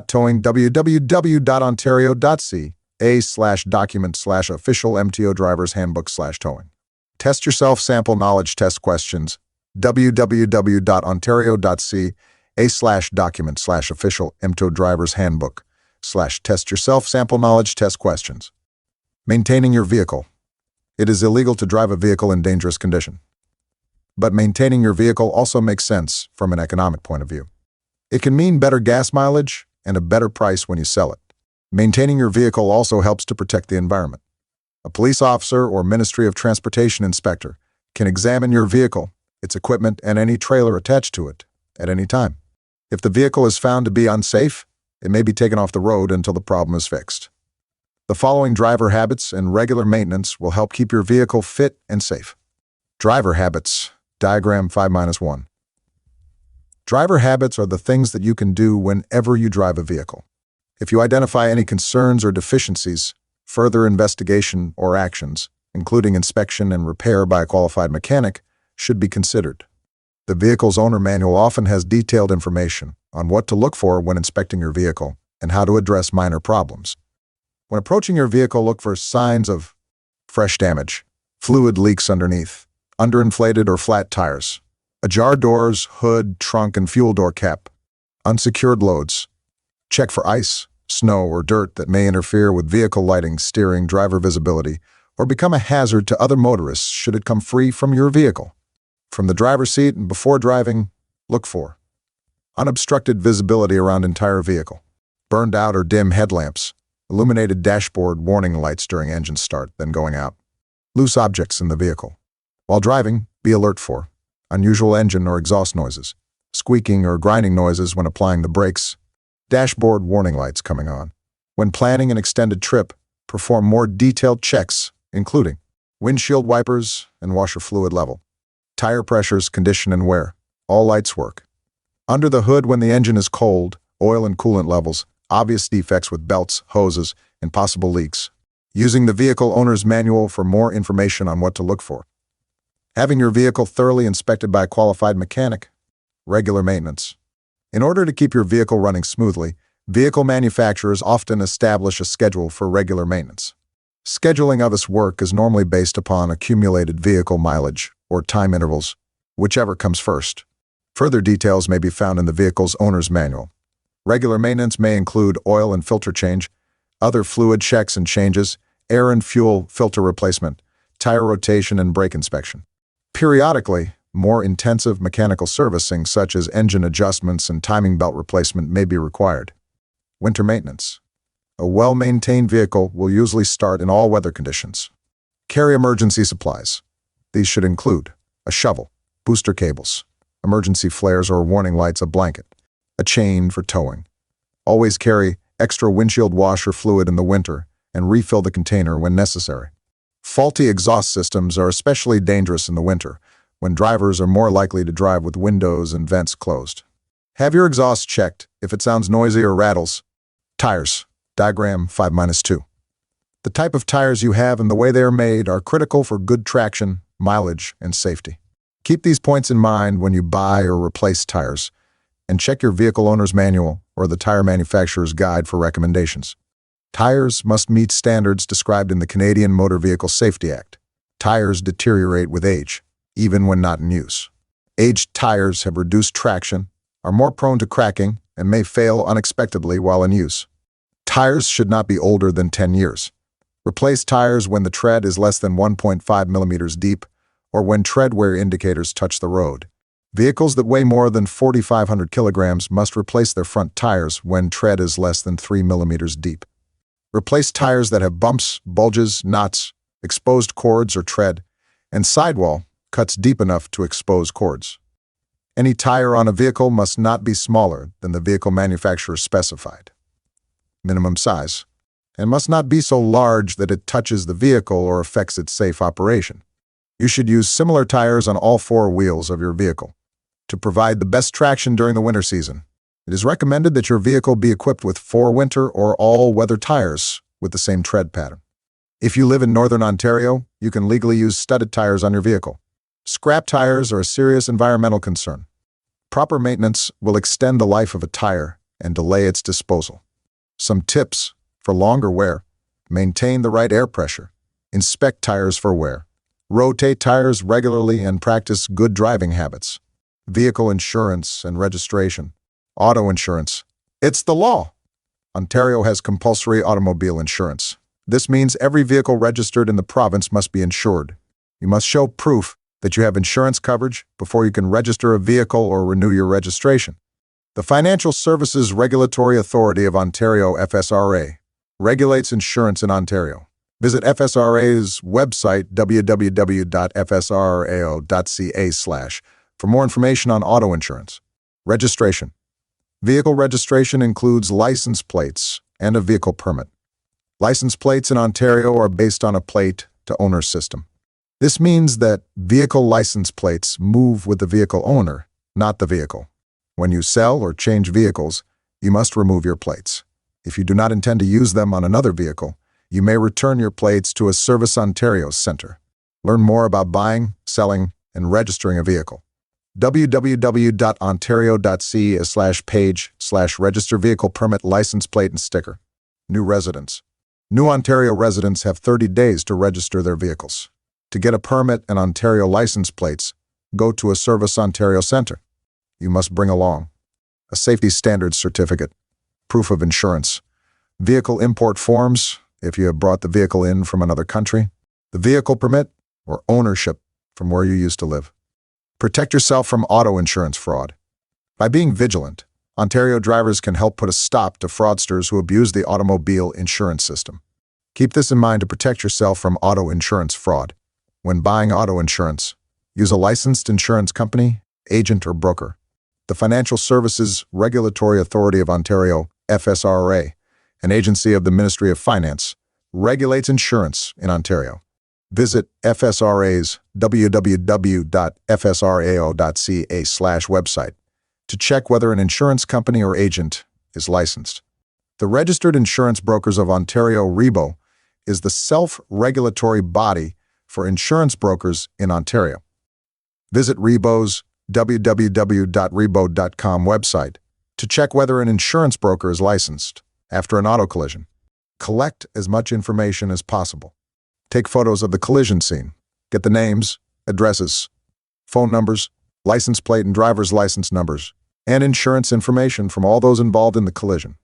Towing www.ontario.ca /document/official MTO drivers Handbook /towing. Test yourself sample knowledge test questions www.ontario.ca /document/official MTO drivers Handbook /test yourself sample knowledge test questions. Maintaining your vehicle. It is illegal to drive a vehicle in dangerous condition. But maintaining your vehicle also makes sense from an economic point of view. It can mean better gas mileage and a better price when you sell it. Maintaining your vehicle also helps to protect the environment. A police officer or Ministry of Transportation inspector can examine your vehicle, its equipment, and any trailer attached to it at any time. If the vehicle is found to be unsafe, it may be taken off the road until the problem is fixed. The following driver habits and regular maintenance will help keep your vehicle fit and safe. Driver habits, diagram 5-1. Driver habits are the things that you can do whenever you drive a vehicle. If you identify any concerns or deficiencies, further investigation or actions, including inspection and repair by a qualified mechanic, should be considered. The vehicle's owner manual often has detailed information on what to look for when inspecting your vehicle and how to address minor problems. When approaching your vehicle, look for signs of fresh damage, fluid leaks underneath, underinflated or flat tires, ajar doors, hood, trunk, and fuel door cap, unsecured loads. Check for ice, snow, or dirt that may interfere with vehicle lighting, steering, driver visibility, or become a hazard to other motorists should it come free from your vehicle. From the driver's seat and before driving, look for unobstructed visibility around entire vehicle, burned out or dim headlamps, illuminated dashboard warning lights during engine start, then going out, loose objects in the vehicle. While driving, be alert for unusual engine or exhaust noises, squeaking or grinding noises when applying the brakes, dashboard warning lights coming on. When planning an extended trip, perform more detailed checks, including windshield wipers and washer fluid level, tire pressures, condition, and wear. All lights work. Under the hood when the engine is cold, oil and coolant levels, obvious defects with belts, hoses, and possible leaks. Using the vehicle owner's manual for more information on what to look for. Having your vehicle thoroughly inspected by a qualified mechanic. Regular maintenance. In order to keep your vehicle running smoothly, vehicle manufacturers often establish a schedule for regular maintenance. Scheduling of this work is normally based upon accumulated vehicle mileage or time intervals, whichever comes first. Further details may be found in the vehicle's owner's manual. Regular maintenance may include oil and filter change, other fluid checks and changes, air and fuel filter replacement, tire rotation, and brake inspection. Periodically, more intensive mechanical servicing such as engine adjustments and timing belt replacement may be required. Winter maintenance. A well-maintained vehicle will usually start in all weather conditions. Carry emergency supplies. These should include a shovel, booster cables, emergency flares or warning lights, a blanket, a chain for towing. Always carry extra windshield washer fluid in the winter and refill the container when necessary. Faulty exhaust systems are especially dangerous in the winter, when drivers are more likely to drive with windows and vents closed. Have your exhaust checked if it sounds noisy or rattles. Tires, diagram 5-2. The type of tires you have and the way they are made are critical for good traction, mileage, and safety. Keep these points in mind when you buy or replace tires, and check your vehicle owner's manual or the tire manufacturer's guide for recommendations. Tires must meet standards described in the Canadian Motor Vehicle Safety Act. Tires deteriorate with age, even when not in use. Aged tires have reduced traction, are more prone to cracking, and may fail unexpectedly while in use. Tires should not be older than 10 years. Replace tires when the tread is less than 1.5 millimeters deep or when tread wear indicators touch the road. Vehicles that weigh more than 4,500 kilograms must replace their front tires when tread is less than 3 millimeters deep. Replace tires that have bumps, bulges, knots, exposed cords or tread, and sidewall cuts deep enough to expose cords. Any tire on a vehicle must not be smaller than the vehicle manufacturer specified. Minimum size. and must not be so large that it touches the vehicle or affects its safe operation. You should use similar tires on all four wheels of your vehicle to provide the best traction during the winter season. It is recommended that your vehicle be equipped with 4 winter or all-weather tires with the same tread pattern. If you live in Northern Ontario, you can legally use studded tires on your vehicle. Scrap tires are a serious environmental concern. Proper maintenance will extend the life of a tire and delay its disposal. Some tips for longer wear: maintain the right air pressure, inspect tires for wear, rotate tires regularly, and practice good driving habits. Vehicle insurance and registration. Auto insurance. It's the law. Ontario has compulsory automobile insurance. This means every vehicle registered in the province must be insured. You must show proof that you have insurance coverage before you can register a vehicle or renew your registration. The Financial Services Regulatory Authority of Ontario, FSRA, regulates insurance in Ontario. Visit FSRA's website, www.fsrao.ca/, for more information on auto insurance. Registration. Vehicle registration includes license plates and a vehicle permit. License plates in Ontario are based on a plate-to-owner system. This means that vehicle license plates move with the vehicle owner, not the vehicle. When you sell or change vehicles, you must remove your plates. If you do not intend to use them on another vehicle, you may return your plates to a Service Ontario center. Learn more about buying, selling, and registering a vehicle. www.ontario.ca/page/register vehicle permit license plate and sticker. New residents. New Ontario residents have 30 days to register their vehicles. To get a permit and Ontario license plates, go to a Service Ontario center. You must bring along a safety standards certificate, proof of insurance, vehicle import forms if you have brought the vehicle in from another country, the vehicle permit or ownership from where you used to live. Protect yourself from auto insurance fraud. By being vigilant, Ontario drivers can help put a stop to fraudsters who abuse the automobile insurance system. Keep this in mind to protect yourself from auto insurance fraud. When buying auto insurance, use a licensed insurance company, agent, or broker. The Financial Services Regulatory Authority of Ontario, FSRA, an agency of the Ministry of Finance, regulates insurance in Ontario. Visit FSRA's www.fsrao.ca/website to check whether an insurance company or agent is licensed. The Registered Insurance Brokers of Ontario, REBO, is the self-regulatory body for insurance brokers in Ontario. Visit REBO's www.rebo.com website to check whether an insurance broker is licensed after an auto collision. Collect as much information as possible. Take photos of the collision scene. Get the names, addresses, phone numbers, license plate and driver's license numbers, and insurance information from all those involved in the collision,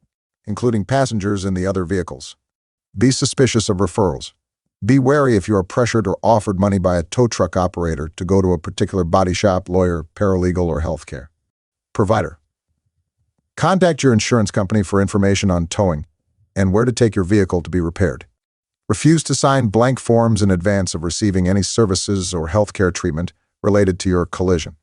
including passengers in the other vehicles. Be suspicious of referrals. Be wary if you are pressured or offered money by a tow truck operator to go to a particular body shop, lawyer, paralegal, or healthcare provider. Contact your insurance company for information on towing and where to take your vehicle to be repaired. Refuse to sign blank forms in advance of receiving any services or healthcare treatment related to your collision.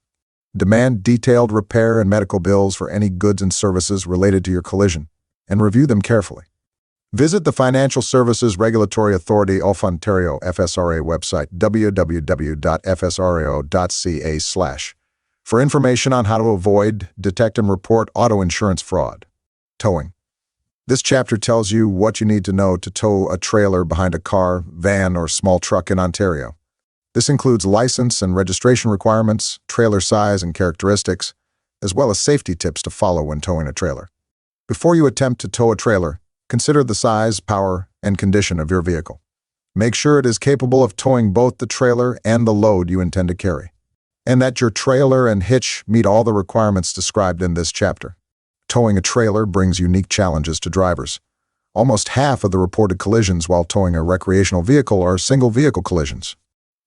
Demand detailed repair and medical bills for any goods and services related to your collision, and review them carefully. Visit the Financial Services Regulatory Authority of Ontario, FSRA website, www.fsrao.ca/, for information on how to avoid, detect, and report auto insurance fraud. Towing. This chapter tells you what you need to know to tow a trailer behind a car, van, or small truck in Ontario. This includes license and registration requirements, trailer size and characteristics, as well as safety tips to follow when towing a trailer. Before you attempt to tow a trailer, consider the size, power, and condition of your vehicle. Make sure it is capable of towing both the trailer and the load you intend to carry, and that your trailer and hitch meet all the requirements described in this chapter. Towing a trailer brings unique challenges to drivers. Almost half of the reported collisions while towing a recreational vehicle are single-vehicle collisions.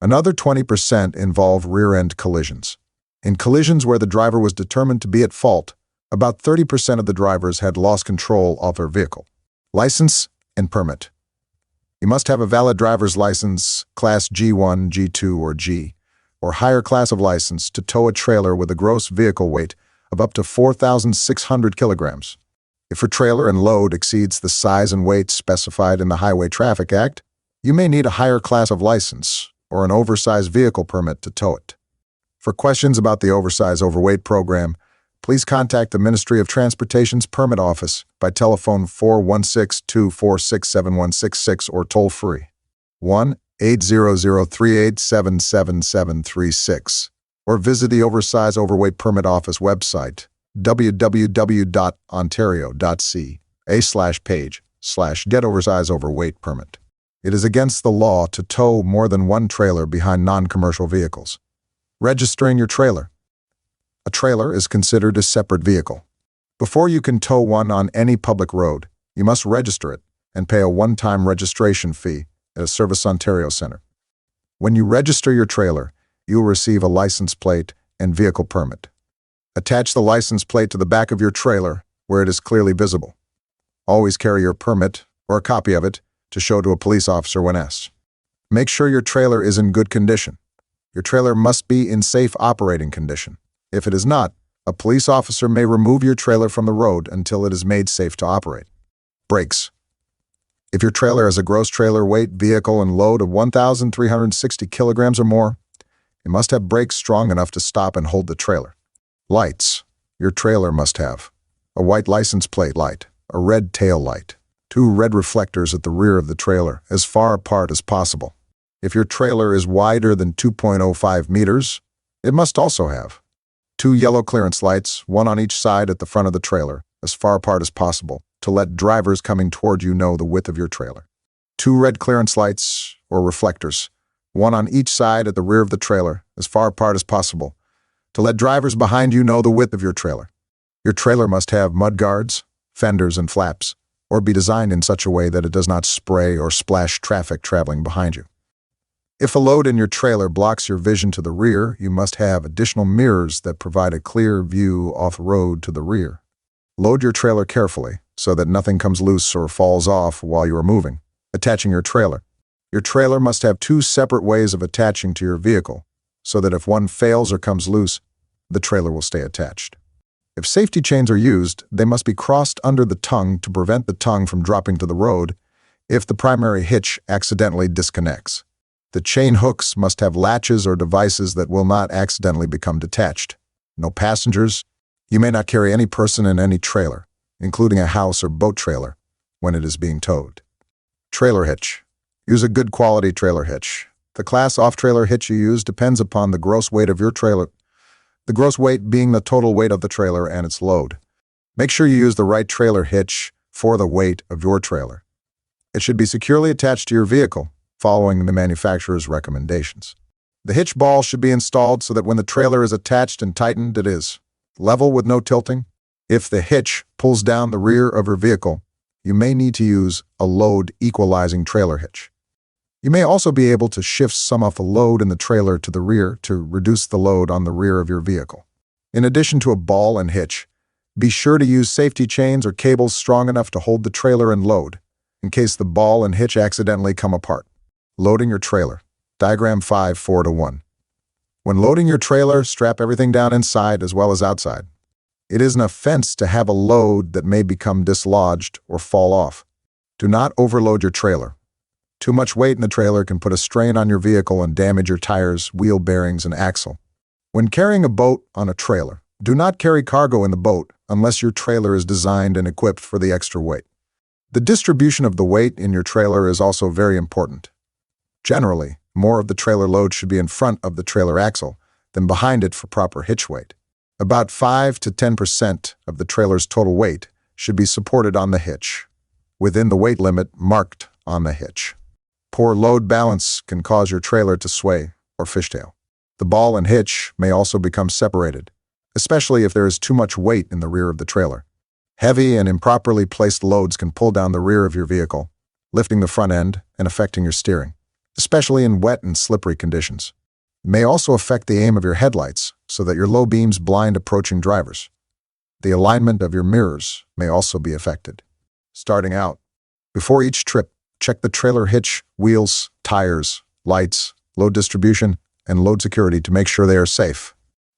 Another 20% involve rear-end collisions. In collisions where the driver was determined to be at fault, about 30% of the drivers had lost control of their vehicle. License and permit. You must have a valid driver's license, Class G1, G2, or G, or higher class of license to tow a trailer with a gross vehicle weight of up to 4,600 kilograms. If your trailer and load exceeds the size and weight specified in the Highway Traffic Act, you may need a higher class of license or an oversized vehicle permit to tow it. For questions about the Oversize Overweight Program, please contact the Ministry of Transportation's Permit Office by telephone 416-246-7166 or toll-free 1-800-387-7736 or visit the Oversize Overweight Permit Office website www.ontario.ca/page/get-oversize-overweight-permit. It is against the law to tow more than one trailer behind non-commercial vehicles. Registering your trailer. A trailer is considered a separate vehicle. Before you can tow one on any public road, you must register it and pay a one-time registration fee at a Service Ontario Centre. When you register your trailer, you will receive a license plate and vehicle permit. Attach the license plate to the back of your trailer where it is clearly visible. Always carry your permit or a copy of it to show to a police officer when asked. Make sure your trailer is in good condition. Your trailer must be in safe operating condition. If it is not, a police officer may remove your trailer from the road until it is made safe to operate. Brakes. If your trailer has a gross trailer weight, vehicle, and load of 1,360 kilograms or more, it must have brakes strong enough to stop and hold the trailer. Lights. Your trailer must have a white license plate light, a red tail light, 2 red reflectors at the rear of the trailer as far apart as possible. If your trailer is wider than 2.05 meters, it must also have 2 yellow clearance lights, 1 on each side at the front of the trailer, as far apart as possible, to let drivers coming toward you know the width of your trailer. 2 red clearance lights, or reflectors, 1 on each side at the rear of the trailer, as far apart as possible, to let drivers behind you know the width of your trailer. Your trailer must have mud guards, fenders, and flaps, or be designed in such a way that it does not spray or splash traffic traveling behind you. If a load in your trailer blocks your vision to the rear, you must have additional mirrors that provide a clear view off-road to the rear. Load your trailer carefully so that nothing comes loose or falls off while you are moving. Attaching your trailer. Your trailer must have 2 separate ways of attaching to your vehicle so that if one fails or comes loose, the trailer will stay attached. If safety chains are used, they must be crossed under the tongue to prevent the tongue from dropping to the road if the primary hitch accidentally disconnects. The chain hooks must have latches or devices that will not accidentally become detached. No passengers. You may not carry any person in any trailer, including a house or boat trailer, when it is being towed. Trailer hitch. Use a good quality trailer hitch. The class off-trailer hitch you use depends upon the gross weight of your trailer, the gross weight being the total weight of the trailer and its load. Make sure you use the right trailer hitch for the weight of your trailer. It should be securely attached to your vehicle, following the manufacturer's recommendations. The hitch ball should be installed so that when the trailer is attached and tightened, it is level with no tilting. If the hitch pulls down the rear of your vehicle, you may need to use a load equalizing trailer hitch. You may also be able to shift some of the load in the trailer to the rear to reduce the load on the rear of your vehicle. In addition to a ball and hitch, be sure to use safety chains or cables strong enough to hold the trailer and load, in case the ball and hitch accidentally come apart. Loading your trailer. Diagram 5:4-1. When loading your trailer, strap everything down inside as well as outside. It is an offense to have a load that may become dislodged or fall off. Do not overload your trailer. Too much weight in the trailer can put a strain on your vehicle and damage your tires, wheel bearings, and axle. When carrying a boat on a trailer, do not carry cargo in the boat unless your trailer is designed and equipped for the extra weight. The distribution of the weight in your trailer is also very important. Generally, more of the trailer load should be in front of the trailer axle than behind it for proper hitch weight. About 5 to 10% of the trailer's total weight should be supported on the hitch, within the weight limit marked on the hitch. Poor load balance can cause your trailer to sway or fishtail. The ball and hitch may also become separated, especially if there is too much weight in the rear of the trailer. Heavy and improperly placed loads can pull down the rear of your vehicle, lifting the front end and affecting your steering, especially in wet and slippery conditions. It may also affect the aim of your headlights so that your low beams blind approaching drivers. The alignment of your mirrors may also be affected. Starting out, before each trip, check the trailer hitch, wheels, tires, lights, load distribution, and load security to make sure they are safe.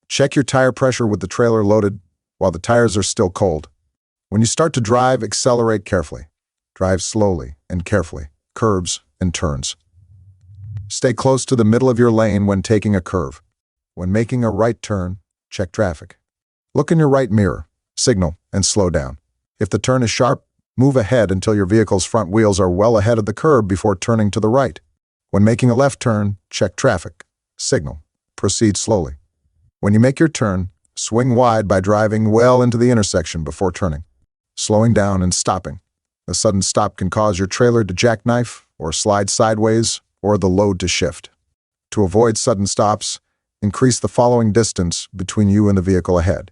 Check your tire pressure with the trailer loaded while the tires are still cold. When you start to drive, accelerate carefully. Drive slowly and carefully, curves and turns. Stay close to the middle of your lane when taking a curve. When making a right turn, check traffic. Look in your right mirror, signal, and slow down. If the turn is sharp, move ahead until your vehicle's front wheels are well ahead of the curb before turning to the right. When making a left turn, check traffic, signal, proceed slowly. When you make your turn, swing wide by driving well into the intersection before turning, slowing down and stopping. A sudden stop can cause your trailer to jackknife or slide sideways or the load to shift. To avoid sudden stops, increase the following distance between you and the vehicle ahead.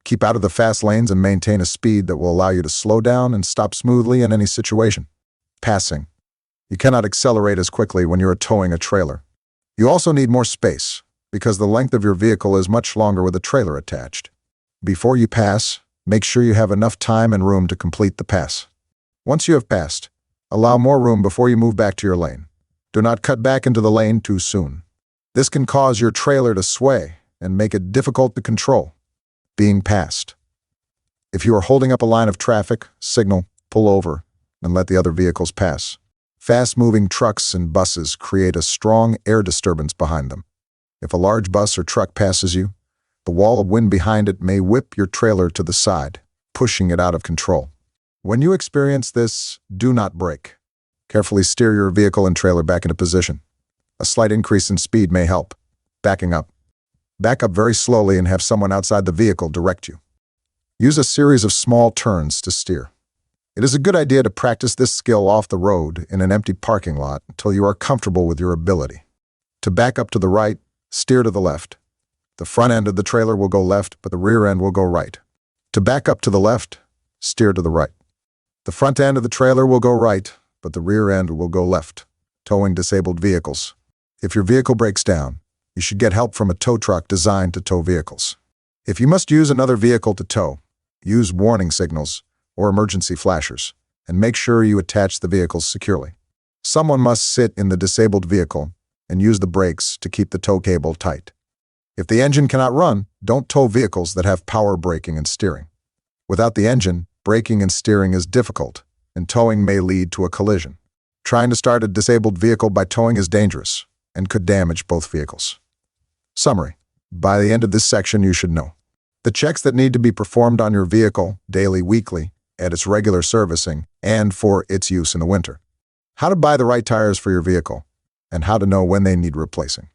Keep out of the fast lanes and maintain a speed that will allow you to slow down and stop smoothly in any situation. Passing. You cannot accelerate as quickly when you are towing a trailer. You also need more space, because the length of your vehicle is much longer with a trailer attached. Before you pass, make sure you have enough time and room to complete the pass. Once you have passed, allow more room before you move back to your lane. Do not cut back into the lane too soon. This can cause your trailer to sway and make it difficult to control. Being passed. If you are holding up a line of traffic, signal, pull over, and let the other vehicles pass. Fast-moving trucks and buses create a strong air disturbance behind them. If a large bus or truck passes you, the wall of wind behind it may whip your trailer to the side, pushing it out of control. When you experience this, do not brake. Carefully steer your vehicle and trailer back into position. A slight increase in speed may help. Backing up. Back up very slowly and have someone outside the vehicle direct you. Use a series of small turns to steer. It is a good idea to practice this skill off the road in an empty parking lot until you are comfortable with your ability. To back up to the right, steer to the left. The front end of the trailer will go left, but the rear end will go right. To back up to the left, steer to the right. The front end of the trailer will go right, but the rear end will go left. Towing disabled vehicles. If your vehicle breaks down, you should get help from a tow truck designed to tow vehicles. If you must use another vehicle to tow, use warning signals or emergency flashers, and make sure you attach the vehicles securely. Someone must sit in the disabled vehicle and use the brakes to keep the tow cable tight. If the engine cannot run, don't tow vehicles that have power braking and steering. Without the engine, braking and steering is difficult, and towing may lead to a collision. Trying to start a disabled vehicle by towing is dangerous and could damage both vehicles. Summary. By the end of this section, you should know the checks that need to be performed on your vehicle daily, weekly, at its regular servicing, and for its use in the winter. How to buy the right tires for your vehicle, and how to know when they need replacing.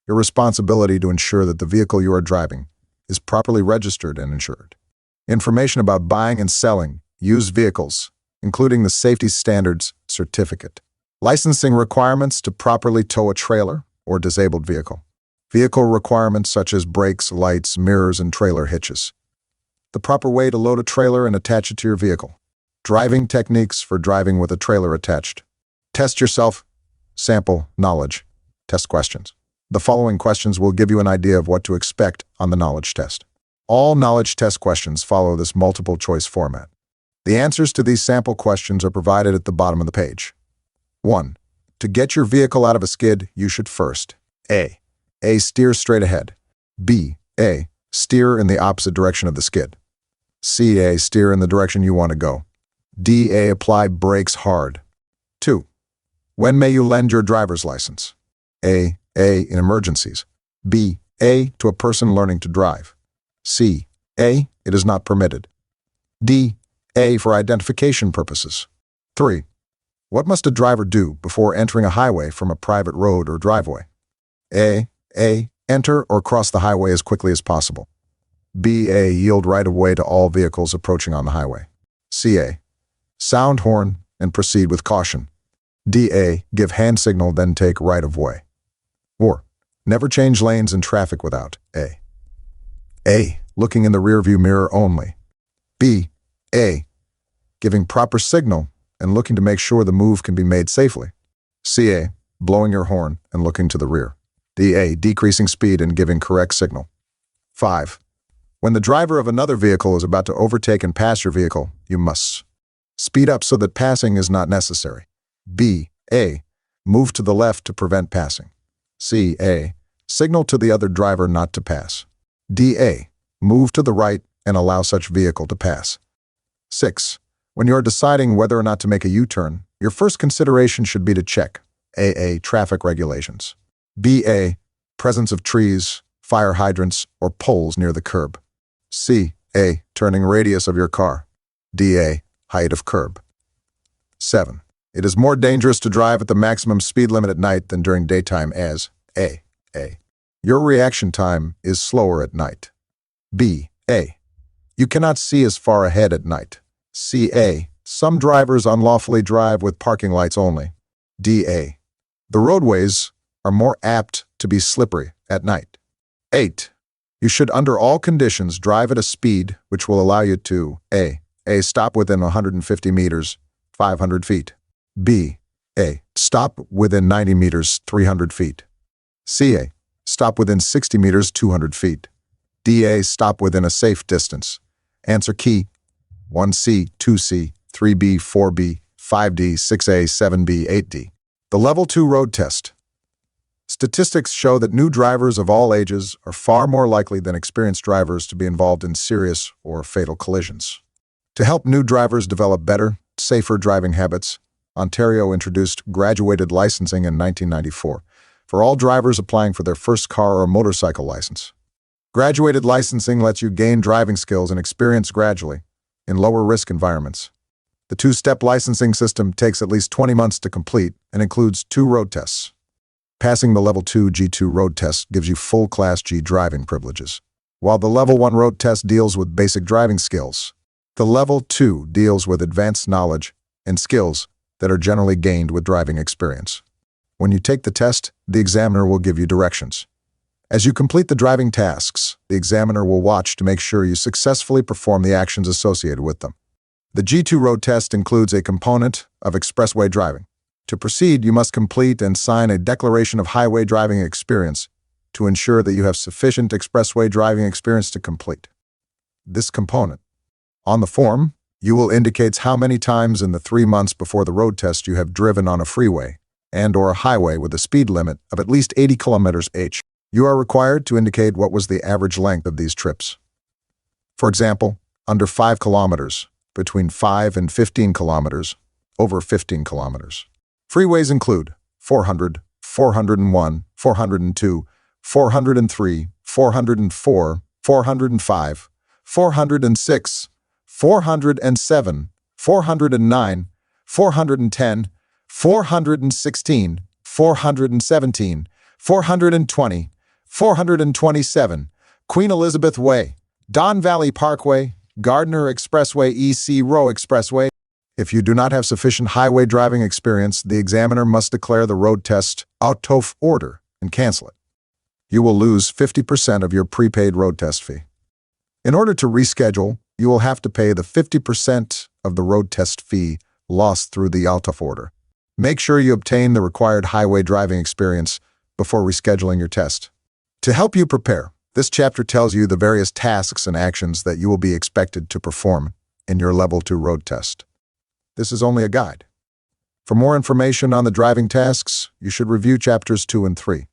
Your responsibility to ensure that the vehicle you are driving is properly registered and insured. Information about buying and selling used vehicles, including the Safety Standards Certificate. Licensing requirements to properly tow a trailer or disabled vehicle. Vehicle requirements such as brakes, lights, mirrors, and trailer hitches. The proper way to load a trailer and attach it to your vehicle. Driving techniques for driving with a trailer attached. Test yourself. Sample knowledge. Test questions. The following questions will give you an idea of what to expect on the knowledge test. All knowledge test questions follow this multiple choice format. The answers to these sample questions are provided at the bottom of the page. 1. To get your vehicle out of a skid, you should first A. Steer straight ahead. B. Steer in the opposite direction of the skid. C. Steer in the direction you want to go. D. Apply brakes hard. 2. When may you lend your driver's license? A. In emergencies. B. To a person learning to drive. C. It is not permitted. D. For identification purposes. 3. What must a driver do before entering a highway from a private road or driveway? A. Enter or cross the highway as quickly as possible. B. Yield right of way to all vehicles approaching on the highway. C. Sound horn and proceed with caution. D. Give hand signal, then take right of way. Or, never change lanes in traffic without A. Looking in the rearview mirror only. B. Giving proper signal and looking to make sure the move can be made safely. C. Blowing your horn and looking to the rear. D. Decreasing speed and giving correct signal. 5. When the driver of another vehicle is about to overtake and pass your vehicle, you must speed up so that passing is not necessary. B. Move to the left to prevent passing. C. Signal to the other driver not to pass. D. Move to the right and allow such vehicle to pass. 6. When you're deciding whether or not to make a U-turn, your first consideration should be to check A. Traffic regulations. B. Presence of trees, fire hydrants, or poles near the curb. C. Turning radius of your car. D. Height of curb. 7. It is more dangerous to drive at the maximum speed limit at night than during daytime as A. Your reaction time is slower at night. B. You cannot see as far ahead at night. C. Some drivers unlawfully drive with parking lights only. D. The roadways are more apt to be slippery at night. 8. You should under all conditions drive at a speed which will allow you to A. Stop within 150 meters, 500 feet. B. Stop within 90 meters, 300 feet. C. Stop within 60 meters, 200 feet. D. Stop within a safe distance. Answer key 1C, 2C, 3B, 4B, 5D, 6A, 7B, 8D. The Level 2 Road Test. Statistics show that new drivers of all ages are far more likely than experienced drivers to be involved in serious or fatal collisions. To help new drivers develop better, safer driving habits, Ontario introduced graduated licensing in 1994 for all drivers applying for their first car or motorcycle license. Graduated licensing lets you gain driving skills and experience gradually in lower-risk environments. The two-step licensing system takes at least 20 months to complete and includes 2 road tests. Passing the Level 2 G2 road test gives you full Class G driving privileges, while the Level 1 road test deals with basic driving skills. The Level 2 deals with advanced knowledge and skills that are generally gained with driving experience. When you take the test, the examiner will give you directions. As you complete the driving tasks, the examiner will watch to make sure you successfully perform the actions associated with them. The G2 road test includes a component of expressway driving. To proceed, you must complete and sign a declaration of highway driving experience to ensure that you have sufficient expressway driving experience to complete this component. On the form, you will indicate how many times in the 3 months before the road test you have driven on a freeway and/or a highway with a speed limit of at least 80 km/h. You are required to indicate what was the average length of these trips. For example, under 5 kilometers, between 5 and 15 kilometers, over 15 kilometers. Freeways include 400, 401, 402, 403, 404, 405, 406, 407, 409, 410, 416, 417, 420, 427, Queen Elizabeth Way, Don Valley Parkway, Gardner Expressway, EC Row Expressway. If you do not have sufficient highway driving experience, the examiner must declare the road test out of order and cancel it. You will lose 50% of your prepaid road test fee. In order to reschedule, you will have to pay the 50% of the road test fee lost through the out of order. Make sure you obtain the required highway driving experience before rescheduling your test. To help you prepare, this chapter tells you the various tasks and actions that you will be expected to perform in your Level 2 road test. This is only a guide. For more information on the driving tasks, you should review chapters 2 and 3.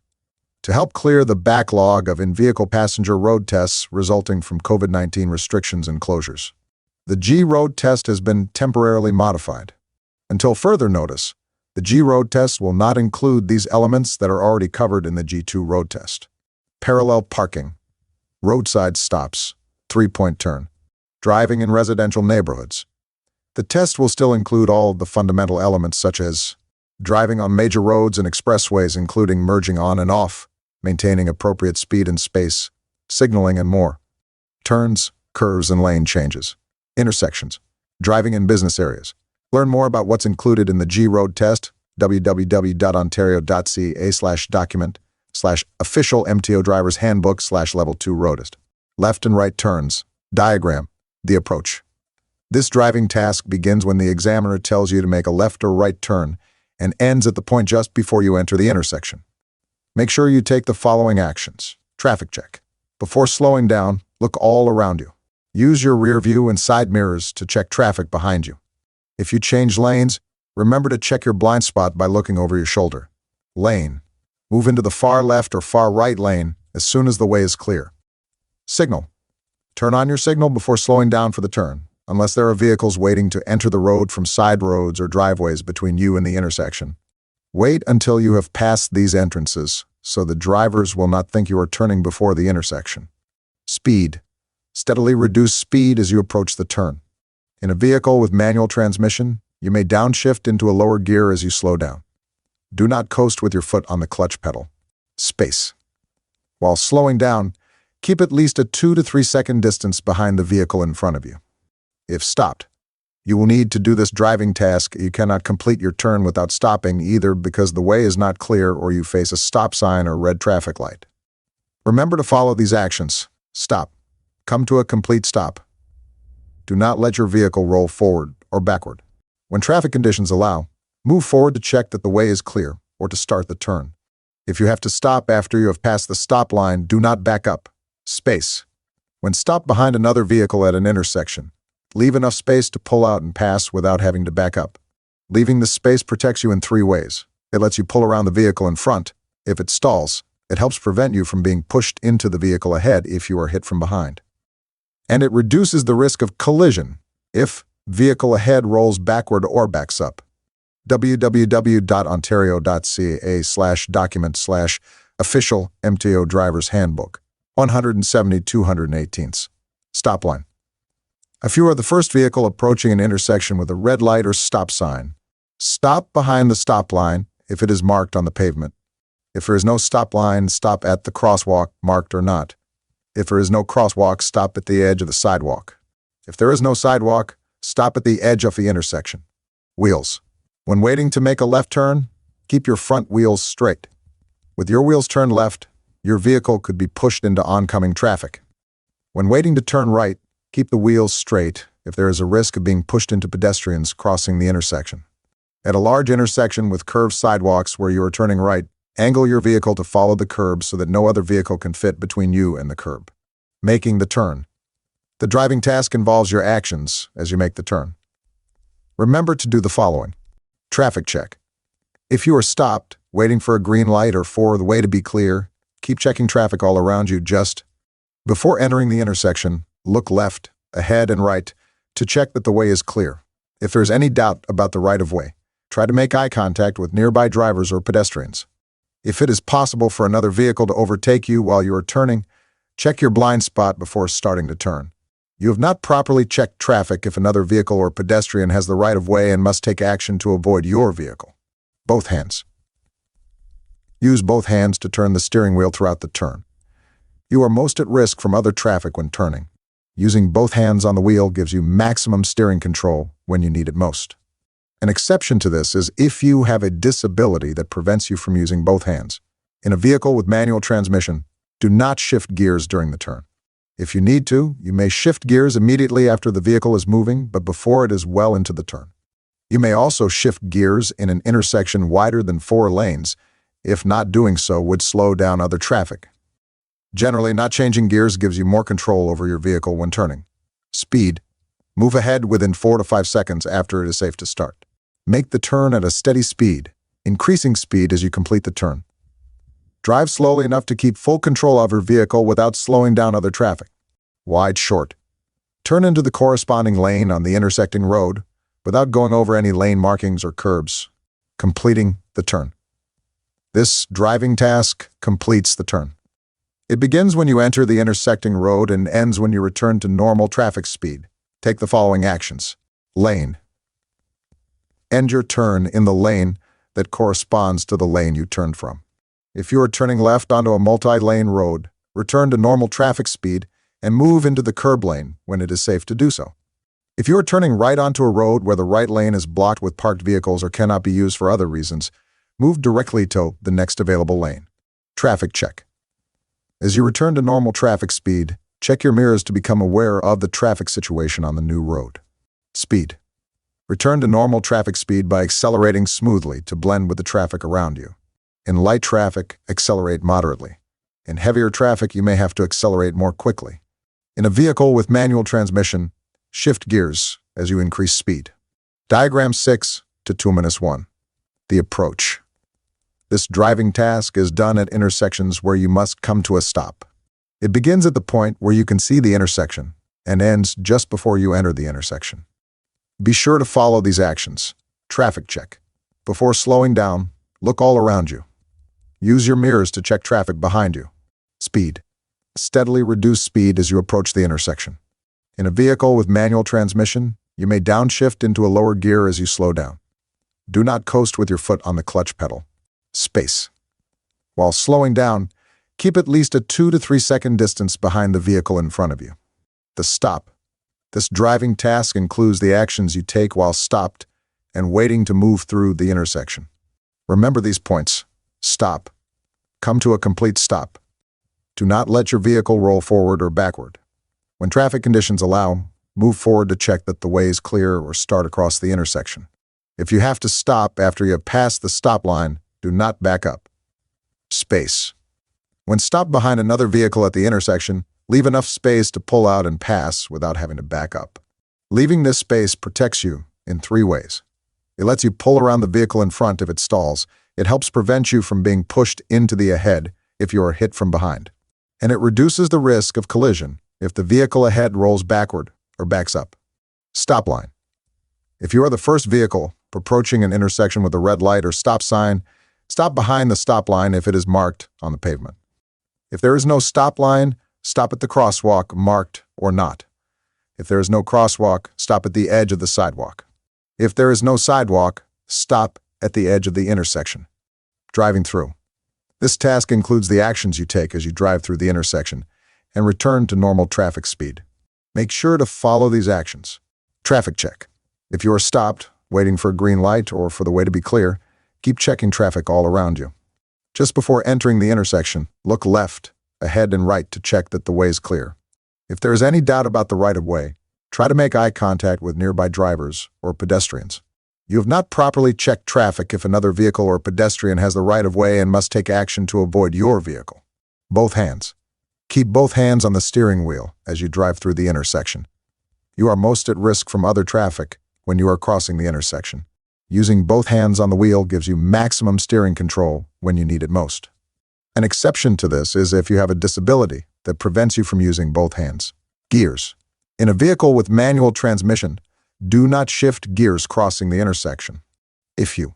To help clear the backlog of in-vehicle passenger road tests resulting from COVID-19 restrictions and closures, the G road test has been temporarily modified. Until further notice, the G road test will not include these elements that are already covered in the G2 road test. Parallel parking, roadside stops, 3-point turn, driving in residential neighborhoods. The test will still include all of the fundamental elements such as driving on major roads and expressways, including merging on and off, maintaining appropriate speed and space, signaling, and more. Turns, curves, and lane changes. Intersections, driving in business areas. Learn more about what's included in the G road test, www.ontario.ca/document/official MTO driver's handbook/level 2 roadist. Left and right turns. Diagram. The approach. This driving task begins when the examiner tells you to make a left or right turn and ends at the point just before you enter the intersection. Make sure you take the following actions. Traffic check. Before slowing down, look all around you. Use your rear view and side mirrors to check traffic behind you. If you change lanes, remember to check your blind spot by looking over your shoulder. Lane. Move into the far left or far right lane as soon as the way is clear. Signal. Turn on your signal before slowing down for the turn. unless there are vehicles waiting to enter the road from side roads or driveways between you and the intersection. Wait until you have passed these entrances so the drivers will not think you are turning before the intersection. Speed. Steadily reduce speed as you approach the turn. In a vehicle with manual transmission, you may downshift into a lower gear as you slow down. Do not coast with your foot on the clutch pedal. Space. While slowing down, keep at least a 2 to 3 second distance behind the vehicle in front of you. If stopped, you will need to do this driving task. You cannot complete your turn without stopping, either because the way is not clear or you face a stop sign or red traffic light. Remember to follow these actions. Stop. Come to a complete stop. Do not let your vehicle roll forward or backward. When traffic conditions allow, move forward to check that the way is clear or to start the turn. If you have to stop after you have passed the stop line, do not back up. Space. When stopped behind another vehicle at an intersection, leave enough space to pull out and pass without having to back up. Leaving this space protects you in 3 ways. It lets you pull around the vehicle in front. If it stalls, it helps prevent you from being pushed into the vehicle ahead if you are hit from behind. And it reduces the risk of collision if vehicle ahead rolls backward or backs up. www.ontario.ca/document/official MTO driver's handbook. 170-218. Stop line. If you are the first vehicle approaching an intersection with a red light or stop sign, stop behind the stop line if it is marked on the pavement. If there is no stop line, stop at the crosswalk, marked or not. If there is no crosswalk, stop at the edge of the sidewalk. If there is no sidewalk, stop at the edge of the intersection. Wheels. When waiting to make a left turn, keep your front wheels straight. With your wheels turned left, your vehicle could be pushed into oncoming traffic. When waiting to turn right, keep the wheels straight if there is a risk of being pushed into pedestrians crossing the intersection. At a large intersection with curved sidewalks where you are turning right, angle your vehicle to follow the curb so that no other vehicle can fit between you and the curb. Making the turn. The driving task involves your actions as you make the turn. Remember to do the following. Traffic check. If you are stopped, waiting for a green light or for the way to be clear, keep checking traffic all around you. Just before entering the intersection, look left, ahead, and right to check that the way is clear. If there is any doubt about the right-of-way, try to make eye contact with nearby drivers or pedestrians. If it is possible for another vehicle to overtake you while you are turning, check your blind spot before starting to turn. You have not properly checked traffic if another vehicle or pedestrian has the right-of-way and must take action to avoid your vehicle. Both hands. Use both hands to turn the steering wheel throughout the turn. You are most at risk from other traffic when turning. Using both hands on the wheel gives you maximum steering control when you need it most. An exception to this is if you have a disability that prevents you from using both hands. In a vehicle with manual transmission, do not shift gears during the turn. If you need to, you may shift gears immediately after the vehicle is moving, but before it is well into the turn. You may also shift gears in an intersection wider than 4 lanes, if not doing so would slow down other traffic. Generally, not changing gears gives you more control over your vehicle when turning. Speed. Move ahead within 4 to 5 seconds after it is safe to start. Make the turn at a steady speed, increasing speed as you complete the turn. Drive slowly enough to keep full control of your vehicle without slowing down other traffic. Wide short. Turn into the corresponding lane on the intersecting road without going over any lane markings or curbs, completing the turn. This driving task completes the turn. It begins when you enter the intersecting road and ends when you return to normal traffic speed. Take the following actions. Lane. End your turn in the lane that corresponds to the lane you turned from. If you are turning left onto a multi-lane road, return to normal traffic speed and move into the curb lane when it is safe to do so. If you are turning right onto a road where the right lane is blocked with parked vehicles or cannot be used for other reasons, move directly to the next available lane. Traffic check. As you return to normal traffic speed, check your mirrors to become aware of the traffic situation on the new road. Speed. Return to normal traffic speed by accelerating smoothly to blend with the traffic around you. In light traffic, accelerate moderately. In heavier traffic, you may have to accelerate more quickly. In a vehicle with manual transmission, shift gears as you increase speed. Diagram 6 to 2-1. The approach. This driving task is done at intersections where you must come to a stop. It begins at the point where you can see the intersection and ends just before you enter the intersection. Be sure to follow these actions. Traffic check. Before slowing down, look all around you. Use your mirrors to check traffic behind you. Speed. Steadily reduce speed as you approach the intersection. In a vehicle with manual transmission, you may downshift into a lower gear as you slow down. Do not coast with your foot on the clutch pedal. Space. While slowing down, keep at least a 2 to 3 second distance behind the vehicle in front of you. The stop. This driving task includes the actions you take while stopped and waiting to move through the intersection. Remember these points. Stop. Come to a complete stop. Do not let your vehicle roll forward or backward. When traffic conditions allow, move forward to check that the way is clear or start across the intersection. If you have to stop after you have passed the stop line, do not back up. Space. When stopped behind another vehicle at the intersection, leave enough space to pull out and pass without having to back up. Leaving this space protects you in 3 ways. It lets you pull around the vehicle in front if it stalls. It helps prevent you from being pushed into the ahead if you are hit from behind. And it reduces the risk of collision if the vehicle ahead rolls backward or backs up. Stop line. If you are the first vehicle approaching an intersection with a red light or stop sign, stop behind the stop line if it is marked on the pavement. If there is no stop line, stop at the crosswalk, marked or not. If there is no crosswalk, stop at the edge of the sidewalk. If there is no sidewalk, stop at the edge of the intersection. Driving through. This task includes the actions you take as you drive through the intersection and return to normal traffic speed. Make sure to follow these actions. Traffic check. If you are stopped, waiting for a green light or for the way to be clear, keep checking traffic all around you. Just before entering the intersection, look left, ahead and right to check that the way is clear. If there is any doubt about the right-of-way, try to make eye contact with nearby drivers or pedestrians. You have not properly checked traffic if another vehicle or pedestrian has the right-of-way and must take action to avoid your vehicle. Both hands. Keep both hands on the steering wheel as you drive through the intersection. You are most at risk from other traffic when you are crossing the intersection. Using both hands on the wheel gives you maximum steering control when you need it most. An exception to this is if you have a disability that prevents you from using both hands. Gears. In a vehicle with manual transmission, do not shift gears crossing the intersection. If you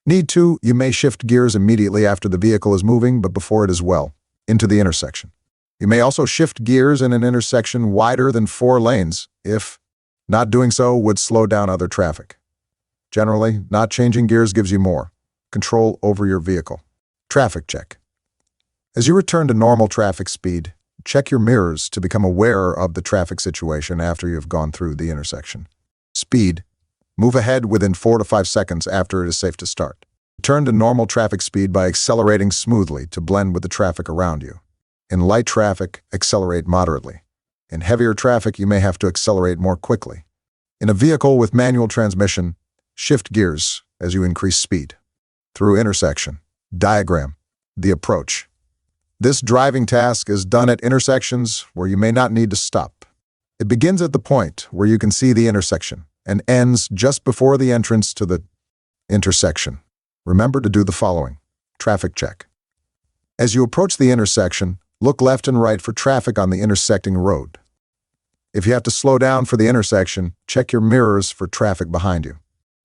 need to, you may shift gears immediately after the vehicle is moving, but before it is well into the intersection. You may also shift gears in an intersection wider than 4 lanes if not doing so would slow down other traffic. Generally, not changing gears gives you more control over your vehicle. Traffic check. As you return to normal traffic speed, check your mirrors to become aware of the traffic situation after you have gone through the intersection. Speed. Move ahead within 4 to 5 seconds after it is safe to start. Return to normal traffic speed by accelerating smoothly to blend with the traffic around you. In light traffic, accelerate moderately. In heavier traffic, you may have to accelerate more quickly. In a vehicle with manual transmission, shift gears as you increase speed. Through intersection. Diagram. The approach. This driving task is done at intersections where you may not need to stop. It begins at the point where you can see the intersection and ends just before the entrance to the intersection. Remember to do the following. Traffic check. As you approach the intersection, look left and right for traffic on the intersecting road. If you have to slow down for the intersection, check your mirrors for traffic behind you.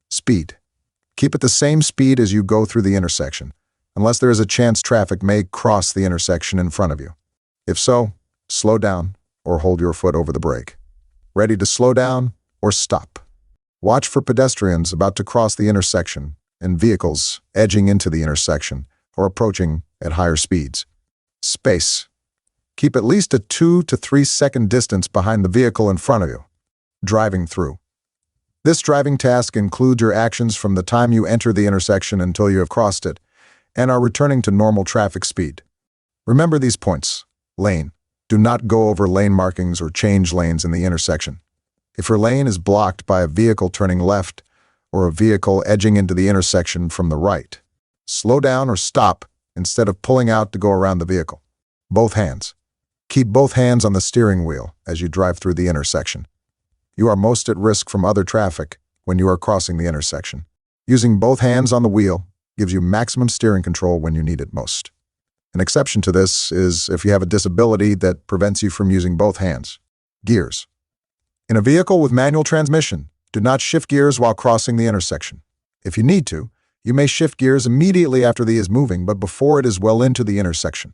Speed. Keep at the same speed as you go through the intersection, unless there is a chance traffic may cross the intersection in front of you. If so, slow down or hold your foot over the brake. Ready to slow down or stop. Watch for pedestrians about to cross the intersection and vehicles edging into the intersection or approaching at higher speeds. Space. Keep at least a 2 to 3 second distance behind the vehicle in front of you. Driving through. This driving task includes your actions from the time you enter the intersection until you have crossed it and are returning to normal traffic speed. Remember these points. Lane. Do not go over lane markings or change lanes in the intersection. If your lane is blocked by a vehicle turning left or a vehicle edging into the intersection from the right, slow down or stop instead of pulling out to go around the vehicle. Both hands. Keep both hands on the steering wheel as you drive through the intersection. You are most at risk from other traffic when you are crossing the intersection. Using both hands on the wheel gives you maximum steering control when you need it most. An exception to this is if you have a disability that prevents you from using both hands. Gears. In a vehicle with manual transmission, do not shift gears while crossing the intersection. If you need to, you may shift gears immediately after the is moving, but before it is well into the intersection.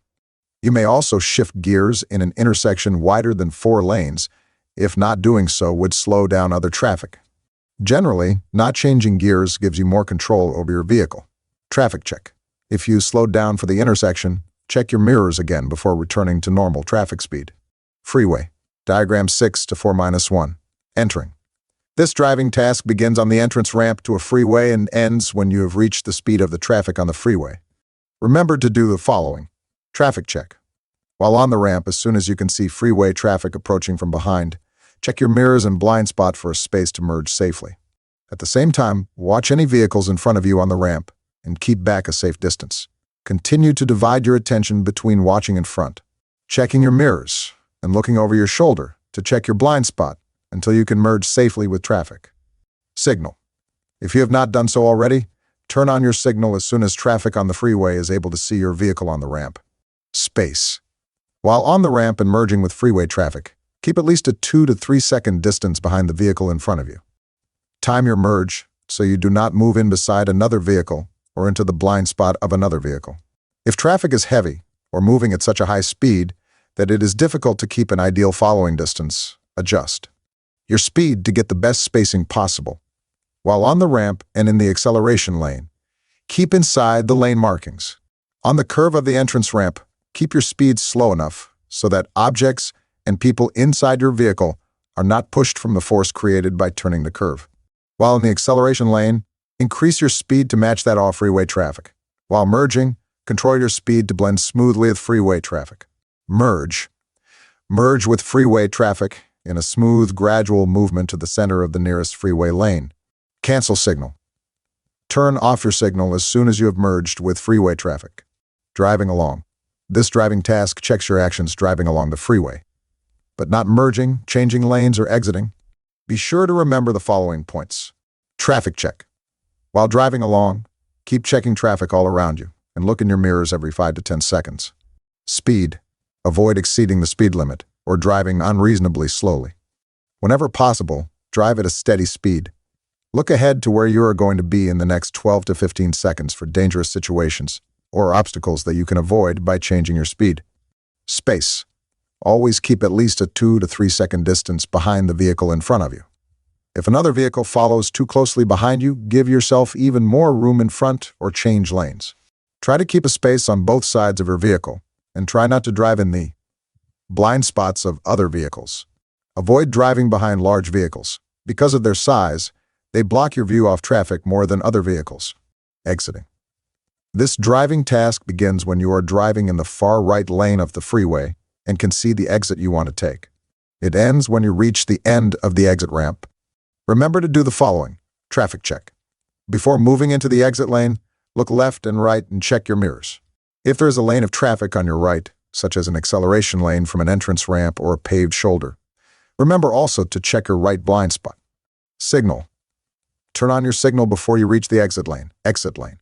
You may also shift gears in an intersection wider than 4 lanes, if not doing so would slow down other traffic. Generally, not changing gears gives you more control over your vehicle. Traffic check. If you slowed down for the intersection, check your mirrors again before returning to normal traffic speed. Freeway. Diagram 6 to 4-1. Entering. This driving task begins on the entrance ramp to a freeway and ends when you have reached the speed of the traffic on the freeway. Remember to do the following. Traffic check. While on the ramp, as soon as you can see freeway traffic approaching from behind, check your mirrors and blind spot for a space to merge safely. At the same time, watch any vehicles in front of you on the ramp and keep back a safe distance. Continue to divide your attention between watching in front, checking your mirrors, and looking over your shoulder to check your blind spot until you can merge safely with traffic. Signal. If you have not done so already, turn on your signal as soon as traffic on the freeway is able to see your vehicle on the ramp. Space. While on the ramp and merging with freeway traffic, keep at least a 2 to 3 second distance behind the vehicle in front of you. Time your merge so you do not move in beside another vehicle or into the blind spot of another vehicle. If traffic is heavy or moving at such a high speed that it is difficult to keep an ideal following distance, adjust your speed to get the best spacing possible. While on the ramp and in the acceleration lane, keep inside the lane markings. On the curve of the entrance ramp, keep your speed slow enough so that objects and people inside your vehicle are not pushed from the force created by turning the curve. While in the acceleration lane, increase your speed to match that off-freeway traffic. While merging, control your speed to blend smoothly with freeway traffic. Merge. Merge with freeway traffic in a smooth, gradual movement to the center of the nearest freeway lane. Cancel signal. Turn off your signal as soon as you have merged with freeway traffic. Driving along. This driving task checks your actions driving along the freeway, but not merging, changing lanes, or exiting. Be sure to remember the following points. Traffic check. While driving along, keep checking traffic all around you and look in your mirrors every 5 to 10 seconds. Speed. Avoid exceeding the speed limit or driving unreasonably slowly. Whenever possible, drive at a steady speed. Look ahead to where you are going to be in the next 12 to 15 seconds for dangerous situations or obstacles that you can avoid by changing your speed. Space. Always keep at least a 2 to 3 second distance behind the vehicle in front of you. If another vehicle follows too closely behind you, give yourself even more room in front or change lanes. Try to keep a space on both sides of your vehicle and try not to drive in the blind spots of other vehicles. Avoid driving behind large vehicles. Because of their size, they block your view off traffic more than other vehicles. Exiting. This driving task begins when you are driving in the far right lane of the freeway and can see the exit you want to take. It ends when you reach the end of the exit ramp. Remember to do the following. Traffic check. Before moving into the exit lane, look left and right and check your mirrors. If there is a lane of traffic on your right, such as an acceleration lane from an entrance ramp or a paved shoulder, remember also to check your right blind spot. Signal. Turn on your signal before you reach the exit lane. Exit lane.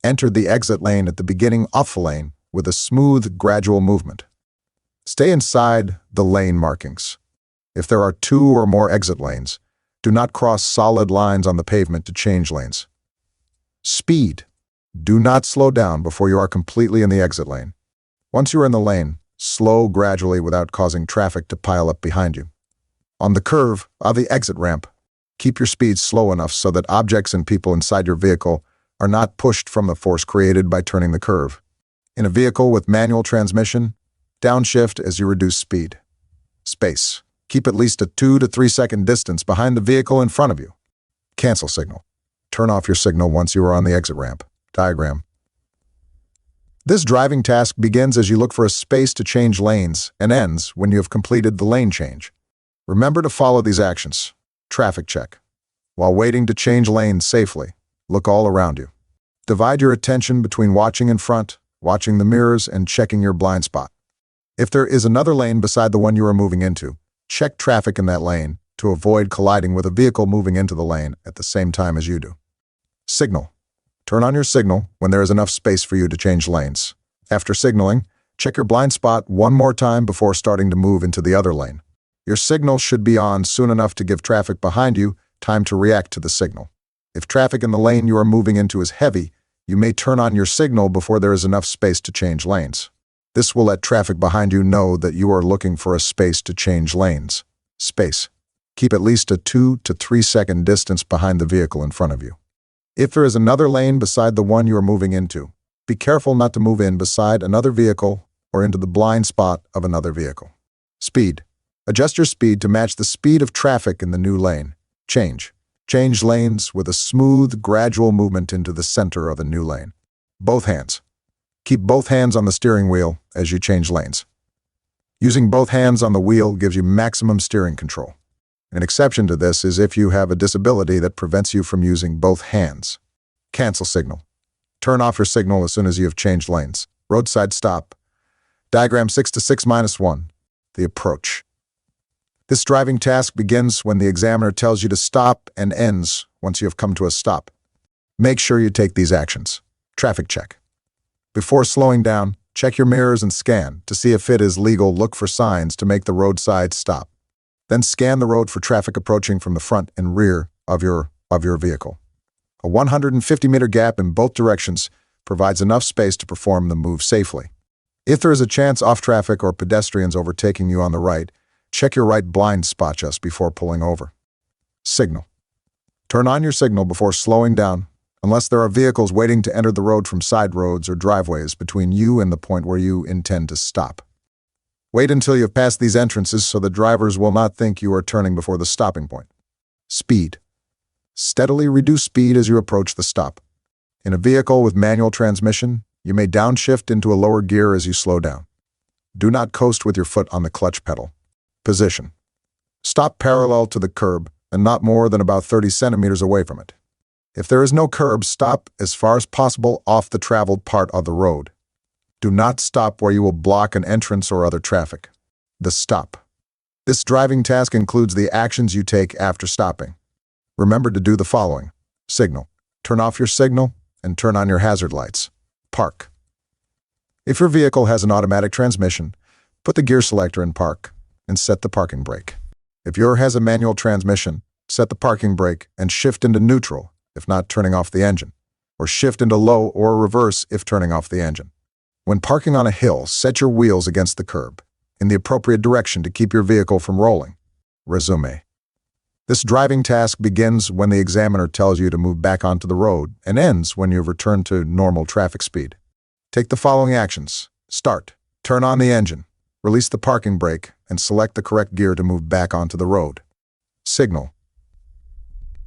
Enter the exit lane at the beginning of the lane with a smooth, gradual movement. Stay inside the lane markings. If there are 2 or more exit lanes, do not cross solid lines on the pavement to change lanes. Speed. Do not slow down before you are completely in the exit lane. Once you are in the lane, slow gradually without causing traffic to pile up behind you. On the curve of the exit ramp, keep your speed slow enough so that objects and people inside your vehicle are not pushed from the force created by turning the curve. In a vehicle with manual transmission, downshift as you reduce speed. Space. Keep at least a 2 to 3 second distance behind the vehicle in front of you. Cancel signal. Turn off your signal once you are on the exit ramp. Diagram. This driving task begins as you look for a space to change lanes and ends when you have completed the lane change. Remember to follow these actions. Traffic check. While waiting to change lanes safely, look all around you. Divide your attention between watching in front, watching the mirrors, and checking your blind spot. If there is another lane beside the one you are moving into, check traffic in that lane to avoid colliding with a vehicle moving into the lane at the same time as you do. Signal. Turn on your signal when there is enough space for you to change lanes. After signaling, check your blind spot one more time before starting to move into the other lane. Your signal should be on soon enough to give traffic behind you time to react to the signal. If traffic in the lane you are moving into is heavy, you may turn on your signal before there is enough space to change lanes. This will let traffic behind you know that you are looking for a space to change lanes. Space. Keep at least a 2 to 3 second distance behind the vehicle in front of you. If there is another lane beside the one you are moving into, be careful not to move in beside another vehicle or into the blind spot of another vehicle. Speed. Adjust your speed to match the speed of traffic in the new lane. Change. Change lanes with a smooth, gradual movement into the center of a new lane. Both hands. Keep both hands on the steering wheel as you change lanes. Using both hands on the wheel gives you maximum steering control. An exception to this is if you have a disability that prevents you from using both hands. Cancel signal. Turn off your signal as soon as you have changed lanes. Roadside stop. Diagram 6 to 6-1. The approach. This driving task begins when the examiner tells you to stop and ends once you have come to a stop. Make sure you take these actions. Traffic check. Before slowing down, check your mirrors and scan. To see if it is legal, look for signs to make the roadside stop. Then scan the road for traffic approaching from the front and rear of your vehicle. A 150-meter gap in both directions provides enough space to perform the move safely. If there is a chance off traffic or pedestrians overtaking you on the right, check your right blind spot just before pulling over. Signal. Turn on your signal before slowing down, unless there are vehicles waiting to enter the road from side roads or driveways between you and the point where you intend to stop. Wait until you have passed these entrances so the drivers will not think you are turning before the stopping point. Speed. Steadily reduce speed as you approach the stop. In a vehicle with manual transmission, you may downshift into a lower gear as you slow down. Do not coast with your foot on the clutch pedal. Position. Stop parallel to the curb and not more than about 30 centimeters away from it. If there is no curb, stop as far as possible off the traveled part of the road. Do not stop where you will block an entrance or other traffic. The stop. This driving task includes the actions you take after stopping. Remember to do the following. Signal. Turn off your signal and turn on your hazard lights. Park. If your vehicle has an automatic transmission, put the gear selector in park and set the parking brake. If yours has a manual transmission, set the parking brake and shift into neutral if not turning off the engine, or shift into low or reverse if turning off the engine. When parking on a hill, set your wheels against the curb in the appropriate direction to keep your vehicle from rolling. Resume. This driving task begins when the examiner tells you to move back onto the road and ends when you've returned to normal traffic speed. Take the following actions. Start. Turn on the engine. Release the parking brake and select the correct gear to move back onto the road. Signal.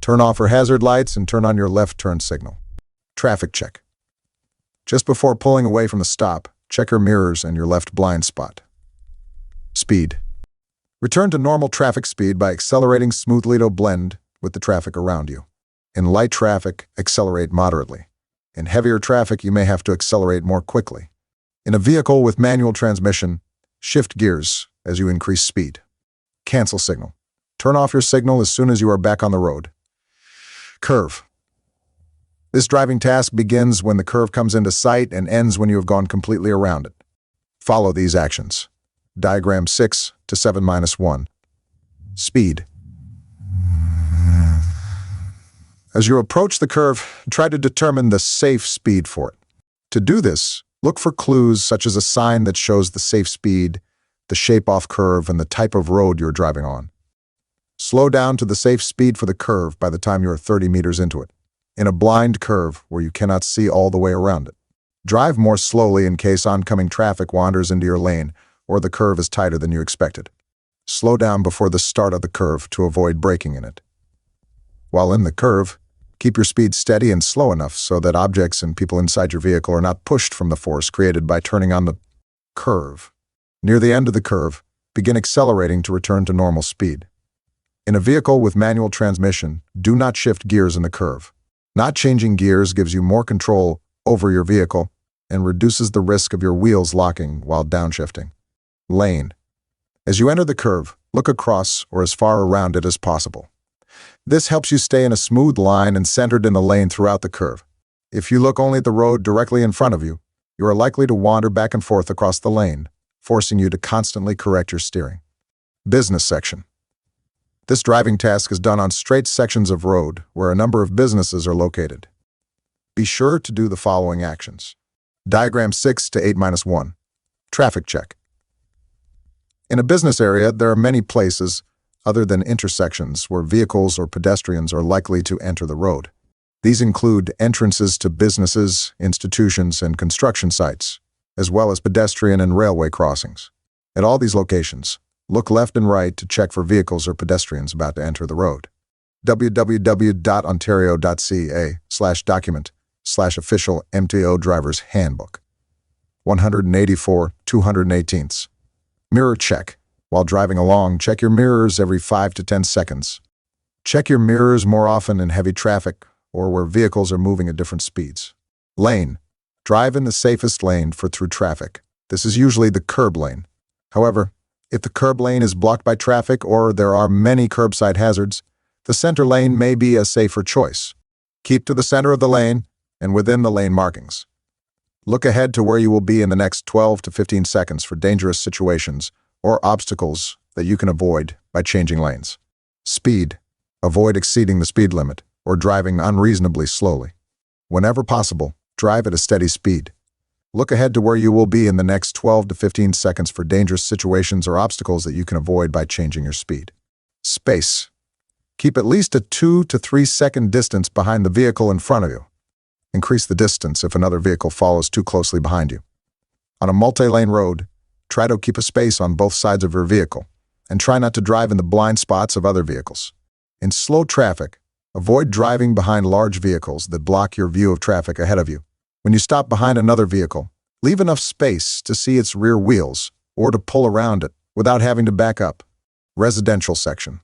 Turn off your hazard lights and turn on your left turn signal. Traffic check. Just before pulling away from the stop, check your mirrors and your left blind spot. Speed. Return to normal traffic speed by accelerating smoothly to blend with the traffic around you. In light traffic, accelerate moderately. In heavier traffic, you may have to accelerate more quickly. In a vehicle with manual transmission, shift gears as you increase speed. Cancel signal. Turn off your signal as soon as you are back on the road. Curve. This driving task begins when the curve comes into sight and ends when you have gone completely around it. Follow these actions. Diagram 6 to 7-1. Speed. As you approach the curve, try to determine the safe speed for it. To do this, look for clues such as a sign that shows the safe speed, the shape off curve, and the type of road you're driving on. Slow down to the safe speed for the curve by the time you are 30 meters into it, in a blind curve where you cannot see all the way around it. Drive more slowly in case oncoming traffic wanders into your lane or the curve is tighter than you expected. Slow down before the start of the curve to avoid braking in it. While in the curve, keep your speed steady and slow enough so that objects and people inside your vehicle are not pushed from the force created by turning on the curve. Near the end of the curve, begin accelerating to return to normal speed. In a vehicle with manual transmission, do not shift gears in the curve. Not changing gears gives you more control over your vehicle and reduces the risk of your wheels locking while downshifting. Lane. As you enter the curve, look across or as far around it as possible. This helps you stay in a smooth line and centered in the lane throughout the curve. If you look only at the road directly in front of you, you are likely to wander back and forth across the lane, forcing you to constantly correct your steering. Business section. This driving task is done on straight sections of road where a number of businesses are located. Be sure to do the following actions. Diagram 6 to 8-1. Traffic check. In a business area, there are many places other than intersections where vehicles or pedestrians are likely to enter the road. These include entrances to businesses, institutions, and construction sites, as well as pedestrian and railway crossings. At all these locations, look left and right to check for vehicles or pedestrians about to enter the road. www.ontario.ca/document/official MTO driver's handbook. 184/218. Mirror check. While driving along, check your mirrors every 5 to 10 seconds. Check your mirrors more often in heavy traffic or where vehicles are moving at different speeds. Lane. Drive in the safest lane for through traffic. This is usually the curb lane. However, if the curb lane is blocked by traffic or there are many curbside hazards, the center lane may be a safer choice. Keep to the center of the lane and within the lane markings. Look ahead to where you will be in the next 12 to 15 seconds for dangerous situations or obstacles that you can avoid by changing lanes. Speed. Avoid exceeding the speed limit or driving unreasonably slowly. Whenever possible, drive at a steady speed. Look ahead to where you will be in the next 12 to 15 seconds for dangerous situations or obstacles that you can avoid by changing your speed. Space. Keep at least a 2 to 3 second distance behind the vehicle in front of you. Increase the distance if another vehicle follows too closely behind you. On a multi-lane road, try to keep a space on both sides of your vehicle and try not to drive in the blind spots of other vehicles. In slow traffic, avoid driving behind large vehicles that block your view of traffic ahead of you. When you stop behind another vehicle, leave enough space to see its rear wheels or to pull around it without having to back up. Residential section.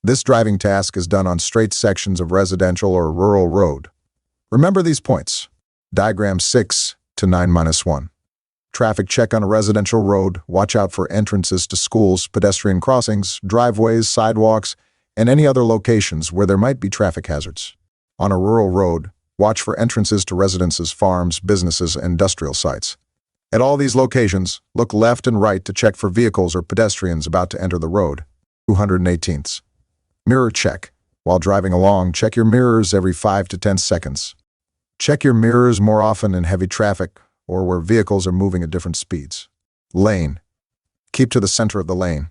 This driving task is done on straight sections of residential or rural road. Remember these points. Diagram 6 to 9-1. Traffic check on a residential road. Watch out for entrances to schools, pedestrian crossings, driveways, sidewalks, and any other locations where there might be traffic hazards. On a rural road, watch for entrances to residences, farms, businesses, and industrial sites. At all these locations, look left and right to check for vehicles or pedestrians about to enter the road. 218. Mirror check. While driving along, check your mirrors every 5 to 10 seconds. Check your mirrors more often in heavy traffic or where vehicles are moving at different speeds. Lane. Keep to the center of the lane.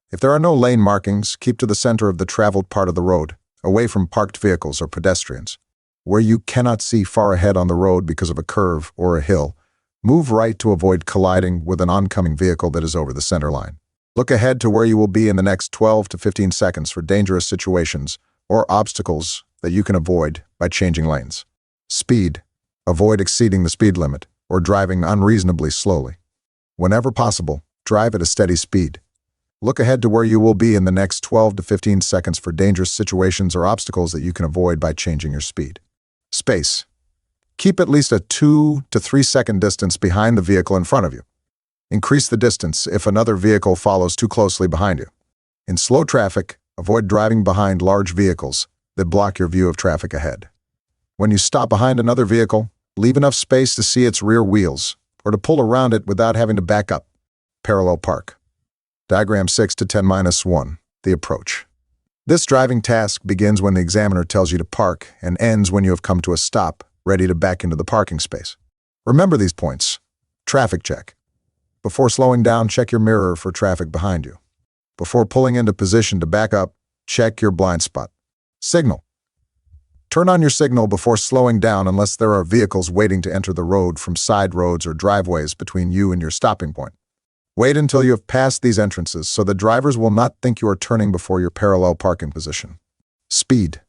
If there are no lane markings, keep to the center of the traveled part of the road, away from parked vehicles or pedestrians. Where you cannot see far ahead on the road because of a curve or a hill, move right to avoid colliding with an oncoming vehicle that is over the center line. Look ahead to where you will be in the next 12 to 15 seconds for dangerous situations or obstacles that you can avoid by changing lanes. Speed. Avoid exceeding the speed limit or driving unreasonably slowly. Whenever possible, drive at a steady speed. Look ahead to where you will be in the next 12 to 15 seconds for dangerous situations or obstacles that you can avoid by changing your speed. Space. Keep at least a 2 to 3 second distance behind the vehicle in front of you. Increase the distance if another vehicle follows too closely behind you. In slow traffic, avoid driving behind large vehicles that block your view of traffic ahead. When you stop behind another vehicle, leave enough space to see its rear wheels or to pull around it without having to back up. Parallel park. Diagram 6 to 10-1. The approach. This driving task begins when the examiner tells you to park and ends when you have come to a stop, ready to back into the parking space. Remember these points. Traffic check. Before slowing down, check your mirror for traffic behind you. Before pulling into position to back up, check your blind spot. Signal. Turn on your signal before slowing down unless there are vehicles waiting to enter the road from side roads or driveways between you and your stopping point. Wait until you have passed these entrances so the drivers will not think you are turning before your parallel parking position. Speed.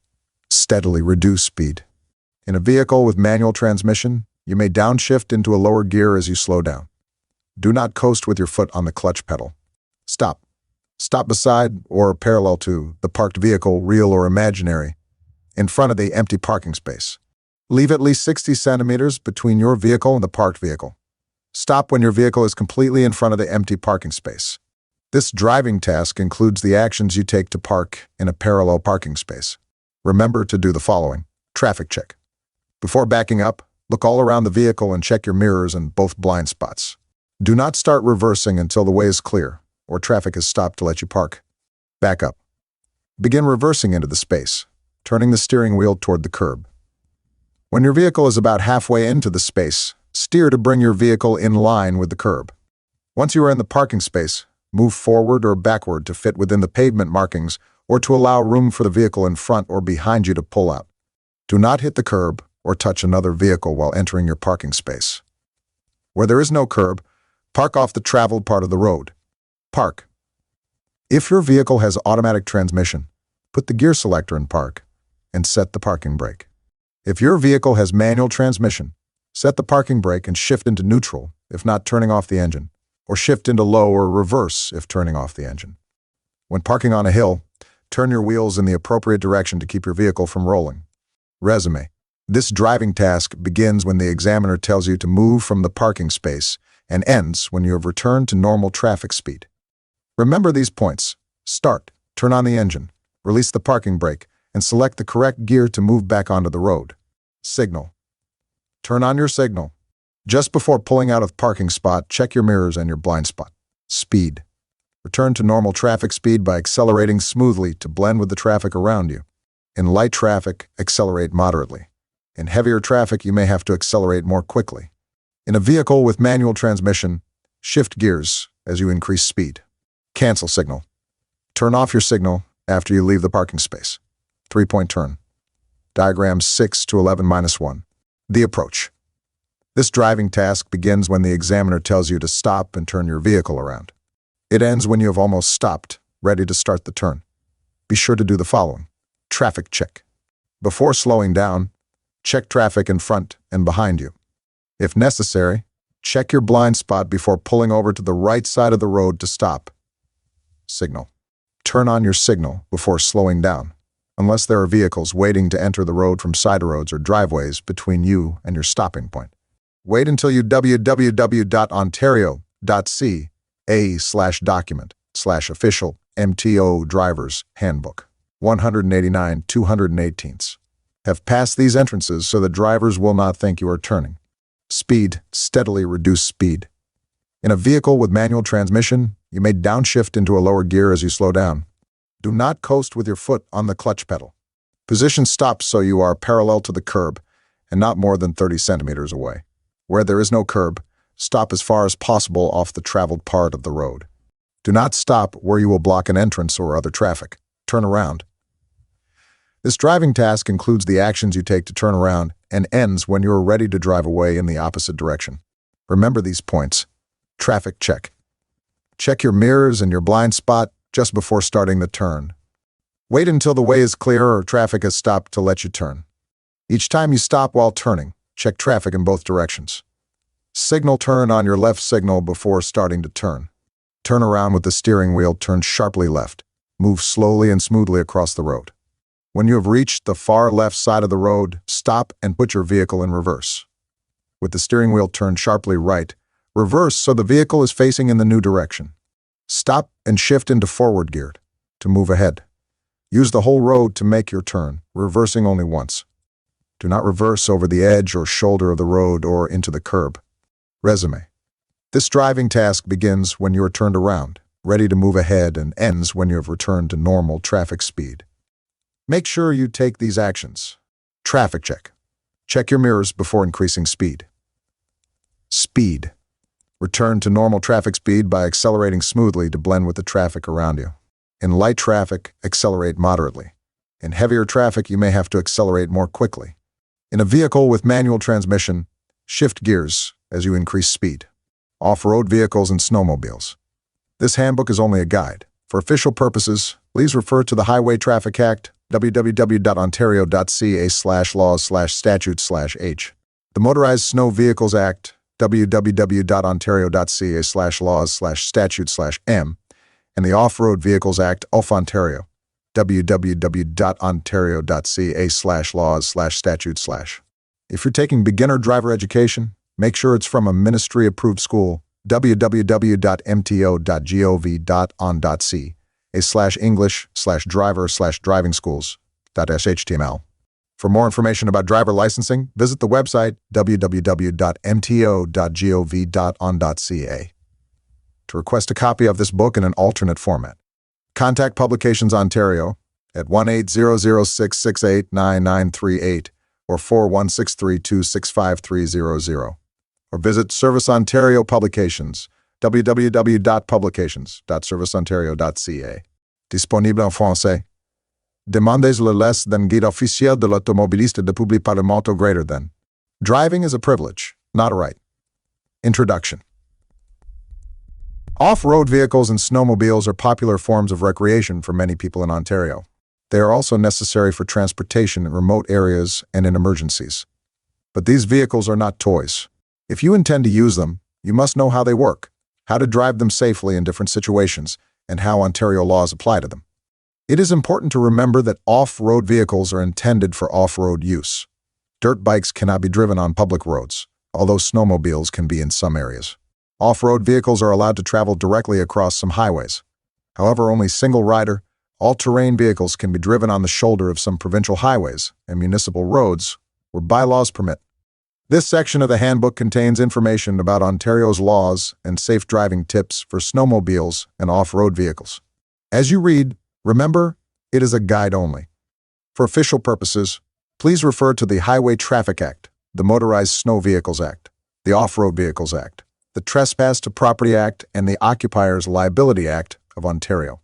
Steadily reduce speed. In a vehicle with manual transmission, you may downshift into a lower gear as you slow down. Do not coast with your foot on the clutch pedal. Stop. Stop beside or parallel to the parked vehicle, real or imaginary, in front of the empty parking space. Leave at least 60 centimeters between your vehicle and the parked vehicle. Stop when your vehicle is completely in front of the empty parking space. This driving task includes the actions you take to park in a parallel parking space. Remember to do the following. Traffic check. Before backing up, look all around the vehicle and check your mirrors and both blind spots. Do not start reversing until the way is clear. or traffic has stopped to let you park. Back up. Begin reversing into the space, turning the steering wheel toward the curb. When your vehicle is about halfway into the space, steer to bring your vehicle in line with the curb. Once you are in the parking space, move forward or backward to fit within the pavement markings or to allow room for the vehicle in front or behind you to pull out. Do not hit the curb or touch another vehicle while entering your parking space. Where there is no curb, park off the traveled part of the road. Park. If your vehicle has automatic transmission, put the gear selector in park and set the parking brake. If your vehicle has manual transmission, set the parking brake and shift into neutral if not turning off the engine, or shift into low or reverse if turning off the engine. When parking on a hill, turn your wheels in the appropriate direction to keep your vehicle from rolling. Resume. This driving task begins when the examiner tells you to move from the parking space and ends when you have returned to normal traffic speed. Remember these points. Start, turn on the engine, release the parking brake, and select the correct gear to move back onto the road. Signal. Turn on your signal. Just before pulling out of the parking spot, check your mirrors and your blind spot. Speed. Return to normal traffic speed by accelerating smoothly to blend with the traffic around you. In light traffic, accelerate moderately. In heavier traffic, you may have to accelerate more quickly. In a vehicle with manual transmission, shift gears as you increase speed. Cancel signal. Turn off your signal after you leave the parking space. 3-point turn. Diagram 6 to 11-1. The approach. This driving task begins when the examiner tells you to stop and turn your vehicle around. It ends when you have almost stopped, ready to start the turn. Be sure to do the following. Traffic check. Before slowing down, check traffic in front and behind you. If necessary, check your blind spot before pulling over to the right side of the road to stop. Signal. Turn on your signal before slowing down, unless there are vehicles waiting to enter the road from side roads or driveways between you and your stopping point. Wait until you www.ontario.ca/document/official MTO Driver's Handbook 189/218 have passed these entrances so that drivers will not think you are turning. Speed. Steadily reduce speed. In a vehicle with manual transmission, you may downshift into a lower gear as you slow down. Do not coast with your foot on the clutch pedal. Position stop so you are parallel to the curb and not more than 30 centimeters away. Where there is no curb, stop as far as possible off the traveled part of the road. Do not stop where you will block an entrance or other traffic. Turn around. This driving task includes the actions you take to turn around and ends when you are ready to drive away in the opposite direction. Remember these points. Traffic check. Check your mirrors and your blind spot just before starting the turn. Wait until the way is clear or traffic has stopped to let you turn. Each time you stop while turning, check traffic in both directions. Signal turn on your left signal before starting to turn. Turn around with the steering wheel turned sharply left. Move slowly and smoothly across the road. When you have reached the far left side of the road, stop and put your vehicle in reverse. With the steering wheel turned sharply right, reverse so the vehicle is facing in the new direction. Stop and shift into forward gear to move ahead. Use the whole road to make your turn, reversing only once. Do not reverse over the edge or shoulder of the road or into the curb. Resume. This driving task begins when you are turned around, ready to move ahead, and ends when you have returned to normal traffic speed. Make sure you take these actions. Traffic check. Check your mirrors before increasing speed. Speed. Return to normal traffic speed by accelerating smoothly to blend with the traffic around you. In light traffic, accelerate moderately. In heavier traffic, you may have to accelerate more quickly. In a vehicle with manual transmission, shift gears as you increase speed. Off-road vehicles and snowmobiles. This handbook is only a guide. For official purposes, please refer to the Highway Traffic Act, www.ontario.ca/laws/statutes/H. The Motorized Snow Vehicles Act, www.ontario.ca/laws/statutes/M. And the Off-Road Vehicles Act of Ontario, www.ontario.ca/laws/statutes/. If you're taking beginner driver education, make sure it's from a ministry-approved school, www.mto.gov.on.ca/English/driver/driving-schools.html. For more information about driver licensing, visit the website www.mto.gov.on.ca. to request a copy of this book in an alternate format. Contact Publications Ontario at 1-800-668-9938 or 4163265300, or visit Service Ontario Publications, www.publications.serviceontario.ca. Disponible en français. Demandez le less than guide officiel de l'automobiliste depuis Pavement greater than. Driving is a privilege, not a right. Introduction. Off-road vehicles and snowmobiles are popular forms of recreation for many people in Ontario. They are also necessary for transportation in remote areas and in emergencies. But these vehicles are not toys. If you intend to use them, you must know how they work, how to drive them safely in different situations, and how Ontario laws apply to them. It is important to remember that off-road vehicles are intended for off-road use. Dirt bikes cannot be driven on public roads, although snowmobiles can be in some areas. Off-road vehicles are allowed to travel directly across some highways. However, only single-rider, all-terrain vehicles can be driven on the shoulder of some provincial highways and municipal roads where bylaws permit. This section of the handbook contains information about Ontario's laws and safe driving tips for snowmobiles and off-road vehicles. As you read, remember, it is a guide only. For official purposes, please refer to the Highway Traffic Act, the Motorized Snow Vehicles Act, the Off-Road Vehicles Act, the Trespass to Property Act, and the Occupier's Liability Act of Ontario.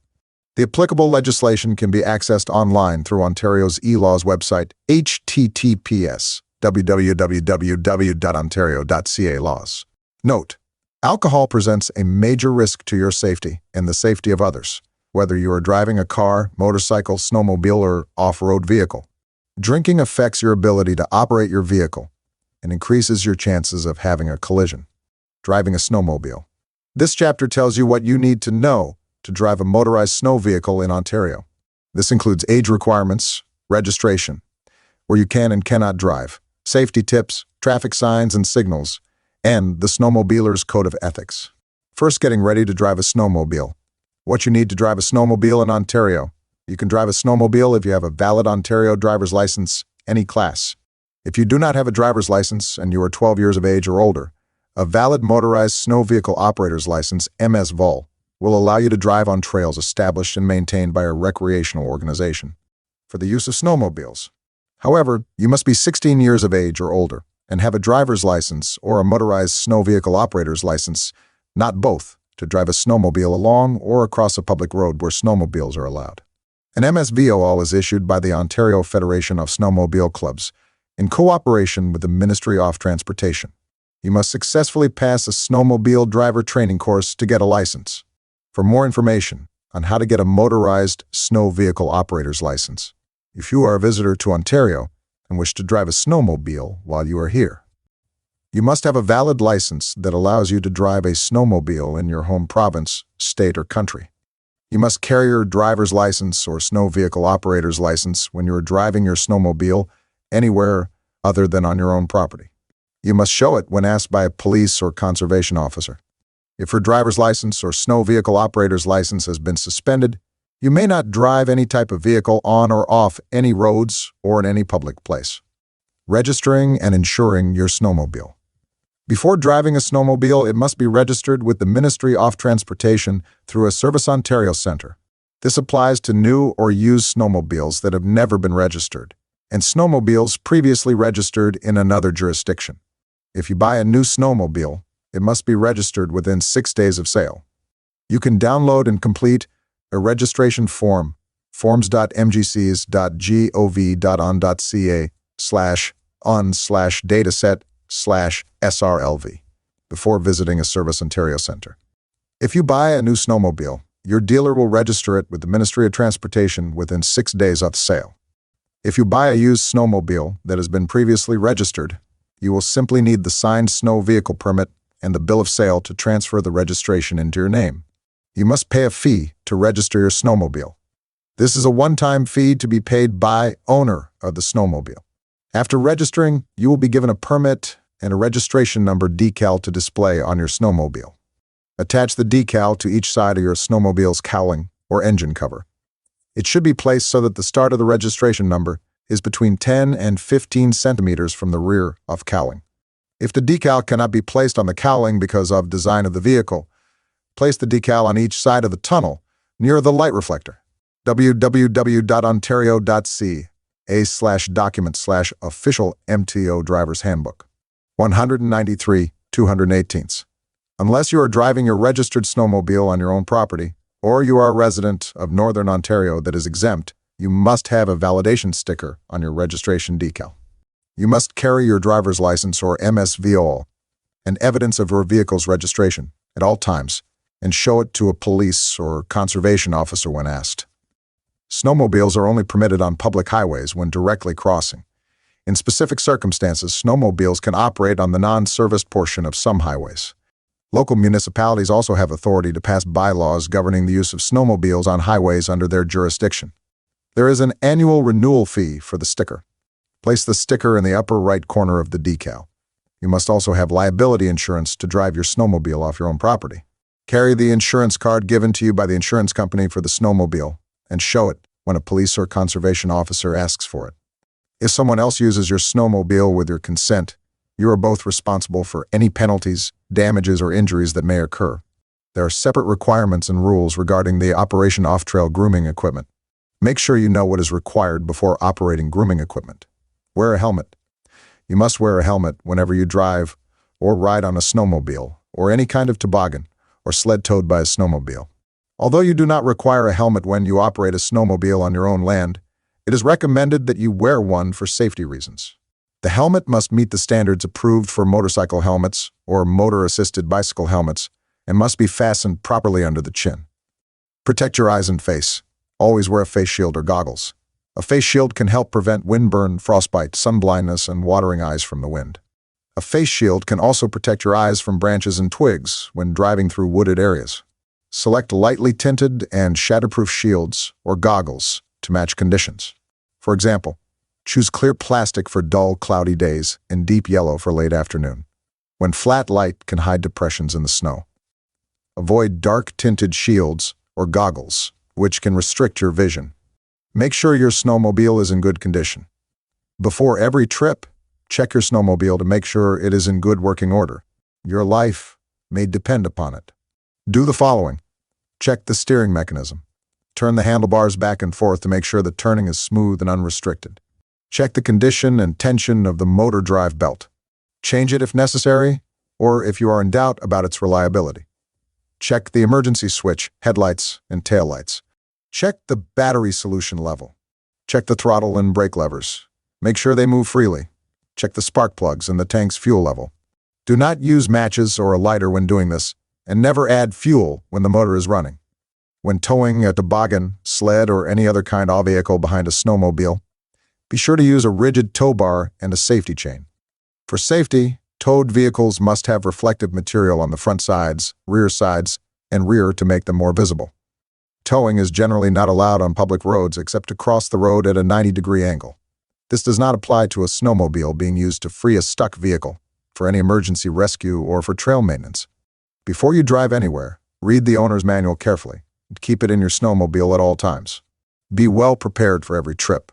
The applicable legislation can be accessed online through Ontario's e-laws website, https://www.ontario.ca/laws. Note: alcohol presents a major risk to your safety and the safety of others, whether you are driving a car, motorcycle, snowmobile, or off-road vehicle. Drinking affects your ability to operate your vehicle and increases your chances of having a collision. Driving a snowmobile. This chapter tells you what you need to know to drive a motorized snow vehicle in Ontario. This includes age requirements, registration, where you can and cannot drive, safety tips, traffic signs and signals, and the snowmobiler's code of ethics. First, getting ready to drive a snowmobile. What you need to drive a snowmobile in Ontario. You can drive a snowmobile if you have a valid Ontario driver's license, any class. If you do not have a driver's license and you are 12 years of age or older, a valid motorized snow vehicle operator's license, MS-VOL, will allow you to drive on trails established and maintained by a recreational organization for the use of snowmobiles. However, you must be 16 years of age or older and have a driver's license or a motorized snow vehicle operator's license, not both, to drive a snowmobile along or across a public road where snowmobiles are allowed. An MS-VOL is issued by the Ontario Federation of Snowmobile Clubs in cooperation with the Ministry of Transportation. You must successfully pass a snowmobile driver training course to get a license. For more information on how to get a motorized snow vehicle operator's license, if you are a visitor to Ontario and wish to drive a snowmobile while you are here, you must have a valid license that allows you to drive a snowmobile in your home province, state, or country. You must carry your driver's license or snow vehicle operator's license when you are driving your snowmobile anywhere other than on your own property. You must show it when asked by a police or conservation officer. If your driver's license or snow vehicle operator's license has been suspended, you may not drive any type of vehicle on or off any roads or in any public place. Registering and insuring your snowmobile. Before driving a snowmobile, it must be registered with the Ministry of Transportation through a Service Ontario Centre. This applies to new or used snowmobiles that have never been registered, and snowmobiles previously registered in another jurisdiction. If you buy a new snowmobile, it must be registered within 6 days of sale. You can download and complete a registration form, forms.mgcs.gov.on.ca/on/dataset/SRLV, before visiting a Service Ontario Centre. If you buy a new snowmobile, your dealer will register it with the Ministry of Transportation within 6 days of sale. If you buy a used snowmobile that has been previously registered, you will simply need the signed snow vehicle permit and the bill of sale to transfer the registration into your name. You must pay a fee to register your snowmobile. This is a one-time fee to be paid by owner of the snowmobile. After registering, you will be given a permit and a registration number decal to display on your snowmobile. Attach the decal to each side of your snowmobile's cowling or engine cover. It should be placed so that the start of the registration number is between 10 and 15 centimeters from the rear of cowling. If the decal cannot be placed on the cowling because of design of the vehicle, Place the decal on each side of the tunnel, near the light reflector. www.ontario.ca/document/official MTO driver's handbook. 193, 218. Unless you are driving your registered snowmobile on your own property, or you are a resident of Northern Ontario that is exempt, you must have a validation sticker on your registration decal. You must carry your driver's license or MSVO and evidence of your vehicle's registration at all times and show it to a police or conservation officer when asked. Snowmobiles are only permitted on public highways when directly crossing. In specific circumstances, snowmobiles can operate on the non-serviced portion of some highways. Local municipalities also have authority to pass bylaws governing the use of snowmobiles on highways under their jurisdiction. There is an annual renewal fee for the sticker. Place the sticker in the upper right corner of the decal. You must also have liability insurance to drive your snowmobile off your own property. Carry the insurance card given to you by the insurance company for the snowmobile and show it when a police or conservation officer asks for it. If someone else uses your snowmobile with your consent, you are both responsible for any penalties, damages, or injuries that may occur. There are separate requirements and rules regarding the operation off-trail grooming equipment. Make sure you know what is required before operating grooming equipment. Wear a helmet. You must wear a helmet whenever you drive or ride on a snowmobile or any kind of toboggan or sled towed by a snowmobile. Although you do not require a helmet when you operate a snowmobile on your own land, it is recommended that you wear one for safety reasons. The helmet must meet the standards approved for motorcycle helmets or motor-assisted bicycle helmets and must be fastened properly under the chin. Protect your eyes and face. Always wear a face shield or goggles. A face shield can help prevent windburn, frostbite, sunblindness, and watering eyes from the wind. A face shield can also protect your eyes from branches and twigs when driving through wooded areas. Select lightly tinted and shatterproof shields or goggles to match conditions. For example, choose clear plastic for dull, cloudy days and deep yellow for late afternoon, when flat light can hide depressions in the snow. Avoid dark tinted shields or goggles, which can restrict your vision. Make sure your snowmobile is in good condition. Before every trip, check your snowmobile to make sure it is in good working order. Your life may depend upon it. Do the following. Check the steering mechanism. Turn the handlebars back and forth to make sure the turning is smooth and unrestricted. Check the condition and tension of the motor drive belt. Change it if necessary, or if you are in doubt about its reliability. Check the emergency switch, headlights, and taillights. Check the battery solution level. Check the throttle and brake levers. Make sure they move freely. Check the spark plugs and the tank's fuel level. Do not use matches or a lighter when doing this, and never add fuel when the motor is running. When towing a toboggan, sled, or any other kind of vehicle behind a snowmobile, be sure to use a rigid tow bar and a safety chain. For safety, towed vehicles must have reflective material on the front sides, and rear to make them more visible. Towing is generally not allowed on public roads except to cross the road at a 90-degree angle. This does not apply to a snowmobile being used to free a stuck vehicle, for any emergency rescue, or for trail maintenance. Before you drive anywhere, read the owner's manual carefully and keep it in your snowmobile at all times. Be well prepared for every trip.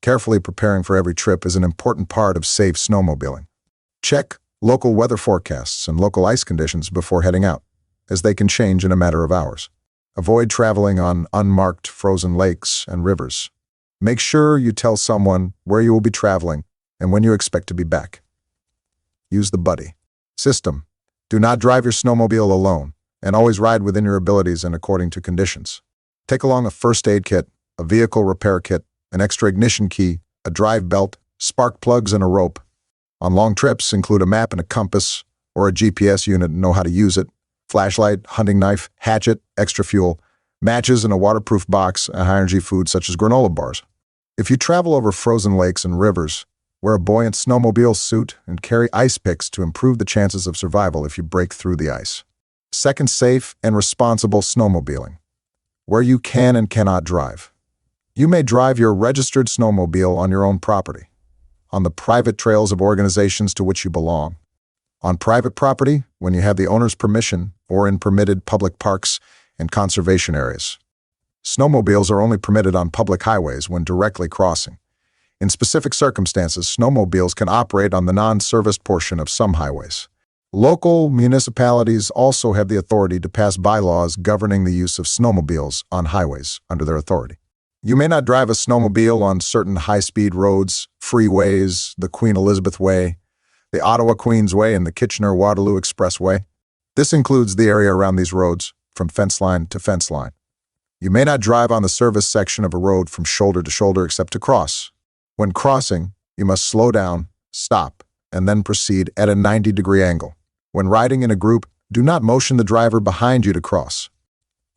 Carefully preparing for every trip is an important part of safe snowmobiling. Check local weather forecasts and local ice conditions before heading out, as they can change in a matter of hours. Avoid traveling on unmarked frozen lakes and rivers. Make sure you tell someone where you will be traveling and when you expect to be back. Use the buddy system. Do not drive your snowmobile alone, and always ride within your abilities and according to conditions. Take along a first aid kit, a vehicle repair kit, an extra ignition key, a drive belt, spark plugs, and a rope. On long trips, include a map and a compass, or a GPS unit and know how to use it, flashlight, hunting knife, hatchet, extra fuel, matches, and a waterproof box, and high-energy food such as granola bars. If you travel over frozen lakes and rivers, wear a buoyant snowmobile suit and carry ice picks to improve the chances of survival if you break through the ice. Second, safe and responsible snowmobiling. Where you can and cannot drive. You may drive your registered snowmobile on your own property, on the private trails of organizations to which you belong, on private property when you have the owner's permission, or in permitted public parks and conservation areas. Snowmobiles are only permitted on public highways when directly crossing. In specific circumstances, snowmobiles can operate on the non-serviced portion of some highways. Local municipalities also have the authority to pass bylaws governing the use of snowmobiles on highways under their authority. You may not drive a snowmobile on certain high-speed roads, freeways, the Queen Elizabeth Way, the Ottawa Queens Way, and the Kitchener-Waterloo Expressway. This includes the area around these roads, from fence line to fence line. You may not drive on the service section of a road from shoulder to shoulder except to cross. When crossing, you must slow down, stop, and then proceed at a 90-degree angle. When riding in a group, do not motion the driver behind you to cross.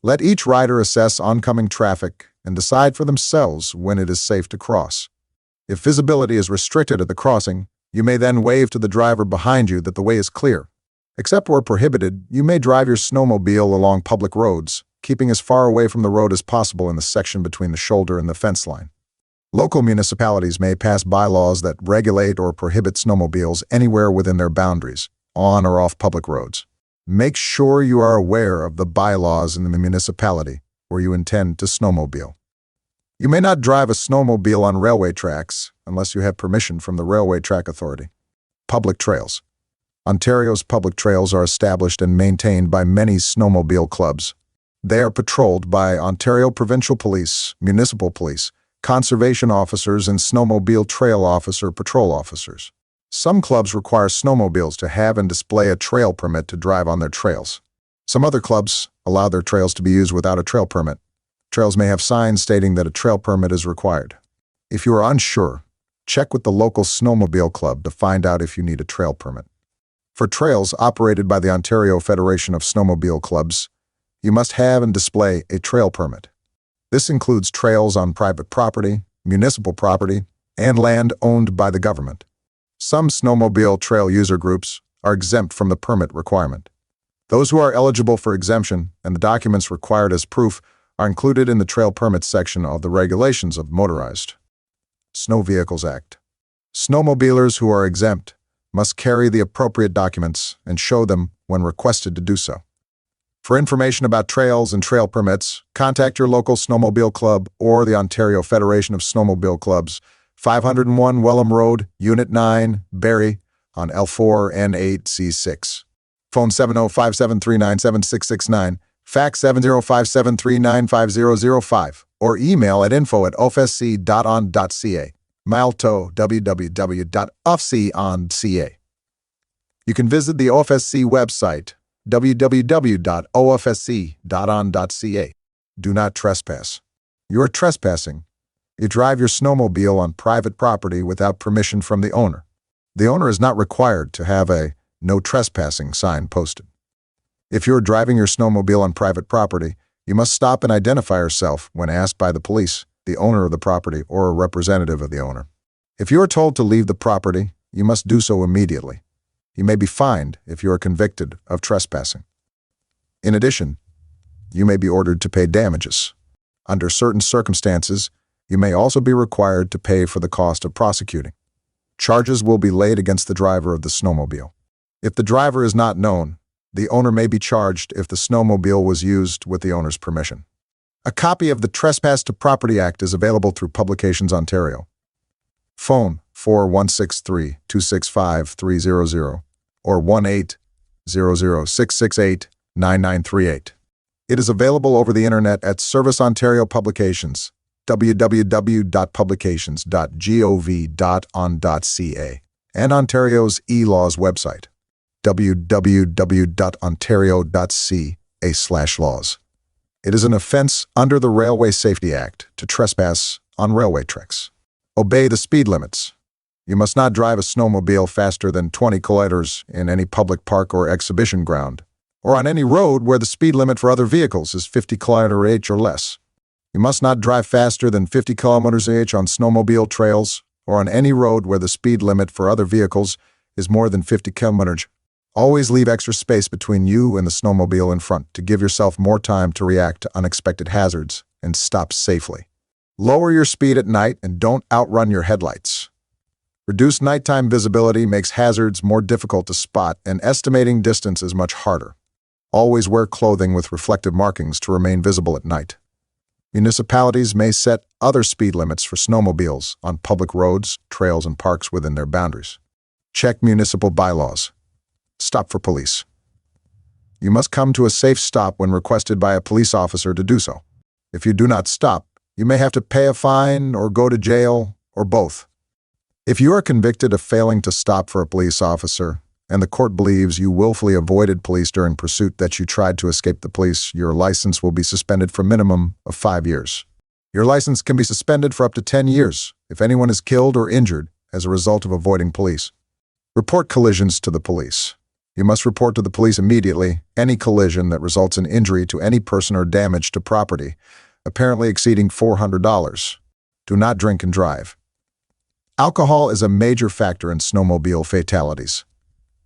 Let each rider assess oncoming traffic and decide for themselves when it is safe to cross. If visibility is restricted at the crossing, you may then wave to the driver behind you that the way is clear. Except where prohibited, you may drive your snowmobile along public roads, keeping as far away from the road as possible in the section between the shoulder and the fence line. Local municipalities may pass bylaws that regulate or prohibit snowmobiles anywhere within their boundaries, on or off public roads. Make sure you are aware of the bylaws in the municipality where you intend to snowmobile. You may not drive a snowmobile on railway tracks unless you have permission from the Railway Track Authority. Public trails. Ontario's public trails are established and maintained by many snowmobile clubs. They are patrolled by Ontario Provincial Police, Municipal Police, Conservation Officers, and Snowmobile Trail Officer Patrol Officers. Some clubs require snowmobiles to have and display a trail permit to drive on their trails. Some other clubs allow their trails to be used without a trail permit. Trails may have signs stating that a trail permit is required. If you are unsure, check with the local snowmobile club to find out if you need a trail permit. For trails operated by the Ontario Federation of Snowmobile Clubs, you must have and display a trail permit. This includes trails on private property, municipal property, and land owned by the government. Some snowmobile trail user groups are exempt from the permit requirement. Those who are eligible for exemption and the documents required as proof are included in the trail permits section of the regulations of Motorized Snow Vehicles Act. Snowmobilers who are exempt must carry the appropriate documents and show them when requested to do so. For information about trails and trail permits, contact your local snowmobile club or the Ontario Federation of Snowmobile Clubs, 501 Welham Road, Unit 9, Barrie, on L4N8C6. Phone 705-739-7669, fax 7057395005, or email at info@offsc.on.ca, malto www.offsc.on.ca. You can visit the OFSC website, www.offsc.on.ca. Do not trespass. You are trespassing. You drive your snowmobile on private property without permission from the owner. The owner is not required to have a "No Trespassing" sign posted. If you're driving your snowmobile on private property, you must stop and identify yourself when asked by the police, the owner of the property, or a representative of the owner. If you are told to leave the property, you must do so immediately. You may be fined if you are convicted of trespassing. In addition, you may be ordered to pay damages. Under certain circumstances, you may also be required to pay for the cost of prosecuting. Charges will be laid against the driver of the snowmobile. If the driver is not known, the owner may be charged if the snowmobile was used with the owner's permission. A copy of the Trespass to Property Act is available through Publications Ontario. Phone 4163-265-300 or 1-800-668-9938. It is available over the internet at Service Ontario Publications, www.publications.gov.on.ca, and Ontario's e-laws website, www.ontario.ca/laws. It is an offence under the Railway Safety Act to trespass on railway tracks. Obey the speed limits. You must not drive a snowmobile faster than 20 kilometers in any public park or exhibition ground, or on any road where the speed limit for other vehicles is 50 km/h or less. You must not drive faster than 50 km/h on snowmobile trails or on any road where the speed limit for other vehicles is more than 50 km/h. Always leave extra space between you and the snowmobile in front to give yourself more time to react to unexpected hazards and stop safely. Lower your speed at night and don't outrun your headlights. Reduced nighttime visibility makes hazards more difficult to spot, and estimating distance is much harder. Always wear clothing with reflective markings to remain visible at night. Municipalities may set other speed limits for snowmobiles on public roads, trails, and parks within their boundaries. Check municipal bylaws. Stop for police. You must come to a safe stop when requested by a police officer to do so. If you do not stop, you may have to pay a fine or go to jail or both. If you are convicted of failing to stop for a police officer, and the court believes you willfully avoided police during pursuit, that you tried to escape the police, your license will be suspended for a minimum of 5 years. Your license can be suspended for up to 10 years if anyone is killed or injured as a result of avoiding police. Report collisions to the police. You must report to the police immediately any collision that results in injury to any person or damage to property, apparently exceeding $400. Do not drink and drive. Alcohol is a major factor in snowmobile fatalities.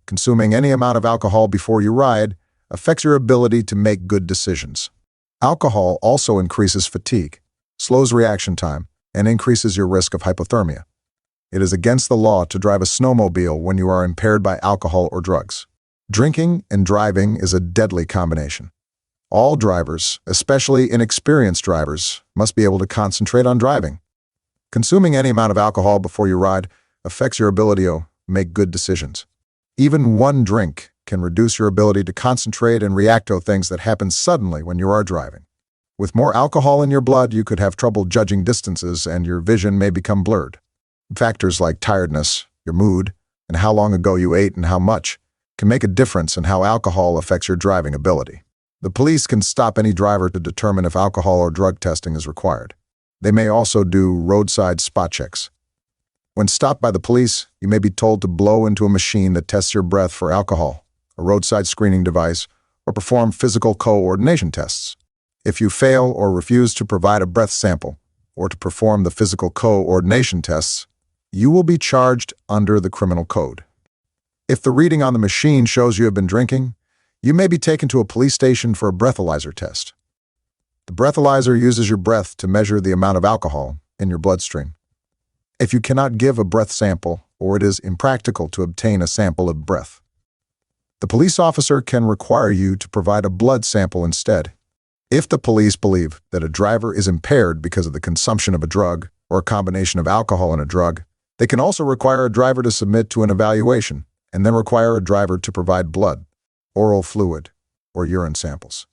Consuming any amount of alcohol before you ride affects your ability to make good decisions. Alcohol also increases fatigue, slows reaction time, and increases your risk of hypothermia. It is against the law to drive a snowmobile when you are impaired by alcohol or drugs. Drinking and driving is a deadly combination. All drivers, especially inexperienced drivers, must be able to concentrate on driving. Consuming any amount of alcohol before you ride affects your ability to make good decisions. Even one drink can reduce your ability to concentrate and react to things that happen suddenly when you are driving. With more alcohol in your blood, you could have trouble judging distances and your vision may become blurred. Factors like tiredness, your mood, and how long ago you ate and how much can make a difference in how alcohol affects your driving ability. The police can stop any driver to determine if alcohol or drug testing is required. They may also do roadside spot checks. When stopped by the police, you may be told to blow into a machine that tests your breath for alcohol, a roadside screening device, or perform physical coordination tests. If you fail or refuse to provide a breath sample or to perform the physical coordination tests, you will be charged under the criminal code. If the reading on the machine shows you have been drinking, you may be taken to a police station for a breathalyzer test. The breathalyzer uses your breath to measure the amount of alcohol in your bloodstream. If you cannot give a breath sample, or it is impractical to obtain a sample of breath, the police officer can require you to provide a blood sample instead. If the police believe that a driver is impaired because of the consumption of a drug or a combination of alcohol and a drug, they can also require a driver to submit to an evaluation and then require a driver to provide blood, oral fluid, or urine samples.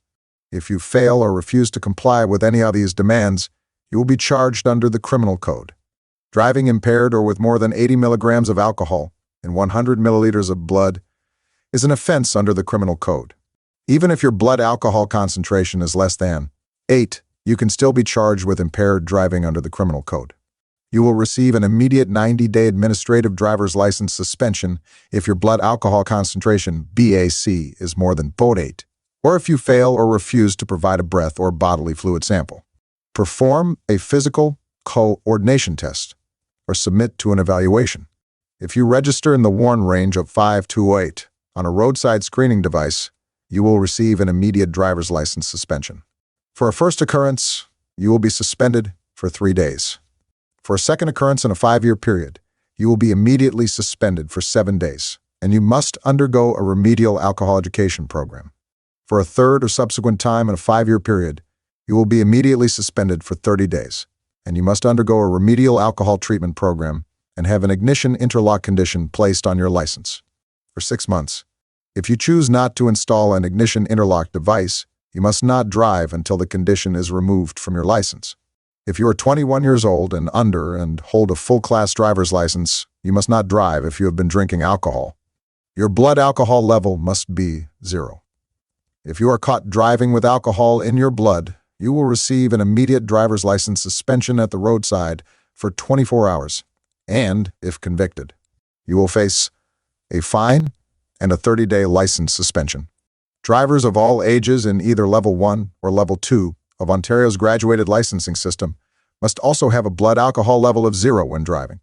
If you fail or refuse to comply with any of these demands, you will be charged under the criminal code. Driving impaired or with more than 80 milligrams of alcohol in 100 milliliters of blood is an offense under the criminal code. Even if your blood alcohol concentration is less than 8, you can still be charged with impaired driving under the criminal code. You will receive an immediate 90-day administrative driver's license suspension if your blood alcohol concentration, BAC, is more than 0.8, or if you fail or refuse to provide a breath or bodily fluid sample. Perform a physical coordination test or submit to an evaluation. If you register in the warn range of 5 to 8 on a roadside screening device, you will receive an immediate driver's license suspension. For a first occurrence, you will be suspended for 3 days. For a second occurrence in a 5-year period, you will be immediately suspended for 7 days, and you must undergo a remedial alcohol education program. For a third or subsequent time in a 5-year period, you will be immediately suspended for 30 days, and you must undergo a remedial alcohol treatment program and have an ignition interlock condition placed on your license. For 6 months, if you choose not to install an ignition interlock device, you must not drive until the condition is removed from your license. If you are 21 years old and under and hold a full-class driver's license, you must not drive if you have been drinking alcohol. Your blood alcohol level must be 0. If you are caught driving with alcohol in your blood, you will receive an immediate driver's license suspension at the roadside for 24 hours, and, if convicted, you will face a fine and a 30-day license suspension. Drivers of all ages in either Level 1 or Level 2 of Ontario's graduated licensing system must also have a blood alcohol level of 0 when driving.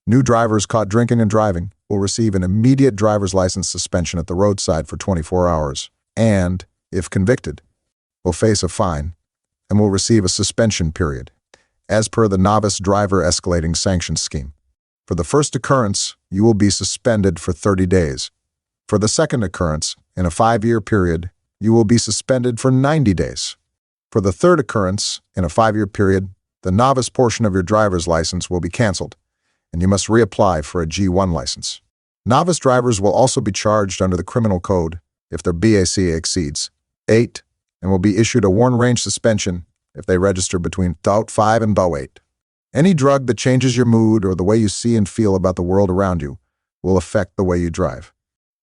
New drivers caught drinking and driving will receive an immediate driver's license suspension at the roadside for 24 hours and, if convicted, will face a fine and will receive a suspension period, as per the novice driver escalating sanctions scheme. For the first occurrence, you will be suspended for 30 days. For the second occurrence, in a 5-year period, you will be suspended for 90 days. For the third occurrence, in a 5-year period, the novice portion of your driver's license will be canceled, and you must reapply for a G1 license. Novice drivers will also be charged under the criminal code if their BAC exceeds 8 and will be issued a worn range suspension if they register between about 5 and about 8. Any drug that changes your mood or the way you see and feel about the world around you will affect the way you drive.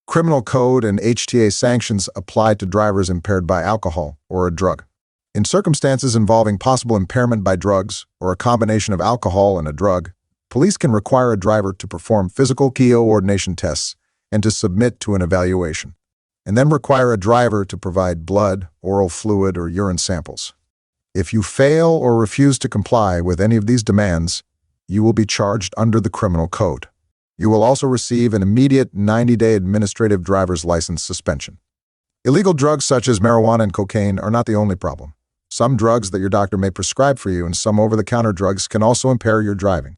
Criminal code and HTA sanctions apply to drivers impaired by alcohol or a drug. In circumstances involving possible impairment by drugs or a combination of alcohol and a drug, police can require a driver to perform physical coordination tests and to submit to an evaluation, and then require a driver to provide blood, oral fluid, or urine samples. If you fail or refuse to comply with any of these demands, you will be charged under the criminal code. You will also receive an immediate 90-day administrative driver's license suspension. Illegal drugs such as marijuana and cocaine are not the only problem. Some drugs that your doctor may prescribe for you and some over-the-counter drugs can also impair your driving.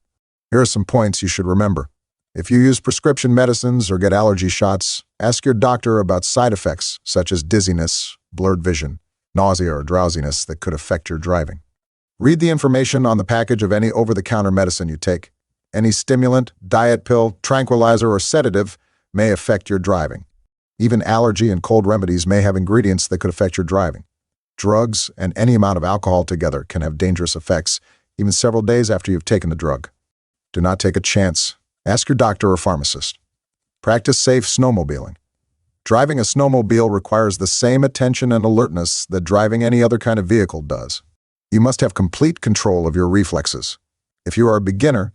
Here are some points you should remember. If you use prescription medicines or get allergy shots, ask your doctor about side effects such as dizziness, blurred vision, nausea, or drowsiness that could affect your driving. Read the information on the package of any over-the-counter medicine you take. Any stimulant, diet pill, tranquilizer, or sedative may affect your driving. Even allergy and cold remedies may have ingredients that could affect your driving. Drugs and any amount of alcohol together can have dangerous effects, even several days after you've taken the drug. Do not take a chance. Ask your doctor or pharmacist. Practice safe snowmobiling. Driving a snowmobile requires the same attention and alertness that driving any other kind of vehicle does. You must have complete control of your reflexes. If you are a beginner,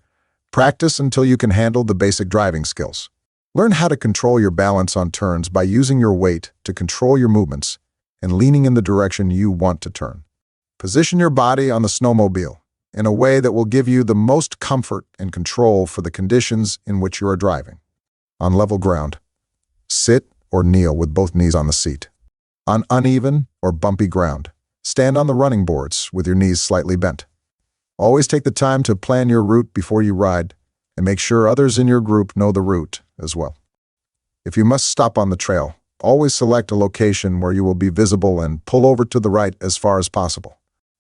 practice until you can handle the basic driving skills. Learn how to control your balance on turns by using your weight to control your movements and leaning in the direction you want to turn. Position your body on the snowmobile in a way that will give you the most comfort and control for the conditions in which you are driving. On level ground, sit or kneel with both knees on the seat. On uneven or bumpy ground, stand on the running boards with your knees slightly bent. Always take the time to plan your route before you ride and make sure others in your group know the route as well. If you must stop on the trail, always select a location where you will be visible and pull over to the right as far as possible.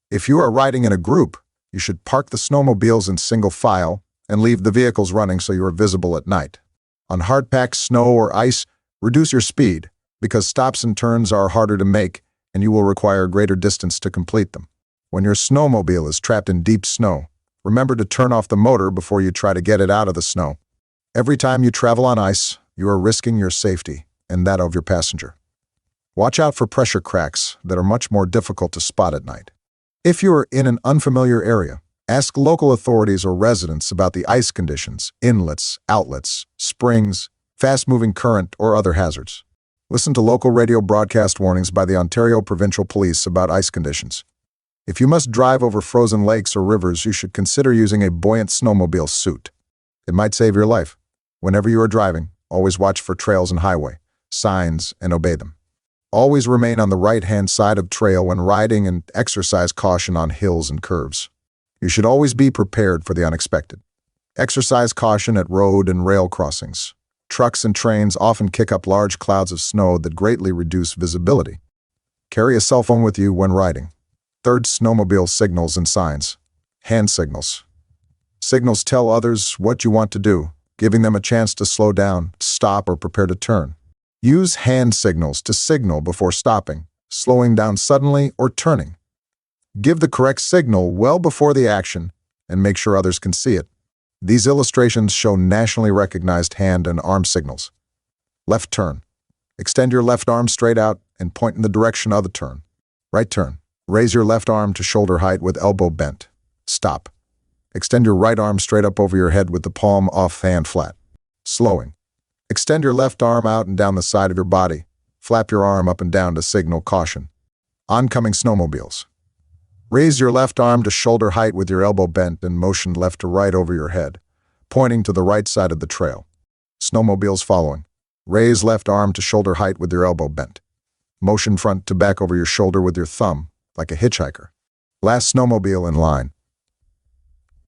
If you are riding in a group, you should park the snowmobiles in single file and leave the vehicles running so you are visible at night. On hard-packed snow or ice, reduce your speed because stops and turns are harder to make and you will require greater distance to complete them. When your snowmobile is trapped in deep snow, remember to turn off the motor before you try to get it out of the snow. Every time you travel on ice, you are risking your safety and that of your passenger. Watch out for pressure cracks that are much more difficult to spot at night. If you are in an unfamiliar area, ask local authorities or residents about the ice conditions, inlets, outlets, springs, fast-moving current, or other hazards. Listen to local radio broadcast warnings by the Ontario Provincial Police about ice conditions. If you must drive over frozen lakes or rivers, you should consider using a buoyant snowmobile suit. It might save your life. Whenever you are driving, always watch for trails and highway signs and obey them. Always remain on the right-hand side of trail when riding and exercise caution on hills and curves. You should always be prepared for the unexpected. Exercise caution at road and rail crossings. Trucks and trains often kick up large clouds of snow that greatly reduce visibility. Carry a cell phone with you when riding. Third, snowmobile signals and signs. Hand signals. Signals tell others what you want to do, giving them a chance to slow down, stop, or prepare to turn. Use hand signals to signal before stopping, slowing down suddenly, or turning. Give the correct signal well before the action and make sure others can see it. These illustrations show nationally recognized hand and arm signals. Left turn. Extend your left arm straight out and point in the direction of the turn. Right turn. Raise your left arm to shoulder height with elbow bent. Stop. Extend your right arm straight up over your head with the palm off hand flat. Slowing. Extend your left arm out and down the side of your body. Flap your arm up and down to signal caution. Oncoming snowmobiles. Raise your left arm to shoulder height with your elbow bent and motion left to right over your head, pointing to the right side of the trail. Snowmobiles following. Raise left arm to shoulder height with your elbow bent. Motion front to back over your shoulder with your thumb, like a hitchhiker. Last snowmobile in line.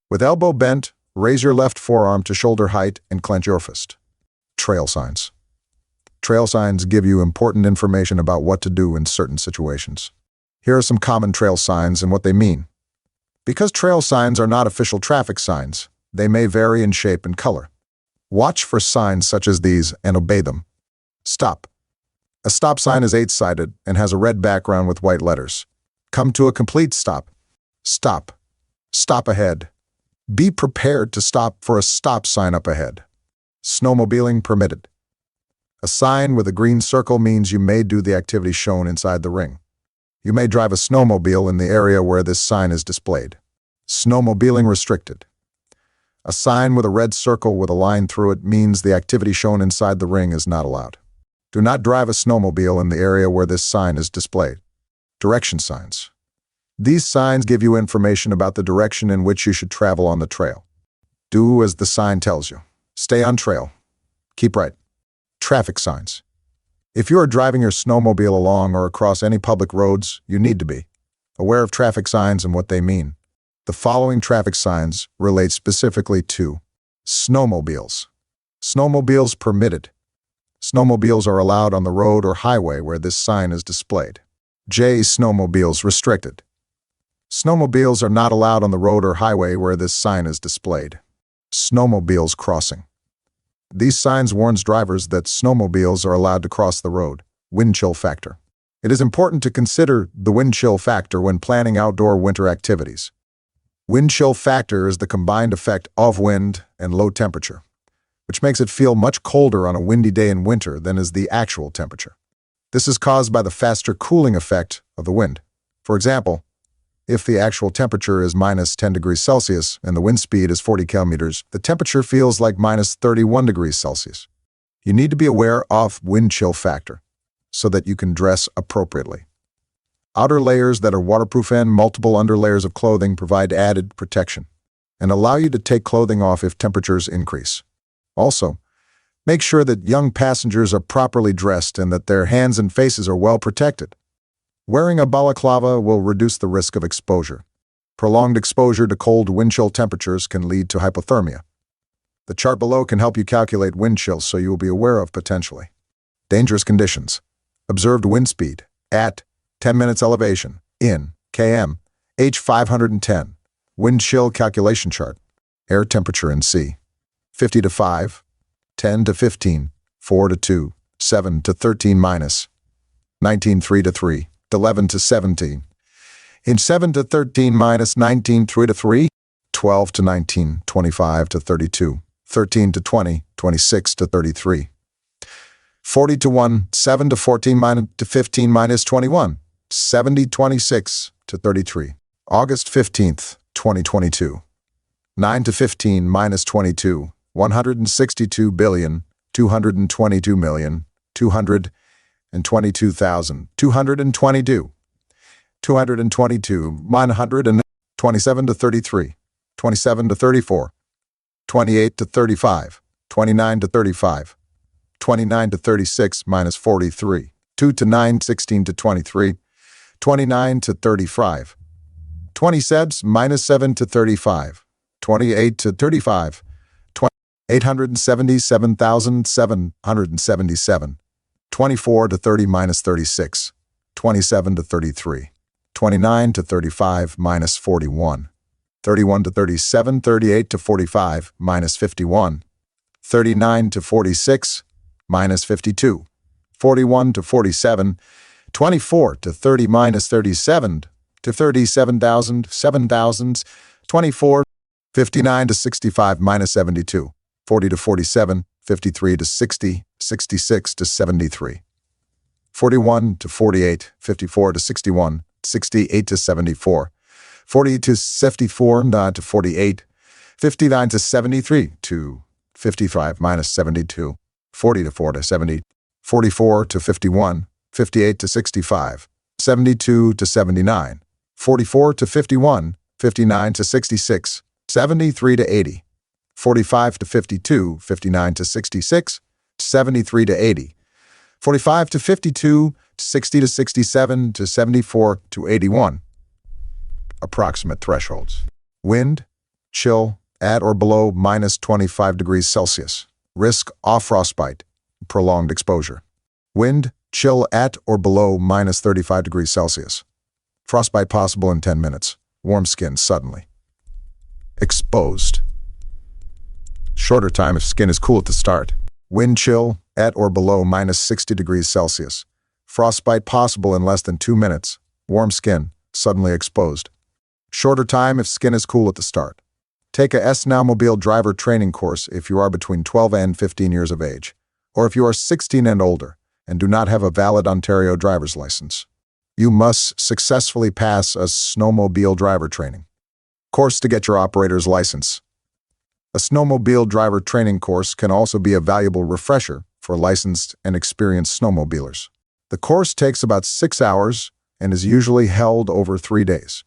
With elbow bent, raise your left forearm to shoulder height and clench your fist. Trail signs. Trail signs give you important information about what to do in certain situations. Here are some common trail signs and what they mean. Because trail signs are not official traffic signs, they may vary in shape and color. Watch for signs such as these and obey them. Stop. A stop sign is 8-sided and has a red background with white letters. Come to a complete stop. Stop. Stop ahead. Be prepared to stop for a stop sign up ahead. Snowmobiling permitted. A sign with a green circle means you may do the activity shown inside the ring. You may drive a snowmobile in the area where this sign is displayed. Snowmobiling restricted. A sign with a red circle with a line through it means the activity shown inside the ring is not allowed. Do not drive a snowmobile in the area where this sign is displayed. Direction signs. These signs give you information about the direction in which you should travel on the trail. Do as the sign tells you. Stay on trail. Keep right. Traffic signs. If you are driving your snowmobile along or across any public roads, you need to be aware of traffic signs and what they mean. The following traffic signs relate specifically to snowmobiles. Snowmobiles permitted. Snowmobiles are allowed on the road or highway where this sign is displayed. J. Snowmobiles restricted. Snowmobiles are not allowed on the road or highway where this sign is displayed. Snowmobiles crossing. These signs warns drivers that snowmobiles are allowed to cross the road. Wind chill factor. It is important to consider the wind chill factor when planning outdoor winter activities. Wind chill factor is the combined effect of wind and low temperature, which makes it feel much colder on a windy day in winter than is the actual temperature. This is caused by the faster cooling effect of the wind. For example, if the actual temperature is minus 10 degrees Celsius and the wind speed is 40 kilometers, the temperature feels like minus 31 degrees Celsius. You need to be aware of wind chill factor so that you can dress appropriately. Outer layers that are waterproof and multiple underlayers of clothing provide added protection and allow you to take clothing off if temperatures increase. Also, make sure that young passengers are properly dressed and that their hands and faces are well protected. Wearing a balaclava will reduce the risk of exposure. Prolonged exposure to cold wind chill temperatures can lead to hypothermia. The chart below can help you calculate wind chill so you will be aware of potentially. Dangerous conditions. Observed wind speed at 10 minutes elevation in km, H 510. Wind chill calculation chart. Air temperature in C. 50 to 5, 10 to 15, 4 to 2, 7 to 13 minus, 19 3 to 3. 11 to 17. In 7 to 13 minus 19 3 to 3, 12 to 19, 25 to 32, 13 to 20, 26 to 33. 40 to 1, 7 to 14 minus to 15 minus 21, 70 26 to 33. August 15th, 2022. 9 to 15 minus 22, 162 billion, 222 million, 200 and 22,222, 222, 127 to 33, 27 to 34, 28 to 35, 29 to 35, 29 to 36 minus 43, 2 to 9, 16 to 23, 29 to 35, 27 minus 7 to 35, 28 to 35, 877,777. 24 to 30 minus 36, 27 to 33, 29 to 35 minus 41, 31 to 37, 38 to 45 minus 51, 39 to 46 minus 52, 41 to 47, 24 to 30 minus 37 to 37,000, 7,000s, 24, 59 to 65 minus 72, 40 to 47, 53 to 60, 66 to 73, 41 to 48, 54 to 61, 68 to 74, 40 to 54, not to 48, 59 to 73 to 55 minus 72, 40 to 4 to 70, 44 to 51, 58 to 65, 72 to 79, 44 to 51, 59 to 66, 73 to 80, 45 to 52, 59 to 66, 73 to 80, 45 to 52, 60 to 67 to 74 to 81. Approximate thresholds. Wind, chill, at or below minus 25 degrees Celsius. Risk of frostbite, prolonged exposure. Wind, chill at or below minus 35 degrees Celsius. Frostbite possible in 10 minutes. Warm skin suddenly. Exposed. Shorter time if skin is cool at the start. Wind chill at or below minus 60 degrees Celsius. Frostbite possible in less than 2 minutes. Warm skin, suddenly exposed. Shorter time if skin is cool at the start. Take a snowmobile driver training course if you are between 12 and 15 years of age, or if you are 16 and older and do not have a valid Ontario driver's license. You must successfully pass a snowmobile driver training course to get your operator's license. A snowmobile driver training course can also be a valuable refresher for licensed and experienced snowmobilers. The course takes about 6 hours and is usually held over 3 days.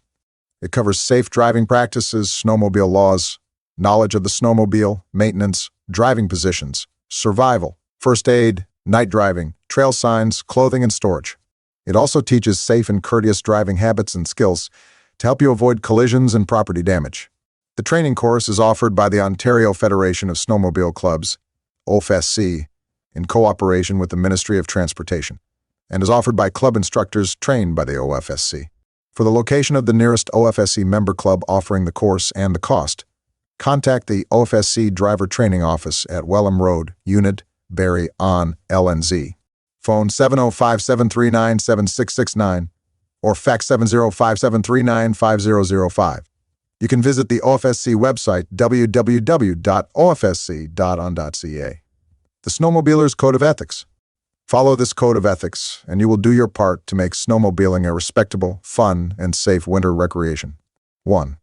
It covers safe driving practices, snowmobile laws, knowledge of the snowmobile, maintenance, driving positions, survival, first aid, night driving, trail signs, clothing, and storage. It also teaches safe and courteous driving habits and skills to help you avoid collisions and property damage. The training course is offered by the Ontario Federation of Snowmobile Clubs, OFSC, in cooperation with the Ministry of Transportation, and is offered by club instructors trained by the OFSC. For the location of the nearest OFSC member club offering the course and the cost, contact the OFSC Driver Training Office at Welham Road, Unit, Barrie, on LNZ. Phone 705-739-7669 or fax 705-739-5005. You can visit the OFSC website www.ofsc.on.ca. The Snowmobiler's Code of Ethics. Follow this code of ethics, and you will do your part to make snowmobiling a respectable, fun, and safe winter recreation. 1.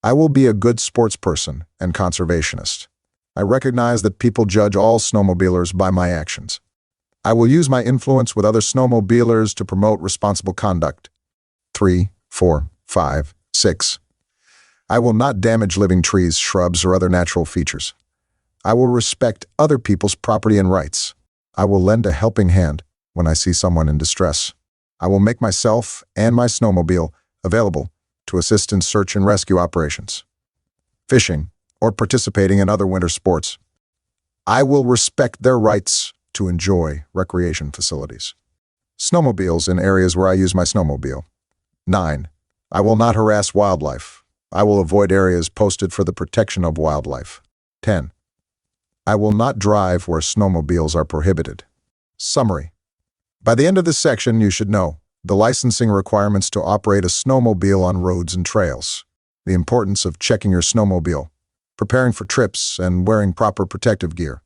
I will be a good sports person and conservationist. I recognize that people judge all snowmobilers by my actions. I will use my influence with other snowmobilers to promote responsible conduct. 3, 4, 5, 6. I will not damage living trees, shrubs, or other natural features. I will respect other people's property and rights. I will lend a helping hand when I see someone in distress. I will make myself and my snowmobile available to assist in search and rescue operations, fishing, or participating in other winter sports. I will respect their rights to enjoy recreation facilities. Snowmobiles in areas where I use my snowmobile. 9. I will not harass wildlife. I will avoid areas posted for the protection of wildlife. 10. I will not drive where snowmobiles are prohibited. Summary. By the end of this section, you should know the licensing requirements to operate a snowmobile on roads and trails, the importance of checking your snowmobile, preparing for trips, and wearing proper protective gear,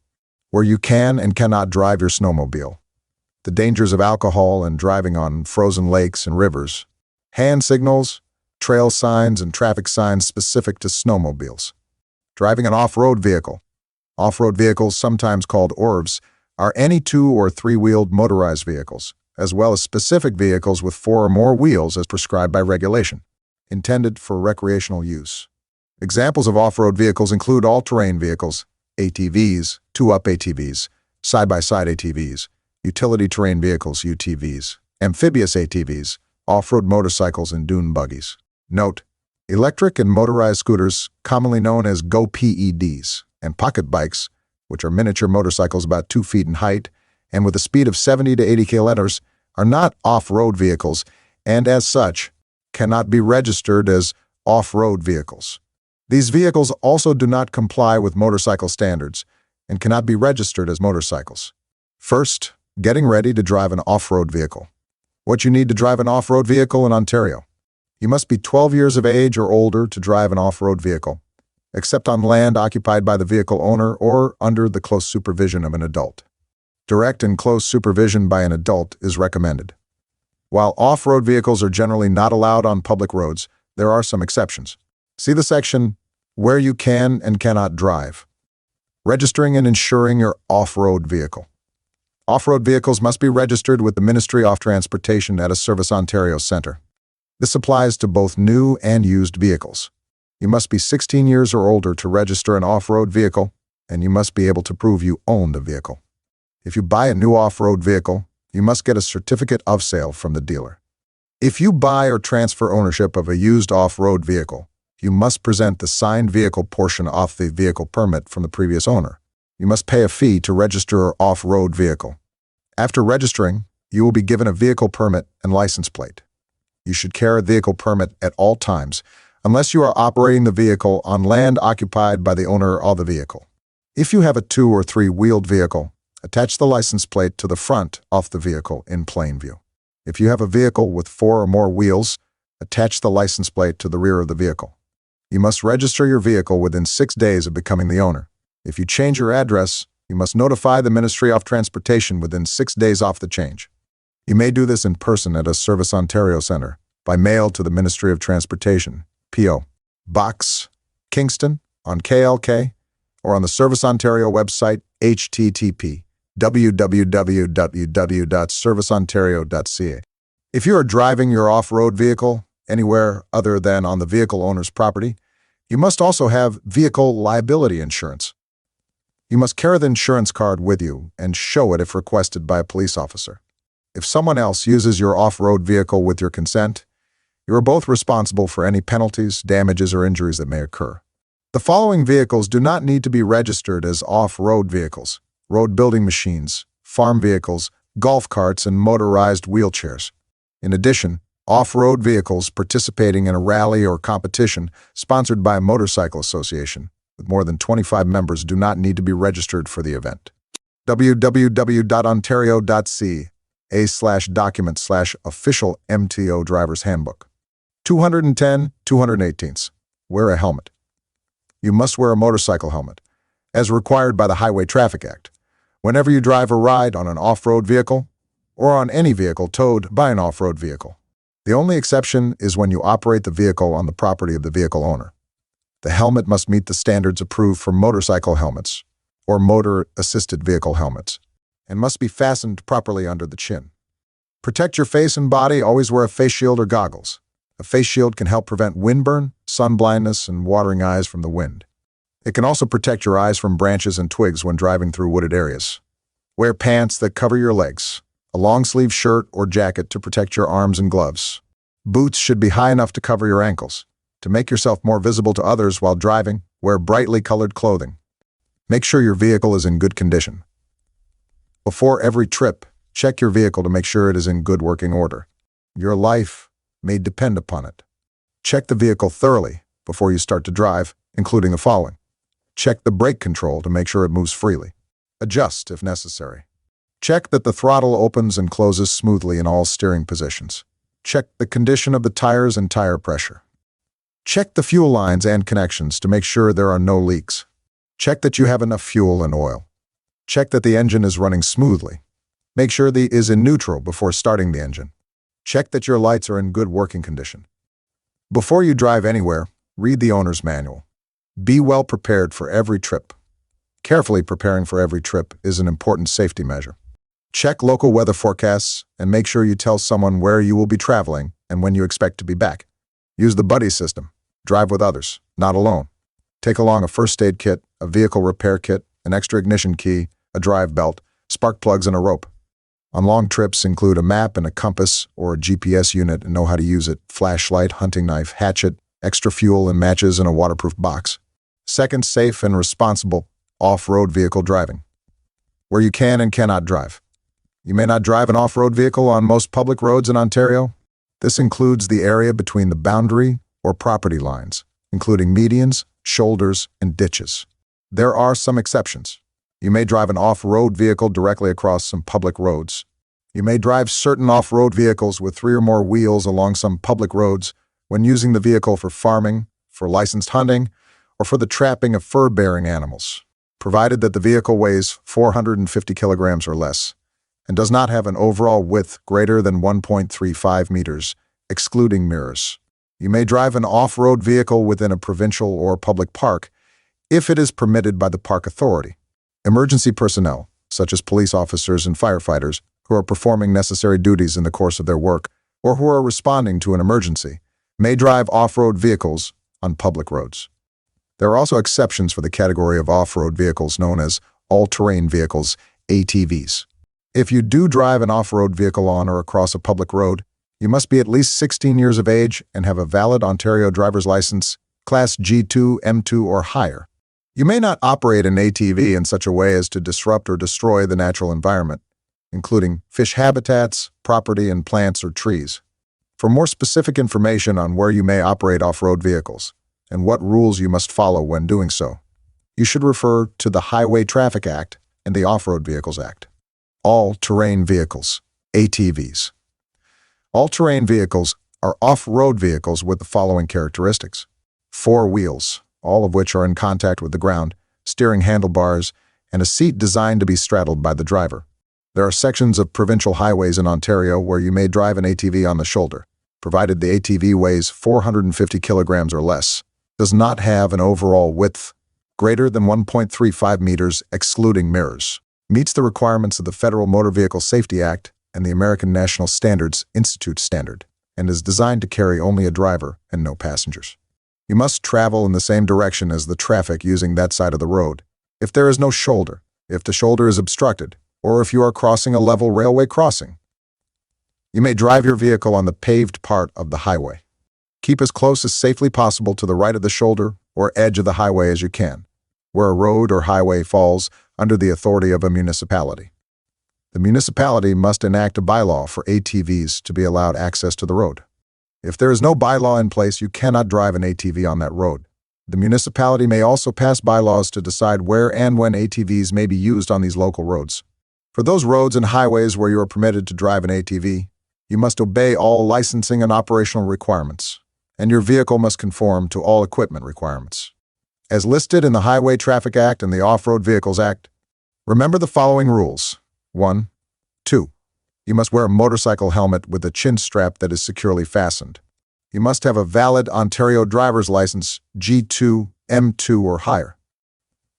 where you can and cannot drive your snowmobile, the dangers of alcohol and driving on frozen lakes and rivers, hand signals, trail signs, and traffic signs specific to snowmobiles, driving an off-road vehicle. Off-road vehicles, sometimes called ORVs, are any 2- or 3-wheeled motorized vehicles, as well as specific vehicles with 4 or more wheels as prescribed by regulation, intended for recreational use. Examples of off-road vehicles include all-terrain vehicles, ATVs, 2-up ATVs, side-by-side ATVs, utility terrain vehicles, UTVs, amphibious ATVs, off-road motorcycles, and dune buggies. Note: electric and motorized scooters, commonly known as GO-PEDs, and pocket bikes, which are miniature motorcycles about 2 feet in height and with a speed of 70 to 80 kilometers, are not off-road vehicles and, as such, cannot be registered as off-road vehicles. These vehicles also do not comply with motorcycle standards and cannot be registered as motorcycles. First, getting ready to drive an off-road vehicle. What you need to drive an off-road vehicle in Ontario. You must be 12 years of age or older to drive an off-road vehicle, except on land occupied by the vehicle owner or under the close supervision of an adult. Direct and close supervision by an adult is recommended. While off-road vehicles are generally not allowed on public roads, there are some exceptions. See the section, Where You Can and Cannot Drive. Registering and insuring your off-road vehicle. Off-road vehicles must be registered with the Ministry of Transportation at a Service Ontario Centre. This applies to both new and used vehicles. You must be 16 years or older to register an off-road vehicle, and you must be able to prove you own the vehicle. If you buy a new off-road vehicle, you must get a certificate of sale from the dealer. If you buy or transfer ownership of a used off-road vehicle, you must present the signed vehicle portion of the vehicle permit from the previous owner. You must pay a fee to register your off-road vehicle. After registering, you will be given a vehicle permit and license plate. You should carry a vehicle permit at all times, unless you are operating the vehicle on land occupied by the owner of the vehicle. If you have a 2- or 3-wheeled vehicle, attach the license plate to the front of the vehicle in plain view. If you have a vehicle with 4 or more wheels, attach the license plate to the rear of the vehicle. You must register your vehicle within 6 days of becoming the owner. If you change your address, you must notify the Ministry of Transportation within 6 days off the change. You may do this in person at a Service Ontario Centre, by mail to the Ministry of Transportation, P.O. Box, Kingston, on KLK, or on the Service Ontario website, http://www.serviceontario.ca. If you are driving your off-road vehicle anywhere other than on the vehicle owner's property, you must also have vehicle liability insurance. You must carry the insurance card with you and show it if requested by a police officer. If someone else uses your off-road vehicle with your consent, you are both responsible for any penalties, damages, or injuries that may occur. The following vehicles do not need to be registered as off-road vehicles: road building machines, farm vehicles, golf carts, and motorized wheelchairs. In addition, off-road vehicles participating in a rally or competition sponsored by a motorcycle association with more than 25 members do not need to be registered for the event. www.ontario.ca/document/official MTO driver's handbook. 210-218. Wear a helmet. You must wear a motorcycle helmet, as required by the Highway Traffic Act, whenever you drive or ride on an off-road vehicle or on any vehicle towed by an off-road vehicle. The only exception is when you operate the vehicle on the property of the vehicle owner. The helmet must meet the standards approved for motorcycle helmets or motor-assisted vehicle helmets and must be fastened properly under the chin. Protect your face and body. Always wear a face shield or goggles. A face shield can help prevent windburn, sun blindness, and watering eyes from the wind. It can also protect your eyes from branches and twigs when driving through wooded areas. Wear pants that cover your legs, a long-sleeve shirt or jacket to protect your arms and gloves. Boots should be high enough to cover your ankles. To make yourself more visible to others while driving, wear brightly colored clothing. Make sure your vehicle is in good condition. Before every trip, check your vehicle to make sure it is in good working order. Your life may depend upon it. Check the vehicle thoroughly before you start to drive, including the following. Check the brake control to make sure it moves freely. Adjust if necessary. Check that the throttle opens and closes smoothly in all steering positions. Check the condition of the tires and tire pressure. Check the fuel lines and connections to make sure there are no leaks. Check that you have enough fuel and oil. Check that the engine is running smoothly. Make sure it is in neutral before starting the engine. Check that your lights are in good working condition. Before you drive anywhere, read the owner's manual. Be well prepared for every trip. Carefully preparing for every trip is an important safety measure. Check local weather forecasts and make sure you tell someone where you will be traveling and when you expect to be back. Use the buddy system. Drive with others, not alone. Take along a first aid kit, a vehicle repair kit, an extra ignition key, a drive belt, spark plugs, and a rope. On long trips, include a map and a compass or a GPS unit and know how to use it, flashlight, hunting knife, hatchet, extra fuel and matches in a waterproof box. Second, safe and responsible off-road vehicle driving. Where you can and cannot drive. You may not drive an off-road vehicle on most public roads in Ontario. This includes the area between the boundary or property lines, including medians, shoulders, and ditches. There are some exceptions. You may drive an off-road vehicle directly across some public roads. You may drive certain off-road vehicles with 3 or more wheels along some public roads when using the vehicle for farming, for licensed hunting, or for the trapping of fur-bearing animals, provided that the vehicle weighs 450 kilograms or less and does not have an overall width greater than 1.35 meters, excluding mirrors. You may drive an off-road vehicle within a provincial or public park if it is permitted by the park authority. Emergency personnel, such as police officers and firefighters, who are performing necessary duties in the course of their work or who are responding to an emergency, may drive off-road vehicles on public roads. There are also exceptions for the category of off-road vehicles known as all-terrain vehicles, ATVs. If you do drive an off-road vehicle on or across a public road, you must be at least 16 years of age and have a valid Ontario driver's license, Class G2, M2, or higher. You may not operate an ATV in such a way as to disrupt or destroy the natural environment, including fish habitats, property, and plants or trees. For more specific information on where you may operate off-road vehicles and what rules you must follow when doing so, you should refer to the Highway Traffic Act and the Off-Road Vehicles Act. All-terrain vehicles, ATVs. All-terrain vehicles are off-road vehicles with the following characteristics. 4 wheels, all of which are in contact with the ground, steering handlebars, and a seat designed to be straddled by the driver. There are sections of provincial highways in Ontario where you may drive an ATV on the shoulder, provided the ATV weighs 450 kilograms or less, does not have an overall width greater than 1.35 meters excluding mirrors, meets the requirements of the Federal Motor Vehicle Safety Act and the American National Standards Institute standard, and is designed to carry only a driver and no passengers. You must travel in the same direction as the traffic using that side of the road. If there is no shoulder, if the shoulder is obstructed, or if you are crossing a level railway crossing, you may drive your vehicle on the paved part of the highway. Keep as close as safely possible to the right of the shoulder or edge of the highway as you can, where a road or highway falls under the authority of a municipality. The municipality must enact a bylaw for ATVs to be allowed access to the road. If there is no bylaw in place, you cannot drive an ATV on that road. The municipality may also pass bylaws to decide where and when ATVs may be used on these local roads. For those roads and highways where you are permitted to drive an ATV, you must obey all licensing and operational requirements, and your vehicle must conform to all equipment requirements. As listed in the Highway Traffic Act and the Off-Road Vehicles Act, remember the following rules. 1. 2. You must wear a motorcycle helmet with a chin strap that is securely fastened. You must have a valid Ontario driver's license, G2, M2 or higher.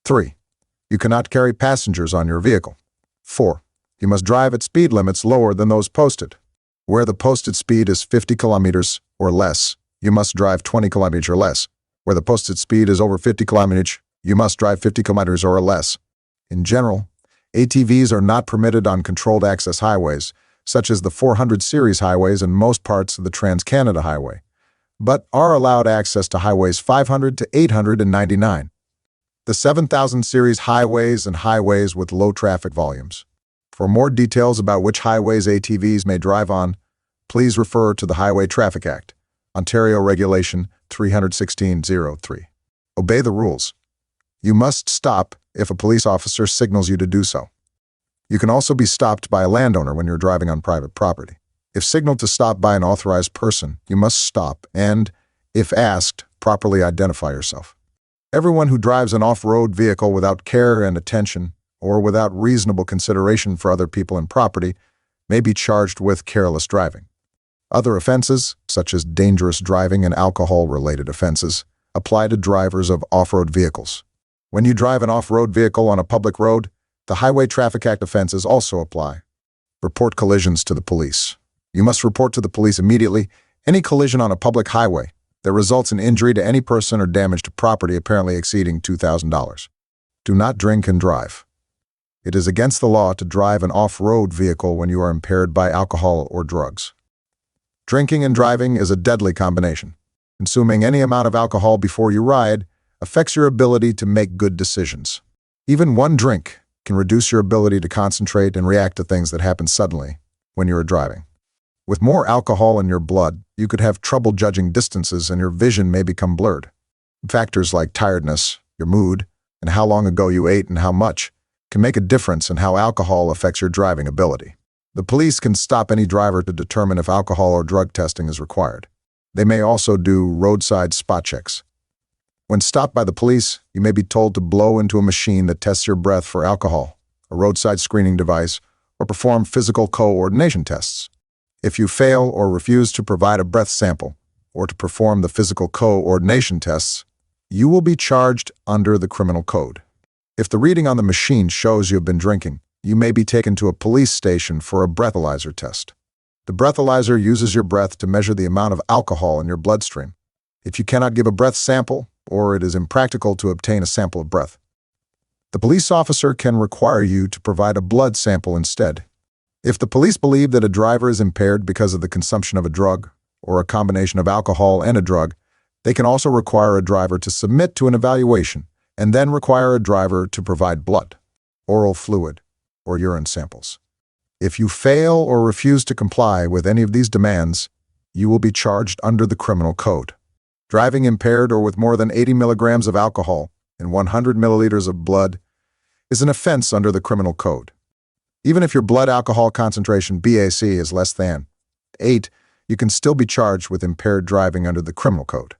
3. You cannot carry passengers on your vehicle. 4. You must drive at speed limits lower than those posted. Where the posted speed is 50 kilometers or less, you must drive 20 kilometers or less. Where the posted speed is over 50 kilometers, you must drive 50 kilometers or less. In general, ATVs are not permitted on controlled access highways, such as the 400 series highways and most parts of the Trans-Canada Highway, but are allowed access to highways 500 to 899. The 7000 series highways and highways with low traffic volumes. For more details about which highways ATVs may drive on, please refer to the Highway Traffic Act, Ontario Regulation 316.03. Obey the rules. You must stop if a police officer signals you to do so. You can also be stopped by a landowner when you're driving on private property. If signaled to stop by an authorized person, you must stop and, if asked, properly identify yourself. Everyone who drives an off-road vehicle without care and attention, or without reasonable consideration for other people and property, may be charged with careless driving. Other offenses, such as dangerous driving and alcohol-related offenses, apply to drivers of off-road vehicles. When you drive an off-road vehicle on a public road, the Highway Traffic Act offenses also apply. Report collisions to the police. You must report to the police immediately any collision on a public highway that results in injury to any person or damage to property apparently exceeding $2,000. Do not drink and drive. It is against the law to drive an off-road vehicle when you are impaired by alcohol or drugs. Drinking and driving is a deadly combination. Consuming any amount of alcohol before you ride affects your ability to make good decisions. Even one drink can reduce your ability to concentrate and react to things that happen suddenly when you are driving. With more alcohol in your blood, you could have trouble judging distances and your vision may become blurred. Factors like tiredness, your mood, and how long ago you ate and how much can make a difference in how alcohol affects your driving ability. The police can stop any driver to determine if alcohol or drug testing is required. They may also do roadside spot checks. When stopped by the police, you may be told to blow into a machine that tests your breath for alcohol, a roadside screening device, or perform physical coordination tests. If you fail or refuse to provide a breath sample or to perform the physical coordination tests, you will be charged under the criminal code. If the reading on the machine shows you have been drinking, you may be taken to a police station for a breathalyzer test. The breathalyzer uses your breath to measure the amount of alcohol in your bloodstream. If you cannot give a breath sample, or it is impractical to obtain a sample of breath, the police officer can require you to provide a blood sample instead. If the police believe that a driver is impaired because of the consumption of a drug, or a combination of alcohol and a drug, they can also require a driver to submit to an evaluation and then require a driver to provide blood, oral fluid, or urine samples. If you fail or refuse to comply with any of these demands, you will be charged under the criminal code. Driving impaired or with more than 80 milligrams of alcohol in 100 milliliters of blood is an offense under the criminal code. Even if your blood alcohol concentration BAC is less than 8, you can still be charged with impaired driving under the criminal code.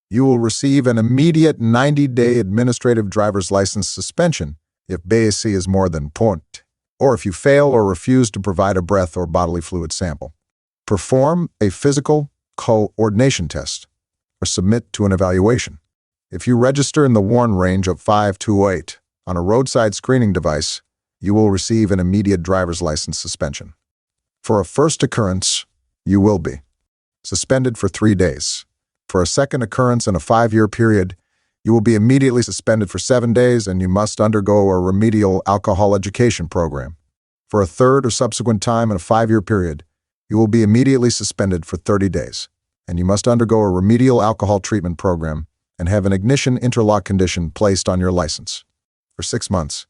You will receive an immediate 90-day administrative driver's license suspension if BAC is more than 0, or if you fail or refuse to provide a breath or bodily fluid sample. Perform a physical coordination test or submit to an evaluation. If you register in the warn range of 5 to 8 on a roadside screening device, you will receive an immediate driver's license suspension. For a first occurrence, you will be suspended for 3 days. For a second occurrence in a 5-year period, you will be immediately suspended for 7 days and you must undergo a remedial alcohol education program. For a third or subsequent time in a 5-year period, you will be immediately suspended for 30 days and you must undergo a remedial alcohol treatment program and have an ignition interlock condition placed on your license. For 6 months,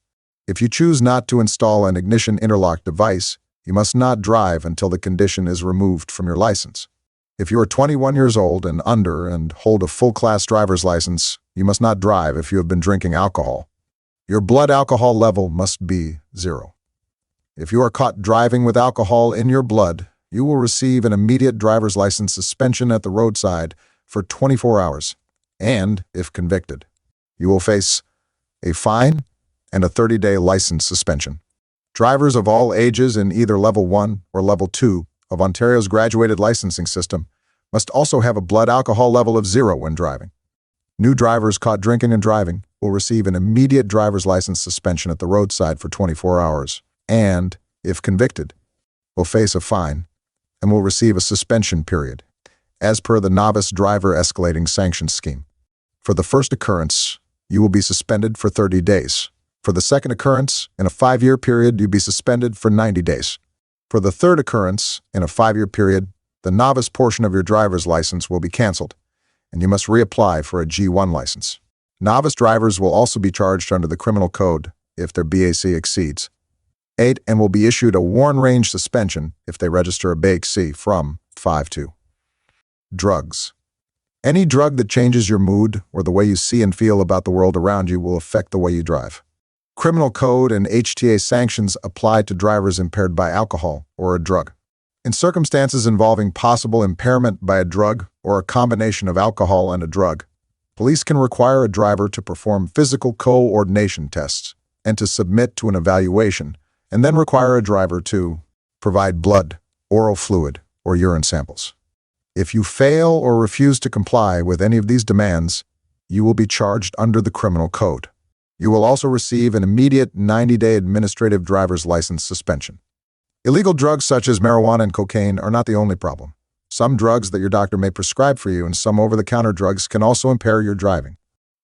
if you choose not to install an ignition interlock device, you must not drive until the condition is removed from your license. If you are 21 years old and under and hold a full-class driver's license, you must not drive if you have been drinking alcohol. Your blood alcohol level must be 0. If you are caught driving with alcohol in your blood, you will receive an immediate driver's license suspension at the roadside for 24 hours, and, if convicted, you will face a fine and a 30-day license suspension. Drivers of all ages in either Level 1 or Level 2 of Ontario's graduated licensing system must also have a blood alcohol level of 0 when driving. New drivers caught drinking and driving will receive an immediate driver's license suspension at the roadside for 24 hours and, if convicted, will face a fine and will receive a suspension period, as per the novice driver escalating sanctions scheme. For the first occurrence, you will be suspended for 30 days. For the second occurrence, in a 5-year period, you'll be suspended for 90 days. For the third occurrence, in a 5-year period, the novice portion of your driver's license will be canceled, and you must reapply for a G1 license. Novice drivers will also be charged under the criminal code if their BAC exceeds 8 and will be issued a warn range suspension if they register a BAC from 5 to. Drugs. Any drug that changes your mood or the way you see and feel about the world around you will affect the way you drive. Criminal code and HTA sanctions apply to drivers impaired by alcohol or a drug. In circumstances involving possible impairment by a drug or a combination of alcohol and a drug, police can require a driver to perform physical coordination tests and to submit to an evaluation, and then require a driver to provide blood, oral fluid, or urine samples. If you fail or refuse to comply with any of these demands, you will be charged under the criminal code. You will also receive an immediate 90-day administrative driver's license suspension. Illegal drugs such as marijuana and cocaine are not the only problem. Some drugs that your doctor may prescribe for you and some over-the-counter drugs can also impair your driving.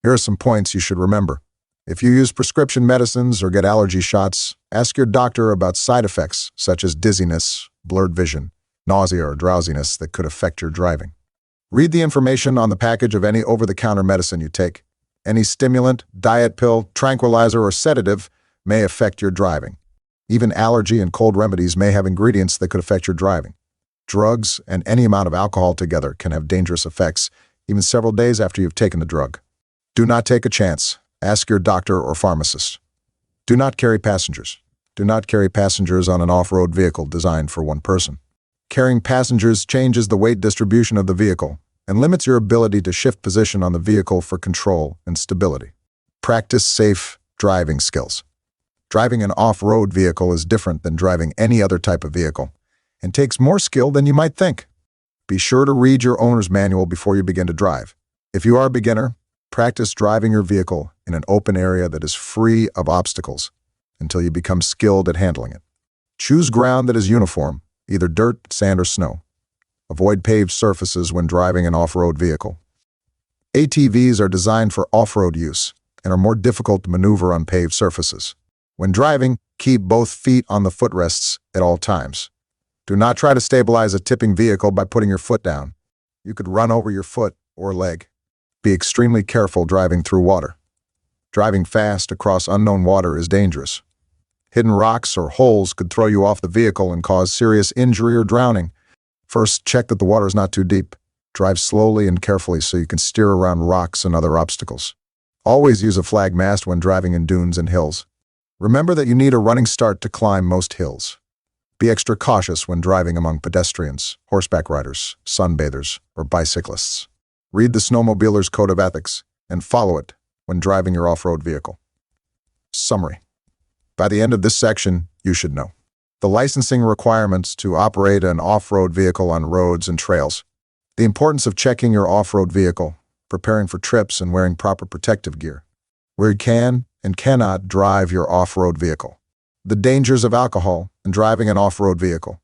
Here are some points you should remember. If you use prescription medicines or get allergy shots, ask your doctor about side effects such as dizziness, blurred vision, nausea, or drowsiness that could affect your driving. Read the information on the package of any over-the-counter medicine you take. Any stimulant, diet pill, tranquilizer, or sedative may affect your driving. Even allergy and cold remedies may have ingredients that could affect your driving. Drugs and any amount of alcohol together can have dangerous effects, even several days after you've taken the drug. Do not take a chance. Ask your doctor or pharmacist. Do not carry passengers. Do not carry passengers on an off-road vehicle designed for one person. Carrying passengers changes the weight distribution of the vehicle and limits your ability to shift position on the vehicle for control and stability. Practice safe driving skills. Driving an off-road vehicle is different than driving any other type of vehicle and takes more skill than you might think. Be sure to read your owner's manual before you begin to drive. If you are a beginner, practice driving your vehicle in an open area that is free of obstacles until you become skilled at handling it. Choose ground that is uniform, either dirt, sand, or snow. Avoid paved surfaces when driving an off-road vehicle. ATVs are designed for off-road use and are more difficult to maneuver on paved surfaces. When driving, keep both feet on the footrests at all times. Do not try to stabilize a tipping vehicle by putting your foot down. You could run over your foot or leg. Be extremely careful driving through water. Driving fast across unknown water is dangerous. Hidden rocks or holes could throw you off the vehicle and cause serious injury or drowning. First, check that the water is not too deep. Drive slowly and carefully so you can steer around rocks and other obstacles. Always use a flag mast when driving in dunes and hills. Remember that you need a running start to climb most hills. Be extra cautious when driving among pedestrians, horseback riders, sunbathers, or bicyclists. Read the snowmobiler's code of ethics and follow it when driving your off-road vehicle. Summary. By the end of this section, you should know the licensing requirements to operate an off-road vehicle on roads and trails, the importance of checking your off-road vehicle, preparing for trips and wearing proper protective gear, where you can and cannot drive your off-road vehicle, the dangers of alcohol and driving an off-road vehicle,